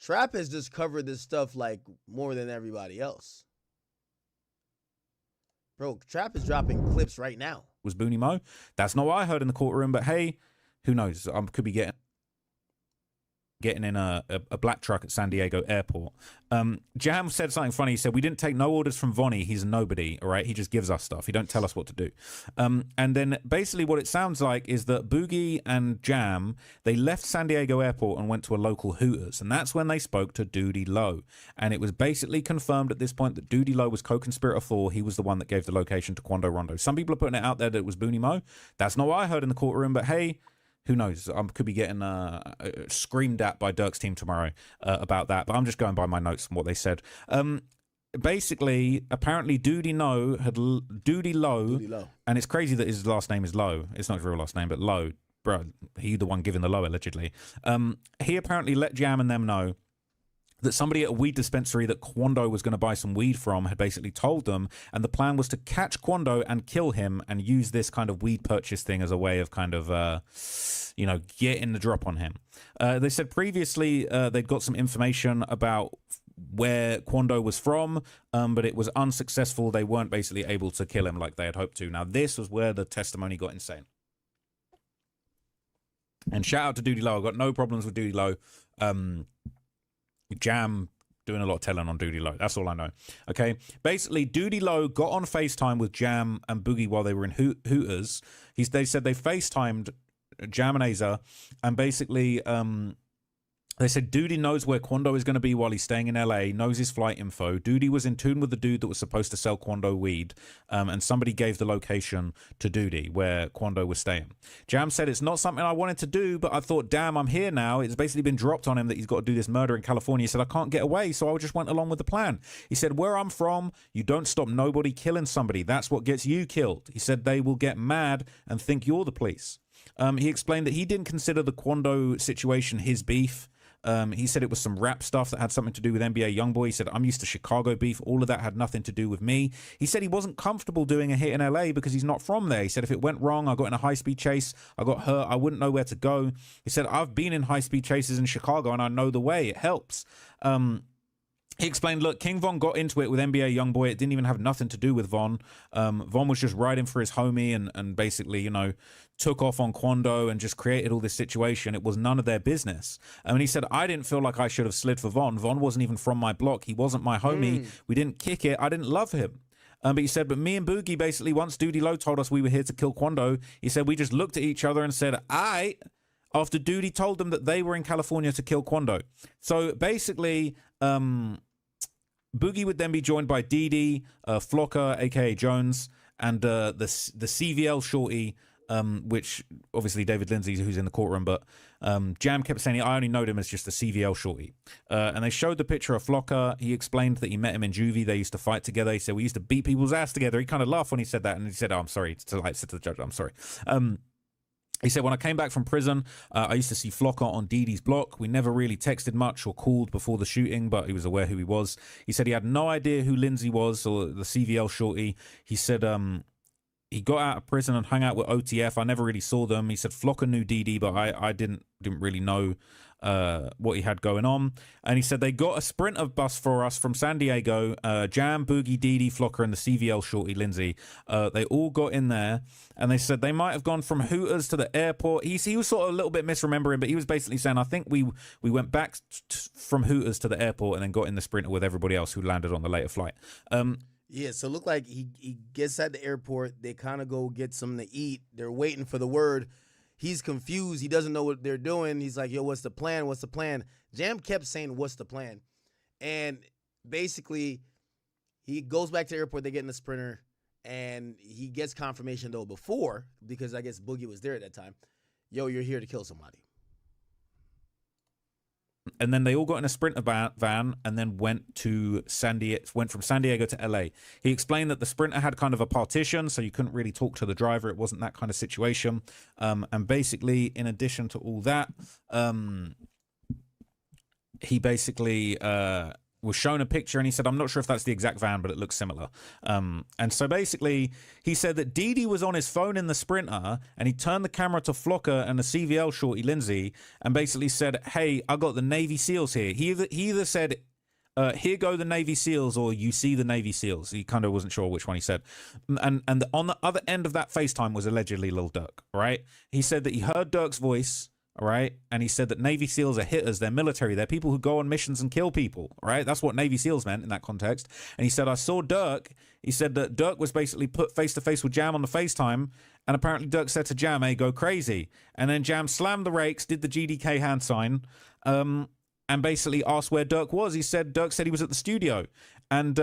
Trap has just covered this stuff, like, more than everybody else. Bro, Trap is dropping clips right now. Was Booney Mo. That's not what I heard in the courtroom, but hey, who knows? I could be getting in a black truck at San Diego airport. Jam said something funny. He said, we didn't take no orders from Vonnie. He's a nobody, all right? He just gives us stuff. He don't tell us what to do. And then basically what it sounds like is that Boogie and Jam, they left San Diego airport and went to a local Hooters. And that's when they spoke to Doody Low. And it was basically confirmed at this point that Doody Low was co-conspirator 4. He was the one that gave the location to Quando Rondo. Some people are putting it out there that it was Booney Mo. That's not what I heard in the courtroom, but hey, who knows? I could be getting screamed at by Durk's team tomorrow about that, but I'm just going by my notes and what they said. Basically, apparently Doody Low, and it's crazy that his last name is Low. It's not his real last name, but Low. Bro, he the one giving the low, allegedly. He apparently let Jam and them know that somebody at a weed dispensary that Quando was going to buy some weed from had basically told them, and the plan was to catch Quando and kill him and use this kind of weed purchase thing as a way of kind of, getting the drop on him. They said previously they'd got some information about where Quando was from, but it was unsuccessful. They weren't basically able to kill him like they had hoped to. Now, this was where the testimony got insane. And shout out to Doody Low. I've got no problems with Doody Low. Jam doing a lot of telling on Doody Low. That's all I know. Okay. Basically, Doody Low got on FaceTime with Jam and Boogie while they were in Hooters. They said they FaceTimed Jam and Aza, and basically they said Doody knows where Quando is going to be while he's staying in LA, knows his flight info. Doody was in tune with the dude that was supposed to sell Quando weed, and somebody gave the location to Doody where Quando was staying. Jam said, it's not something I wanted to do, but I thought, damn, I'm here now. It's basically been dropped on him that he's got to do this murder in California. He said, I can't get away, so I just went along with the plan. He said, where I'm from, you don't stop nobody killing somebody. That's what gets you killed. He said, they will get mad and think you're the police. He explained that he didn't consider the Quando situation his beef. He said it was some rap stuff that had something to do with NBA Youngboy. He said, I'm used to Chicago beef. All of that had nothing to do with me. He said he wasn't comfortable doing a hit in LA because he's not from there. He said, if it went wrong, I got in a high-speed chase, I got hurt, I wouldn't know where to go. He said, I've been in high-speed chases in Chicago and I know the way. It helps. He explained, look, King Von got into it with NBA Youngboy. It didn't even have nothing to do with Von. Von was just riding for his homie and basically, took off on Quando and just created all this situation. It was none of their business. And he said, I didn't feel like I should have slid for Von. Von wasn't even from my block. He wasn't my homie. We didn't kick it. I didn't love him. But he said, but me and Boogie basically, once Doody Low told us we were here to kill Quando, he said, we just looked at each other and said, after Doody told them that they were in California to kill Quando. So basically, Boogie would then be joined by Didi, Flocker, a.k.a. Jones, and the CVL shorty, which obviously David Lindsay, who's in the courtroom, but Jam kept saying, I only know him as just the CVL shorty. And they showed the picture of Flocker. He explained that he met him in juvie. They used to fight together. He said, we used to beat people's ass together. He kind of laughed when he said that. And he said, I'm sorry. I said to the judge, I'm sorry. He said, when I came back from prison, I used to see Flocker on Didi's block. We never really texted much or called before the shooting, but he was aware who he was. He said he had no idea who Lindsay was or the CVL shorty. He said he got out of prison and hung out with OTF. I never really saw them. He said Flocker knew Didi, but I didn't really know what he had going on. And he said they got a Sprinter bus for us from San Diego. Jam, Boogie, Didi, Flocker, and the CVL shorty Lindsay. They all got in there, and they said they might have gone from Hooters to the airport. He was sort of a little bit misremembering, but he was basically saying, I think we went back from Hooters to the airport and then got in the Sprinter with everybody else who landed on the later flight. Yeah, so it looked like he gets at the airport. They kind of go get something to eat. They're waiting for the word. He's confused. He doesn't know what they're doing. He's like, yo, what's the plan? What's the plan? Jam kept saying, what's the plan? And basically, he goes back to the airport. They get in the Sprinter, and he gets confirmation, though, before, because I guess Boogie was there at that time. Yo, you're here to kill somebody. And then they all got in a Sprinter van and then went from San Diego to LA. He explained that the Sprinter had kind of a partition, so you couldn't really talk to the driver. It wasn't that kind of situation. And basically, in addition to all that, he basically was shown a picture and he said, I'm not sure if that's the exact van, but it looks similar. And so basically, he said that Didi was on his phone in the Sprinter and he turned the camera to Flocker and the CVL shorty, Lindsay, and basically said, hey, I got the Navy SEALs here. He either said, here go the Navy SEALs, or you see the Navy SEALs. He kind of wasn't sure which one he said. And on the other end of that FaceTime was allegedly Lil Durk, right? He said that he heard Durk's voice, all right, and he said that Navy SEALs are hitters, they're military, they're people who go on missions and kill people, right? That's what Navy SEALs meant in that context. And he said, I saw Durk. He said that Durk was basically put face to face with Jam on the FaceTime, and apparently Durk said to Jam, hey, go crazy. And then Jam slammed the rakes, did the GDK hand sign, and basically asked where Durk was. Durk said he was at the studio. And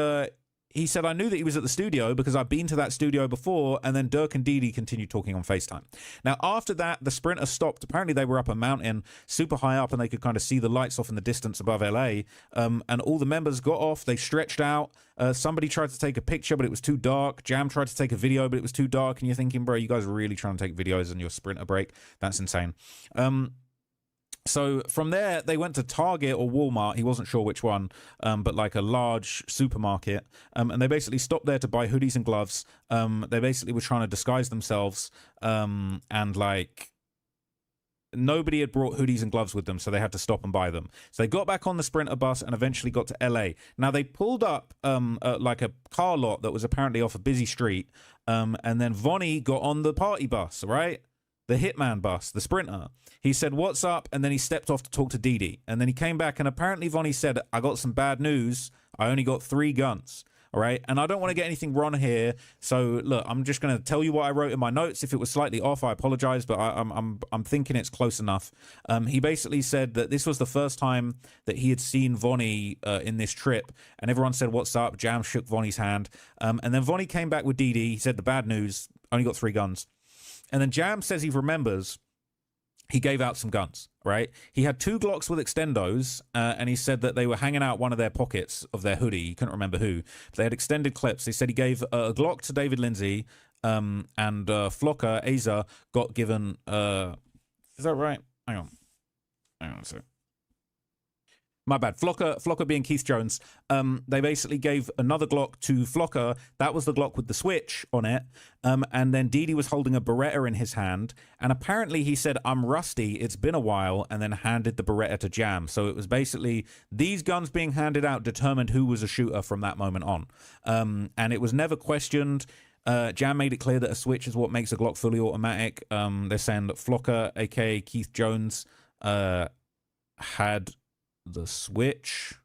he said, I knew that he was at the studio because I've been to that studio before. And then Durk and Didi continued talking on FaceTime. Now, after that, the Sprinter stopped. Apparently, they were up a mountain, super high up, and they could kind of see the lights off in the distance above LA. And all the members got off. They stretched out. Somebody tried to take a picture, but it was too dark. Jam tried to take a video, but it was too dark. And you're thinking, bro, you guys are really trying to take videos on your Sprinter break? That's insane. So from there, they went to Target or Walmart. He wasn't sure which one, but like a large supermarket. And they basically stopped there to buy hoodies and gloves. They basically were trying to disguise themselves. And like nobody had brought hoodies and gloves with them, so they had to stop and buy them. So they got back on the Sprinter bus and eventually got to LA. Now they pulled up like a car lot that was apparently off a busy street. And then Vonnie got on the party bus, right? The Hitman bus, the Sprinter. He said, what's up? And then he stepped off to talk to Didi. And then he came back and apparently Vonnie said, I got some bad news. I only got 3 guns. All right. And I don't want to get anything wrong here. So look, I'm just going to tell you what I wrote in my notes. If it was slightly off, I apologize, but I'm thinking it's close enough. He basically said that this was the first time that he had seen Vonnie in this trip. And everyone said, what's up? Jam shook Vonnie's hand. And then Vonnie came back with Didi. He said the bad news, only got 3 guns. And then Jam says he remembers he gave out some guns, right? He had 2 Glocks with extendos, and he said that they were hanging out one of their pockets of their hoodie. He couldn't remember who. But they had extended clips. He said he gave a Glock to David Lindsay, and Flocker, Asa, got given... is that right? Hang on a sec. My bad. Flocker being Keith Jones. They basically gave another Glock to Flocker. That was the Glock with the switch on it. And then Didi was holding a Beretta in his hand. And apparently he said, I'm rusty. It's been a while. And then handed the Beretta to Jam. So it was basically these guns being handed out determined who was a shooter from that moment on. And it was never questioned. Jam made it clear that a switch is what makes a Glock fully automatic. They're saying that Flocker, a.k.a. Keith Jones, had... the switch.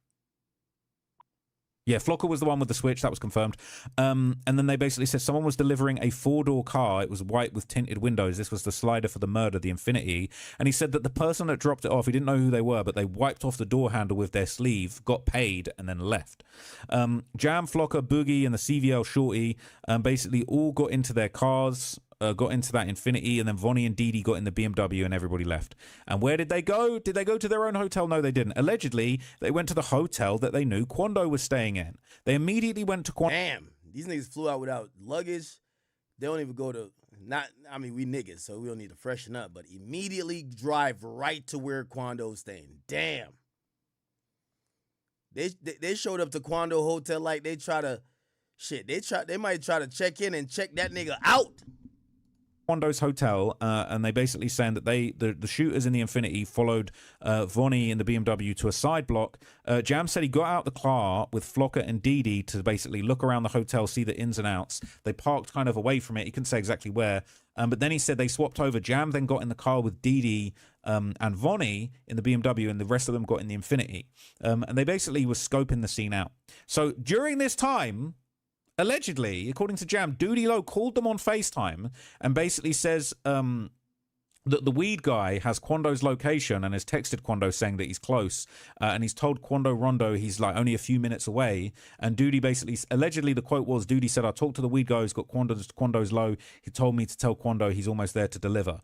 Yeah, Flocker was the one with the switch. That was confirmed. And then they basically said someone was delivering a 4-door car. It was white with tinted windows. This was the slider for the murder, the Infinity. And he said that the person that dropped it off, he didn't know who they were, but they wiped off the door handle with their sleeve, got paid, and then left. Jam, Flocker, Boogie, and the CVL Shorty basically all got into their cars, got into that Infinity, and then Vonnie and Didi got in the BMW and everybody left. And where did they go? Did they go to their own hotel? No, they didn't. Allegedly, they went to the hotel that they knew Quando was staying in. They immediately went to Quando. Damn, these niggas flew out without luggage. They don't even go to, we niggas, so we don't need to freshen up, but immediately drive right to where Quando's staying. Damn. They showed up to Quando Hotel like they might try to check in and check that nigga out. Quando's hotel, and they basically saying that the shooters in the Infinity followed Vonnie in the BMW to a side block. Jam said he got out the car with Flocker and Didi to basically look around the hotel, see the ins and outs. They parked kind of away from it. He couldn't say exactly where. But then he said they swapped over. Jam then got in the car with Didi and Vonnie in the BMW, and the rest of them got in the Infinity. And they basically were scoping the scene out. So during this time, allegedly, according to Jam, Doody Low called them on FaceTime and basically says, that the weed guy has Quando's location and has texted Quando saying that he's close, and he's told Quando Rondo he's like only a few minutes away. And Duty basically, allegedly, the quote was, Duty said, I talked to the weed guy who's got Quando's low. He told me to tell Quando he's almost there to deliver.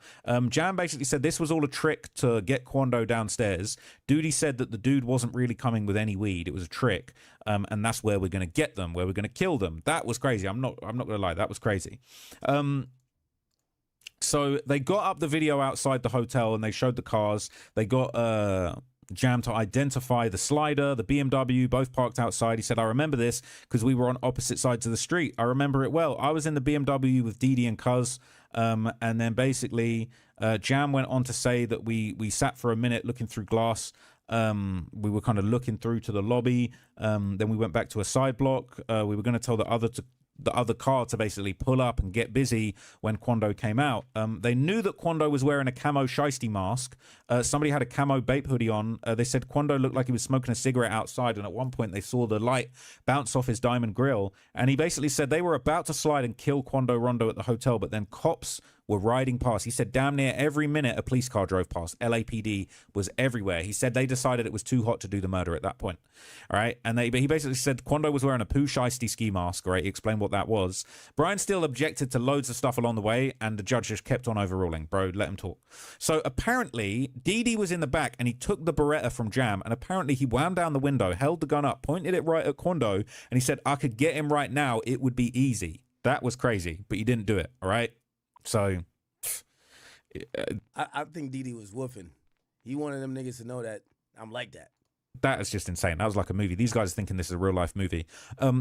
Jam basically said this was all a trick to get Quando downstairs. Duty said that the dude wasn't really coming with any weed. It was a trick. And that's where we're going to get them, where we're going to kill them. That was crazy. I'm not going to lie. That was crazy. So they got up the video outside the hotel and they showed the cars. They got Jam to identify the slider, the BMW, both parked outside. He said, I remember this because we were on opposite sides of the street. I remember it well. I was in the BMW with Didi and Cuz. And then basically Jam went on to say that we sat for a minute looking through glass. We were kind of looking through to the lobby. Then we went back to a side block. We were going to tell the other car to basically pull up and get busy when Quando came out. They knew that Quando was wearing a camo shiesty mask. Somebody had a camo Bape hoodie on. They said Quando looked like he was smoking a cigarette outside, and at one point they saw the light bounce off his diamond grill. And he basically said they were about to slide and kill Quando Rondo at the hotel, but then cops were riding past. He said damn near every minute a police car drove past. LAPD was everywhere. He said they decided it was too hot to do the murder at that point. All right. And he basically said Quando was wearing a poo shiesty ski mask. Right. He explained what that was. Brian Steele objected to loads of stuff along the way, and the judge just kept on overruling. Bro, let him talk. So apparently Didi was in the back and he took the Beretta from Jam, and apparently he wound down the window, held the gun up, pointed it right at Quando, and he said, I could get him right now. It would be easy. That was crazy, but he didn't do it. All right. So I think Didi was woofing. He wanted them niggas to know that I'm like that. That is just insane. That was like a movie. These guys are thinking this is a real life movie.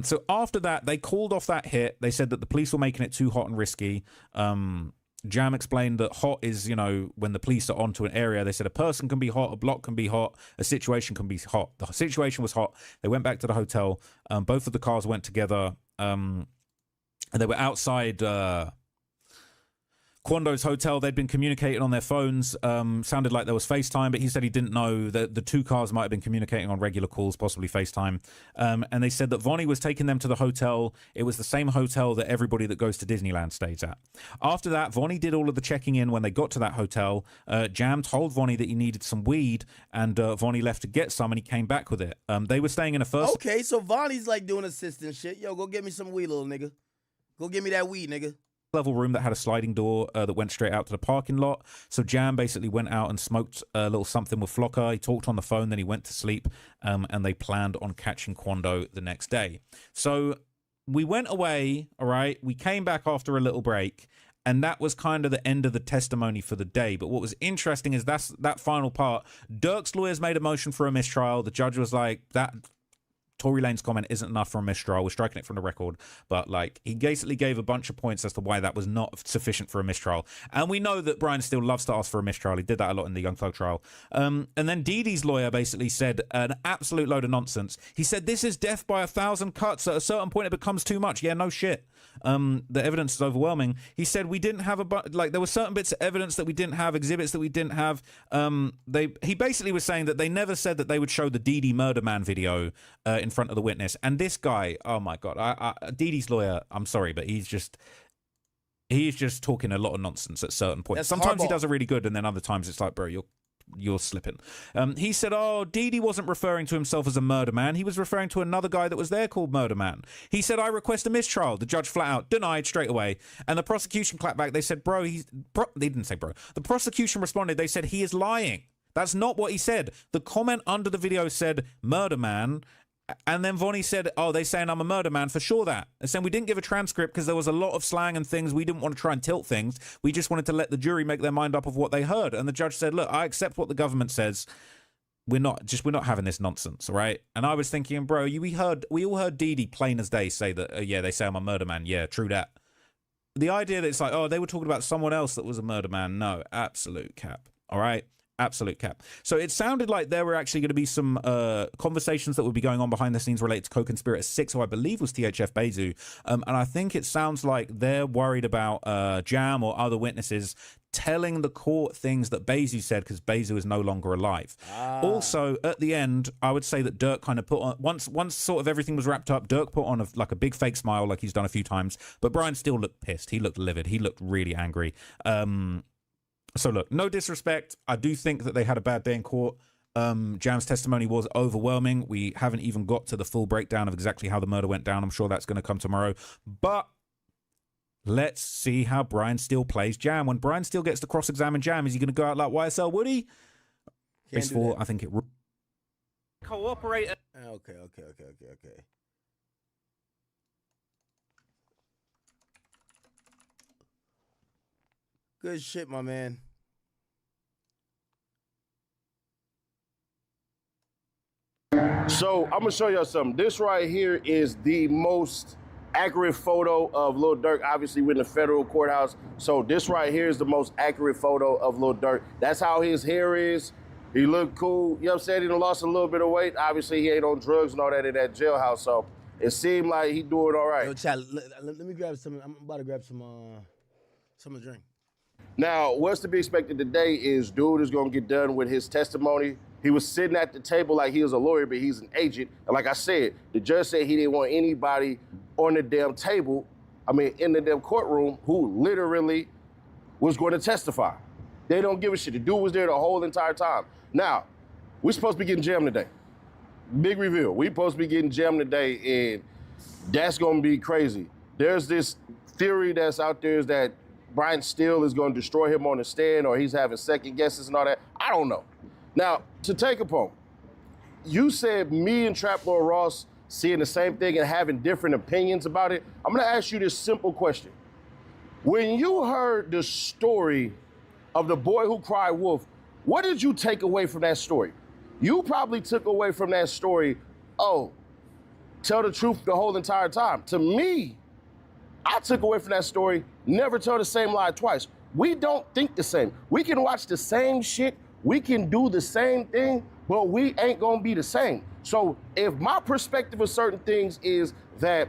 So after that, they called off that hit. They said that the police were making it too hot and risky. Jam explained that hot is, when the police are onto an area, they said a person can be hot, a block can be hot, a situation can be hot. The situation was hot. They went back to the hotel. Both of the cars went together. And they were outside Quando's hotel. They'd been communicating on their phones. Sounded like there was FaceTime, but he said he didn't know that the two cars might have been communicating on regular calls, possibly FaceTime. And they said that Vonnie was taking them to the hotel. It was the same hotel that everybody that goes to Disneyland stays at. After that, Vonnie did all of the checking in when they got to that hotel. Jam told Vonnie that he needed some weed, and Vonnie left to get some, and he came back with it. They were staying in a first... Okay, so Vonnie's like doing assistant shit. Yo, go get me some weed, little nigga. Go get me that weed, nigga. Level room that had a sliding door that went straight out to the parking lot. So Jam basically went out and smoked a little something with Flocker. He talked on the phone, then he went to sleep, and they planned on catching Quando the next day. So we went away, all right? We came back after a little break, and that was kind of the end of the testimony for the day. But what was interesting is that final part. Durk's lawyers made a motion for a mistrial. The judge was like, that... Tory Lane's comment isn't enough for a mistrial. We're striking it from the record. But, he basically gave a bunch of points as to why that was not sufficient for a mistrial. And we know that Brian Steele loves to ask for a mistrial. He did that a lot in the Young Thug trial. And then Didi's lawyer basically said an absolute load of nonsense. He said, this is death by 1,000 cuts. At a certain point, it becomes too much. Yeah, no shit. The evidence is overwhelming. He said we didn't have there were certain bits of evidence that we didn't have, exhibits that we didn't have. He basically was saying that they never said that they would show the Didi Murder Man video in front of the witness. And this guy, oh my God, Didi's lawyer, I'm sorry, but he's just talking a lot of nonsense at certain points. That's Sometimes he hardball. does it really good, and then other times it's like, bro, you're slipping. He said, Didi wasn't referring to himself as a murder man. He was referring to another guy that was there called Murder Man. He said, I request a mistrial. The judge flat out denied straight away. And the prosecution clapped back. They said, they didn't say bro. The prosecution responded. They said, he is lying. That's not what he said. The comment under the video said, Murder Man. And then Vonnie said, they saying I'm a murder man for sure that. And saying we didn't give a transcript because there was a lot of slang and things. We didn't want to try and tilt things. We just wanted to let the jury make their mind up of what they heard. And the judge said, look, I accept what the government says. We're not having this nonsense, all right? And I was thinking, bro, we all heard Didi plain as day say that, yeah, they say I'm a murder man. Yeah, true that. The idea that it's like, they were talking about someone else that was a murder man. No, absolute cap, all right? Absolute cap. So it sounded like there were actually going to be some conversations that would be going on behind the scenes related to co-conspirator 6, who I believe was THF Bezu. And I think it sounds like they're worried about Jam or other witnesses telling the court things that Bezu said because Bezu is no longer alive. Also, at the end, I would say that Durk kind of put on, once sort of everything was wrapped up, Durk put on a big fake smile like he's done a few times. But Brian still looked pissed. He looked livid. He looked really angry. So look, no disrespect. I do think that they had a bad day in court. Jam's testimony was overwhelming. We haven't even got to the full breakdown of exactly how the murder went down. I'm sure that's going to come tomorrow. But let's see how Brian Steele plays Jam. When Brian Steele gets to cross-examine Jam, is he going to go out like YSL Woody? Race 4, I think it... Cooperate. Okay. Good shit, my man. So I'm gonna show y'all something. This right here is the most accurate photo of Lil Durk. Obviously, we're in the federal courthouse. So this right here is the most accurate photo of Lil Durk. That's how his hair is. He looked cool. You know what I'm saying? He done lost a little bit of weight. Obviously, he ain't on drugs and all that in that jailhouse. So it seemed like he doing all right. Yo, Chad, let me grab some. I'm about to grab some to drink. Now, what's to be expected today is dude is gonna get done with his testimony. He was sitting at the table like he was a lawyer, but he's an agent. And like I said, the judge said he didn't want anybody on the damn table, in the damn courtroom, who literally was going to testify. They don't give a shit. The dude was there the whole entire time. Now, we're supposed to be getting jammed today. Big reveal. We're supposed to be getting jammed today, and that's gonna be crazy. There's this theory that's out there is that Brian Steele is going to destroy him on the stand, or he's having second guesses and all that. I don't know. Now, to take a point, you said me and Trap Lord Ross seeing the same thing and having different opinions about it. I'm going to ask you this simple question. When you heard the story of the boy who cried wolf, what did you take away from that story? You probably took away from that story, oh, tell the truth the whole entire time. To me, I took away from that story, never tell the same lie twice. We don't think the same. We can watch the same shit, we can do the same thing, but we ain't gonna be the same. So if my perspective of certain things is that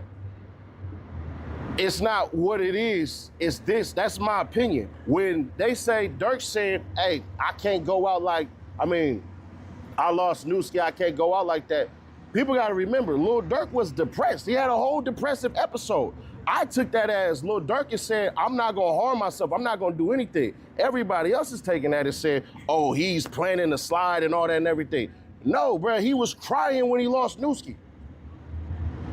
it's not what it is, it's this, that's my opinion. When they say, Durk said, hey, I can't go out like, I lost Newski, I can't go out like that. People gotta remember, Lil Durk was depressed. He had a whole depressive episode. I took that as Lil Durk is saying, I'm not gonna harm myself, I'm not gonna do anything. Everybody else is taking that and saying, oh, he's planning to slide and all that and everything. No, bro, he was crying when he lost Newski.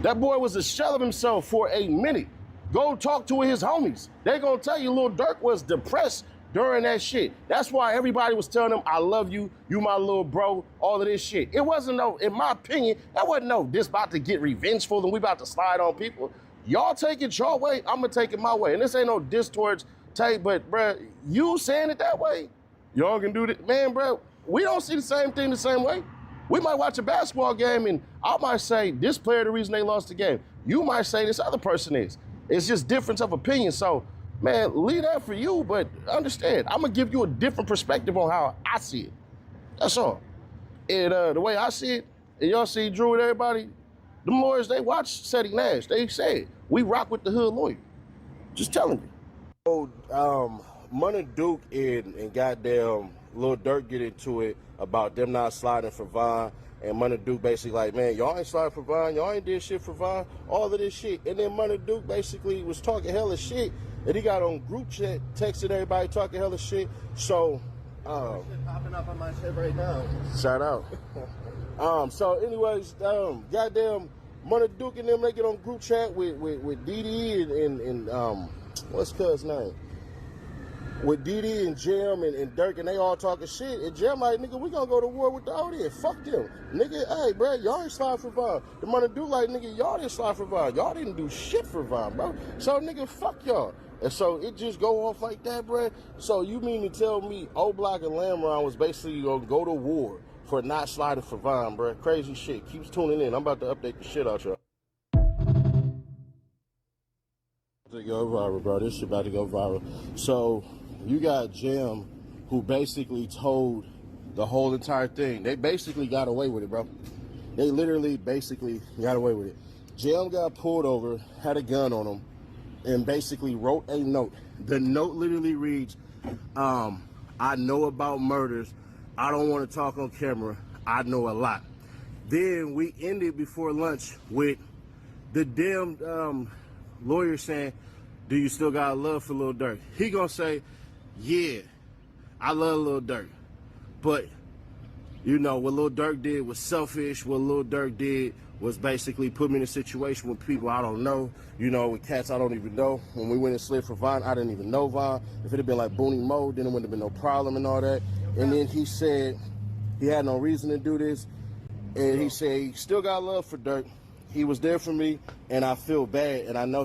That boy was a shell of himself for a minute. Go talk to his homies. They gonna tell you Lil Durk was depressed during that shit. That's why everybody was telling him, I love you, you my little bro, all of this shit. It wasn't no, in my opinion, that wasn't no, this about to get revengeful and we about to slide on people. Y'all take it your way, I'm gonna take it my way. And this ain't no diss towards Tay, but bruh, you saying it that way, y'all can do that. Man, bruh, we don't see the same thing the same way. We might watch a basketball game and I might say this player the reason they lost the game. You might say this other person is. It's just difference of opinion. So, man, leave that for you, but understand, I'm gonna give you a different perspective on how I see it. That's all. And the way I see it, and y'all see Drew and everybody, them lawyers, they watch Seti Nash. They said, we rock with the hood lawyer. Just telling you. So, Money Duke and goddamn Lil Durk get into it about them not sliding for Vaughn. And Money Duke basically like, man, y'all ain't sliding for Vaughn. Y'all ain't did shit for Vaughn. All of this shit. And then Money Duke basically was talking hella shit. And he got on group chat, texting everybody, talking hella shit. So, popping up on my shit right now. Shout out. So anyways, goddamn Money Duke and them, they get on group chat with DD and what's cuz name? With DD and Jam and Durk, and they all talking shit. And Jam like, nigga, we gonna go to war with the audience. Fuck them. Nigga, hey, bro, y'all ain't slide for Vaughn. The Money Duke like, nigga, y'all didn't slide for Vaughn. Y'all didn't do shit for Vaughn, bro. So, nigga, fuck y'all. And so it just go off like that, bro. So you mean to tell me O-Block and Lamron was basically gonna go to war for not sliding for Vaughn, bro? Crazy shit. Keeps tuning in. I'm about to update the shit out y'all. To go viral, bro. This shit about to go viral. So you got Jam, who basically told the whole entire thing. They basically got away with it, bro. They literally basically got away with it. Jam got pulled over, had a gun on him, and basically wrote a note. The note literally reads, I know about murders. I don't want to talk on camera. I know a lot. Then we ended before lunch with the damn lawyer saying, do you still got love for Lil Durk? He gonna say, yeah, I love Lil Durk, but you know what Lil Durk did was selfish. What Lil Durk did was basically put me in a situation with people I don't know, you know, with cats I don't even know. When we went and slid for Vine, I didn't even know Vine. If it had been like Booney Mo, then it wouldn't have been no problem and all that. And then he said he had no reason to do this. And he said he still got love for Durk. He was there for me, and I feel bad. And I know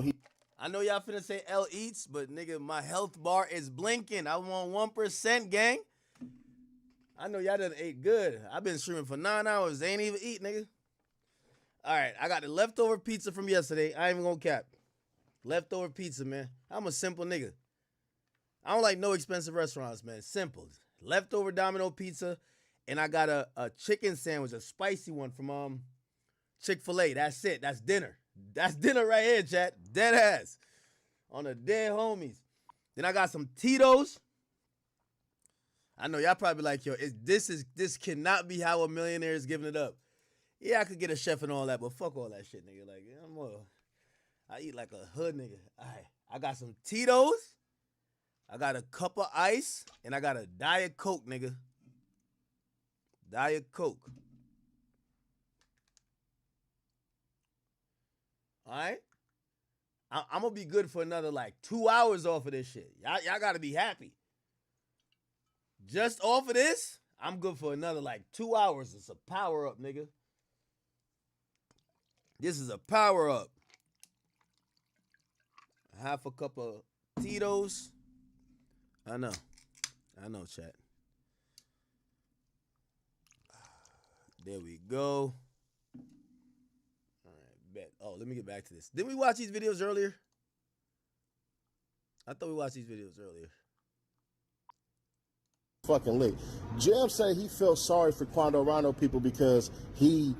y'all finna say L eats, but nigga, my health bar is blinking. I want 1%, gang. I know y'all done ate good. I've been streaming for 9 hours. They ain't even eat, nigga. All right, I got the leftover pizza from yesterday. I ain't even gonna cap. Leftover pizza, man. I'm a simple nigga. I don't like no expensive restaurants, man. Simple. Leftover Domino pizza, and I got a chicken sandwich, a spicy one from Chick-fil-A. That's it. That's dinner. That's dinner right here, chat. Dead ass. On the dead homies. Then I got some Tito's. I know y'all probably like, yo, this cannot be how a millionaire is giving it up. Yeah, I could get a chef and all that, but fuck all that shit, nigga. Like, I eat like a hood nigga. All right, I got some Tito's. I got a cup of ice, and I got a Diet Coke, nigga. Diet Coke. All right? I'm going to be good for another, like, 2 hours off of this shit. Y'all got to be happy. Just off of this, I'm good for another, like, 2 hours. It's a power-up, nigga. This is a power-up. Half a cup of Tito's. I know, chat. There we go. All right, bet. Oh, let me get back to this. Didn't we watch these videos earlier? I thought we watched these videos earlier. fucking lit. Jam said he felt sorry for Quando Rondo people because he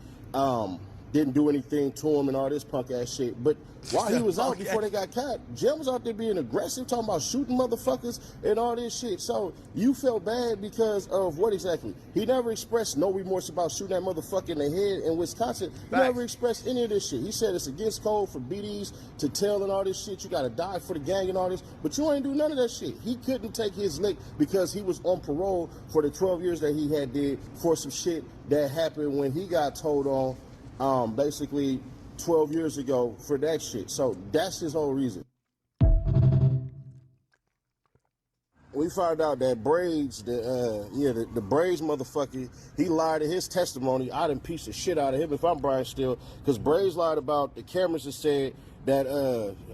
didn't do anything to him and all this punk ass shit. But while he was out before they got caught, Jam was out there being aggressive, talking about shooting motherfuckers and all this shit. So you felt bad because of what exactly? He never expressed no remorse about shooting that motherfucker in the head in Wisconsin. He never expressed any of this shit. He said it's against code for BDs to tell and all this shit. You gotta die for the gang and all this. But you ain't do none of that shit. He couldn't take his lick because he was on parole for the 12 years that he had did for some shit that happened when he got told on basically 12 years ago for that shit. So that's his whole reason. We found out that Braids, the Braids motherfucker, he lied in his testimony. I'd impeach the shit out of him if I'm Brian Steele, because Braids lied about the cameras and said that,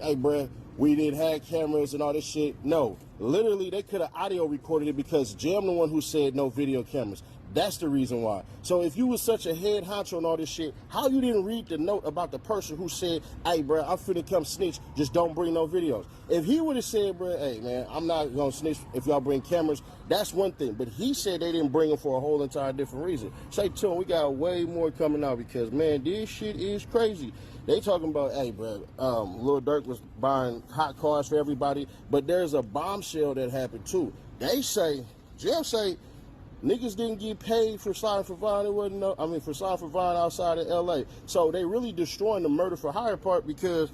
hey, bruh, we didn't have cameras and all this shit. No, literally, they could have audio recorded it because Jam the one who said no video cameras. That's the reason why. So if you was such a head honcho and all this shit, how you didn't read the note about the person who said, hey, bro, I'm finna come snitch, just don't bring no videos. If he would have said, bro, hey, man, I'm not gonna snitch if y'all bring cameras, that's one thing. But he said they didn't bring them for a whole entire different reason. Say to him, we got way more coming out because, man, this shit is crazy. They talking about, hey, bro, Lil Durk was buying hot cars for everybody, but there's a bombshell that happened too. They say, Jam say, niggas didn't get paid for sliding for Vine. It wasn't for sliding for Vine outside of LA. So they really destroying the murder for hire part because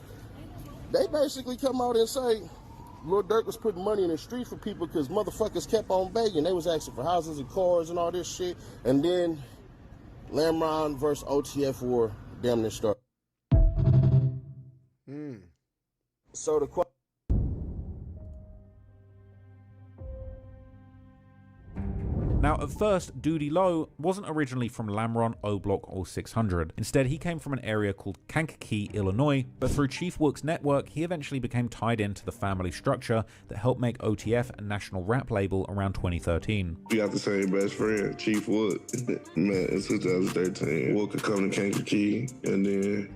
they basically come out and say Lil Durk was putting money in the street for people because motherfuckers kept on begging. They was asking for houses and cars and all this shit. And then Lamron versus OTF war damn near started. So the question. Now, at first, Doody Low wasn't originally from Lamron, O-Block, or 600. Instead, he came from an area called Kankakee, Illinois, but through Chief Wook's network, he eventually became tied into the family structure that helped make OTF a national rap label around 2013. We got the same best friend, Chief Wook. Man, in 2013, Wook could come to Kankakee, and then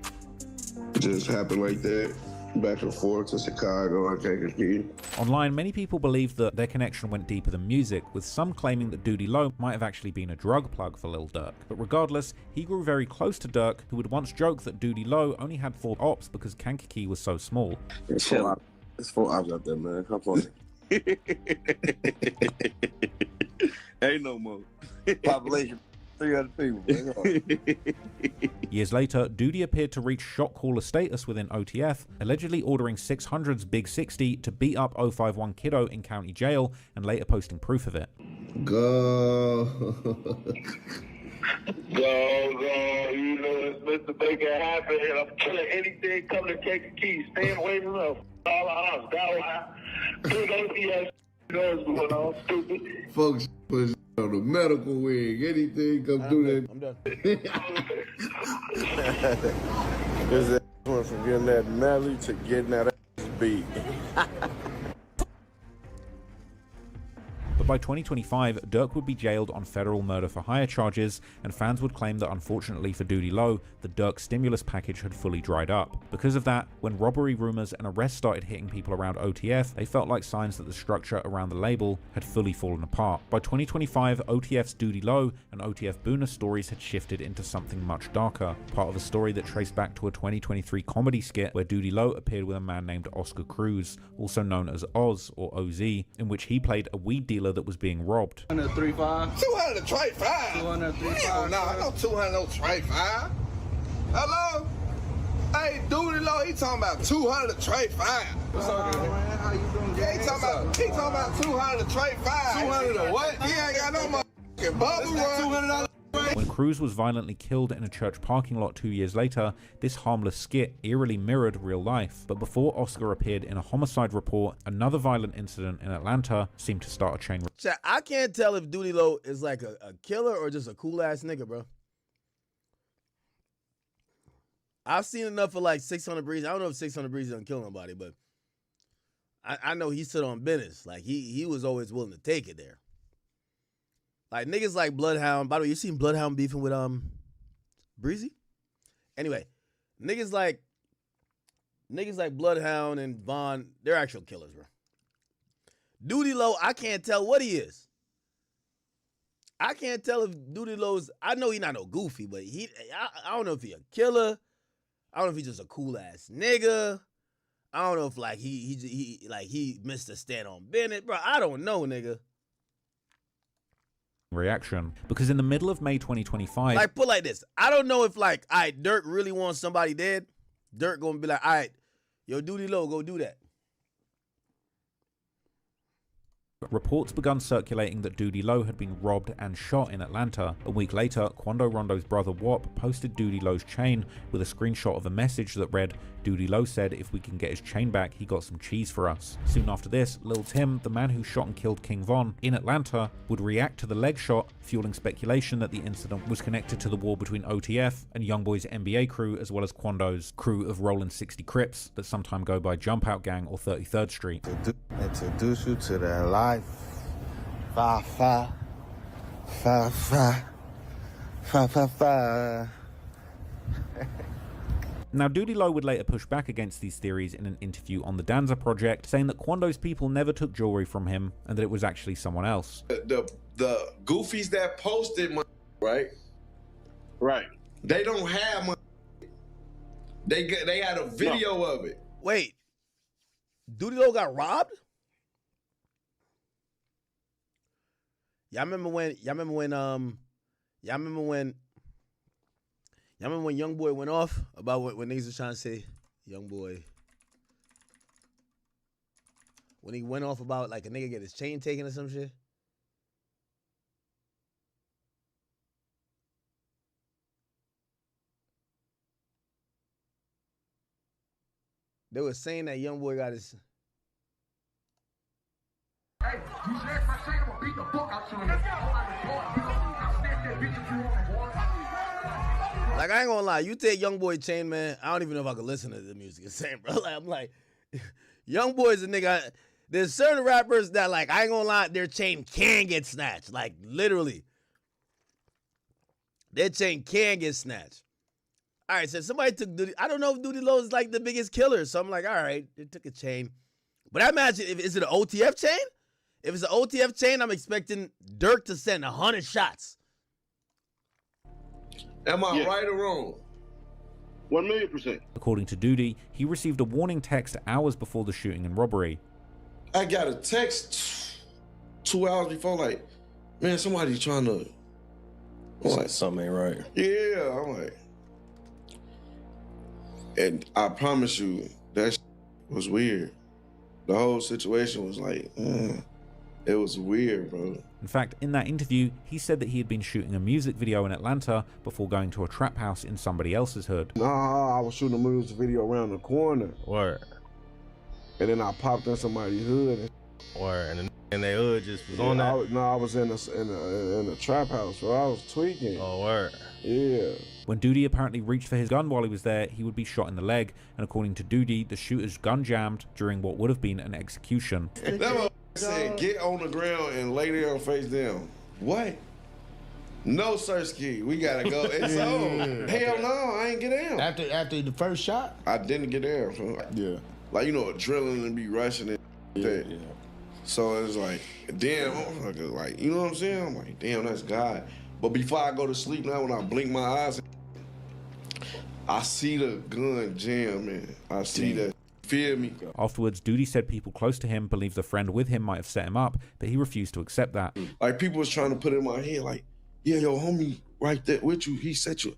it just happened like that. Back and forth to Chicago and Kankakee. Online, many people believe that their connection went deeper than music, with some claiming that Doody Low might have actually been a drug plug for Lil Durk. But regardless, he grew very close to Durk, who would once joke that Doody Low only had 4 ops because Kankakee was so small. It's 4 ops out there, man. Come on. Ain't no more. Population 300 people. Years later, Doody appeared to reach shot caller status within OTF, allegedly ordering 600's Big 60 to beat up 051 Kiddo in county jail and later posting proof of it. Go. Go. You know, Mr. Baker happen. I'm killing anything coming to take a key. Staying away from them. All the house. Good OTF. What's going on, stupid? Folks put on the medical wing. Anything come through that. I'm done. Is that went from getting that Nelly to getting that ass beat. But by 2025, Durk would be jailed on federal murder for hire charges, and fans would claim that unfortunately for Doody Low, the Durk stimulus package had fully dried up. Because of that, when robbery rumors and arrests started hitting people around OTF, they felt like signs that the structure around the label had fully fallen apart. By 2025, OTF's Doody Low and OTF Boona stories had shifted into something much darker, part of a story that traced back to a 2023 comedy skit where Doody Low appeared with a man named Oscar Cruz, also known as Oz or OZ, in which he played a weed dealer that was being robbed. 235. 235? 235. No, I know 235. Hello? Hey, Doody Low, he talking about 235. What's up, man? How you doing? Yeah, he talking about 235. 200 or what? He ain't got no motherfucking bubble run. $200. When Cruz was violently killed in a church parking lot 2 years later, this harmless skit eerily mirrored real life. But before Oscar appeared in a homicide report, another violent incident in Atlanta seemed to start a chain. I can't tell if Doody Low is like a killer or just a cool ass nigga, bro. I've seen enough of like 600 Breeze. I don't know if 600 Breeze doesn't kill nobody, but I know he stood on business. Like he was always willing to take it there. Like niggas like Bloodhound. By the way, you seen Bloodhound beefing with Breezy? Anyway, niggas like Bloodhound and Vaughn, they're actual killers, bro. Doody Low, I can't tell what he is. I can't tell if Doody Low's. I know he's not no goofy, but I don't know if he a killer. I don't know if he's just a cool ass nigga. I don't know if like he missed a stand on Bennett, bro. I don't know, nigga. Reaction, because in the middle of May 2025, like put like this, I don't know if like, all right, Durk really wants somebody dead. Durk gonna be like, all right, yo, Doody Low, go do that. reports begun circulating that Doody Low had been robbed and shot in Atlanta. A week later, Quando Rondo's brother Wop posted Doody Low's chain with a screenshot of a message that read, "Doody Low said if we can get his chain back, he got some cheese for us." Soon after this, Lil Tim, the man who shot and killed King Von in Atlanta, would react to the leg shot, fueling speculation that the incident was connected to the war between OTF and Youngboy's NBA crew, as well as Quando's crew of Rollin' 60 Crips that sometime go by Jump Out Gang or 33rd Street. Introduce you to that life. 5-5. 5-5. 5-5. Now, Doody Low would later push back against these theories in an interview on the Danza Project, saying that Quando's people never took jewelry from him and that it was actually someone else. The goofies that posted my right? Right. They don't have my they had a video of it. Wait. Doody Low got robbed? Y'all remember when Youngboy went off about what niggas was trying to say? Youngboy. When he went off about like a nigga get his chain taken or some shit? They were saying that Youngboy got his... Hey, you snatch my chain, I'm gonna beat the fuck out you. Like, I ain't gonna lie, you take Youngboy chain, man, I don't even know if I could listen to the music it's saying, bro. Like, I'm like, Youngboy's a nigga. There's certain rappers that, like, I ain't gonna lie, their chain can get snatched. Like, literally. Their chain can get snatched. All right, so somebody took Doody. I don't know if Doody Low is like the biggest killer. So I'm like, all right, they took a chain. But I imagine, is it an OTF chain? If it's an OTF chain, I'm expecting Durk to send 100 shots. Am I right or wrong? 1,000,000%. According to Doody, he received a warning text hours before the shooting and robbery. I got a text 2 hours before, like, man, somebody trying to What? Something ain't right. Yeah, I'm like, and I promise you, that was weird. The whole situation was like, it was weird, bro. In fact, in that interview, he said that he had been shooting a music video in Atlanta before going to a trap house in somebody else's hood. Nah, I was shooting a music video around the corner. Word. And then I popped in somebody's hood. Word. And their hood just was on that? I was in a trap house, bro. I was tweaking. Oh, word. Yeah. When Duty apparently reached for his gun while he was there, he would be shot in the leg, and according to Duty, the shooter's gun jammed during what would have been an execution. That motherfucker said, get on the ground and lay down face down. What? No, Sirski, we gotta go. It's on. Hell no, I ain't get down. After the first shot? I didn't get down. So, Yeah. like, you know, adrenaline be rushing and that. Yeah. So it's like, damn, motherfucker, like, you know what I'm saying? I'm like, damn, that's God. But before I go to sleep now, when I blink my eyes, I see the gun jam, man. I see that. Feel me? Afterwards, Duty said people close to him believed the friend with him might have set him up, but he refused to accept that. Like, people was trying to put it in my head, like, yeah, your homie right there with you, he set you.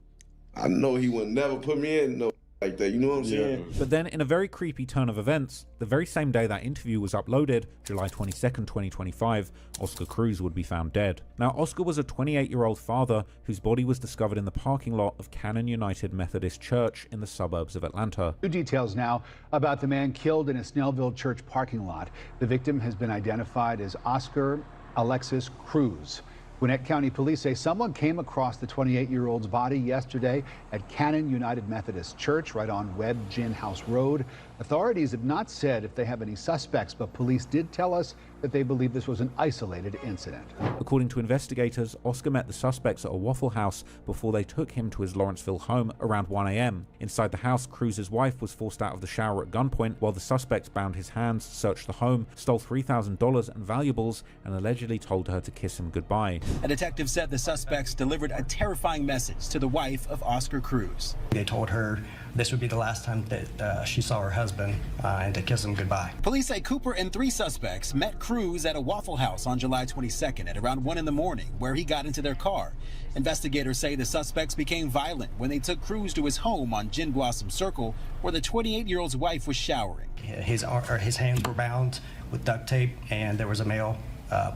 I know he would never put me in no like that, you know what I'm saying? But then, in a very creepy turn of events, the very same day that interview was uploaded, July 22nd, 2025, Oscar Cruz would be found dead. Now, Oscar was a 28-year-old father whose body was discovered in the parking lot of Cannon United Methodist Church in the suburbs of Atlanta. New details now about the man killed in a Snellville church parking lot. The victim has been identified as Oscar Alexis Cruz. Gwinnett County Police say someone came across the 28-year-old's body yesterday at Cannon United Methodist Church right on Webb Gin House Road. Authorities have not said if they have any suspects, but police did tell us that they believe this was an isolated incident. According to investigators, Oscar met the suspects at a Waffle House before they took him to his Lawrenceville home around 1 a.m. Inside the house, Cruz's wife was forced out of the shower at gunpoint while the suspects bound his hands, searched the home, stole $3,000 and valuables, and allegedly told her to kiss him goodbye. A detective said the suspects delivered a terrifying message to the wife of Oscar Cruz. They told her this would be the last time that she saw her husband and to kiss him goodbye. Police say Cooper and 3 suspects met Cruz at a Waffle House on July 22nd at around 1 in the morning, where he got into their car. Investigators say the suspects became violent when they took Cruz to his home on Gin Blossom Circle, where the 28-year-old's wife was showering. His hands were bound with duct tape, and there was a male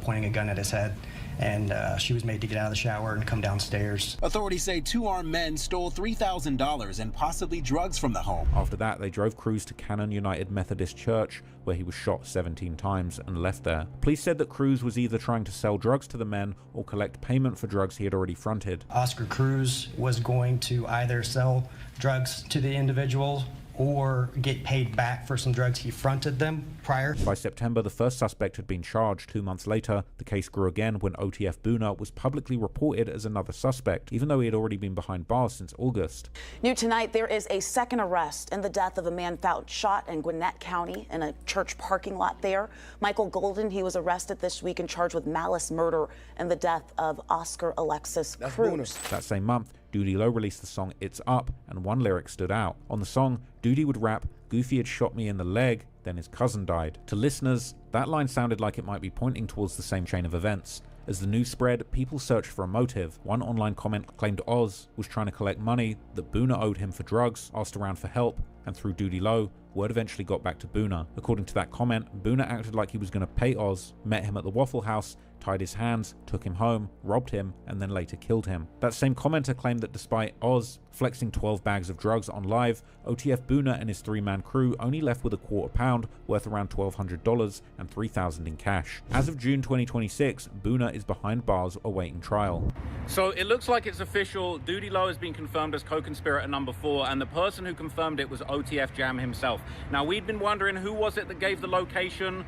pointing a gun at his head. And she was made to get out of the shower and come downstairs. Authorities say 2 armed men stole $3,000 and possibly drugs from the home. After that, they drove Cruz to Cannon United Methodist Church, where he was shot 17 times and left there. Police said that Cruz was either trying to sell drugs to the men or collect payment for drugs he had already fronted. Oscar Cruz was going to either sell drugs to the individual or get paid back for some drugs he fronted them prior. By September, the first suspect had been charged. 2 months later, the case grew again when OTF Boona was publicly reported as another suspect, even though he had already been behind bars since August. New tonight, there is a second arrest in the death of a man found shot in Gwinnett County in a church parking lot there. Michael Golden, he was arrested this week and charged with malice murder in the death of Oscar Alexis Cruz. That same month, Duty Low released the song It's Up, and one lyric stood out. On the song, Duty would rap, Goofy had shot me in the leg, then his cousin died. To listeners, that line sounded like it might be pointing towards the same chain of events. As the news spread, people searched for a motive. One online comment claimed Oz was trying to collect money that Boona owed him for drugs, asked around for help, and through Duty Low, word eventually got back to Boona. According to that comment, Boona acted like he was going to pay Oz, met him at the Waffle House, tied his hands, took him home, robbed him, and then later killed him. That same commenter claimed that despite Oz flexing 12 bags of drugs on live, OTF Boona and his 3-man crew only left with a £250 worth around $1,200 and $3,000 in cash. As of June 2026, Boona is behind bars awaiting trial. So it looks like it's official. Duty Low has been confirmed as co-conspirator number 4, and the person who confirmed it was OTF Jam himself. Now, we'd been wondering who was it that gave the location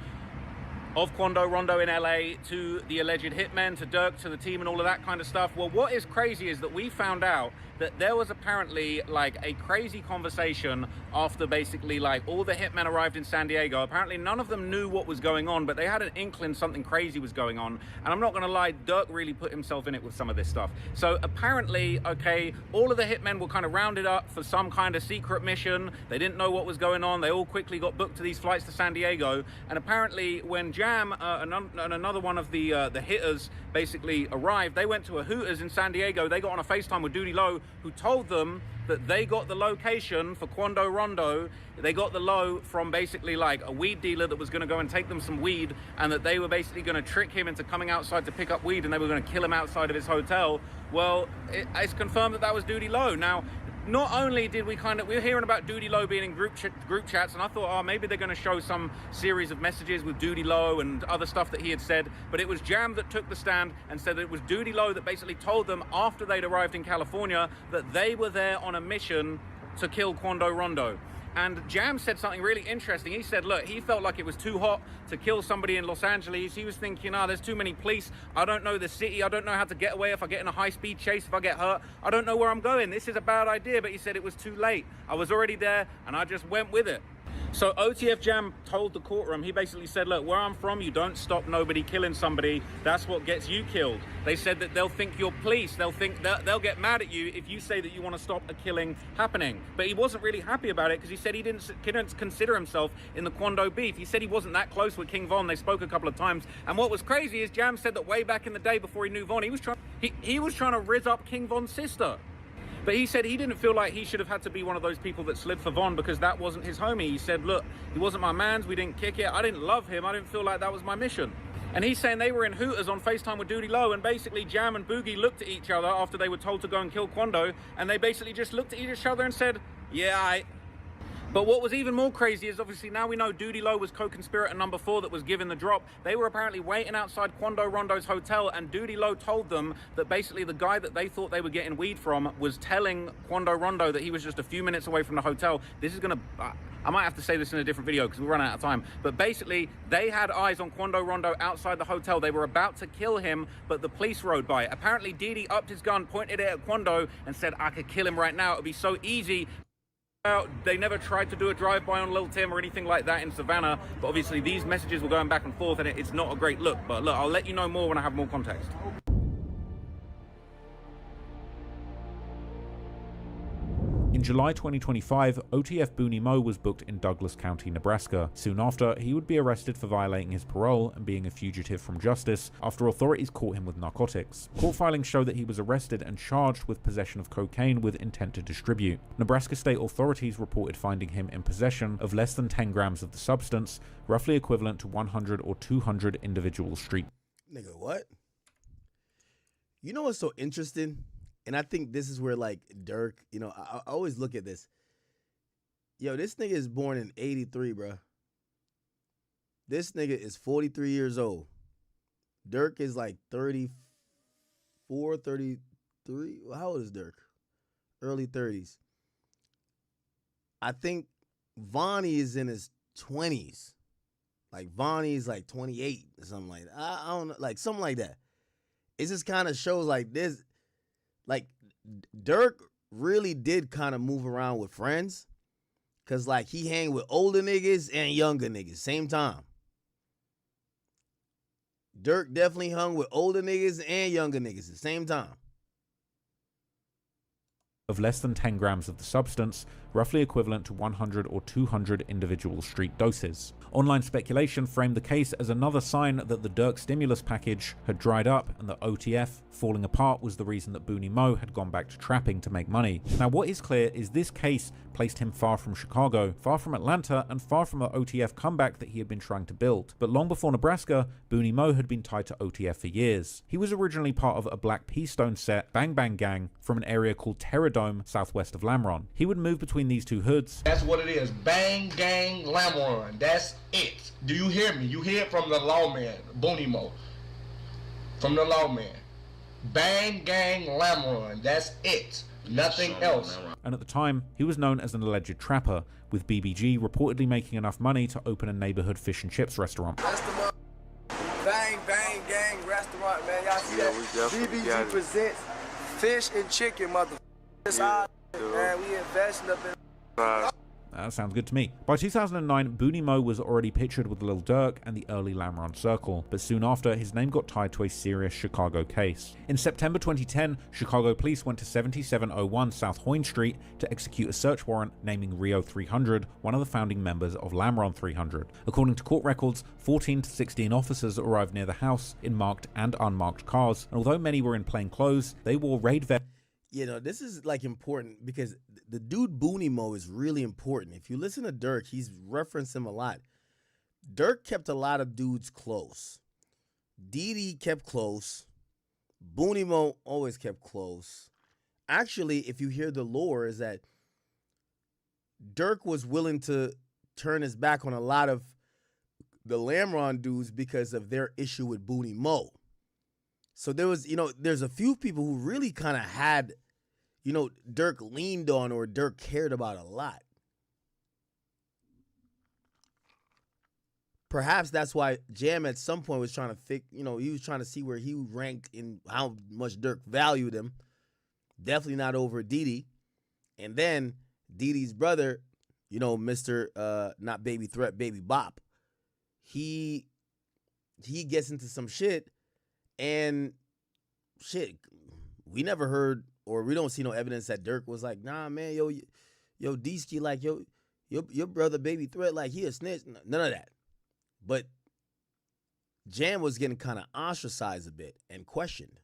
of Quando Rondo in LA to the alleged hitmen, to Durk, to the team and all of that kind of stuff. Well, what is crazy is that we found out that there was apparently like a crazy conversation after basically like all the hitmen arrived in San Diego. Apparently none of them knew what was going on, but they had an inkling something crazy was going on. And I'm not gonna lie, Durk really put himself in it with some of this stuff. So apparently, okay, all of the hitmen were kind of rounded up for some kind of secret mission. They didn't know what was going on. They all quickly got booked to these flights to San Diego. And apparently when Jam Jam and another one of the hitters basically arrived. They went to a Hooters in San Diego. They got on a FaceTime with Duty Low, who told them that they got the location for Quando Rondo. They got the low from basically like a weed dealer that was going to go and take them some weed, and that they were basically going to trick him into coming outside to pick up weed, and they were going to kill him outside of his hotel. Well, it's confirmed that that was Duty Low. Now, not only did we were hearing about Duty Low being in group chats, and I thought, oh, maybe they're going to show some series of messages with Duty Low and other stuff that he had said, but it was Jam that took the stand and said that it was Duty Low that basically told them after they'd arrived in California that they were there on a mission to kill Quando Rondo. And Jam said something really interesting. He said, look, he felt like it was too hot to kill somebody in Los Angeles. He was thinking, there's too many police. I don't know the city. I don't know how to get away if I get in a high-speed chase, if I get hurt. I don't know where I'm going. This is a bad idea. But he said it was too late. I was already there, and I just went with it. So OTF Jam told the courtroom, he basically said, look, where I'm from, you don't stop nobody killing somebody. That's what gets you killed. They said that they'll think you're police. They'll think that they'll get mad at you if you say that you want to stop a killing happening. But he wasn't really happy about it because he said he couldn't consider himself in the Quando beef. He said he wasn't that close with King Von. They spoke a couple of times. And what was crazy is Jam said that way back in the day before he knew Von, he was trying to rizz up King Von's sister. But he said he didn't feel like he should have had to be one of those people that slid for Von because that wasn't his homie. He said, look, he wasn't my man's. We didn't kick it. I didn't love him. I didn't feel like that was my mission. And he's saying they were in Hooters on FaceTime with Duty Low, and basically Jam and Boogie looked at each other after they were told to go and kill Quando, and they basically just looked at each other and said, yeah, But what was even more crazy is obviously now we know Duty Low was co-conspirator number 4 that was given the drop. They were apparently waiting outside Quando Rondo's hotel, and Duty Low told them that basically the guy that they thought they were getting weed from was telling Quando Rondo that he was just a few minutes away from the hotel. This is gonna, I might have to say this in a different video because we're running out of time. But basically, they had eyes on Quando Rondo outside the hotel. They were about to kill him, but the police rode by. Apparently, Didi upped his gun, pointed it at Quando, and said, I could kill him right now. It would be so easy. They never tried to do a drive-by on Lil Tim or anything like that in Savannah, but obviously these messages were going back and forth, and it's not a great look. But look, I'll let you know more when I have more context. In July 2025, OTF Booney Mo was booked in Douglas County, Nebraska. Soon after, he would be arrested for violating his parole and being a fugitive from justice after authorities caught him with narcotics. Court filings show that he was arrested and charged with possession of cocaine with intent to distribute. Nebraska state authorities reported finding him in possession of less than 10 grams of the substance, roughly equivalent to 100 or 200 individual street. Nigga, what? You know what's so interesting? And I think this is where, like, Durk, you know, I always look at this. Yo, this nigga is born in 83, bro. This nigga is 43 years old. Durk is like 34, 33. How old is Durk? Early 30s. I think Vonnie is in his 20s. Like, Vonnie is like 28 or something like that. I don't know, like, something like that. It just kind of shows, like, this. Like, Durk really did kind of move around with friends. Because, like, he hang with older niggas and younger niggas, same time. Durk definitely hung with older niggas and younger niggas at the same time. Of less than 10 grams of the substance, roughly equivalent to 100 or 200 individual street doses. Online speculation framed the case as another sign that the Durk stimulus package had dried up and that OTF falling apart was the reason that Booney Mo had gone back to trapping to make money. Now, what is clear is this case placed him far from Chicago, far from Atlanta, and far from the OTF comeback that he had been trying to build. But long before Nebraska, Booney Mo had been tied to OTF for years. He was originally part of a Black P Stone set Bang Bang Gang from an area called Terradome, southwest of Lamron. He would move between these two hoods. That's what it is. Bang Gang Lamron. That's it. Do you hear me? You hear it from the lawman, Booney Mo. From the lawman. Bang Gang Lamron. That's it. Nothing else. And at the time, he was known as an alleged trapper, with BBG reportedly making enough money to open a neighborhood fish and chips restaurant. That's the Bang Bang Gang restaurant, man. Y'all see that? BBG presents fish and chicken, motherfucker. Man, we investing up in That sounds good to me. By 2009, Booney Mo was already pictured with Lil Durk and the early Lamron Circle, but soon after, his name got tied to a serious Chicago case. In September 2010, Chicago police went to 7701 South Hoyne Street to execute a search warrant naming Rio 300, one of the founding members of Lamron 300. According to court records, 14 to 16 officers arrived near the house in marked and unmarked cars, and although many were in plain clothes, they wore raid vests. You know, this is like important because the dude Booney Mo is really important. If you listen to Durk, he's referenced him a lot. Durk kept a lot of dudes close. Didi kept close. Booney Mo always kept close. Actually, if you hear the lore, is that Durk was willing to turn his back on a lot of the Lamron dudes because of their issue with Booney Mo. So there was, there's a few people who really kind of had, Durk leaned on or Durk cared about a lot. Perhaps that's why Jam at some point was trying to he was trying to see where he ranked in how much Durk valued him. Definitely not over Didi. And then Didi's brother, Mr. Not Baby Threat, Baby Bop, he gets into some shit. And shit, we never heard or we don't see no evidence that Durk was like, nah, man, yo, D-Ski, like, your brother Baby Threat, like, he a snitch. None of that. But Jam was getting kind of ostracized a bit and questioned.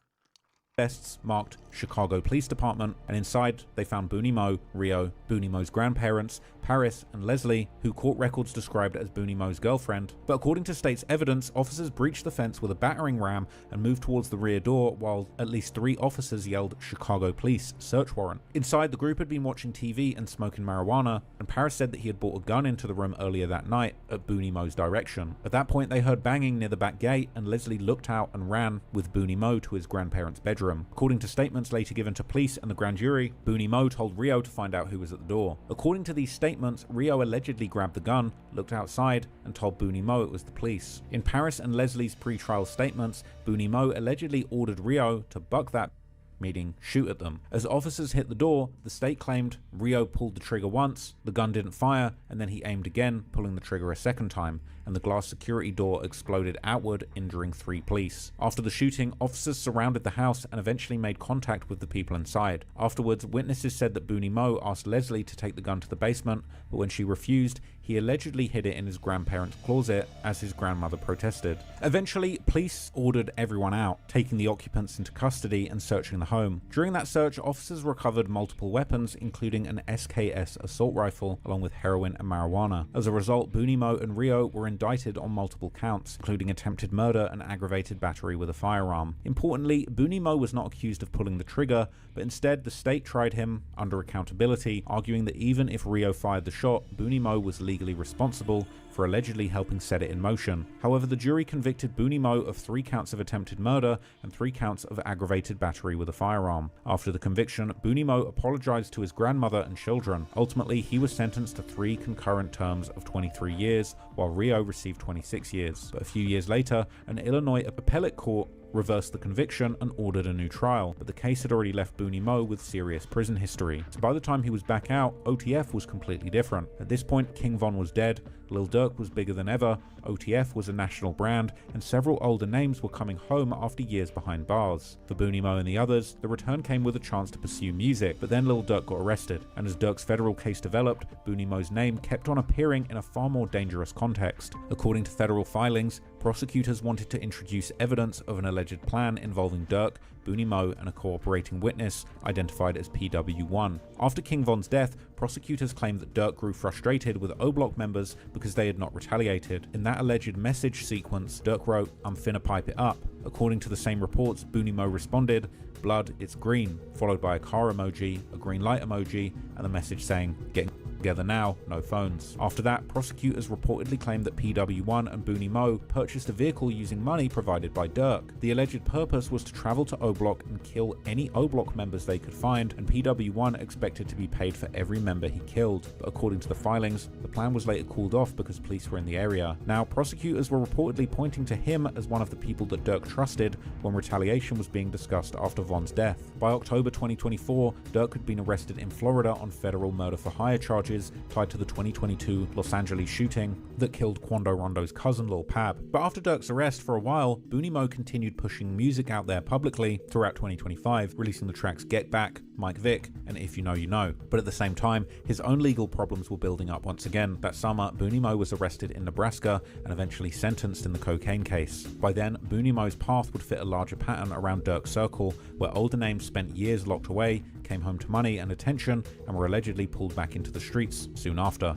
Vests marked Chicago Police Department, and inside they found Booney Mo, Rio, Booney Mo's grandparents, Paris, and Leslie, who court records described as Booney Mo's girlfriend. But according to state's evidence, officers breached the fence with a battering ram and moved towards the rear door while at least 3 officers yelled Chicago Police search warrant. Inside, the group had been watching TV and smoking marijuana, and Paris said that he had brought a gun into the room earlier that night at Booney Mo's direction. At that point, they heard banging near the back gate, and Leslie looked out and ran with Booney Mo to his grandparents' bedroom. According to statements later given to police and the grand jury, Booney Mo told Rio to find out who was at the door. According to these statements, Rio allegedly grabbed the gun, looked outside, and told Booney Mo it was the police. In Paris and Leslie's pre-trial statements, Booney Mo allegedly ordered Rio to buck that, meaning shoot at them. As officers hit the door, the state claimed Rio pulled the trigger once, the gun didn't fire, and then he aimed again, pulling the trigger a second time, and the glass security door exploded outward, injuring 3 police. After the shooting, officers surrounded the house and eventually made contact with the people inside. Afterwards, witnesses said that Booney Mo asked Leslie to take the gun to the basement, but when she refused, he allegedly hid it in his grandparents' closet as his grandmother protested. Eventually, police ordered everyone out, taking the occupants into custody and searching the home. During that search, officers recovered multiple weapons, including an SKS assault rifle, along with heroin and marijuana. As a result, Booney Mo and Rio were indicted on multiple counts, including attempted murder and aggravated battery with a firearm. Importantly, Booney Mo was not accused of pulling the trigger, but instead the state tried him under accountability, arguing that even if Rio fired the shot, Booney Mo was legally responsible for allegedly helping set it in motion. However, the jury convicted Booney Mo of 3 counts of attempted murder and 3 counts of aggravated battery with a firearm. After the conviction, Booney Mo apologized to his grandmother and children. Ultimately, he was sentenced to 3 concurrent terms of 23 years, while Rio received 26 years. But a few years later, an Illinois appellate court reversed the conviction and ordered a new trial, but the case had already left Booney Mo with serious prison history. So by the time he was back out, OTF was completely different. At this point, King Von was dead, Lil Durk was bigger than ever, OTF was a national brand, and several older names were coming home after years behind bars. For Booney Mo and the others, the return came with a chance to pursue music, but then Lil Durk got arrested, and as Durk's federal case developed, Booney Mo's name kept on appearing in a far more dangerous context. According to federal filings, prosecutors wanted to introduce evidence of an alleged plan involving Durk, Booney Mo, and a cooperating witness identified as PW1. After King Von's death, prosecutors claimed that Durk grew frustrated with O-Block members because they had not retaliated. In that alleged message sequence, Durk wrote, "I'm finna pipe it up." According to the same reports, Booney Mo responded, "Blood, it's green," followed by a car emoji, a green light emoji, and a message saying, "Getting together now, no phones." After that, prosecutors reportedly claimed that PW1 and Booney Mo purchased a vehicle using money provided by Durk. The alleged purpose was to travel to O-Block and kill any O-Block members they could find, and PW1 expected to be paid for every member he killed. But according to the filings, the plan was later called off because police were in the area. Now, prosecutors were reportedly pointing to him as one of the people that Durk trusted when retaliation was being discussed after Von's death. By October 2024, Durk had been arrested in Florida on federal murder for hire charges charges tied to the 2022 Los Angeles shooting that killed Quando Rondo's cousin Lil Pab. But after Durk's arrest, for a while, Booney Mo continued pushing music out there publicly throughout 2025, releasing the tracks Get Back, Mike Vick, and If You Know You Know. But at the same time, his own legal problems were building up once again. That summer, Booney Mo was arrested in Nebraska and eventually sentenced in the cocaine case. By then, Booney Mo's path would fit a larger pattern around Durk's circle, where older names spent years locked away, came home to money and attention, and were allegedly pulled back into the streets soon after.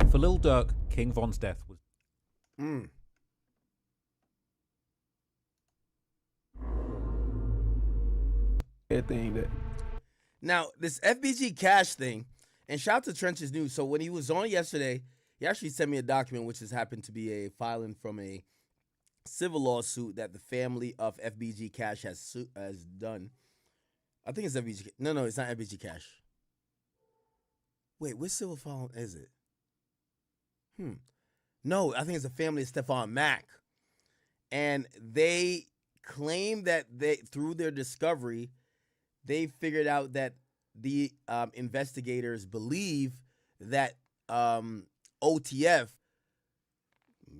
For Lil Durk, King Von's death was... Now, this FBG Cash thing, and shout out to Trench's News. So when he was on yesterday, he actually sent me a document, which has happened to be a filing from a civil lawsuit that the family of FBG Cash has done. I think it's FBG. No, it's not FBG Cash. Wait, which civil file is it? No, I think it's the family of Stephon Mack. And they claim that through their discovery, they figured out that the investigators believe that OTF,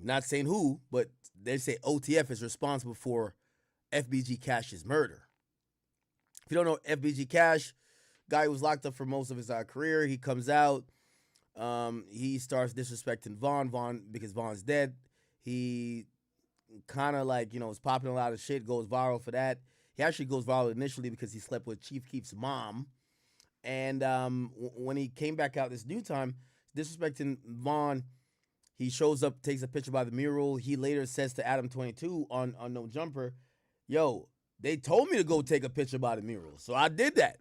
not saying who, but they say OTF is responsible for FBG Cash's murder. If you don't know FBG Cash, guy who was locked up for most of his career, he comes out, he starts disrespecting Von because Von's dead. He kind of like, is popping a lot of shit, goes viral for that. He actually goes viral initially because he slept with Chief Keef's mom. And when he came back out this new time, disrespecting Von, he shows up, takes a picture by the mural. He later says to Adam 22 on No Jumper, yo, they told me to go take a picture by the mural. So I did that.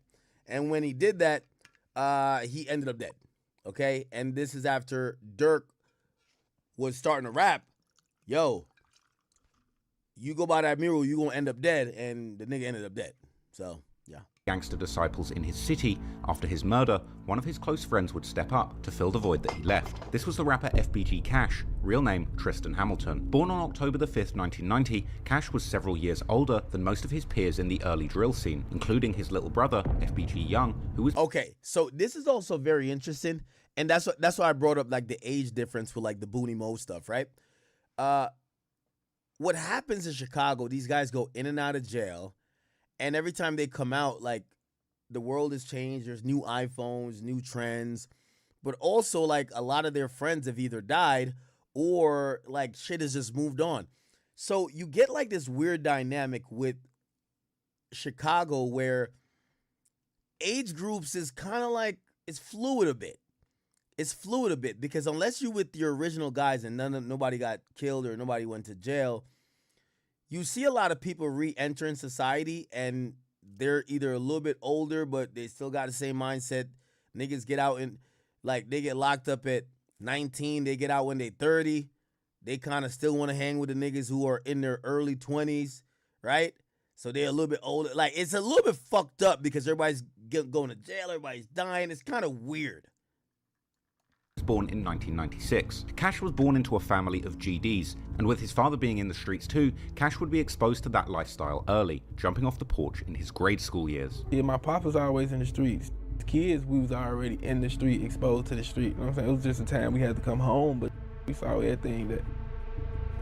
And when he did that, he ended up dead. Okay? And this is after Durk was starting to rap, yo, you go by that mural, you gonna end up dead, and the nigga ended up dead. So, yeah. Gangster disciples in his city. After his murder, one of his close friends would step up to fill the void that he left. This was the rapper FBG Cash, real name Tristan Hamilton. Born on October the 5th, 1990, Cash was several years older than most of his peers in the early drill scene, including his little brother, FBG Young, who was... Okay, so this is also very interesting, and that's why I brought up like the age difference with like the Booney Mo stuff, right? What happens in Chicago, these guys go in and out of jail, and every time they come out, like, the world has changed. There's new iPhones, new trends, but also, like, a lot of their friends have either died or, like, shit has just moved on. So you get, like, this weird dynamic with Chicago where age groups is kind of like, it's fluid a bit. It's fluid a bit because unless you with your original guys and nobody got killed or nobody went to jail, you see a lot of people re-entering society and they're either a little bit older, but they still got the same mindset. Niggas get out and like they get locked up at 19, they get out when they 30. They kind of still want to hang with the niggas who are in their early 20s, right? So they're a little bit older. Like it's a little bit fucked up because everybody's going to jail, everybody's dying. It's kind of weird. Born in 1996. Cash was born into a family of GDs, and with his father being in the streets too, Cash would be exposed to that lifestyle early, jumping off the porch in his grade school years. Yeah, my pop was always in the streets. The kids, we was already in the street, exposed to the street. You know what I'm saying? It was just a time we had to come home, but we saw everything that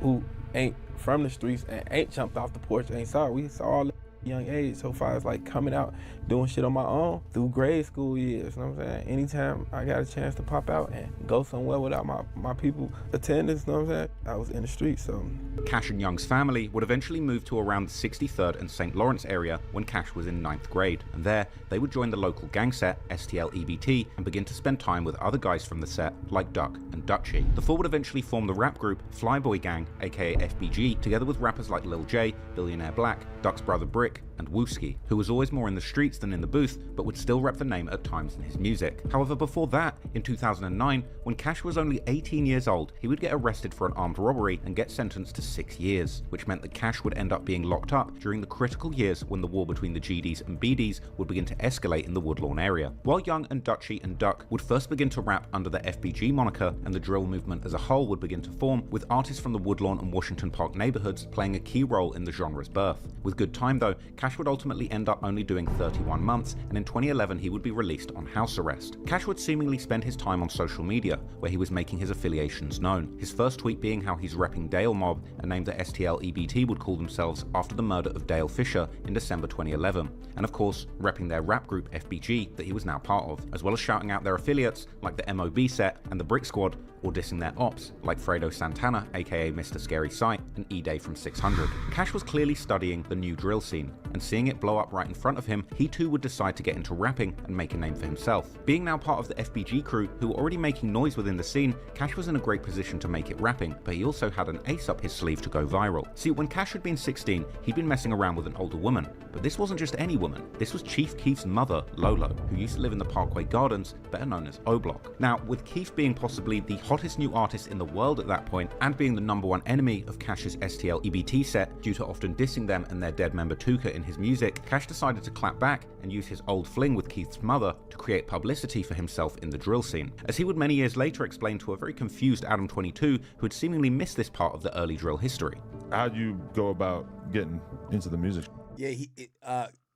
who ain't from the streets and ain't jumped off the porch ain't saw. We saw all that young age so far as like coming out doing shit on my own through grade school years, you know what I'm saying? Anytime I got a chance to pop out and go somewhere without my people attendance, you know what I'm saying? I was in the streets, so. Cash and Young's family would eventually move to around the 63rd and St. Lawrence area when Cash was in 9th grade, and there they would join the local gang set, STL EBT, and begin to spend time with other guys from the set like Duck and Dutchie. The four would eventually form the rap group Flyboy Gang, aka FBG, together with rappers like Lil J, Billionaire Black, Duck's brother Brick, and Wooski, who was always more in the streets than in the booth, but would still rep the name at times in his music. However, before that, in 2009, when Cash was only 18 years old, he would get arrested for an armed robbery and get sentenced to 6 years, which meant that Cash would end up being locked up during the critical years when the war between the GDs and BDs would begin to escalate in the Woodlawn area. While Young and Dutchy and Duck would first begin to rap under the FBG moniker, and the drill movement as a whole would begin to form, with artists from the Woodlawn and Washington Park neighborhoods playing a key role in the genre's birth. With good time though, Cash would ultimately end up only doing 31 months, and in 2011 he would be released on house arrest. Cash would seemingly spend his time on social media, where he was making his affiliations known. His first tweet being how he's repping Dale Mob, a name that STL-EBT would call themselves after the murder of Dale Fisher in December 2011, and of course repping their rap group FBG that he was now part of, as well as shouting out their affiliates like the MOB Set and the Brick Squad, or dissing their ops like Fredo Santana aka Mr. Scary Sight and E-Day from 600. Cash was clearly studying the new drill scene, and seeing it blow up right in front of him, he too would decide to get into rapping and make a name for himself. Being now part of the FBG crew, who were already making noise within the scene, Cash was in a great position to make it rapping, but he also had an ace up his sleeve to go viral. See, when Cash had been 16, he'd been messing around with an older woman, but this wasn't just any woman. This was Chief Keef's mother, Lolo, who used to live in the Parkway Gardens, better known as O-Block. Now, with Keef being possibly the hottest new artist in the world at that point, and being the #1 enemy of Cash's STL-EBT set due to often dissing them and their dead member Tuka in his music, Cash decided to clap back and use his old fling with Keef's mother to create publicity for himself in the drill scene, as he would many years later explain to a very confused Adam 22 who had seemingly missed this part of the early drill history. How'd you go about getting into the music? Yeah,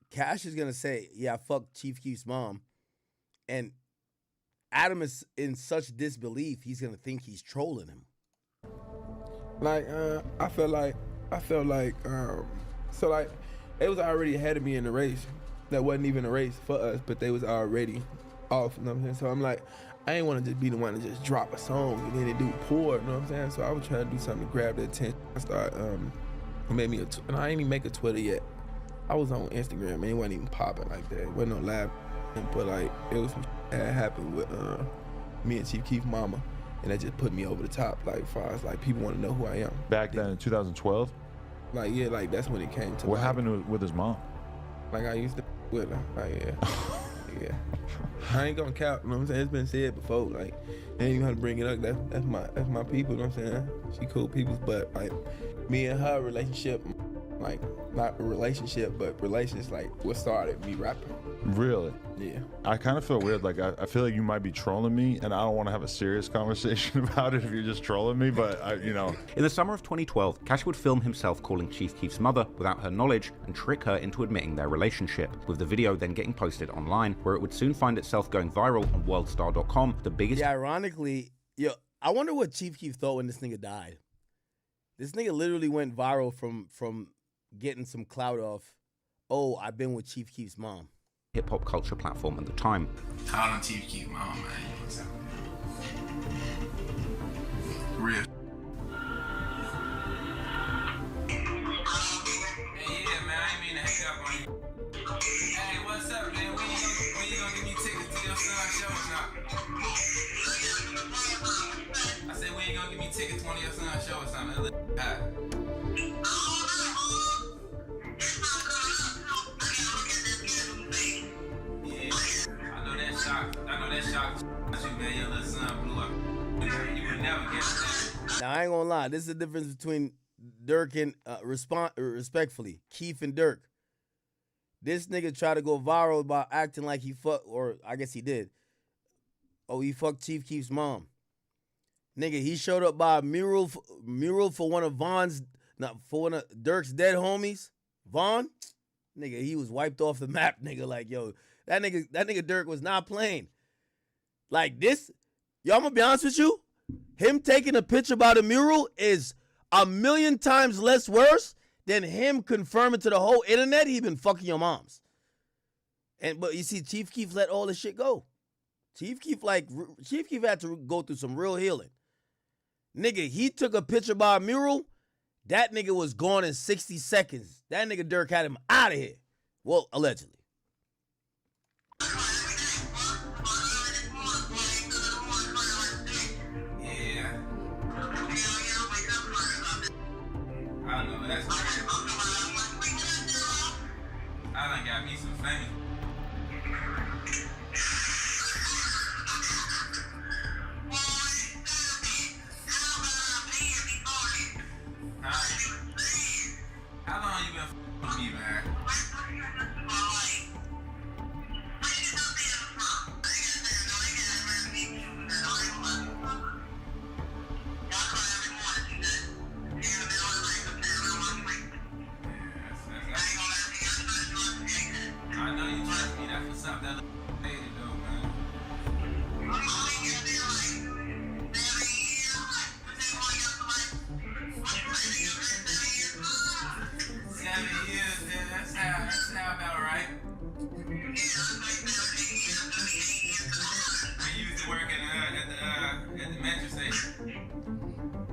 Cash is gonna say, yeah, I fucked Chief Keef's mom, and Adam is in such disbelief, he's gonna think he's trolling him. Like, I felt like, so like, it was already ahead of me in the race. That wasn't even a race for us, but they was already off, you know what I'm saying? So I'm like, I ain't want to just be the one to just drop a song and then it do poor, you know what I'm saying? So I was trying to do something to grab the attention. I started, made me and I ain't even make a Twitter yet. I was on Instagram, and it wasn't even popping like that. It wasn't no live, but like, it was some that happened with me and Chief Keef's mama, and that just put me over the top, like, as far as like people want to know who I am. Back then in 2012? Like, yeah, like that's when it came to. What like, happened with his mom? Like, I used to with her, like, yeah. Yeah. I ain't gonna count, you know what I'm saying? It's been said before, like, I ain't even have to bring it up. That's my people, you know what I'm saying? She cool people, but like, me and her relationship, like, not a relationship, but relations, like, what started me rapping. Really? Yeah. I kind of feel weird. Like, I feel like you might be trolling me, and I don't want to have a serious conversation about it if you're just trolling me, but, you know. In the summer of 2012, Cash would film himself calling Chief Keef's mother without her knowledge and trick her into admitting their relationship, with the video then getting posted online, where it would soon find itself going viral on worldstar.com, the biggest... Yeah, ironically, I wonder what Chief Keef thought when this nigga died. This nigga literally went viral from getting some clout off, oh, I've been with Chief Keef's mom. Hip-hop culture platform at the time. Call on Chief Keef's mom, man. You know what real. Yeah, man, I ain't mean to hang up on you. Hey, what's up, man? When you gonna give me tickets to your son's show or something? I said, when you gonna give me tickets to one of your son's show or something? It look hot. Now, I ain't gonna lie, this is the difference between Durk and, respectfully, Keef and Durk. This nigga tried to go viral by acting like he fucked, or I guess he did. Oh, he fucked Chief Keef's mom. Nigga, he showed up by a mural for one of Durk's dead homies. Vaughn, nigga, he was wiped off the map, nigga. Like, yo, that nigga Durk was not playing. Like this, yo, I'm gonna be honest with you. Him taking a picture by the mural is 1,000,000 times less worse than him confirming to the whole internet he been fucking your moms. But you see, Chief Keef let all this shit go. Chief Keef had to go through some real healing. Nigga, he took a picture by a mural. That nigga was gone in 60 seconds. That nigga Durk had him out of here. Well, allegedly.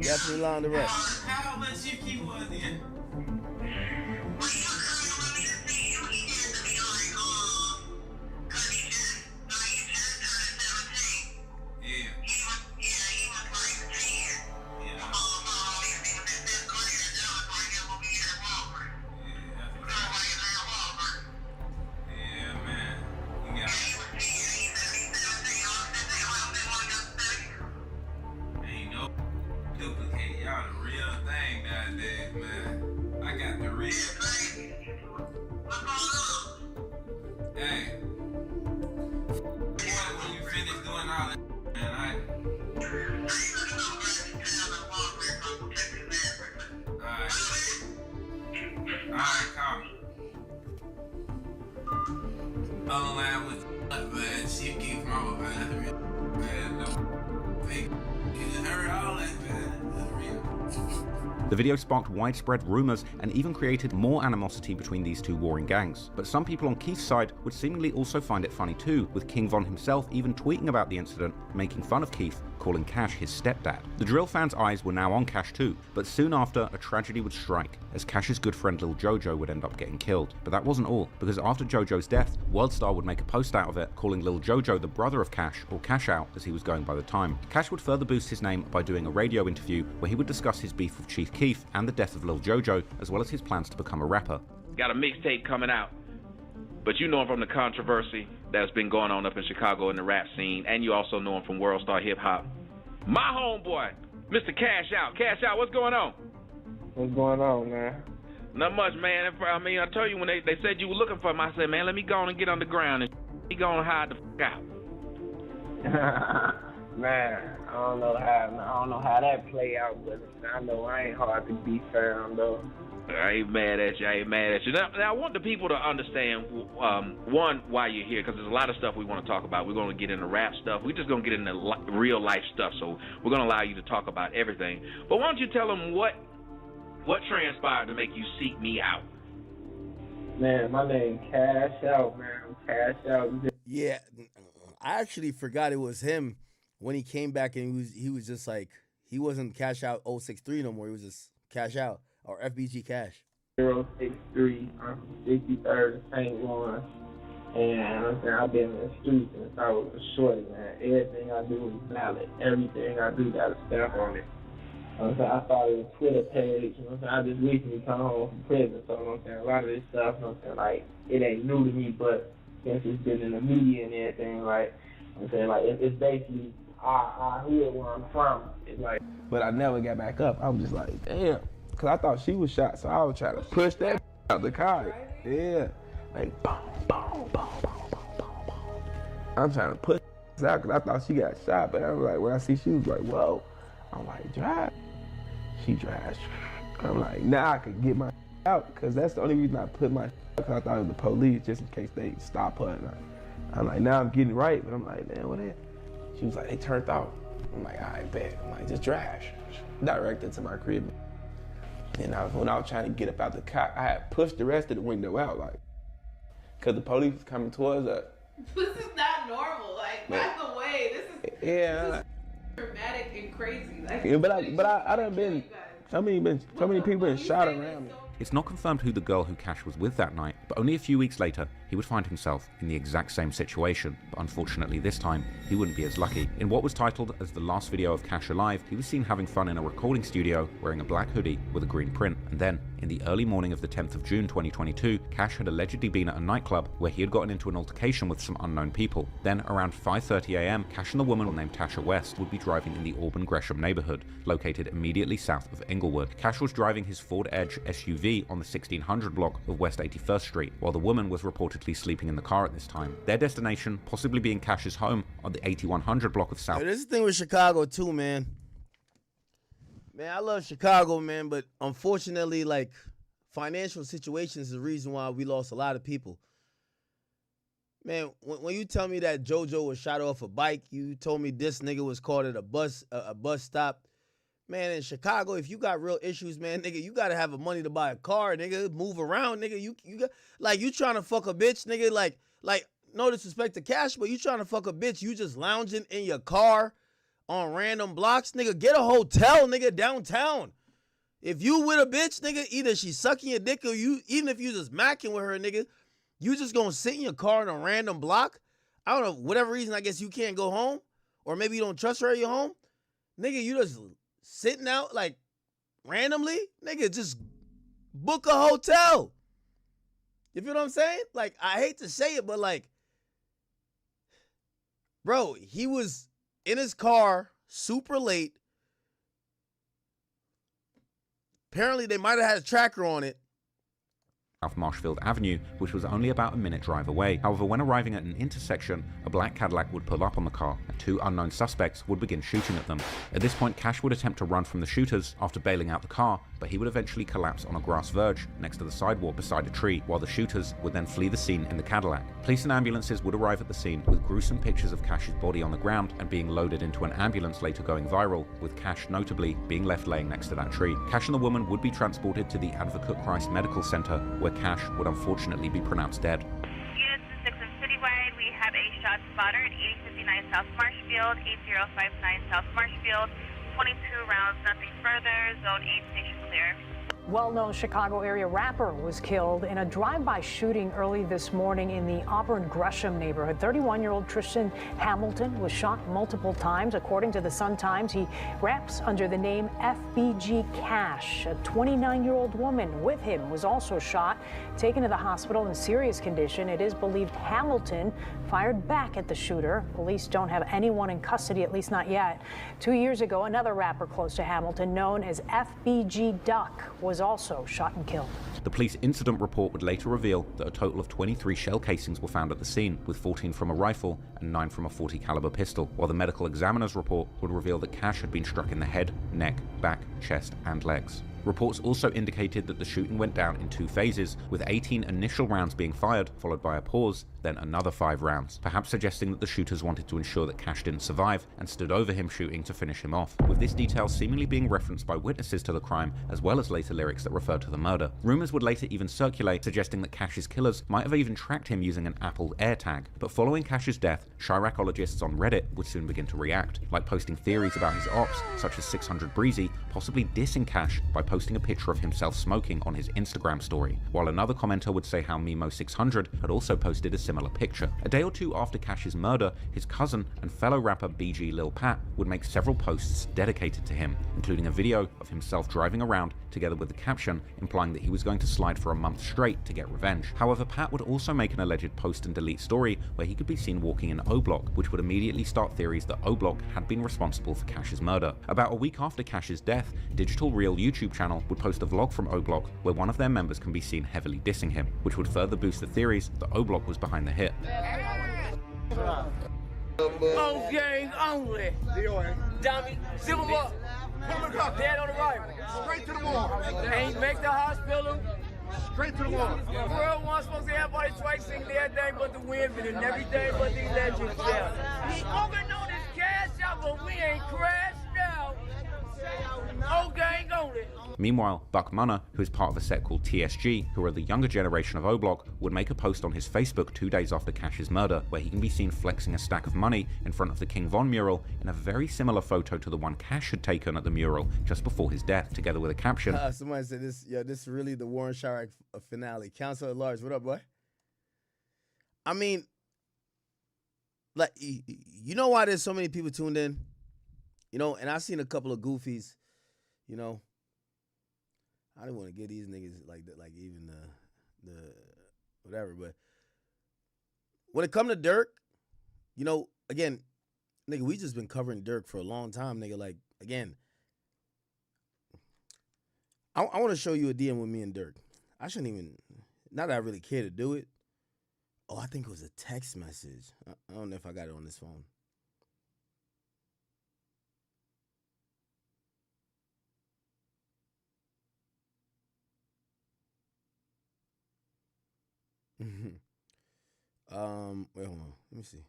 Definitely lying to rep. How much Chief Keef was then? Duplicate, y'all the real thing nowadays, man. I got the real thing. Hey. Boy, when you finish doing all that, man, Alright, call me. Online with man, she keep from man. No. You just heard all that, man. The video sparked widespread rumors and even created more animosity between these two warring gangs. But some people on Keith's side would seemingly also find it funny too, with King Von himself even tweeting about the incident, making fun of Keith, calling Cash his stepdad. The drill fans' eyes were now on Cash too, but soon after, a tragedy would strike, as Cash's good friend Lil Jojo would end up getting killed. But that wasn't all, because after Jojo's death, Worldstar would make a post out of it, calling Lil Jojo the brother of Cash, or Cash Out as he was going by the time. Cash would further boost his name by doing a radio interview where he would discuss his beef with Chief Keef and the death of Lil Jojo, as well as his plans to become a rapper. Got a mixtape coming out, but you know him from the controversy that's been going on up in Chicago in the rap scene, and you also know him from Worldstar Hip Hop. My homeboy, Mr. Cash Out. Cash Out, what's going on? What's going on, man? Not much, man. I mean, I told you when they said you were looking for him, I said, man, let me go on and get underground and he go and hide the fuck out. Man, I don't know how that play out, but I know I ain't hard to be found though. I ain't mad at you. Now, I want the people to understand, one, why you're here, because there's a lot of stuff we want to talk about. We're going to get into rap stuff. We're just going to get into real life stuff, so we're going to allow you to talk about everything. But why don't you tell them what transpired to make you seek me out? Man, my name Cash Out, man. Cash Out. Yeah, I actually forgot it was him when he came back, and he was just like, he wasn't Cash Out 063 no more. He was just Cash Out. Or FBG Cash. 063, I'm from 63rd St. Lawrence. And I've been in the streets since I was a shorty, man. Everything I do is valid. Everything I do got a stamp on it. I started a Twitter page, I just recently come home from prison, so a lot of this stuff, like, it ain't new to me, but since it's been in the media and everything, it's basically our hood where I'm from. It's like, but I never got back up. I was just like, damn. Because I thought she was shot, so I was trying to push that out the car. Yeah. Like, boom, boom, boom, boom, boom, boom, boom. I'm trying to push out because I thought she got shot, but I was like, when I see she was like, whoa. I'm like, drive. She drives. I'm like, now I could get my out, because that's the only reason I put my because I thought it was the police, just in case they stop her. I'm like, now I'm getting right, but I'm like, man, what is? She was like, they turned off. I'm like, all right, bet. I'm like, just drive. Directed to my crib. And when I was trying to get up out the car, I had pushed the rest of the window out, like, because the police was coming towards us. This is not normal. Like, by the way, this is dramatic and crazy. Like, yeah, but I done been so many people been shot around me. It's not confirmed who the girl who Cash was with that night, but only a few weeks later, he would find himself in the exact same situation. But unfortunately this time, he wouldn't be as lucky. In what was titled as the last video of Cash alive, he was seen having fun in a recording studio, wearing a black hoodie with a green print. And then, in the early morning of the 10th of June 2022, Cash had allegedly been at a nightclub where he had gotten into an altercation with some unknown people. Then, around 5:30 AM, Cash and the woman named Tasha West would be driving in the Auburn Gresham neighborhood, located immediately south of Inglewood. Cash was driving his Ford Edge SUV on the 1600 block of West 81st Street, while the woman was reportedly sleeping in the car at this time. Their destination possibly being Cash's home on the 8100 block of South. Yo, this is the thing with Chicago too, man. Man, I love Chicago, man, but unfortunately, like, financial situations is the reason why we lost a lot of people. Man, when you tell me that JoJo was shot off a bike, you told me this nigga was caught at a bus stop. Man, in Chicago, if you got real issues, man, nigga, you gotta have the money to buy a car, nigga, move around, nigga. You got, like, you trying to fuck a bitch, nigga, like, no disrespect to Cash, but you trying to fuck a bitch, you just lounging in your car on random blocks, nigga, get a hotel, nigga, downtown. If you with a bitch, nigga, either she's sucking your dick or you, even if you just macking with her, nigga, you just gonna sit in your car in a random block. I don't know, whatever reason, I guess you can't go home, or maybe you don't trust her at your home. Nigga, you just sitting out like randomly, nigga, just book a hotel. You feel what I'm saying? Like, I hate to say it, but like, bro, he was in his car super late. Apparently, they might have had a tracker on it. South Marshfield Avenue, which was only about a minute drive away. However, when arriving at an intersection, a black Cadillac would pull up on the car, and two unknown suspects would begin shooting at them. At this point, Cash would attempt to run from the shooters after bailing out the car, but he would eventually collapse on a grass verge next to the sidewalk beside a tree, while the shooters would then flee the scene in the Cadillac. Police and ambulances would arrive at the scene with gruesome pictures of Cash's body on the ground and being loaded into an ambulance, later going viral, with Cash notably being left laying next to that tree. Cash and the woman would be transported to the Advocate Christ Medical Center, where Cash would unfortunately be pronounced dead. Units to 6 of Citywide, we have a shot spotter at 8059 South Marshfield, 8059 South Marshfield, 22 rounds, nothing further, zone 8 station clear. Well-known Chicago area rapper was killed in a drive-by shooting early this morning in the Auburn Gresham neighborhood. 31-year-old Tristan Hamilton was shot multiple times. According to the Sun-Times, he raps under the name FBG Cash. A 29-year-old woman with him was also shot, taken to the hospital in serious condition. It is believed Hamilton fired back at the shooter. Police don't have anyone in custody, at least not yet. 2 years ago, another rapper close to Hamilton, known as FBG Duck, was also shot and killed. The police incident report would later reveal that a total of 23 shell casings were found at the scene, with 14 from a rifle and 9 from a .40 caliber pistol, while the medical examiner's report would reveal that Cash had been struck in the head, neck, back, chest, and legs. Reports also indicated that the shooting went down in 2 phases, with 18 initial rounds being fired, followed by a pause, then another 5 rounds, perhaps suggesting that the shooters wanted to ensure that Cash didn't survive and stood over him shooting to finish him off, with this detail seemingly being referenced by witnesses to the crime, as well as later lyrics that refer to the murder. Rumors would later even circulate, suggesting that Cash's killers might have even tracked him using an Apple AirTag. But following Cash's death, Chiracologists on Reddit would soon begin to react, like posting theories about his ops, such as 600 Breezy possibly dissing Cash by posting a picture of himself smoking on his Instagram story, while another commenter would say how Mimo600 had also posted a similar picture. A day or two after Cash's murder, his cousin and fellow rapper BG Lil Pat would make several posts dedicated to him, including a video of himself driving around together with the caption implying that he was going to slide for a month straight to get revenge. However, Pat would also make an alleged post and delete story where he could be seen walking in O-Block, which would immediately start theories that O-Block had been responsible for Cash's murder. About a week after Cash's death, Digital Real YouTube channel would post a vlog from O-Block where one of their members can be seen heavily dissing him, which would further boost the theories that O-Block was behind the hit. On gang only. Dummy, zip him up. Dead on the right. Straight to the wall. Ain't make the hospital. Straight to the wall. The world wants supposed to have everybody twice singing everything but the women and everything but these legends. We walking on this cash out, but we ain't crashed out. Oh, gang only. Meanwhile, Buck Munner, who is part of a set called TSG, who are the younger generation of O-Block, would make a post on his Facebook 2 days after Cash's murder, where he can be seen flexing a stack of money in front of the King Von mural in a very similar photo to the one Cash had taken at the mural just before his death, together with a caption. Somebody said this, this is really the Warren Chirac finale. Counsel at large, what up, boy? I mean, like, you know why there's so many people tuned in? You know, and I've seen a couple of goofies, you know. I didn't want to get these niggas like that, like even the whatever, but when it come to Durk, you know, again, nigga, we just been covering Durk for a long time, nigga. Like, again, I want to show you a DM with me and Durk. I shouldn't even, not that I really care to do it. Oh, I think it was a text message. I don't know if I got it on this phone. Wait, hold on. Let me see.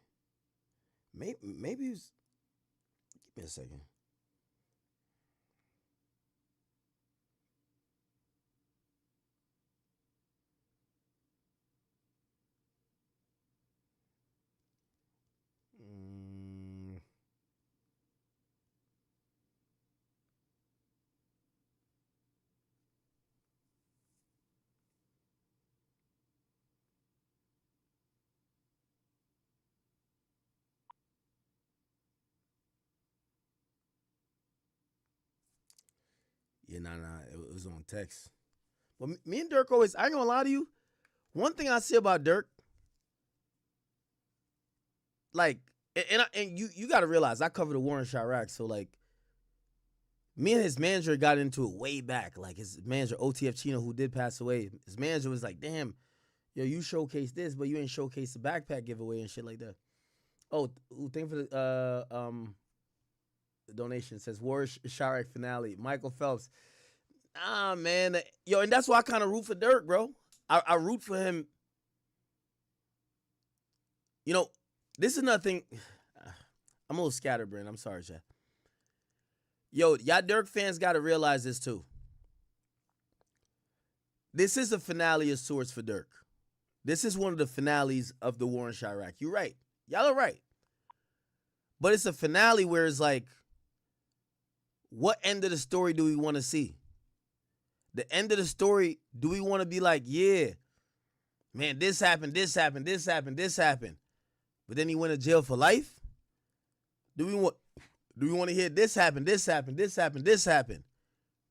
Maybe it's. Give me a second. Yeah, nah. It was on text. But me and Durk always, I ain't gonna lie to you. One thing I see about Durk, like, and you got to realize I covered the war in Chirac, so like, me and his manager got into it way back. Like his manager OTF Chino, who did pass away, his manager was like, "Damn, yo, you showcased this, but you ain't showcased the backpack giveaway and shit like that." Oh, thank you for the donation. It says War Chirac finale. Michael Phelps. Ah, man, yo, and that's why I kind of root for Durk, bro. I root for him. You know, this is another thing. I'm a little scatterbrained. I'm sorry, Chad. Yo, y'all Durk fans got to realize this too. This is a finale of sorts for Durk. This is one of the finales of the war in Chirac. You're right. Y'all are right. But it's a finale where it's like, what end of the story do we want to see? The end of the story, do we want to be like, yeah, man, this happened, this happened, this happened, this happened, but then he went to jail for life? Do we want to hear this happened, this happened, this happened, this happened,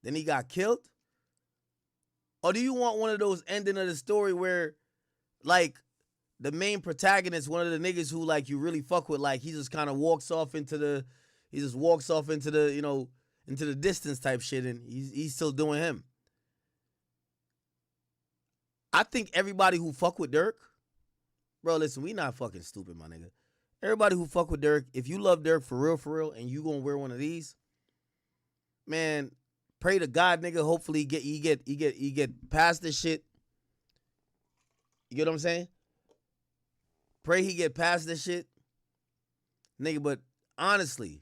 then he got killed? Or do you want one of those ending of the story where, like, the main protagonist, one of the niggas who, like, you really fuck with, like, he just kind of walks off into the, you know, into the distance type shit, and he's still doing him? I think everybody who fuck with Durk, bro, listen, we not fucking stupid, my nigga. Everybody who fuck with Durk, if you love Durk for real, and you gonna wear one of these, man, pray to God, nigga. Hopefully, you get past this shit. You get what I'm saying? Pray he get past this shit, nigga. But honestly,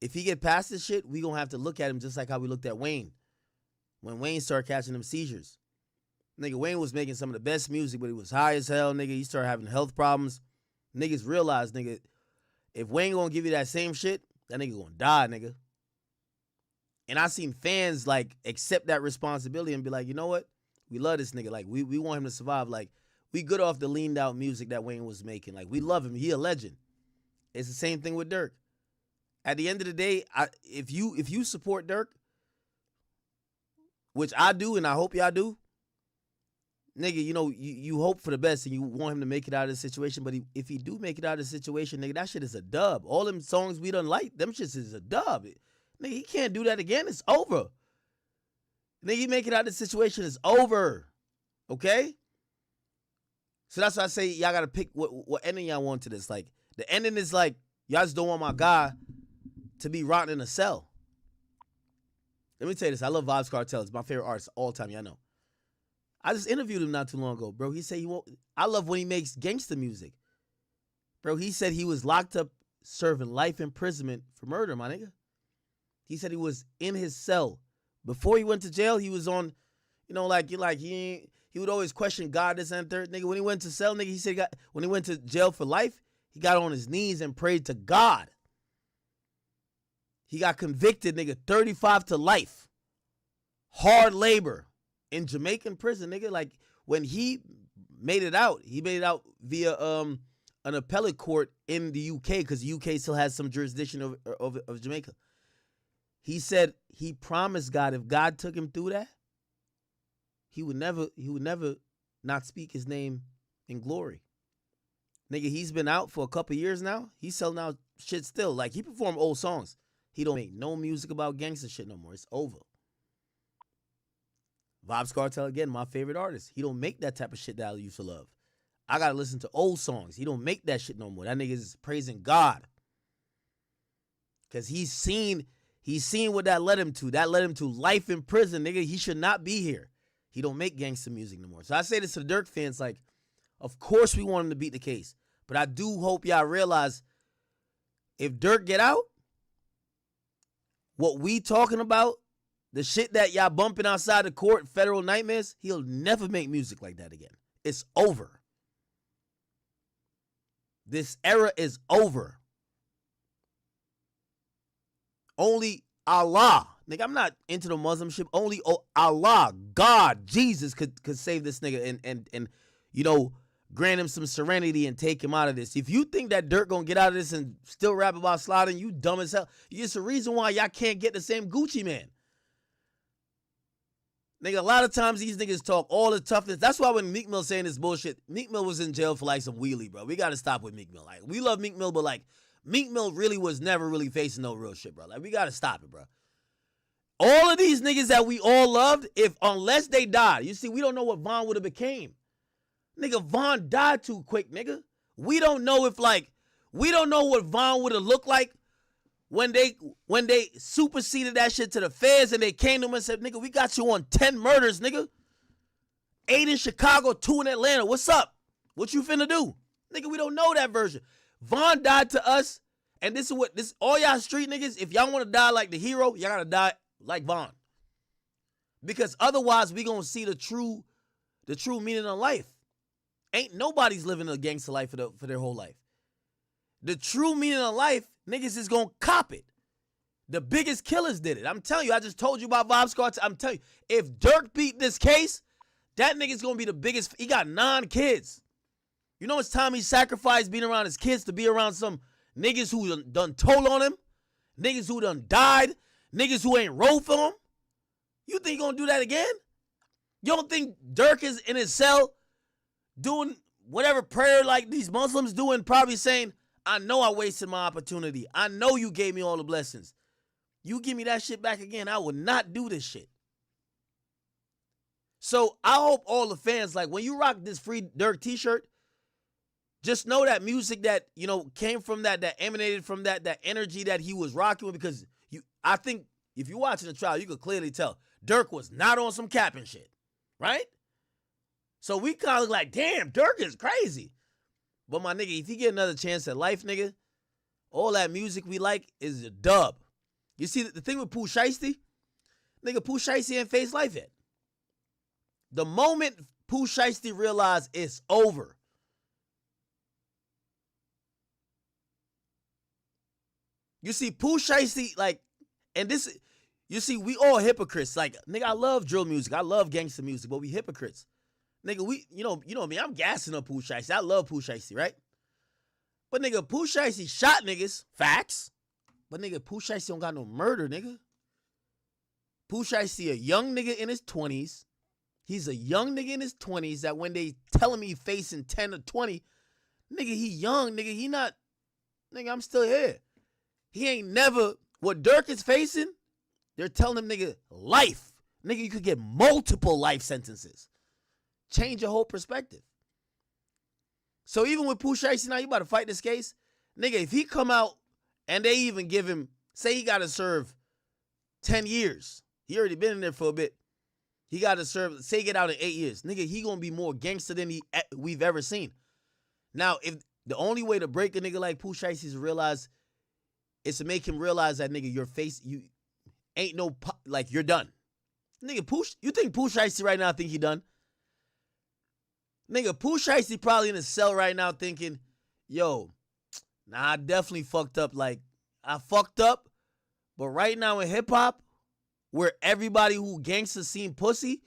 if he get past this shit, we gonna have to look at him just like how we looked at Wayne when Wayne started catching them seizures. Nigga, Wayne was making some of the best music, but he was high as hell, nigga. He started having health problems. Niggas realized, nigga, if Wayne gonna give you that same shit, that nigga gonna die, nigga. And I seen fans, like, accept that responsibility and be like, you know what? We love this nigga. Like, we want him to survive. Like, we good off the leaned out music that Wayne was making. Like, we love him. He a legend. It's the same thing with Durk. At the end of the day, if you support Durk, which I do and I hope y'all do, nigga, you know, you hope for the best and you want him to make it out of the situation. But if he do make it out of the situation, nigga, that shit is a dub. All them songs we done like, them shits is a dub. Nigga, he can't do that again. It's over. Nigga, you make it out of the situation, it's over. Okay? So that's why I say y'all got to pick what ending y'all want to this. Like, the ending is like, y'all just don't want my guy to be rotting in a cell. Let me tell you this. I love Vibes Cartel. It's my favorite artist all time. Y'all know. I just interviewed him not too long ago, bro. He said he won't. I love when he makes gangster music. Bro, he said he was locked up serving life imprisonment for murder, my nigga. He said he was in his cell. Before he went to jail, he was on, you know, he would always question God, this and third. Nigga, when he went to cell, nigga, he said when he went to jail for life, he got on his knees and prayed to God. He got convicted, nigga, 35 to life. Hard labor. In Jamaican prison, nigga, like, when he made it out via an appellate court in the UK, because the UK still has some jurisdiction of Jamaica. He said he promised God if God took him through that, he would never not speak his name in glory. Nigga, he's been out for a couple years now. He's selling out shit still. Like, he performed old songs. He don't make no music about gangster shit no more. It's over. Vibes Cartel, again, my favorite artist. He don't make that type of shit that I used to love. I gotta listen to old songs. He don't make that shit no more. That nigga is praising God. Cause he's seen what that led him to. That led him to life in prison, nigga. He should not be here. He don't make gangster music no more. So I say this to the Durk fans, like, of course we want him to beat the case. But I do hope y'all realize if Durk get out, what we talking about, the shit that y'all bumping outside the court, federal nightmares, he'll never make music like that again. It's over. This era is over. Only Allah, nigga, I'm not into the Muslim shit. Only Allah, God, Jesus could save this nigga and you know, grant him some serenity and take him out of this. If you think that Durk gonna get out of this and still rap about sliding, you dumb as hell. It's the reason why y'all can't get the same Gucci Man. Nigga, a lot of times these niggas talk all the toughness. That's why when Meek Mill saying this bullshit, Meek Mill was in jail for like some wheelie, bro. We got to stop with Meek Mill. Like, we love Meek Mill, but like, Meek Mill really was never really facing no real shit, bro. Like, we got to stop it, bro. All of these niggas that we all loved, unless they died, you see, we don't know what Von would have became. Nigga, Von died too quick, nigga. We don't know what Von would have looked like when they superseded that shit to the feds and they came to him and said, nigga, we got you on 10 murders, nigga. 8 in Chicago, 2 in Atlanta. What's up? What you finna do? Nigga, we don't know that version. Von died to us, and this all y'all street niggas, if y'all want to die like the hero, y'all gotta die like Von. Because otherwise, we gonna see the true meaning of life. Ain't nobody's living a gangster life for their whole life. The true meaning of life, niggas is gonna cop it. The biggest killers did it. I'm telling you, I just told you about Bob Scott. I'm telling you, if Durk beat this case, that nigga's gonna be the biggest. He got 9 kids. You know how much time he sacrificed being around his kids to be around some niggas who done told on him? Niggas who done died? Niggas who ain't rolled for him? You think he gonna do that again? You don't think Durk is in his cell doing whatever prayer like these Muslims doing, probably saying, I know I wasted my opportunity. I know you gave me all the blessings. You give me that shit back again, I will not do this shit. So I hope all the fans, like when you rock this Free Durk t-shirt, just know that music that, you know, came from that emanated from that energy that he was rocking with, because I think if you're watching the trial, you could clearly tell Durk was not on some capping shit, right? So we kind of like, damn, Durk is crazy. But my nigga, if you get another chance at life, nigga, all that music we like is a dub. You see, the thing with Pooh Shiesty, nigga, Pooh Shiesty ain't faced life yet. The moment Pooh Shiesty realized it's over, you see, Pooh Shiesty, like, and this, you see, we all hypocrites. Like, nigga, I love drill music. I love gangster music, but we hypocrites. Nigga, you know me, I'm gassing up Pooh Shiesty. I love Pooh Shiesty, right? But nigga, Pooh Shiesty shot niggas, facts. But nigga, Pooh Shiesty don't got no murder, nigga. Pooh Shiesty a young nigga in his 20s. He's a young nigga in his 20s that when they telling me he facing 10 or 20, nigga, he young, nigga, he not, nigga, I'm still here. He ain't never, what Durk is facing, they're telling him, nigga, life. Nigga, you could get multiple life sentences. Change your whole perspective. So even with Pooh Shiesty now, you about to fight this case? Nigga, if he come out and they even give him, say he got to serve 10 years. He already been in there for a bit. He got to serve, say get out in 8 years. Nigga, he going to be more gangster than we've ever seen. Now, if the only way to break a nigga like Pooh Shiesty is to realize, is to make him realize that, nigga, your face, you ain't no, like, you're done. Nigga, you think Pooh Shiesty right now think he done? Nigga, Pooh Shiesty probably in a cell right now thinking, yo, nah, I definitely fucked up. Like, I fucked up, but right now in hip-hop, where everybody who gangsters seen pussy,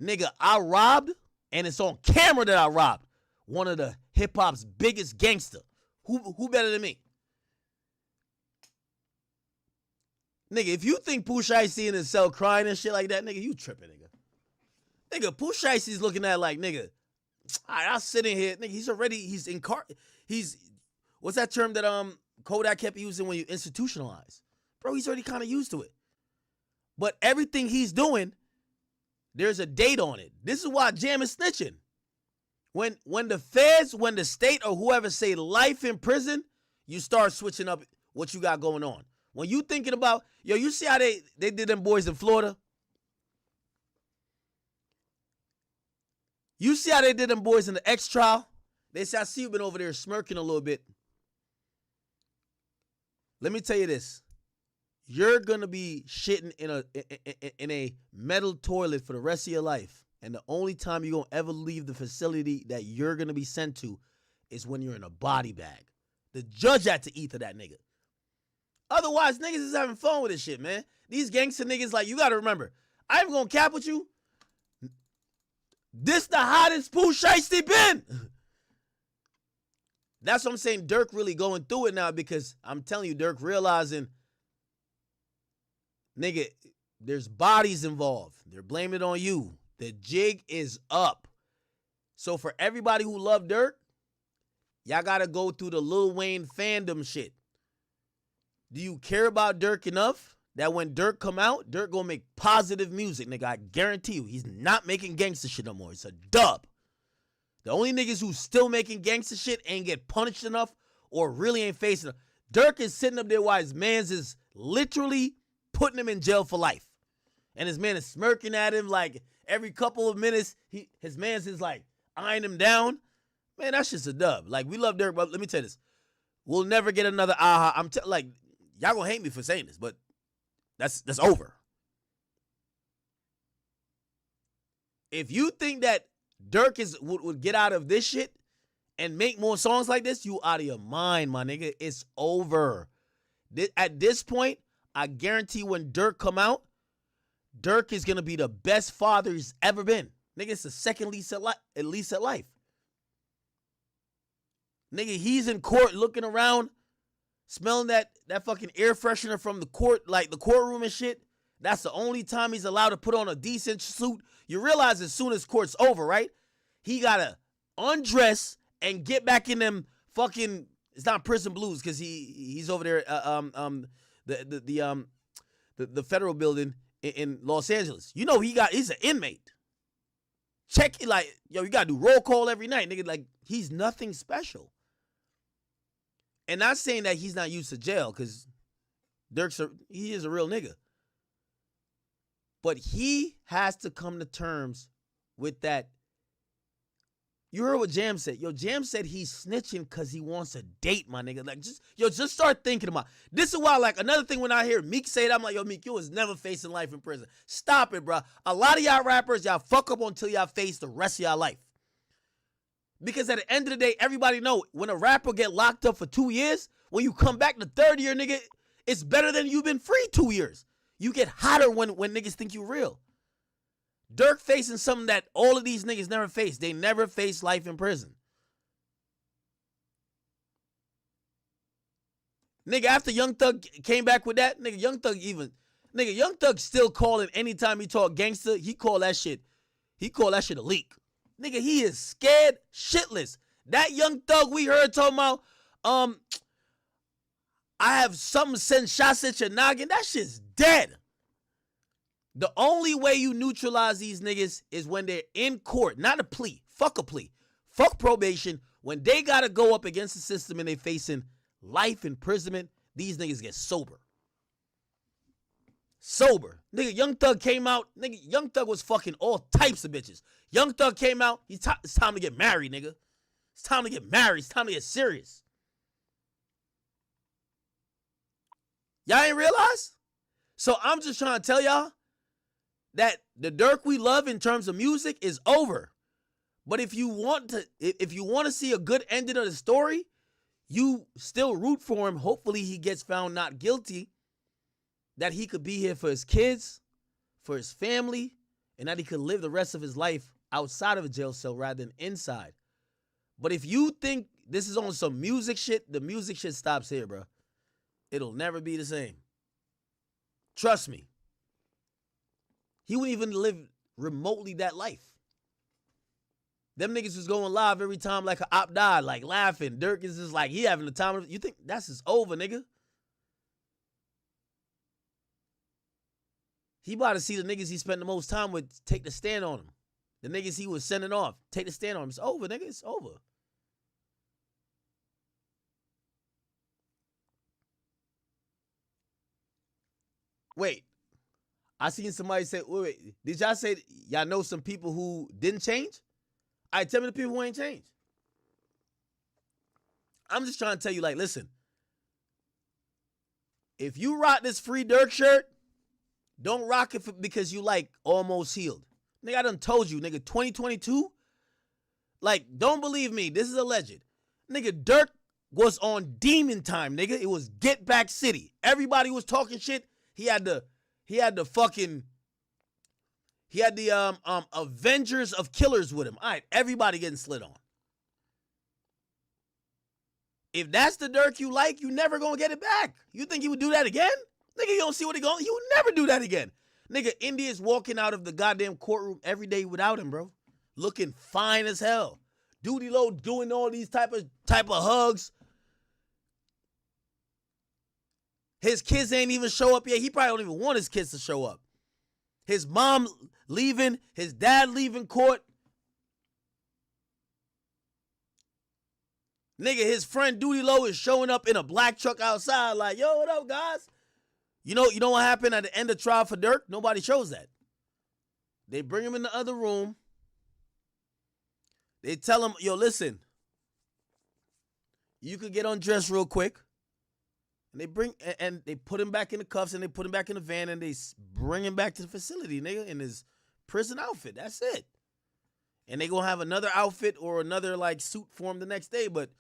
nigga, I robbed, and it's on camera that I robbed one of the hip-hop's biggest gangster. Who better than me? Nigga, if you think Pooh Shiesty in his cell crying and shit like that, nigga, you tripping, nigga. Nigga, Pooh Shiesty's looking at like, nigga, I'll sit in here. Nigga, he's what's that term that Kodak kept using when you institutionalize? Bro, he's already kind of used to it. But everything he's doing, there's a date on it. This is why Jam is snitching. When the feds, when the state or whoever say life in prison, you start switching up what you got going on. When you thinking about, yo, you see how they did them boys in Florida? You see how they did them boys in the X trial? They say, I see you been over there smirking a little bit. Let me tell you this. You're going to be shitting in a metal toilet for the rest of your life. And the only time you're going to ever leave the facility that you're going to be sent to is when you're in a body bag. The judge had to eat to that nigga. Otherwise, niggas is having fun with this shit, man. These gangster niggas, like, you got to remember, I ain't going to cap with you. This the hottest Pooh Shiesty been. That's what I'm saying. Durk really going through it now because I'm telling you, Durk realizing, nigga, There's bodies involved. They're blaming it on you. The jig is up. So for everybody who love Durk, y'all got to go through the Lil Wayne fandom shit. Do you care about Durk enough that when Durk come out, Durk gonna make positive music, nigga? I guarantee you, he's not making gangster shit no more. It's a dub. The only niggas who still making gangster shit ain't get punished enough or really ain't facing it. Durk is sitting up there while his mans is literally putting him in jail for life. And his man is smirking at him like every couple of minutes, his man's is like eyeing him down. Man, that's just a dub. Like, we love Durk, but let me tell you this. We'll never get another aha. Like, y'all gonna hate me for saying this, but that's over. If you think that Durk would get out of this shit and make more songs like this, you out of your mind, my nigga. It's over. At this point, I guarantee when Durk come out, Durk is going to be the best father he's ever been. Nigga, it's the second least at life. Nigga, he's in court looking around, smelling that fucking air freshener from the court, like the courtroom and shit. That's the only time he's allowed to put on a decent suit. You realize as soon as court's over, right? He got to undress and get back in them fucking, it's not prison blues because he's over there the federal building in Los Angeles. You know he's an inmate. Check it, like, yo, you gotta do roll call every night, nigga. Like, he's nothing special. And not saying that he's not used to jail, because he is a real nigga. But he has to come to terms with that. You heard what Jam said. Yo, Jam said he's snitching because he wants a date, my nigga. Like, just start thinking about it. This is why, like, another thing when I hear Meek say it, I'm like, yo, Meek, you was never facing life in prison. Stop it, bro. A lot of y'all rappers, y'all fuck up until y'all face the rest of y'all life. Because at the end of the day, everybody know when a rapper get locked up for 2 years, when you come back the third year, nigga, it's better than you've been free 2 years. You get hotter when niggas think you real. Durk facing something that all of these niggas never faced. They never faced life in prison. Nigga, after Young Thug came back with that, Young Thug still calling anytime he talk gangster, he call that shit a leak. Nigga, he is scared shitless. That Young Thug we heard talking about, I have something send shots at your noggin, that shit's dead. The only way you neutralize these niggas is when they're in court, not a plea. Fuck a plea. Fuck probation. When they gotta go up against the system and they facing life imprisonment, these niggas get sober. Sober. Nigga, Young Thug came out. Nigga, Young Thug was fucking all types of bitches. Young Thug came out. It's time to get married, nigga. It's time to get married. It's time to get serious. Y'all ain't realize? So I'm just trying to tell y'all that the Durk we love in terms of music is over. But if you want to see a good ending of the story, you still root for him. Hopefully he gets found not guilty, that he could be here for his kids, for his family, and that he could live the rest of his life outside of a jail cell rather than inside. But if you think this is on some music shit, the music shit stops here, bro. It'll never be the same. Trust me. He wouldn't even live remotely that life. Them niggas was going live every time like an op died, like laughing. Durk is just like, he having the time of, you think that's just over, nigga? He about to see the niggas he spent the most time with take the stand on him. The niggas he was sending off, take the stand on him. It's over, nigga. It's over. Wait. I seen somebody say, wait, did y'all say y'all know some people who didn't change? All right, tell me the people who ain't changed. I'm just trying to tell you, like, listen. If you rock this Free Durk shirt, don't rock it because you, like, almost healed. Nigga, I done told you, nigga, 2022? Like, don't believe me. This is alleged. Nigga, Durk was on demon time, nigga. It was Get Back City. Everybody was talking shit. He had the Avengers of Killers with him. All right, everybody getting slid on. If that's the Durk you like, you never gonna get it back. You think he would do that again? Nigga, you don't see what he going. He would never do that again. Nigga, India's walking out of the goddamn courtroom every day without him, bro. Looking fine as hell. Duty Low doing all these type of hugs. His kids ain't even show up yet. He probably don't even want his kids to show up. His mom leaving, his dad leaving court. Nigga, his friend Duty Low is showing up in a black truck outside like, yo, what up, guys? You know what happened at the end of trial for Durk? Nobody shows that. They bring him in the other room. They tell him, yo, listen, you could get undressed real quick. And they put him back in the cuffs and they put him back in the van and they bring him back to the facility, nigga, in his prison outfit. That's it. And they gonna have another outfit or another like suit for him the next day, but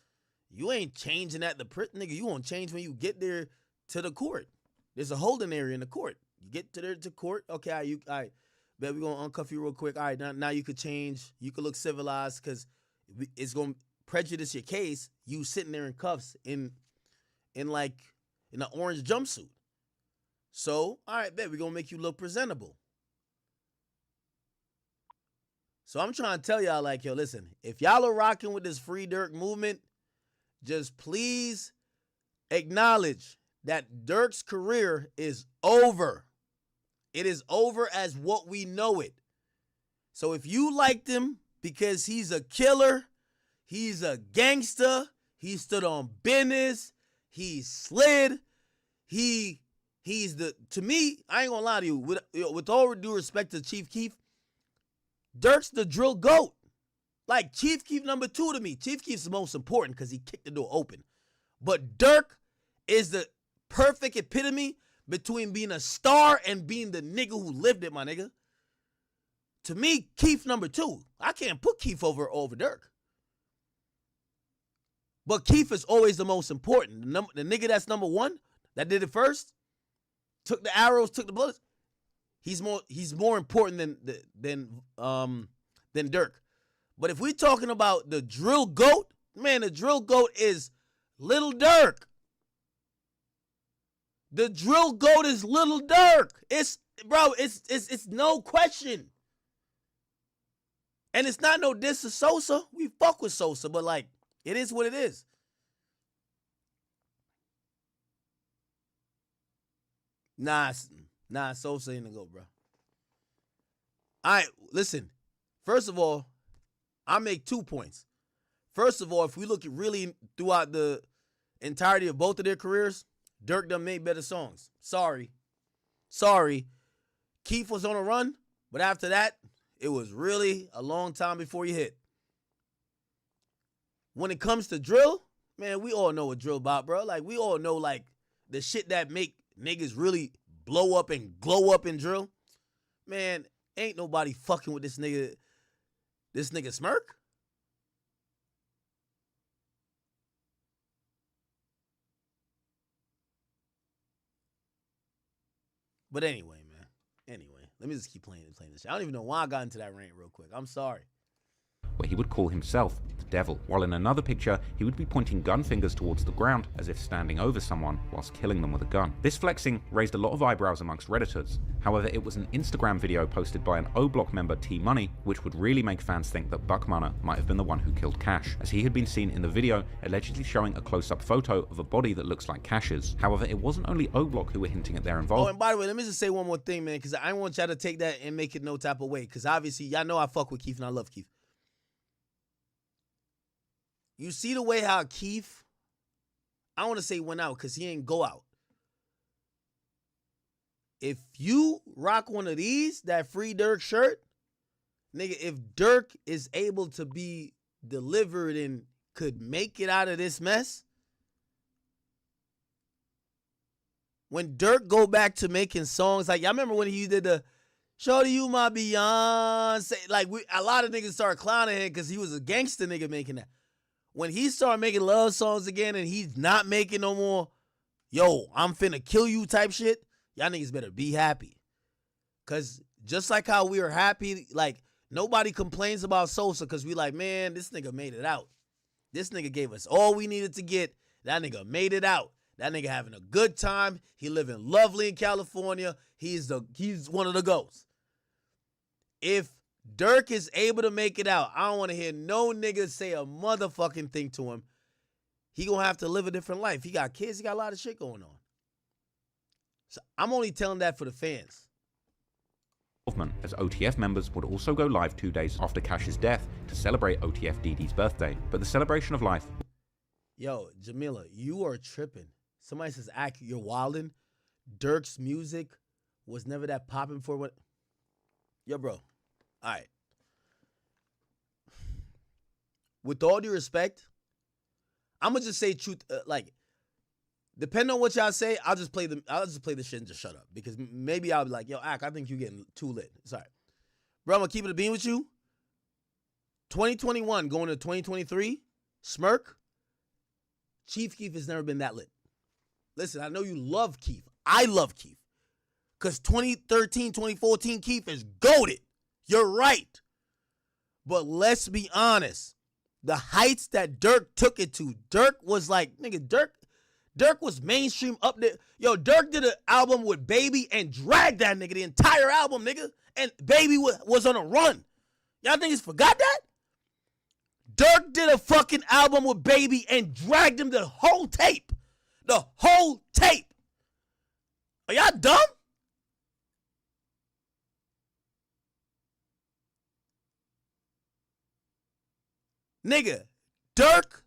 you ain't changing at the prison, nigga. You gonna change when you get there to the court. There's a holding area in the court. You get to court, okay, all right, bet we're gonna uncuff you real quick. All right, now you could change. You could look civilized because it's gonna prejudice your case. You sitting there in cuffs in an orange jumpsuit. So, all right, bet we're gonna make you look presentable. So I'm trying to tell y'all, like, yo, listen, if y'all are rocking with this Free Durk movement, just please acknowledge that Durk's career is over. It is over as what we know it. So if you liked him because he's a killer, he's a gangster, he stood on business, he slid, he's to me, I ain't gonna lie to you, with all due respect to Chief Keef, Durk's the drill GOAT. Like Chief Keef number 2 to me. Chief Keef's the most important because he kicked the door open. But Durk is the perfect epitome between being a star and being the nigga who lived it, my nigga. To me, Keef number 2. I can't put Keef over Durk. But Keef is always the most important. The nigga that's number 1, that did it first, took the arrows, took the bullets. He's more important than Durk. But if we're talking about the drill GOAT, man, the drill GOAT is Little Durk. The drill GOAT is Little Durk. It's no question. And it's not no diss to Sosa. We fuck with Sosa, but like, it is what it is. Nah, Sosa ain't the GOAT, bro. All right, listen. First of all, I make 2 points. First of all, if we look at really throughout the entirety of both of their careers, Durk done made better songs. Sorry. Keef was on a run, but after that, it was really a long time before you hit. When it comes to drill, man, we all know what drill about, bro. Like, we all know, like, the shit that make niggas really blow up and glow up in drill. Man, ain't nobody fucking with this nigga Smirk. But anyway, man. Let me just keep playing this shit. I don't even know why I got into that rant real quick. I'm sorry. Where he would call himself the devil, while in another picture he would be pointing gun fingers towards the ground as if standing over someone whilst killing them with a gun. This flexing raised a lot of eyebrows amongst Redditors. However, it was an Instagram video posted by an O-Block member T Money which would really make fans think that Buckmanner might have been the one who killed Cash, as he had been seen in the video allegedly showing a close-up photo of a body that looks like Cash's. However, it wasn't only O-Block who were hinting at their involvement. Oh, and by the way, let me just say one more thing, man, because I want y'all to take that and make it no type of way, because obviously y'all know I fuck with Keef and I love Keef. You see the way how Keef, I don't want to say went out because he ain't go out. If you rock one of these, that Free Durk shirt, nigga, if Durk is able to be delivered and could make it out of this mess, when Durk go back to making songs, like y'all remember when he did the "Shorty You My Beyonce," like a lot of niggas started clowning him because he was a gangster nigga making that. When he started making love songs again and he's not making no more, yo, I'm finna kill you type shit, y'all niggas better be happy. Because just like how we are happy, like, nobody complains about Sosa because we like, man, this nigga made it out. This nigga gave us all we needed to get. That nigga made it out. That nigga having a good time. He living lovely in California. He's one of the GOATs. If Durk is able to make it out, I don't want to hear no nigga say a motherfucking thing to him. He gonna have to live a different life. He got kids. He got a lot of shit going on. So I'm only telling that for the fans. As OTF members would also go live 2 days after Cash's death to celebrate OTF DD's birthday. But the celebration of life... Yo, Jamila, you are tripping. Somebody says, you're wildin'. Durk's music was never that popping for what... Yo, bro. All right. With all due respect, I'm gonna just say truth. Depending on what y'all say, I'll just play the shit and just shut up, because maybe I'll be like, yo, I think you're getting too lit. Sorry, bro. I'm gonna keep it a bean with you. 2021 going to 2023, Smirk. Chief Keef has never been that lit. Listen, I know you love Keef. I love Keef. Because 2013, 2014, Keef is goated. You're right. But let's be honest. The heights that Durk took it to, Durk was like, nigga, Durk was mainstream up there. Yo, Durk did an album with Baby and dragged that nigga the entire album, nigga. And Baby was on a run. Y'all think he's forgot that? Durk did a fucking album with Baby and dragged him the whole tape. The whole tape. Are y'all dumb? Nigga, Durk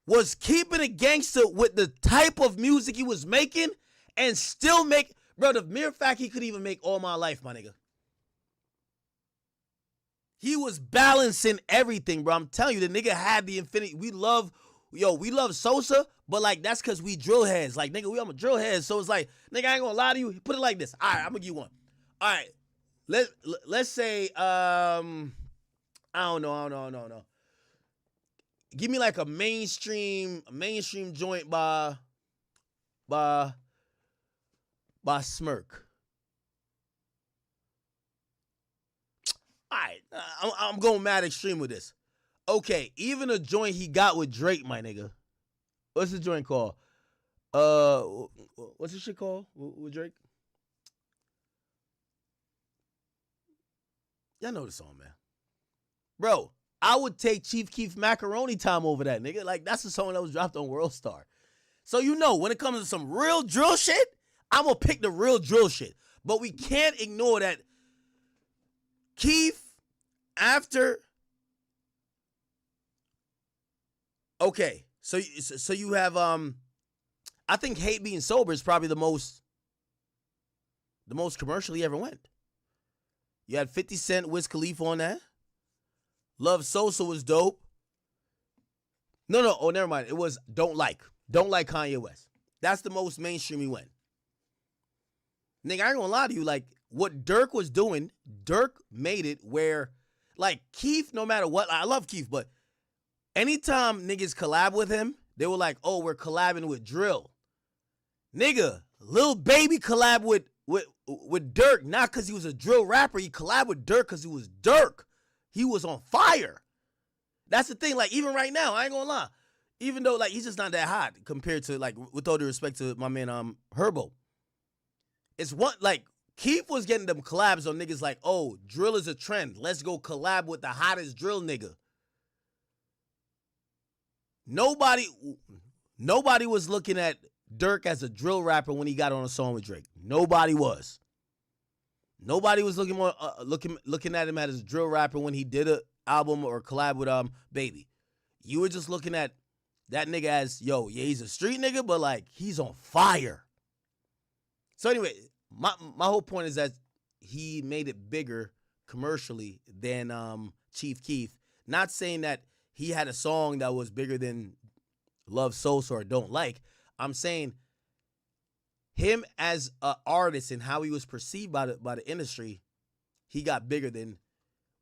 was keeping it gangster with the type of music he was making and still make, bro, the mere fact he could even make All My Life, my nigga. He was balancing everything, bro. I'm telling you, the nigga had the infinity. We love Sosa, but like that's because we drill heads. Like, nigga, I'm a drill head. So it's like, nigga, I ain't gonna lie to you. Put it like this. All right, I'm gonna give you one. All right. Let's say, I don't know. Give me like a mainstream joint by Smirk. All right, I'm going mad extreme with this. Okay, even a joint he got with Drake, my nigga. What's the joint called? What's this shit called with Drake? Y'all know the song, man. Bro, I would take Chief Keef Macaroni Time over that, nigga. Like, that's the song that was dropped on World Star. So, you know, when it comes to some real drill shit, I'm going to pick the real drill shit. But we can't ignore that Keef, after... Okay, so you have, I think Hate Being Sober is probably the most commercial he ever went. You had 50 Cent, Wiz Khalifa on that. Love Sosa was dope. No, never mind. It was Don't Like Kanye West. That's the most mainstream he went. Nigga, I ain't gonna lie to you. Like, what Durk was doing, Durk made it where, like, Keef, no matter what, I love Keef, but anytime niggas collab with him, they were like, oh, we're collabing with Drill. Nigga, Lil Baby collab with Durk, not because he was a drill rapper. He collabed with Durk because he was Durk. He was on fire. That's the thing. Like, even right now, I ain't gonna lie. Even though, like, he's just not that hot compared to, like, with all due respect to my man, Herbo. It's one, like, Keith was getting them collabs on niggas like, oh, drill is a trend. Let's go collab with the hottest drill nigga. Nobody was looking at Durk as a drill rapper when he got on a song with Drake. Nobody was. Nobody was looking at him as a drill rapper when he did an album or collab with Baby. You were just looking at that nigga as, yo, yeah, he's a street nigga, but like he's on fire. So anyway, my whole point is that he made it bigger commercially than Chief Keef. Not saying that he had a song that was bigger than Love Sosa or Don't Like. I'm saying him as an artist and how he was perceived by the industry, he got bigger than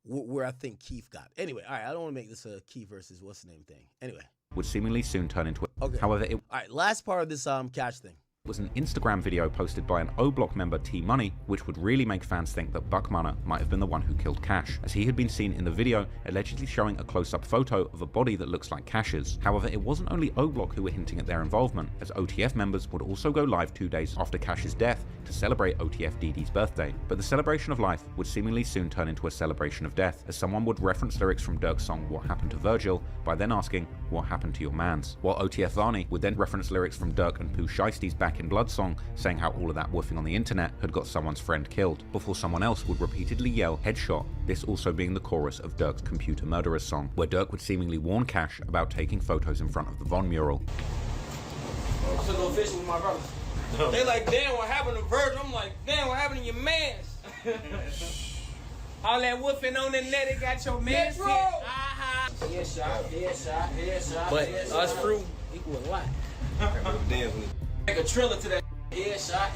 where I think Keef got. Anyway, all right, I don't want to make this a Keef versus what's the name thing. Anyway. Would seemingly soon turn into it. Okay. However, all right, last part of this Cash thing. was an Instagram video posted by an O-Block member T Money, which would really make fans think that Buck Munner might have been the one who killed Cash, as he had been seen in the video allegedly showing a close-up photo of a body that looks like Cash's. However, it wasn't only O-Block who were hinting at their involvement, as OTF members would also go live 2 days after Cash's death to celebrate OTF DD's birthday. But the celebration of life would seemingly soon turn into a celebration of death, as someone would reference lyrics from Durk's song What Happened to Virgil by then asking, what happened to your mans? While OTF Varney would then reference lyrics from Durk and Pooh Shiesty's Back in Blood song, saying how all of that woofing on the internet had got someone's friend killed, before someone else would repeatedly yell headshot, this also being the chorus of Durk's Computer Murderers song, where Durk would seemingly warn Cash about taking photos in front of the Von mural. I'm still go fishing with my brother. They like, damn, what happened to Virgil? I'm like, damn, what happened to your mans? All that woofing on the net, it got your mans hit. Headshot. But us fruit equal a lot. Make a trailer to that. Headshot.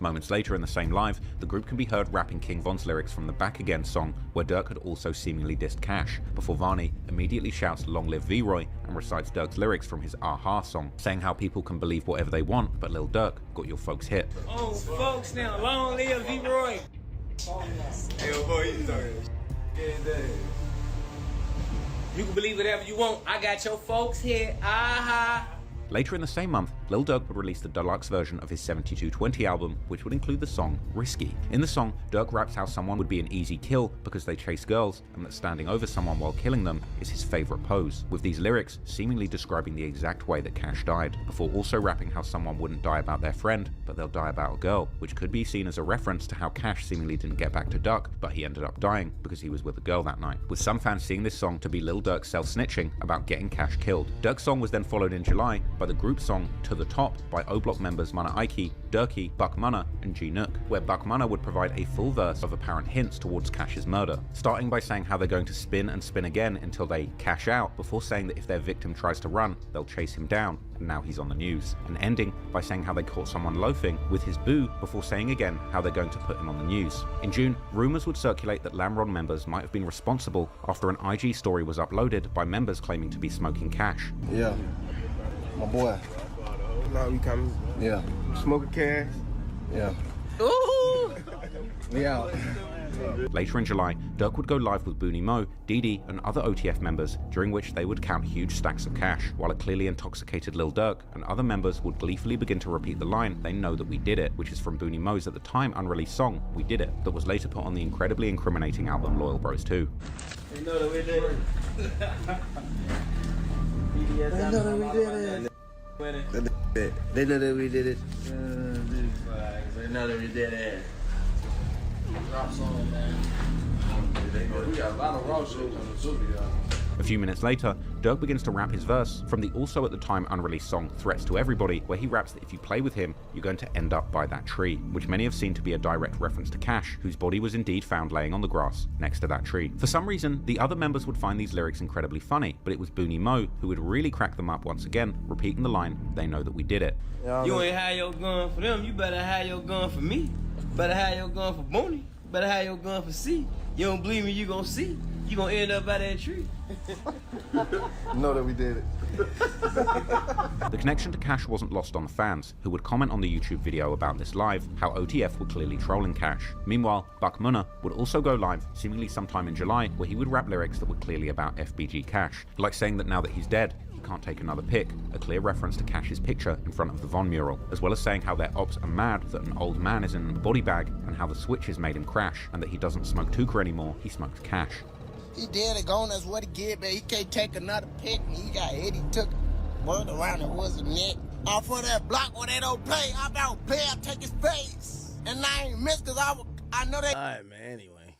Moments later in the same live, the group can be heard rapping King Von's lyrics from the Back Again song, where Durk had also seemingly dissed Cash, before Varney immediately shouts Long Live V-Roy and recites Durk's lyrics from his Aha song, saying how people can believe whatever they want, but Lil Durk got your folks hit. Oh, folks now, long live V-Roy. Hey, boy, you You can believe whatever you want. I got your folks here. Aha. Later in the same month, Lil Durk would release the deluxe version of his 7220 album, which would include the song Risky. In the song, Durk raps how someone would be an easy kill because they chase girls, and that standing over someone while killing them is his favorite pose, with these lyrics seemingly describing the exact way that Cash died, before also rapping how someone wouldn't die about their friend, but they'll die about a girl, which could be seen as a reference to how Cash seemingly didn't get back to Duck, but he ended up dying because he was with a girl that night, with some fans seeing this song to be Lil Durk self-snitching about getting Cash killed. Durk's song was then followed in July by the group song To The Top by O-Block members Mana Ike, Durkee, Buck Munner, and G Nook, where Buck Munner would provide a full verse of apparent hints towards Cash's murder, starting by saying how they're going to spin and spin again until they cash out, before saying that if their victim tries to run, they'll chase him down, and now he's on the news, and ending by saying how they caught someone loafing with his boo, before saying again how they're going to put him on the news. In June, rumors would circulate that Lamron members might have been responsible after an IG story was uploaded by members claiming to be smoking Cash. Yeah, my boy. Now we coming. Yeah. Smoking cash. Yeah. Ooh! Yeah. Later in July, Durk would go live with Booney Mo, Dee and other OTF members, during which they would count huge stacks of cash, while a clearly intoxicated Lil Durk and other members would gleefully begin to repeat the line, "They know that we did it," which is from Booney Mo's at the time unreleased song, We Did It, that was later put on the incredibly incriminating album Loyal Bros 2. They know that we did it. They know that we did it. They know that we did it. They know that we did it. Drop song, man. We got a lot of raw shit on the studio. A few minutes later, Durk begins to rap his verse from the also at the time unreleased song Threats to Everybody, where he raps that if you play with him, you're going to end up by that tree, which many have seen to be a direct reference to Cash, whose body was indeed found laying on the grass next to that tree. For some reason, the other members would find these lyrics incredibly funny, but it was Booney Mo who would really crack them up once again, repeating the line, "They know that we did it." You ain't have your gun for them, you better have your gun for me. Better have your gun for Booney. Better have your gun for C. You don't believe me, you gonna see. You gonna end up by that tree. Know that we did it. The connection to Cash wasn't lost on the fans, who would comment on the YouTube video about this live, how OTF were clearly trolling Cash. Meanwhile, Buck Munner would also go live, seemingly sometime in July, where he would rap lyrics that were clearly about FBG Cash, like saying that now that he's dead, he can't take another pic, a clear reference to Cash's picture in front of the Von mural, as well as saying how their ops are mad that an old man is in a body bag, and how the switches made him crash, and that he doesn't smoke Tuka anymore, he smokes Cash. He dead and gone, that's what he get, man. He can't take another pic. He got hit, he took word around it was a neck. Off of that block where they don't play, I'm out play, I take his face. And I ain't missed cause I know they Alright, man, anyway.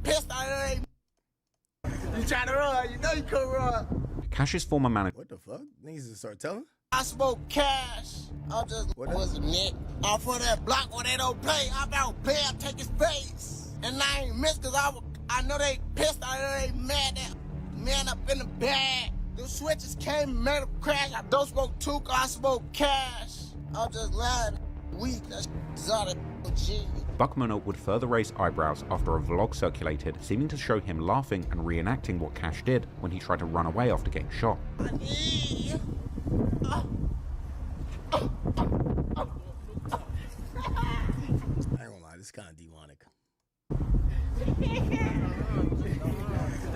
pissed, I know they you trying to run, you know you couldn't run. Cash's former manager. What the fuck? Niggas just start telling? I smoke cash. I just was a neck. Off of that block where they don't play, I'm out play, I take his face. And I ain't missed cause I know they pissed, I know they mad that man up in the bag. The switches came and made them crash. I don't smoke Tuka, I smoke cash. I'm just lying. Weak, that's out of G. Buck Munner would further raise eyebrows after a vlog circulated, seeming to show him laughing and reenacting what Cash did when he tried to run away after getting shot. I ain't gonna lie, this is kind of demonic.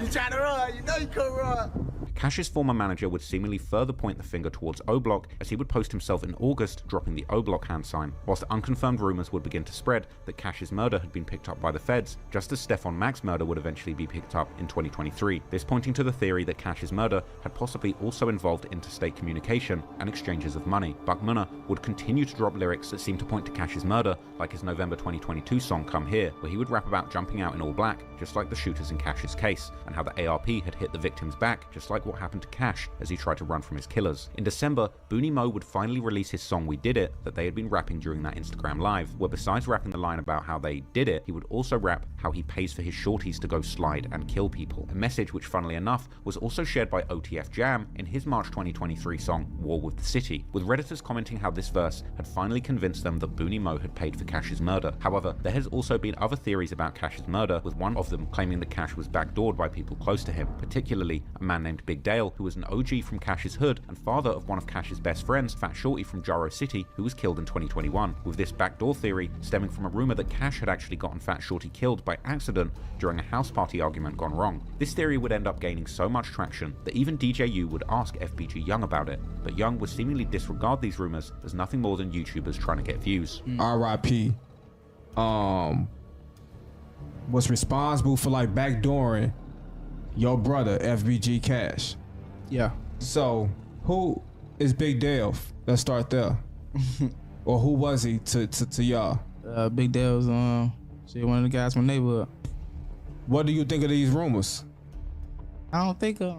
You trying to run? You know you couldn't run. Cash's former manager would seemingly further point the finger towards O-Block as he would post himself in August dropping the O-Block hand sign, whilst unconfirmed rumours would begin to spread that Cash's murder had been picked up by the feds, just as Stefan Mack's murder would eventually be picked up in 2023, this pointing to the theory that Cash's murder had possibly also involved interstate communication and exchanges of money. Buck Munna would continue to drop lyrics that seemed to point to Cash's murder, like his November 2022 song Come Here, where he would rap about jumping out in all black, just like the shooters in Cash's case, and how the ARP had hit the victim's back, just like what happened to Cash as he tried to run from his killers. In December, Booney Mo would finally release his song We Did It that they had been rapping during that Instagram live, where besides rapping the line about how they did it, he would also rap how he pays for his shorties to go slide and kill people, a message which funnily enough was also shared by OTF Jam in his March 2023 song War with the City, with Redditors commenting how this verse had finally convinced them that Booney Mo had paid for Cash's murder. However, there has also been other theories about Cash's murder, with one of them claiming that Cash was backdoored by people close to him, particularly a man named Big Dale, who was an OG from Cash's hood and father of one of Cash's best friends, Fat Shorty from Jaro City, who was killed in 2021, with this backdoor theory stemming from a rumor that Cash had actually gotten Fat Shorty killed by accident during a house party argument gone wrong. This theory would end up gaining so much traction that even DJU would ask FBG Young about it, but Young would seemingly disregard these rumors as nothing more than YouTubers trying to get views. R.I.P. Was responsible for like backdooring your brother FBG Cash. Yeah. So who is Big Dale? Let's start there. Or who was he to y'all? Big Dale's one of the guys from the neighborhood. What do you think of these rumors? I don't think the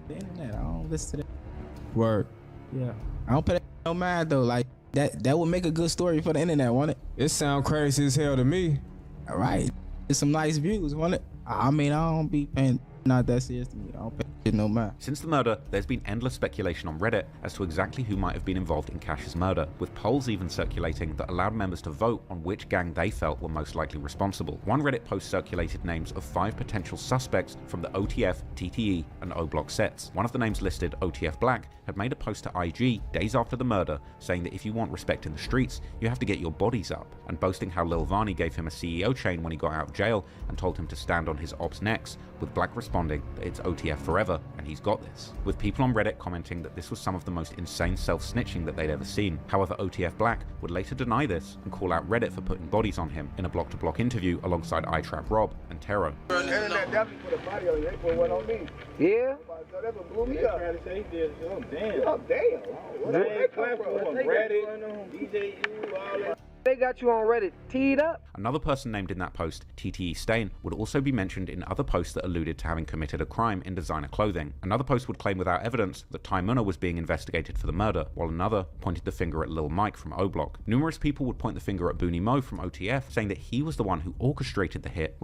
internet. I don't listen to that. Word. Yeah. I don't pay that no mind though. Like that would make a good story for the internet, won't it? It sound crazy as hell to me. All right. It's some nice views, won't it? I mean, I don't be paying not that serious to me. I don't pay it no mind. Since the murder, there's been endless speculation on Reddit as to exactly who might have been involved in Cash's murder, with polls even circulating that allowed members to vote on which gang they felt were most likely responsible. One Reddit post circulated names of 5 potential suspects from the OTF, TTE, and O-Block sets. One of the names listed, OTF Black, had made a post to IG days after the murder saying that if you want respect in the streets, you have to get your bodies up, and boasting how Lil Vani gave him a CEO chain when he got out of jail and told him to stand on his ops' necks, with Black responding that it's OTF forever and he's got this, with people on Reddit commenting that this was some of the most insane self-snitching that they'd ever seen. However, OTF Black would later deny this and call out Reddit for putting bodies on him in a block-to-block interview alongside iTrap Rob and Tero. Internet definitely put a body on you. They put one on me. Yeah? That's what blew me up. Oh, damn. Oh, damn. Where they come from? Reddit, DJU, all that. They got you on Reddit teed up. Another person named in that post, TTE Stain, would also be mentioned in other posts that alluded to having committed a crime in designer clothing. Another post would claim without evidence that Ty Munna was being investigated for the murder, while another pointed the finger at Lil Mike from O-Block. Numerous people would point the finger at Booney Mo from OTF, saying that he was the one who orchestrated the hit,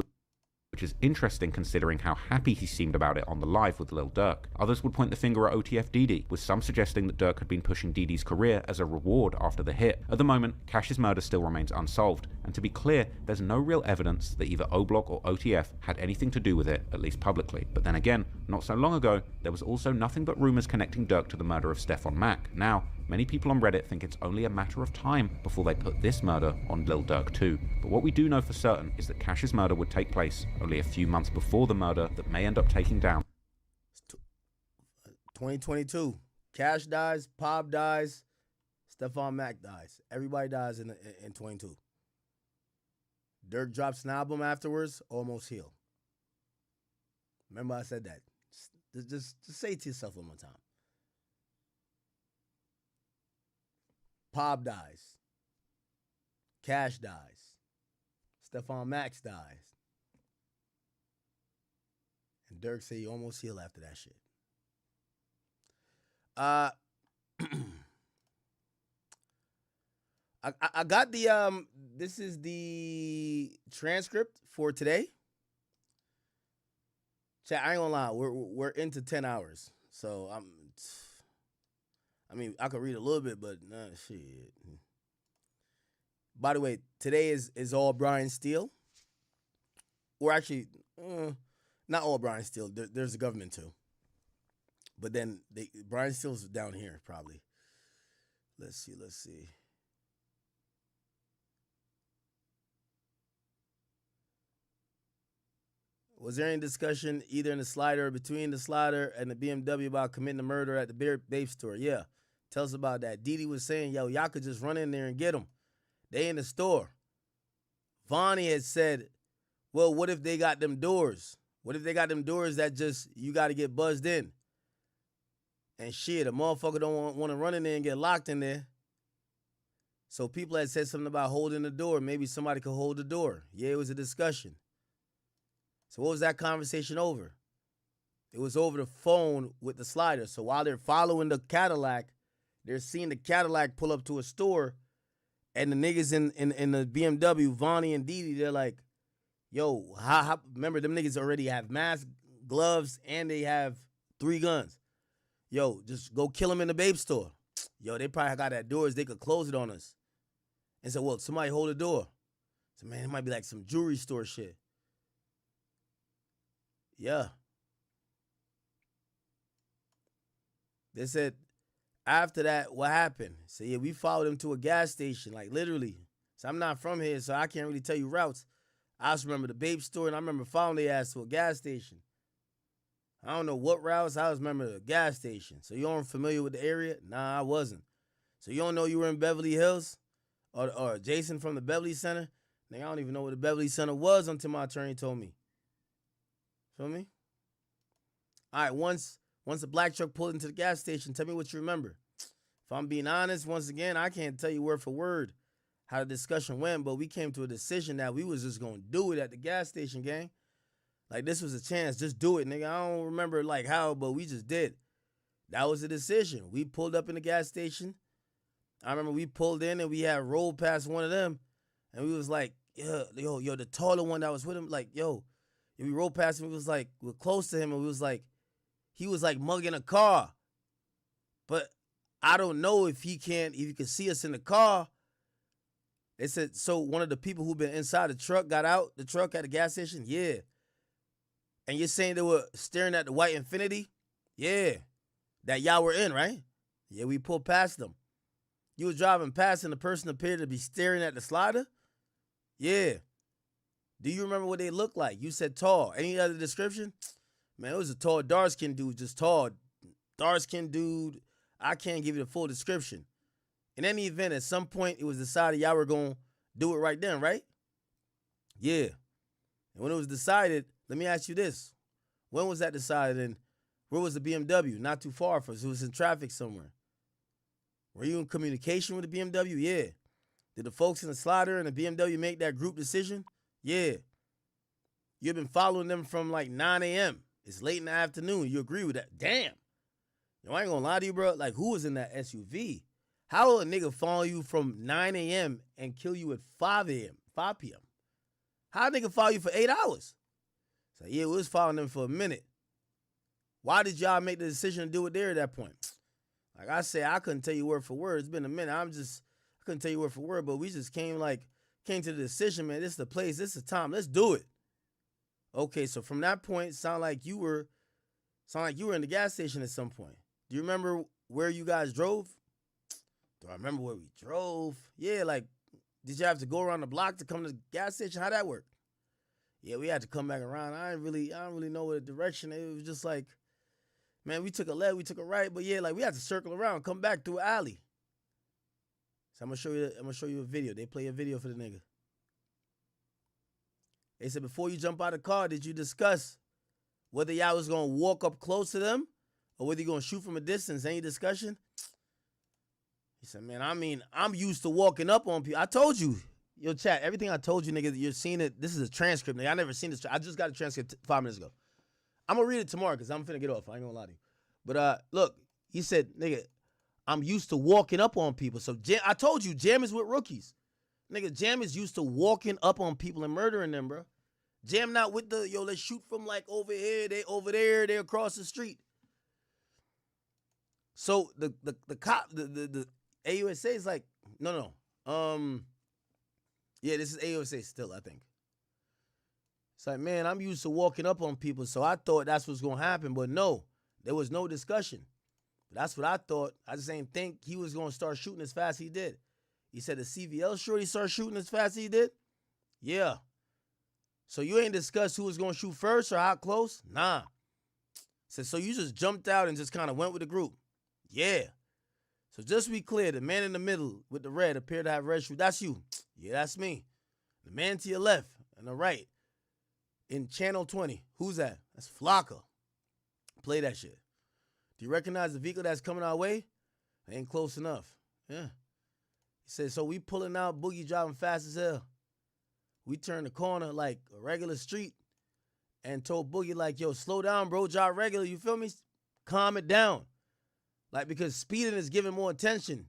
which is interesting considering how happy he seemed about it on the live with Lil Durk. Others would point the finger at OTF Didi, with some suggesting that Durk had been pushing Didi's career as a reward after the hit. At the moment, Cash's murder still remains unsolved, and to be clear, there's no real evidence that either O-Block or OTF had anything to do with it, at least publicly. But then again, not so long ago, there was also nothing but rumors connecting Durk to the murder of Stefan Mack. Now, many people on Reddit think it's only a matter of time before they put this murder on Lil Durk too. But what we do know for certain is that Cash's murder would take place only a few months before the murder that may end up taking down 2022. Cash dies, Pop dies, Stefan Mack dies. Everybody dies in 22. Durk drops an album afterwards, Almost Heal. Remember I said that. Just say it to yourself one more time. Pop dies. Cash dies. Stefan Max dies. And Durk say he almost healed after that shit. I got the this is the transcript for today. Chat, I ain't gonna lie, we're into 10 hours. So I mean, I could read a little bit, but shit. By the way, today is all Brian Steele. Or actually, not all Brian Steele. There's the government too. But then Brian Steele's down here probably. Let's see. Was there any discussion either in the slider or between the slider and the BMW about committing the murder at the babe store? Yeah. Tell us about that. Didi was saying, yo, y'all could just run in there and get them. They in the store. Vonnie had said, well, what if they got them doors? What if they got them doors that just, you got to get buzzed in? And shit, a motherfucker don't want to run in there and get locked in there. So people had said something about holding the door. Maybe somebody could hold the door. Yeah, it was a discussion. So what was that conversation over? It was over the phone with the slider. So while they're following the Cadillac, they're seeing the Cadillac pull up to a store, and the niggas in the BMW, Vonnie and Didi, they're like, yo, how remember them niggas already have masks, gloves, and they have 3 guns. Yo, just go kill them in the babe store. Yo, they probably got that doors, they could close it on us. And so, well, somebody hold the door. So, man, it might be like some jewelry store shit. Yeah. They said, after that, what happened? So, yeah, we followed him to a gas station, like literally. So, I'm not from here, so I can't really tell you routes. I just remember the babe store, and I remember following their ass to a gas station. I don't know what routes, I just remember the gas station. So, you aren't familiar with the area? Nah, I wasn't. So, you don't know you were in Beverly Hills? Or Jason from the Beverly Center? Nigga, I don't even know what the Beverly Center was until my attorney told me. Feel me? All right, once the black truck pulled into the gas station, tell me what you remember. If I'm being honest, once again, I can't tell you word for word how the discussion went, but we came to a decision that we was just going to do it at the gas station, gang. Like, this was a chance. Just do it, nigga. I don't remember, like, how, but we just did. That was the decision. We pulled up in the gas station. I remember we pulled in and we had rolled past one of them, and we was like, yo, the taller one that was with him, like, yo. And we rolled past him, we was like, we're close to him, and we was like, he was like mugging a car. But I don't know if you can see us in the car. They said, so one of the people who been inside the truck got out the truck at the gas station? Yeah. And you're saying they were staring at the white Infiniti? Yeah. That y'all were in, right? Yeah, we pulled past them. You was driving past and the person appeared to be staring at the slider? Yeah. Do you remember what they looked like? You said tall. Any other description? Man, it was a tall, dark-skinned dude, just tall. Dark-skinned dude. I can't give you the full description. In any event, at some point, it was decided y'all were going to do it right then, right? Yeah. And when it was decided, let me ask you this. When was that decided, and where was the BMW? Not too far from us. It was in traffic somewhere. Were you in communication with the BMW? Yeah. Did the folks in the slider and the BMW make that group decision? Yeah. You've been following them from like 9 a.m. It's late in the afternoon. You agree with that? Damn. Yo, I ain't gonna lie to you, bro. Like, who was in that SUV? How will a nigga follow you from 9 a.m. and kill you at 5 p.m.? How a nigga follow you for 8 hours? So, yeah, we was following them for a minute. Why did y'all make the decision to do it there at that point? Like I said, I couldn't tell you word for word. It's been a minute. I couldn't tell you word for word, but we just came to the decision, man. This is the place. This is the time. Let's do it. Okay, so from that point, sound like you were in the gas station at some point. Do you remember where you guys drove? Do I remember where we drove? Yeah, like, did you have to go around the block to come to the gas station? How'd that work? Yeah, we had to come back around. I don't really know what direction. It was just like, man, we took a left, we took a right, but yeah, like we had to circle around, come back through an alley. So I'm gonna show you a video. They play a video for the nigga. They said, before you jump out of the car, did you discuss whether y'all was gonna walk up close to them or whether you're gonna shoot from a distance? Any discussion? He said, man, I mean, I'm used to walking up on people. I told you. Yo, chat, everything I told you, nigga, you're seeing it. This is a transcript, nigga. I never seen this. I just got a transcript 5 minutes ago. I'm going to read it tomorrow because I'm finna get off. I ain't going to lie to you. But look, he said, nigga, I'm used to walking up on people. So I told you, Jam is with rookies. Nigga, Jam is used to walking up on people and murdering them, bro. Jam not with the, yo, let's shoot from like over here, they over there, they across the street. So the cop, the AUSA is like, no. Yeah, this is AUSA still, I think. It's like, man, I'm used to walking up on people, so I thought that's what's going to happen. But no, there was no discussion But that's what I thought. I just ain't think he was going to start shooting as fast as he did. He said the CVL shorty started shooting as fast as he did? Yeah. So you ain't discussed who was going to shoot first or how close? Nah. Said, so you just jumped out and just kind of went with the group? Yeah. So just to be clear, the man in the middle with the red appeared to have red shoes. That's you. Yeah, that's me. The man to your left and the right in channel 20. Who's that? That's Flocka. Play that shit. Do you recognize the vehicle that's coming our way? Ain't close enough. Yeah. He said, so we pulling out, Boogie driving fast as hell. We turned the corner like a regular street and told Boogie like, yo, slow down, bro, drive regular, you feel me? Calm it down. Like, because speeding is giving more attention.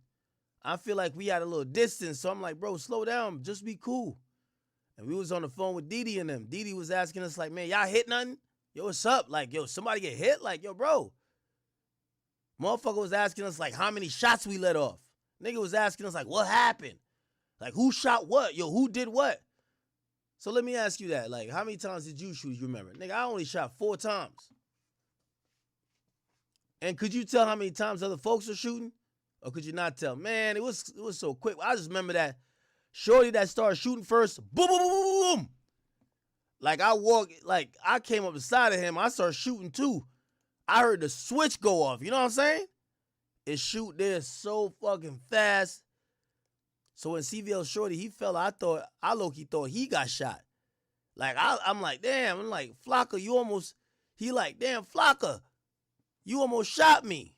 I feel like we had a little distance, so I'm like, bro, slow down, just be cool. And we was on the phone with Didi and them. Didi was asking us like, man, y'all hit nothing? Yo, what's up? Like, yo, somebody get hit? Like, yo, bro. Motherfucker was asking us like how many shots we let off. Nigga was asking us like, what happened? Like, who shot what? Yo, who did what? So let me ask you that. Like, how many times did you shoot, you remember? Nigga, I only shot 4 times. And could you tell how many times other folks were shooting? Or could you not tell? Man, it was so quick. I just remember that shorty that started shooting first, boom, boom, boom, boom, boom. Like, I came up beside of him. I started shooting too. I heard the switch go off. You know what I'm saying? It shoot there so fucking fast. So when CVL shorty, he fell, I low-key thought he got shot. Like, I'm like, damn. I'm like, Flocka, you almost, he like, damn, Flocka, you almost shot me.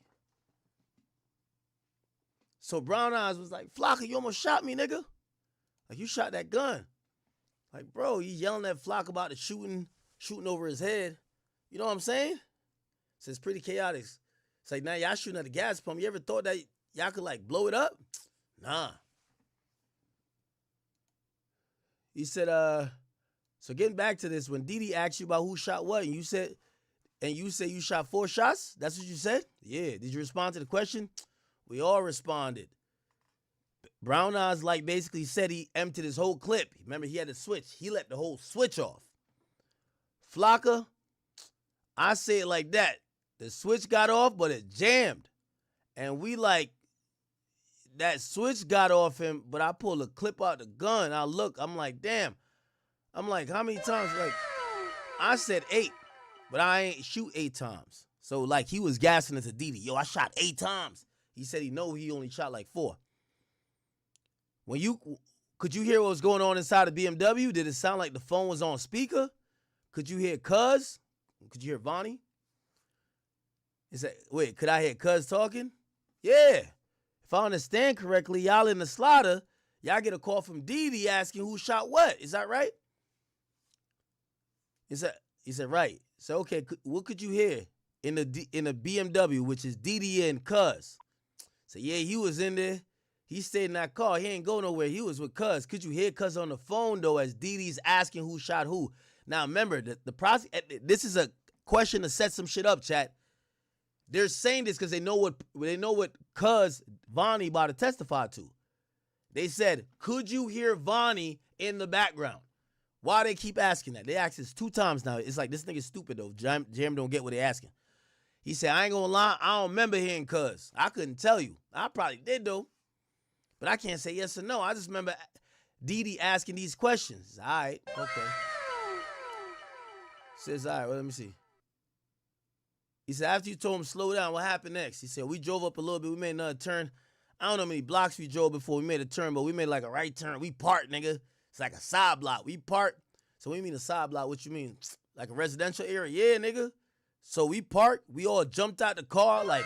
So Brown Eyes was like, Flocka, you almost shot me, nigga. Like, you shot that gun. Like, bro, you yelling at Flock about the shooting over his head. You know what I'm saying? So it's pretty chaotic. It's like, now y'all shooting at the gas pump. You ever thought that y'all could, like, blow it up? Nah. He said, so getting back to this, when Didi asked you about who shot what, and you said you shot 4 shots? That's what you said? Yeah. Did you respond to the question? We all responded. Brown Eyes like basically said he emptied his whole clip. Remember, he had a switch. He let the whole switch off. Flocka, I say it like that. The switch got off, but it jammed. And we like, that switch got off him, but I pulled a clip out the gun. I look, I'm like, damn. I'm like, how many times? Like, I said 8, but I ain't shoot 8 times. So like, he was gassing it to Didi. Yo, I shot 8 times. He said he only shot like 4. Could you hear what was going on inside the BMW? Did it sound like the phone was on speaker? Could you hear Cuz? Could you hear Vonnie? Wait, could I hear Cuz talking? Yeah. If I understand correctly, y'all in the slaughter, y'all get a call from Didi asking who shot what. Is that right? He said, right. So, okay, what could you hear in the BMW, which is Didi and Cuz? So, yeah, he was in there. He stayed in that car. He ain't go nowhere. He was with Cuz. Could you hear Cuz on the phone, though, as Didi's asking who shot who? Now, remember, this is a question to set some shit up, chat. They're saying this because they know what Cuz Vonnie about to testify to. They said, could you hear Vonnie in the background? Why they keep asking that? They asked this 2 times now. It's like, this nigga's stupid, though. Jam don't get what they asking. He said, I ain't gonna lie, I don't remember hearing Cuz. I couldn't tell you. I probably did, though. But I can't say yes or no. I just remember Didi asking these questions. All right, okay. Says, all right, well, let me see. He said, after you told him slow down, what happened next? He said, we drove up a little bit. We made another turn. I don't know how many blocks we drove before we made a turn, but we made like a right turn. We parked, nigga. It's like a side block. We parked. So when you mean a side block, what you mean? Like a residential area? Yeah, nigga. So we parked. We all jumped out the car. Like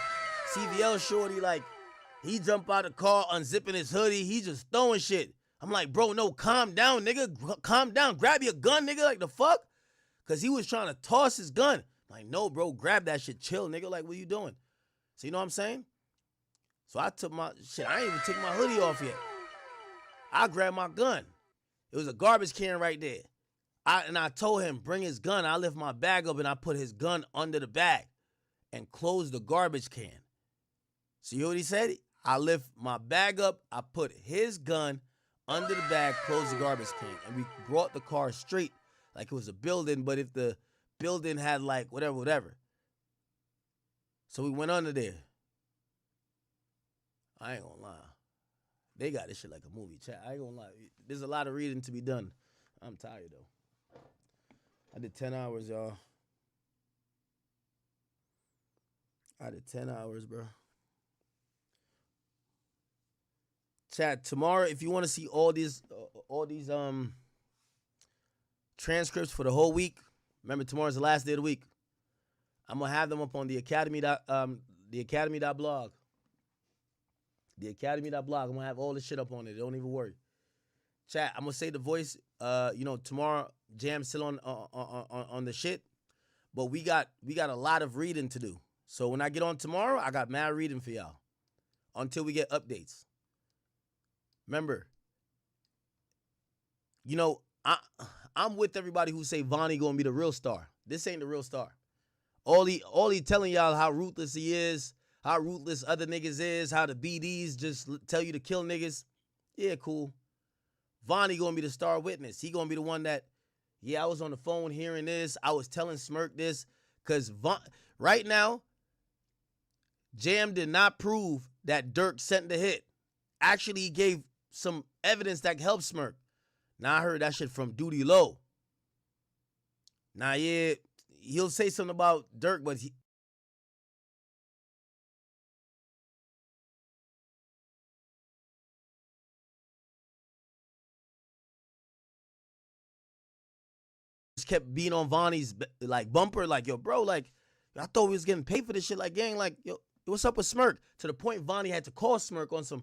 CVL shorty, like, he jumped out the car, unzipping his hoodie. He just throwing shit. I'm like, bro, no, calm down, nigga. Calm down. Grab your gun, nigga. Like, the fuck? Because he was trying to toss his gun. I'm like, no, bro, grab that shit. Chill, nigga. Like, what you doing? So, you know what I'm saying? So I took my shit. I ain't even take my hoodie off yet. I grabbed my gun. It was a garbage can right there. I told him, bring his gun. I lift my bag up and I put his gun under the bag and closed the garbage can. So you know what he said? I lift my bag up, I put his gun under the bag, closed the garbage can, and we brought the car straight like it was a building, but if the building had like whatever. So we went under there. I ain't gonna lie. They got this shit like a movie. Chat. I ain't gonna lie. There's a lot of reading to be done. I'm tired though. I did 10 hours, y'all. I did 10 hours, bro. Chat, tomorrow, if you want to see all these transcripts for the whole week, remember tomorrow's the last day of the week. I'm gonna have them up on the academy.blog. The academy.blog. I'm gonna have all this shit up on it. Don't even worry. Chat, I'm gonna say the voice. Tomorrow Jam's still on the shit, but we got a lot of reading to do. So when I get on tomorrow, I got mad reading for y'all until we get updates. Remember, I'm with everybody who say Vonnie gonna be the real star. This ain't the real star. All he telling y'all how ruthless he is, how ruthless other niggas is, how the BDs just tell you to kill niggas. Yeah, cool. Vonnie gonna be the star witness. He gonna be the one that, I was on the phone hearing this. I was telling Smirk this. Because right now, Jam did not prove that Durk sent the hit. Actually, he gave some evidence that helped Smirk. Now, I heard that shit from Duty Low. Now, yeah, he'll say something about Durk, but he just kept being on Vonnie's bumper, like, yo, bro, like, I thought we was getting paid for this shit, like, gang, like, yo, what's up with Smirk? To the point Vonnie had to call Smirk on some,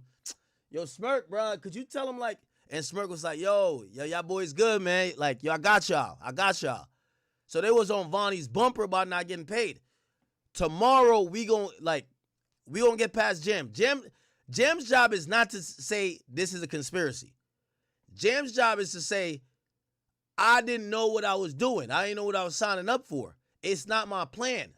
yo, Smirk, bro, could you tell him, like, and Smirk was like, yo, y'all boys good, man, like, yo, I got y'all. So they was on Vonnie's bumper about not getting paid. Tomorrow we gonna get past Jam. Jam's job is not to say this is a conspiracy. Jam's job is to say, I didn't know what I was doing. I didn't know what I was signing up for. It's not my plan.